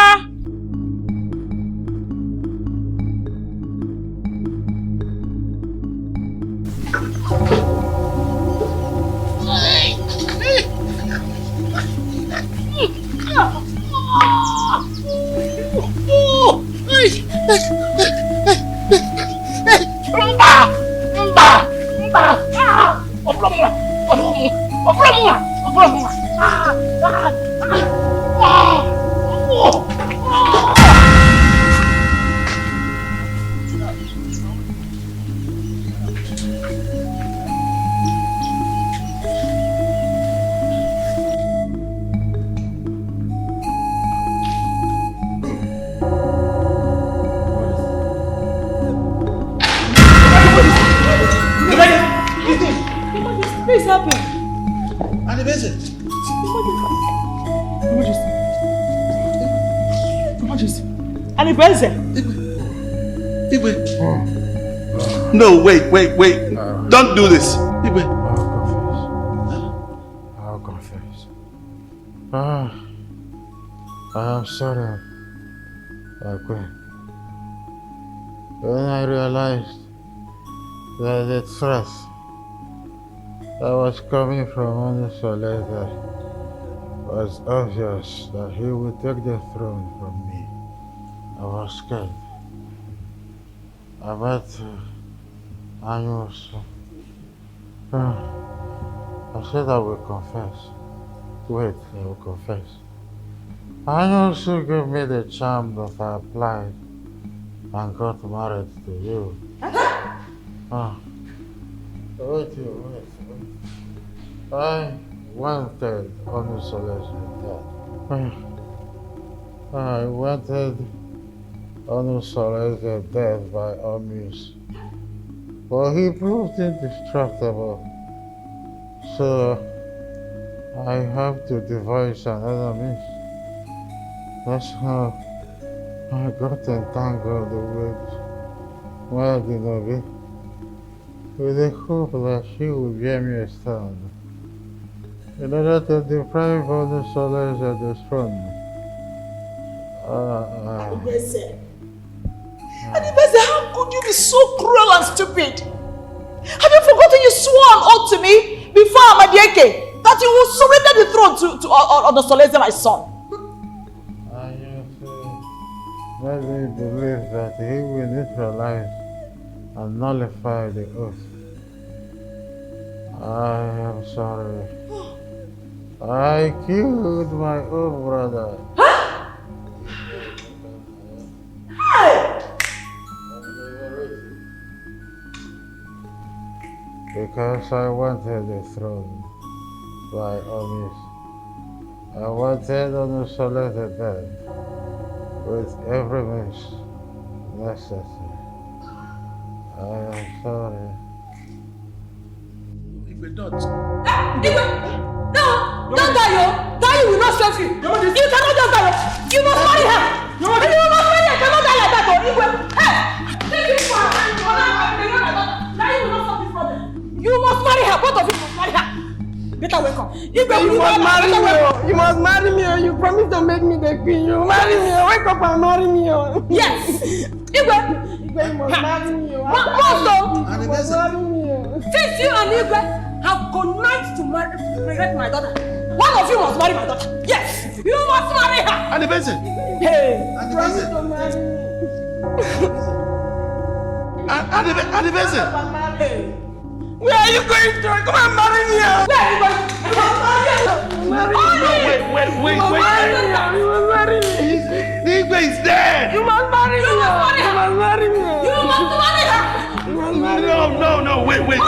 No, wait. Don't do this.
I'll confess. I am sorry, Queen. When I realized that the threat that was coming from Unraveling was obvious that he would take the throne from me, I was scared. About annuals. I said I will confess. Wait, I will confess. Annuals gave me the charm that I applied and got married to you. Wait. I wanted Unraveling dead. I wanted Unraveling death by all means. But he proved indestructible. So I have to devise another means. That's how I got entangled with Wadinobi with the hope that she would bear me a son in order to deprive all the Soles of the throne.
Adibese, how could you be so cruel and stupid? Have you forgotten you swore an oath to me before Amadieke that you will surrender the throne to Onosoleze, my son?
Let me believe that he will neutralize and nullify the oath. I am sorry. I killed my own brother. Because I wanted the throne by Omis. I wanted Onusolete dead with every means necessary. I am sorry.
Igwe, don't. Igwe! No! Don't die, yo! Die will not save you! You cannot just die! You must marry her! You must marry her! You cannot die like that, oh! Igwe! Hey! Take you for her! Now you will not solve this problem! You must marry her! Both of you must marry her! Better wake up! Igwe,
you must marry me! You must marry me! You promised to make me the queen! You marry me! Wake up and marry me!
Yes! Igwe!
You must marry me!
You must marry me! Since you and Igwe have connived to regret my daughter, one of you must marry my daughter. Yes, you must marry her.
And the person.
Hey,
promise to marry me. And the person. Where are you going to? Come and marry me.
Where are you going?
Wait. You must marry me. The Igwe is dead. You must marry me. You must marry me.
You must marry her.
No, wait. I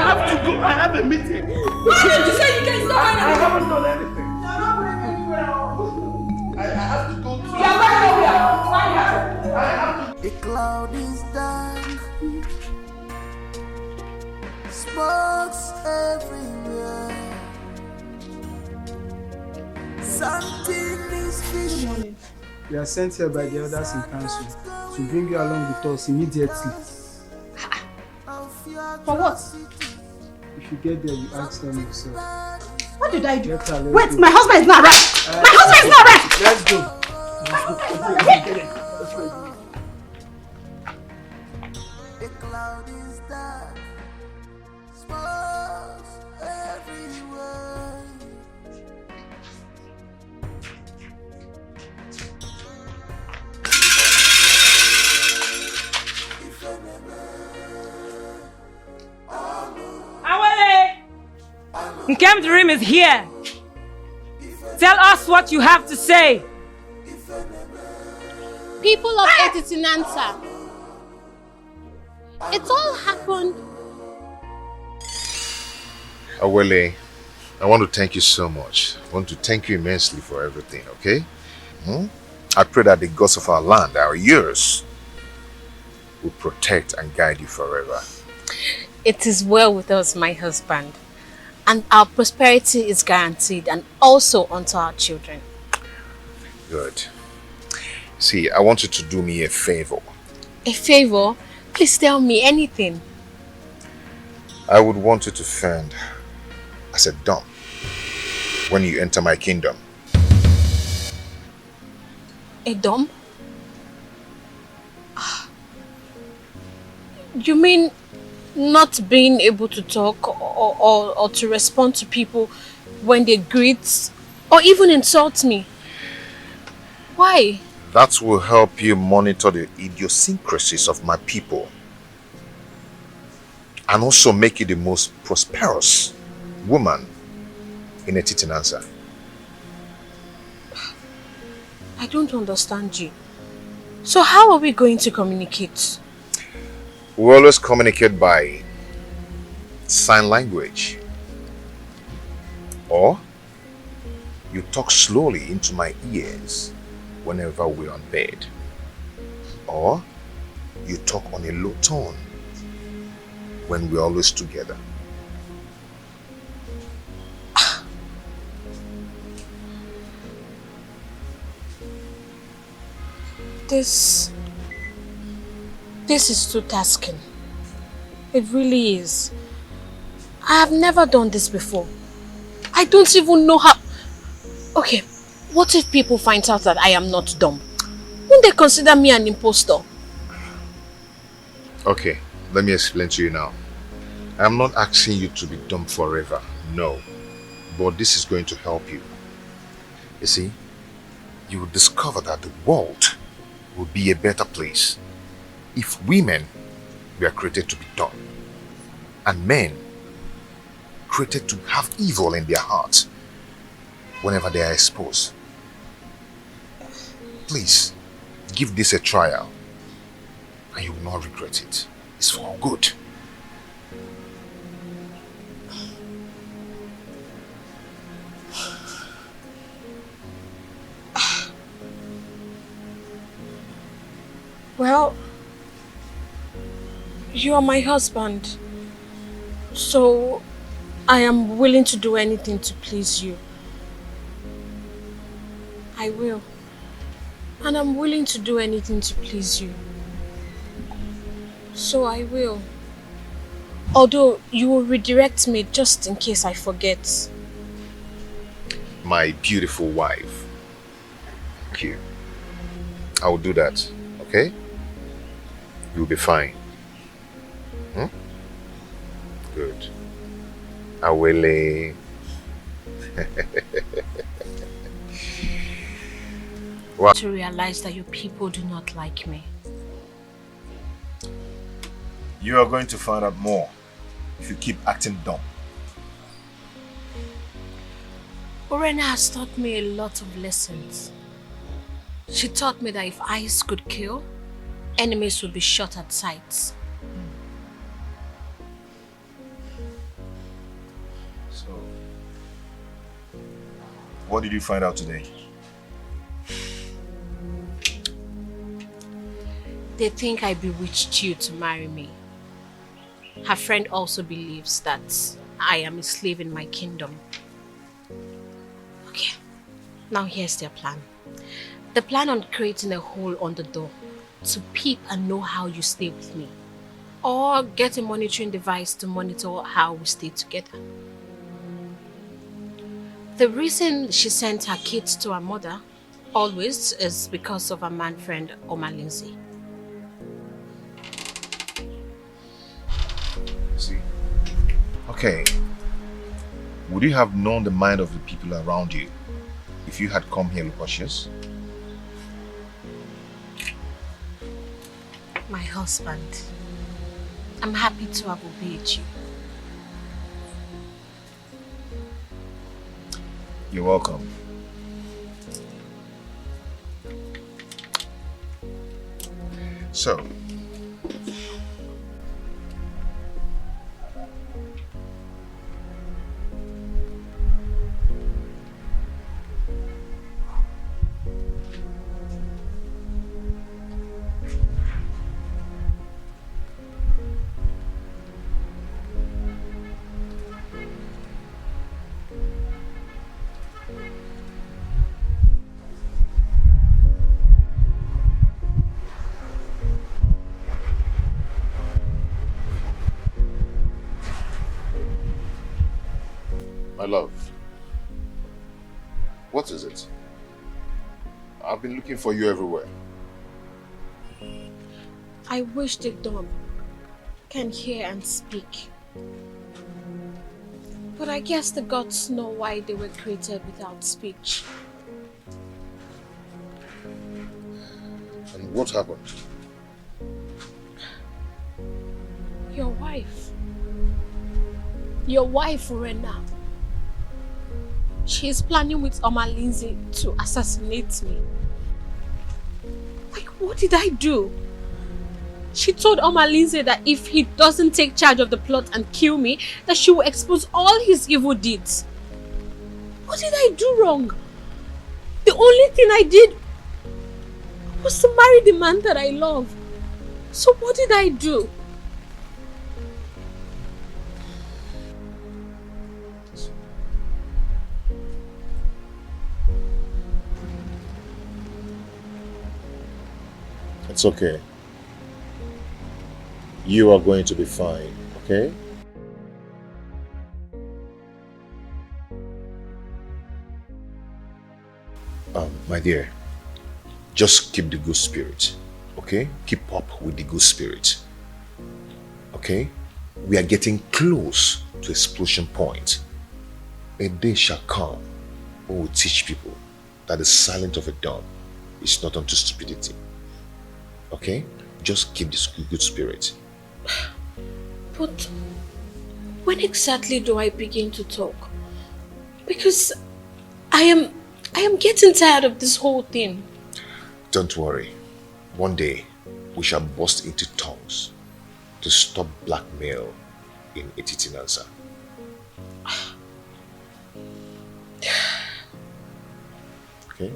have to go. I have a meeting.
Why did you say you can stop?
I haven't done anything. I have to go to...
The cloud is dark, smokes everywhere. Something is fishy.
We are sent here by the elders in council to bring you along with us immediately.
For what?
If you get there, you ask them yourself.
What did I do?
Let's
Wait,
go.
my husband is not right. My husband is not right.
Let's go.
The cloud is dark, smokes everywhere.
Awele! Nkem Dream is here. Tell us what you have to say.
People of Etitinansa, it all happened.
Awele, I want to thank you so much. I want to thank you immensely for everything, okay? I pray that the gods of our land, our years, will protect and guide you forever.
It is well with us, my husband. And our prosperity is guaranteed, and also unto our children.
Good. See, I want you to do me a favor.
A favor? Please tell me anything.
I would want you to fend as a dump when you enter my kingdom.
A dump? You mean not being able to talk or to respond to people when they greet or even insult me? Why?
That will help you monitor the idiosyncrasies of my people and also make you the most prosperous woman in Etitinansa.
I don't understand you. So how are we going to communicate?
We always communicate by sign language. Or you talk slowly into my ears whenever we're on bed. Or you talk on a low tone when we're always together.
This is too tasking. It really is. I have never done this before. I don't even know how... Okay, what if people find out that I am not dumb? Won't they consider me an impostor?
Okay, let me explain to you now. I'm not asking you to be dumb forever, no. But this is going to help you. You see, you will discover that the world will be a better place if women were created to be dumb and men created to have evil in their hearts whenever they are exposed. Please, give this a trial and you will not regret it. It's for good.
Well, you are my husband, so I am willing to do anything to please you. I will. And I'm willing to do anything to please you. So I will. Although you will redirect me just in case I forget.
My beautiful wife. Thank you. I will do that, okay? You'll be fine. Hmm? Good. I will.
To realize that your people do not like me.
You are going to find out more if you keep acting dumb.
Orena has taught me a lot of lessons. She taught me that if eyes could kill, enemies would be shot at sight.
So, what did you find out today?
They think I bewitched you to marry me. Her friend also believes that I am a slave in my kingdom. Okay, now here's their plan. They plan on creating a hole on the door to peep and know how you stay with me. Or get a monitoring device to monitor how we stay together. The reason she sent her kids to her mother always is because of her man friend Oma Lindsay.
See? Okay. Would you have known the mind of the people around you if you had come here cautious?
My husband, I'm happy to have obeyed you.
You're welcome. So, my love, what is it? I've been looking for you everywhere.
I wish the dumb can hear and speak. But I guess the gods know why they were created without speech.
And what happened?
Your wife. Your wife, Orena. She is planning with Oma Lindsay to assassinate me. Like, what did I do? She told Oma Lindsay that if he doesn't take charge of the plot and kill me, that she will expose all his evil deeds. What did I do wrong? The only thing I did was to marry the man that I love. So what did I do?
It's okay. You are going to be fine, okay? My dear, just keep the good spirit, okay? Keep up with the good spirit, okay? We are getting close to explosion point. A day shall come when we teach people that the silence of a dog is not unto stupidity, okay? Just keep this good spirit.
But when exactly do I begin to talk? Because I am getting tired of this whole thing.
Don't worry. One day, we shall burst into tongues to stop blackmail in Etitinanza. Okay?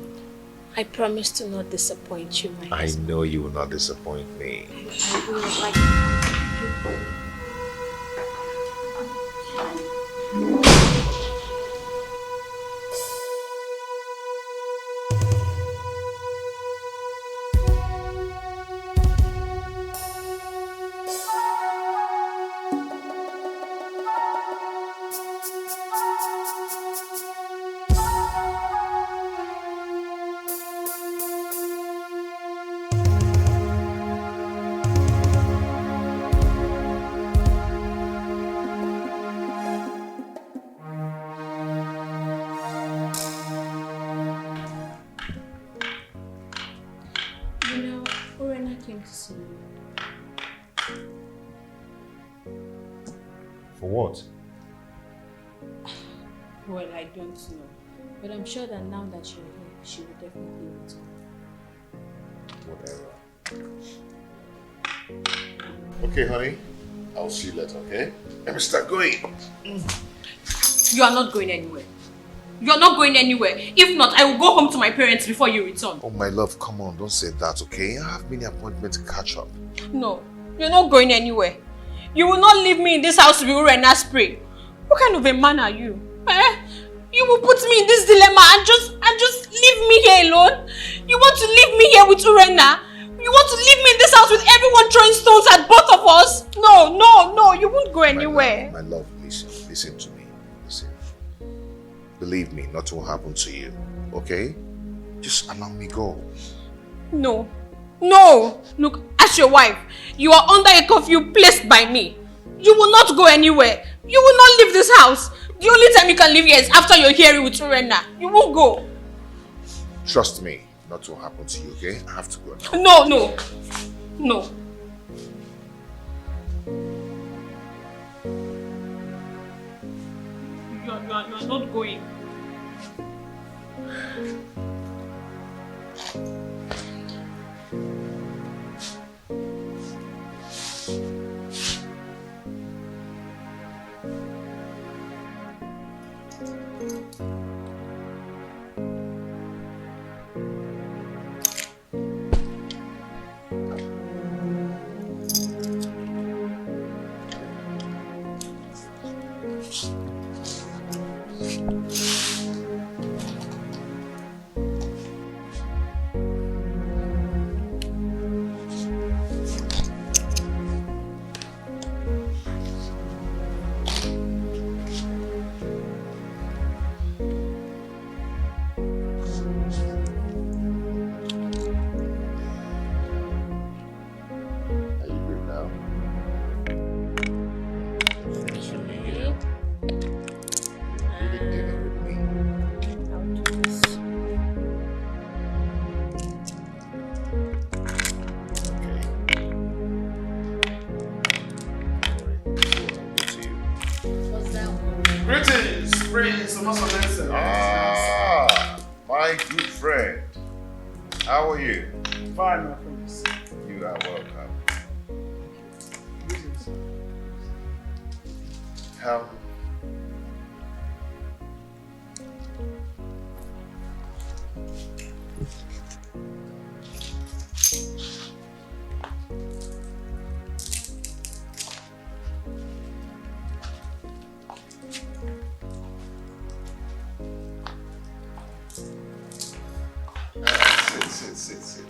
I promise to not disappoint you, my husband.
I know you will not disappoint me.
I will like...
For what?
Well, I don't know. But I'm sure that now that you're here, she will definitely return.
Whatever. Okay, honey. I'll see you later, okay? Let me start going.
You are not going anywhere. You are not going anywhere. If not, I will go home to my parents before you return.
Oh, my love, come on. Don't say that, okay? I have many appointments to catch up.
No, you're not going anywhere. You will not leave me in this house to be Urena spray. What kind of a man are you? You will put me in this dilemma and just leave me here alone? You want to leave me here with Urena? You want to leave me in this house with everyone throwing stones at both of us? No, you won't go anywhere.
My love, listen to me. Listen. Believe me, nothing will happen to you, okay? Just allow me go.
No. Look, as your wife, you are under a curfew placed by me. You will not go anywhere. You will not leave this house. The only time you can leave here is after you're hearing with Urena. You won't go.
Trust me, nothing will happen to you, okay? I have to go now.
No. You are not going.
My good friend. How are you?
Fine, my friends.
You are welcome. Sit.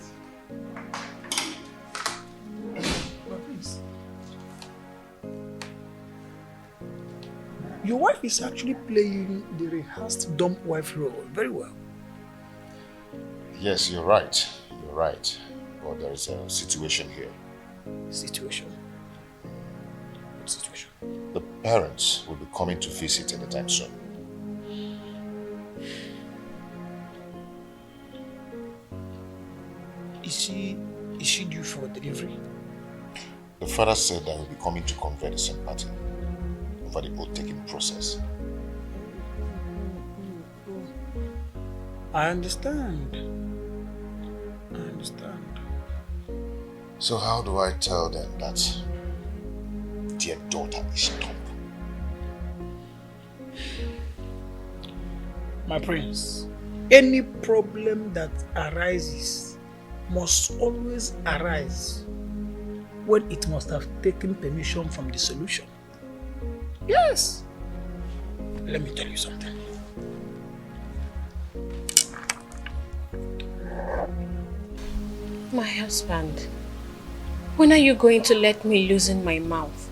Your wife is actually playing the rehearsed dumb wife role very well.
Yes, you're right. You're right. But there is a situation here.
Situation? What situation?
The parents will be coming to visit anytime soon.
Is she due for delivery?
The father said that he'll be coming to convey the same party over the oath-taking process.
I understand. I understand.
So how do I tell them that their daughter is dumb?
My prince, any problem that arises must always arise when it must have taken permission from the solution. Yes. Let me tell you something.
My husband, when are you going to let me loosen my mouth?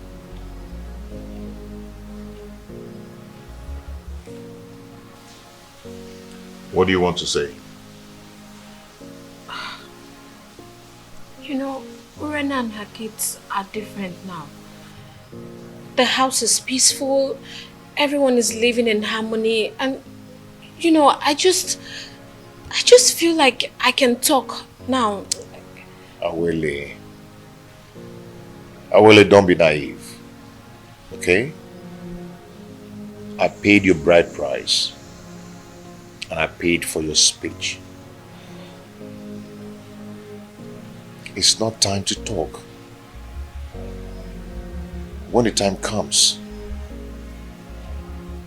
What do you want to say?
You know, Urena and her kids are different now. The house is peaceful, everyone is living in harmony, and you know, I just feel like I can talk now.
Awele, don't be naive, okay? I paid your bride price, and I paid for your speech. It's not time to talk. When the time comes,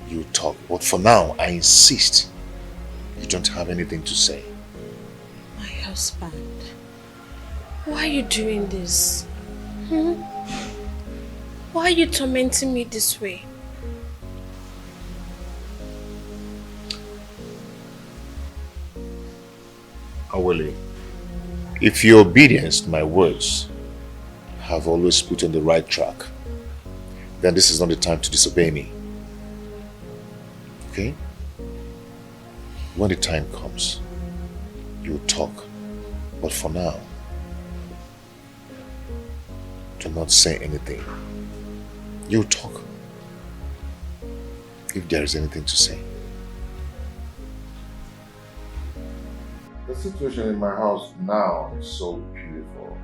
you talk. But for now, I insist you don't have anything to say.
My husband, why are you doing this? Why are you tormenting me this way?
Awele, if your obedience to my words have always put you on the right track, then this is not the time to disobey me. Okay? When the time comes, you'll talk. But for now, do not say anything. You talk if there is anything to say. The situation in my house now is so beautiful.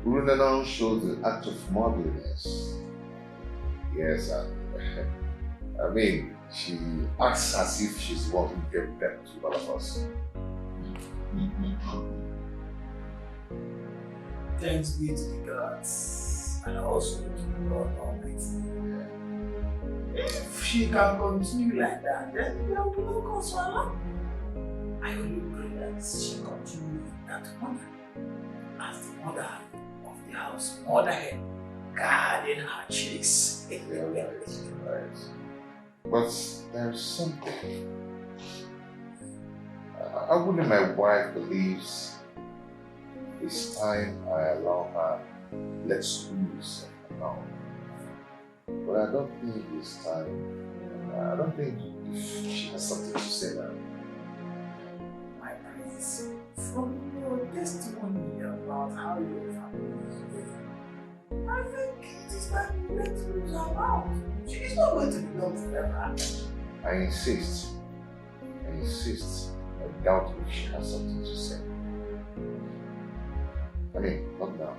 Urena shows the act of motherliness. Yes, and I mean, she acts as if she's the one who gave birth to all of us.
Thanks be to the gods and also to the Lord Almighty. If she can continue like that, then there will be no cause for alarm. I only pray that she continue with that mother as the mother of the house, motherhead, guarding her chicks.
Right. But there's something. I wouldn't my wife believes it's time I allow her let's loose now. But I don't think it's time. I don't think if she has something to say now.
My prince, from your testimony about how your family is doing, I think it is time you let loose her mouth. She is not going to be done forever.
I insist. I doubt if she has something to say. I mean, not now.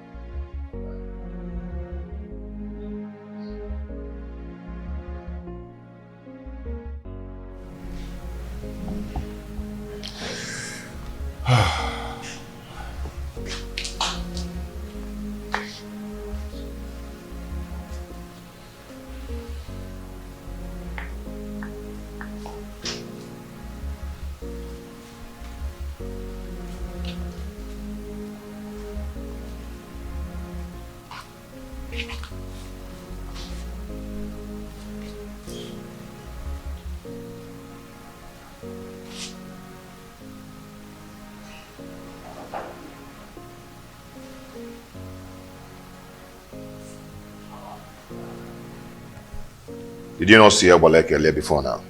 Did you not see Abolek earlier before now?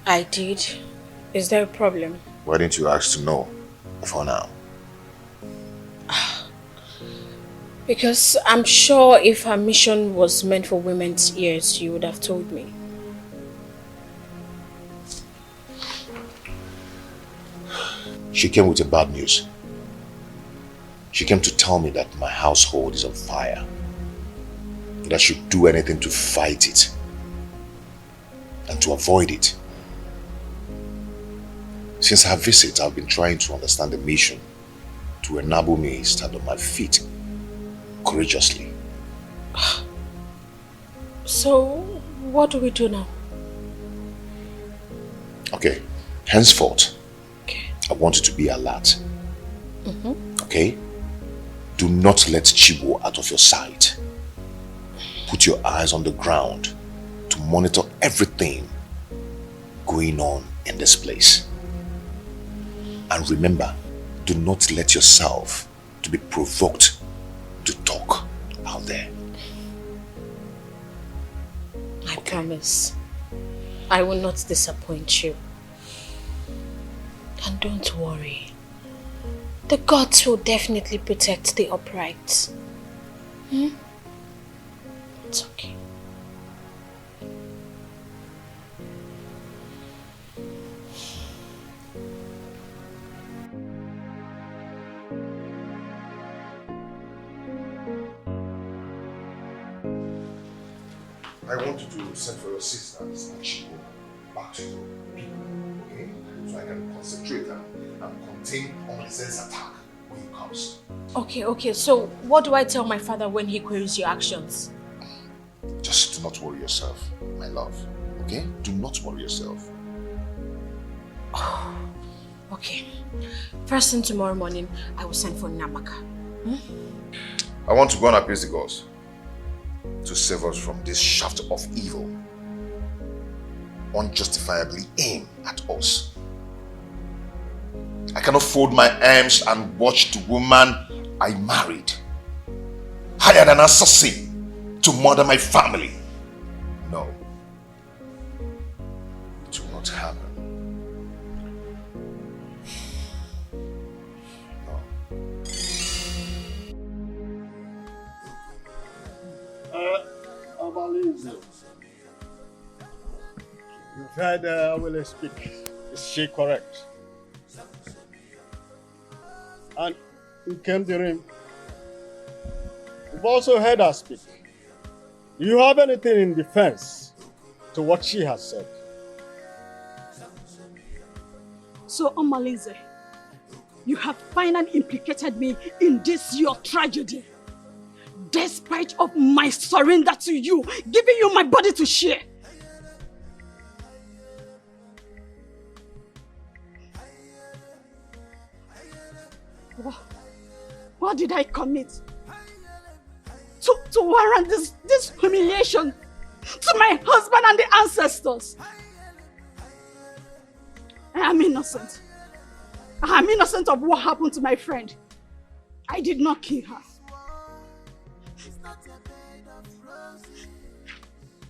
I did. Is there a problem?
Why didn't you ask to know before now?
Because I'm sure if her mission was meant for women's ears, you would have told me.
She came with a bad news. She came to tell me that my household is on fire. That I should do anything to fight it and to avoid it. Since her visit, I've been trying to understand the mission to enable me to stand on my feet courageously.
So, what do we do now?
Okay, henceforth, I want you to be alert. Okay? Do not let Chibo out of your sight. Put your eyes on the ground to monitor everything going on in this place. And remember, do not let yourself to be provoked to talk out there.
I promise. I will not disappoint you. And don't worry. The gods will definitely protect the upright. It's okay.
I want you to send for your sisters and Chibo back to you. Okay? So I can concentrate and contain Omalize's attack when he comes.
Okay, so what do I tell my father when he queries your actions?
Just do not worry yourself, my love. Okay? Do not worry yourself.
Okay. First thing tomorrow morning, I will send for Namaka.
I want to go and appease the gods to save us from this shaft of evil unjustifiably aimed at us. I cannot fold my arms and watch the woman I married hired an assassin to murder my family. No. It will not happen.
You've heard Awele speak. Is she correct? And Nkemdirim, you've also heard her speak. Do you have anything in defense to what she has said?
So, Omalize, you have finally implicated me in this your tragedy. Despite of my surrender to you, giving you my body to share. What did I commit? To warrant this humiliation to my husband and the ancestors? I am innocent. I am innocent of what happened to my friend. I did not kill her.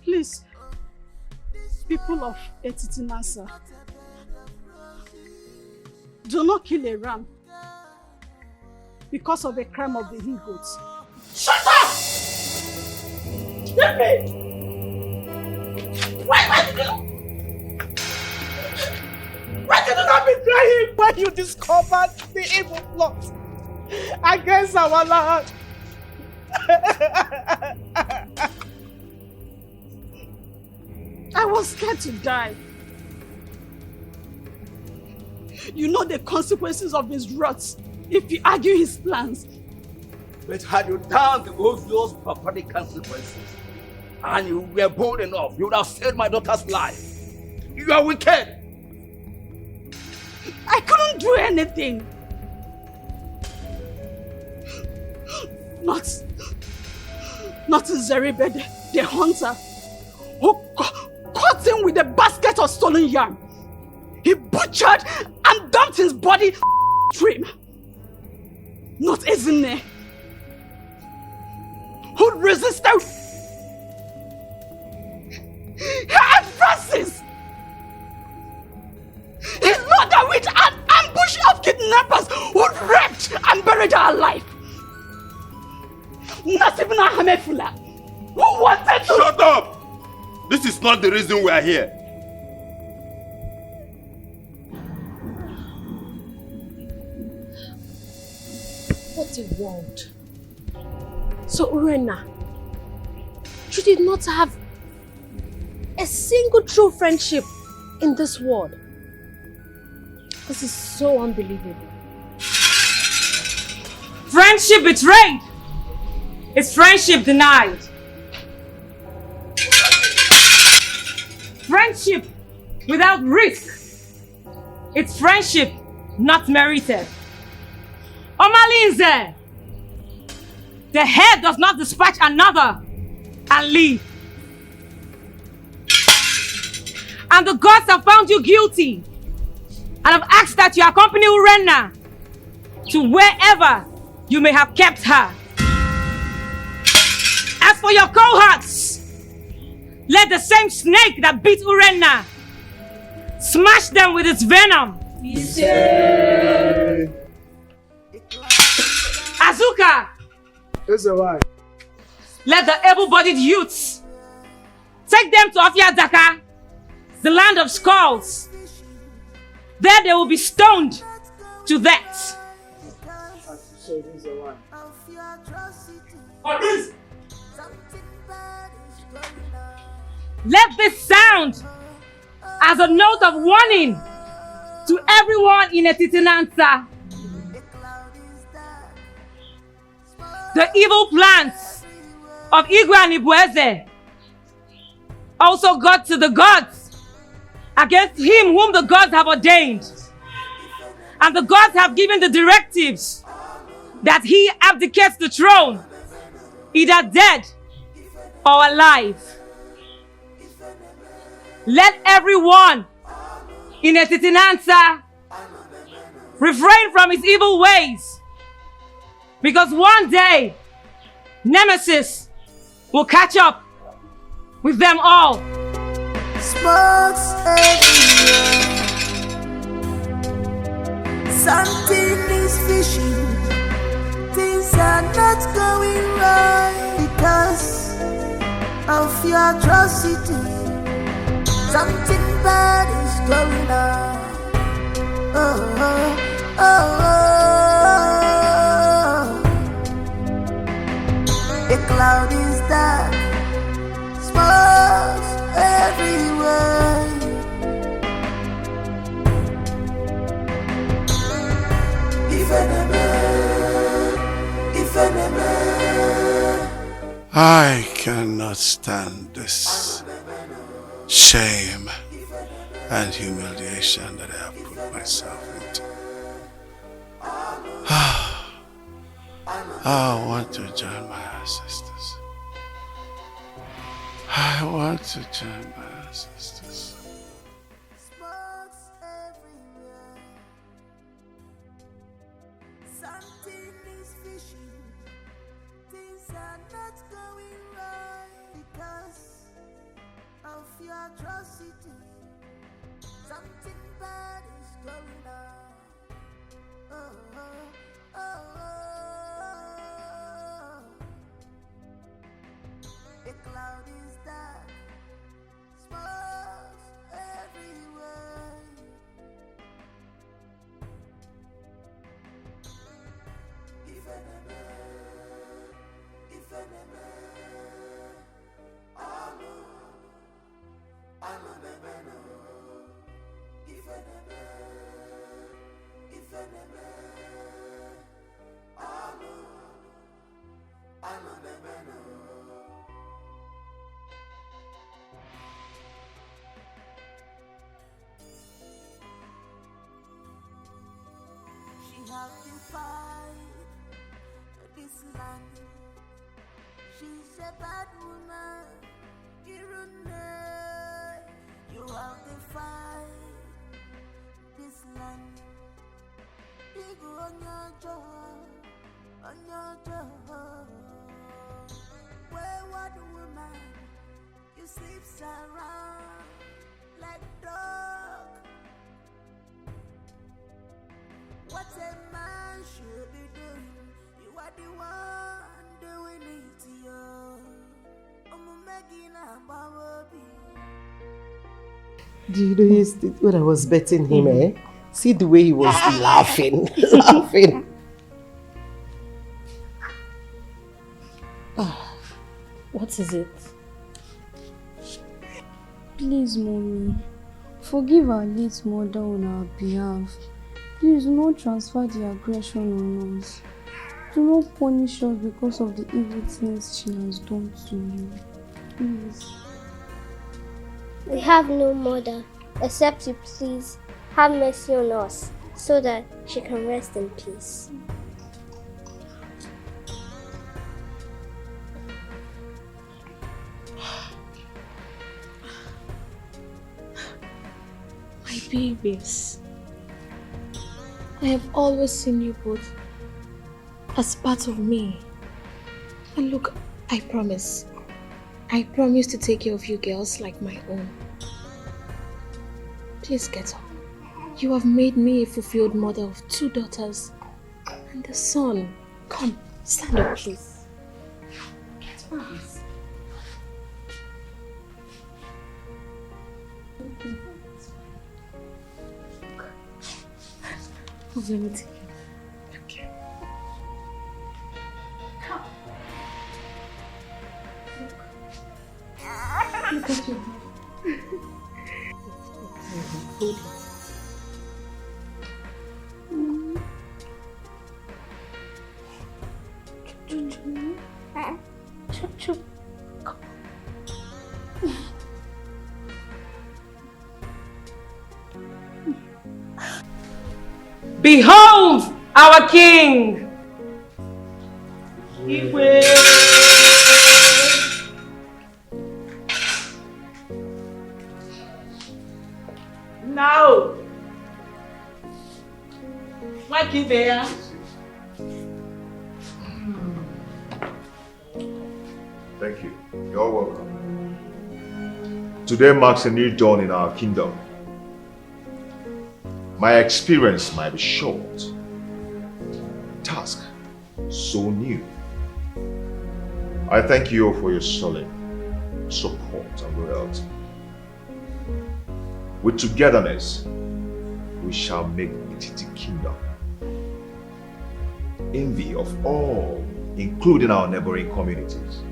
Please, people of Etitinasa, do not kill a ram because of a crime of the he-goats.
Shut up! Stupid! Why did you not betray him when you discovered the evil plot against our land?
I was scared to die. You know the consequences of his wrath if you argue his plans.
But had you done the obvious barbaric consequences and you were bold enough, you would have saved my daughter's life. You are wicked.
I couldn't do anything. Not Zeribe, the hunter, who caught him with a basket of stolen yam. He butchered and dumped his body stream. Not Ezine, who resisted
married her alive. Not even a hamefula. Who wanted to...
Shut up! This is not the reason we are here.
What a world. So Urenna, you did not have a single true friendship in this world. This is so unbelievable.
Friendship betrayed is friendship denied. Friendship without risk, it's friendship not merited. Omalinze, the head does not dispatch another and leave. And the gods have found you guilty and have asked that you accompany Urenna to wherever you may have kept her. As for your cohorts, let the same snake that beat Urenna smash them with its venom. Azuka! Let the able-bodied youths take them to Afiadaka, the land of skulls. There they will be stoned to death. Let this sound as a note of warning to everyone in Etitinansa. The evil plans of Igwe and Ibueze also got to the gods against him whom the gods have ordained. And the gods have given the directives that he abdicates the throne, either dead or alive. Let everyone in Etitinansa refrain from his evil ways, because one day Nemesis will catch up with them all.
Smokes everywhere. Something is fishing. Things are not going right because of your atrocity. Something bad is going on. Oh, oh, oh, oh. The cloud is dark. Smokes everywhere.
I cannot stand this shame and humiliation that I have put myself into. I want to join my ancestors. I want to join my ancestors.
Something is fishing. Things are not going right because of your atrocity. Something bad is going on. Oh, oh, oh, oh. The cloud is dark. Smokes everywhere. She has defied this land. She's a bad woman. You have defied this land. Dig on your jaw, on your jaw. Wayward woman, you sleep around like dog. What a man should be doing are the one doing it, yo. I'm making a baby.
Do you know when I was betting him, see the way he was laughing, laughing.
What is it? Please, Mommy, forgive our late mother on our behalf. Please do not transfer the aggression on us. Do not punish us because of the evil things she has done to you. Please.
We have no mother, except you please have mercy on us, so that she can rest in peace.
My babies, I have always seen you both as part of me. And look, I promise to take care of you girls like my own. Please get up. You have made me a fulfilled mother of 2 daughters and a son. Come, stand up, please. Get up, please. Let me take you. Okay. Come. Look at your head. Chup.
Behold our king!
Now, what is there?
Thank you. You're welcome. Today marks a new dawn in our kingdom. My experience might be short. Task so new. I thank you for your solid support and loyalty. With togetherness, we shall make the Titi kingdom envy of all, including our neighboring communities.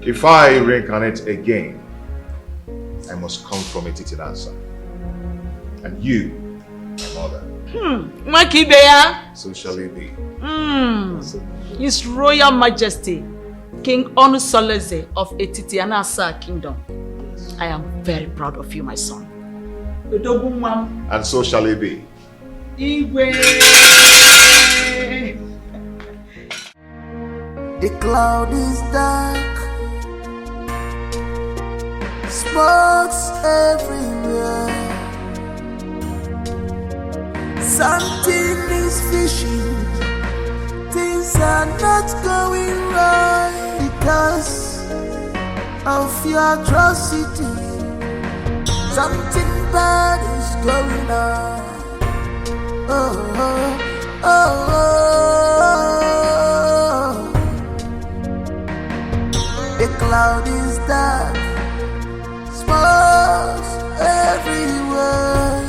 If I reincarnate again, I must come from a Titi answer. And you, my mother. So shall it be.
His Royal Majesty, King Onusoleze of Etiti Anasa Kingdom. I am very proud of you, my son.
And so shall it be.
The cloud is dark, smokes everywhere. Something is fishing, things are not going right because of your atrocity. Something bad is going on. The cloud is dark, smokes everywhere.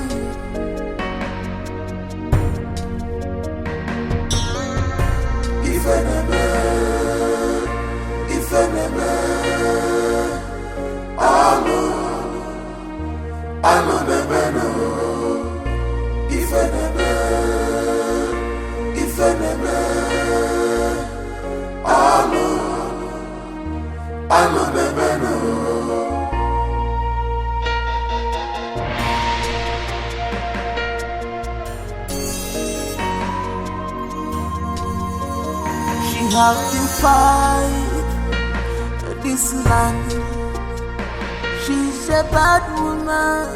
If enemy, I'm if enemy, I'm a She has defied this land. She's a bad woman.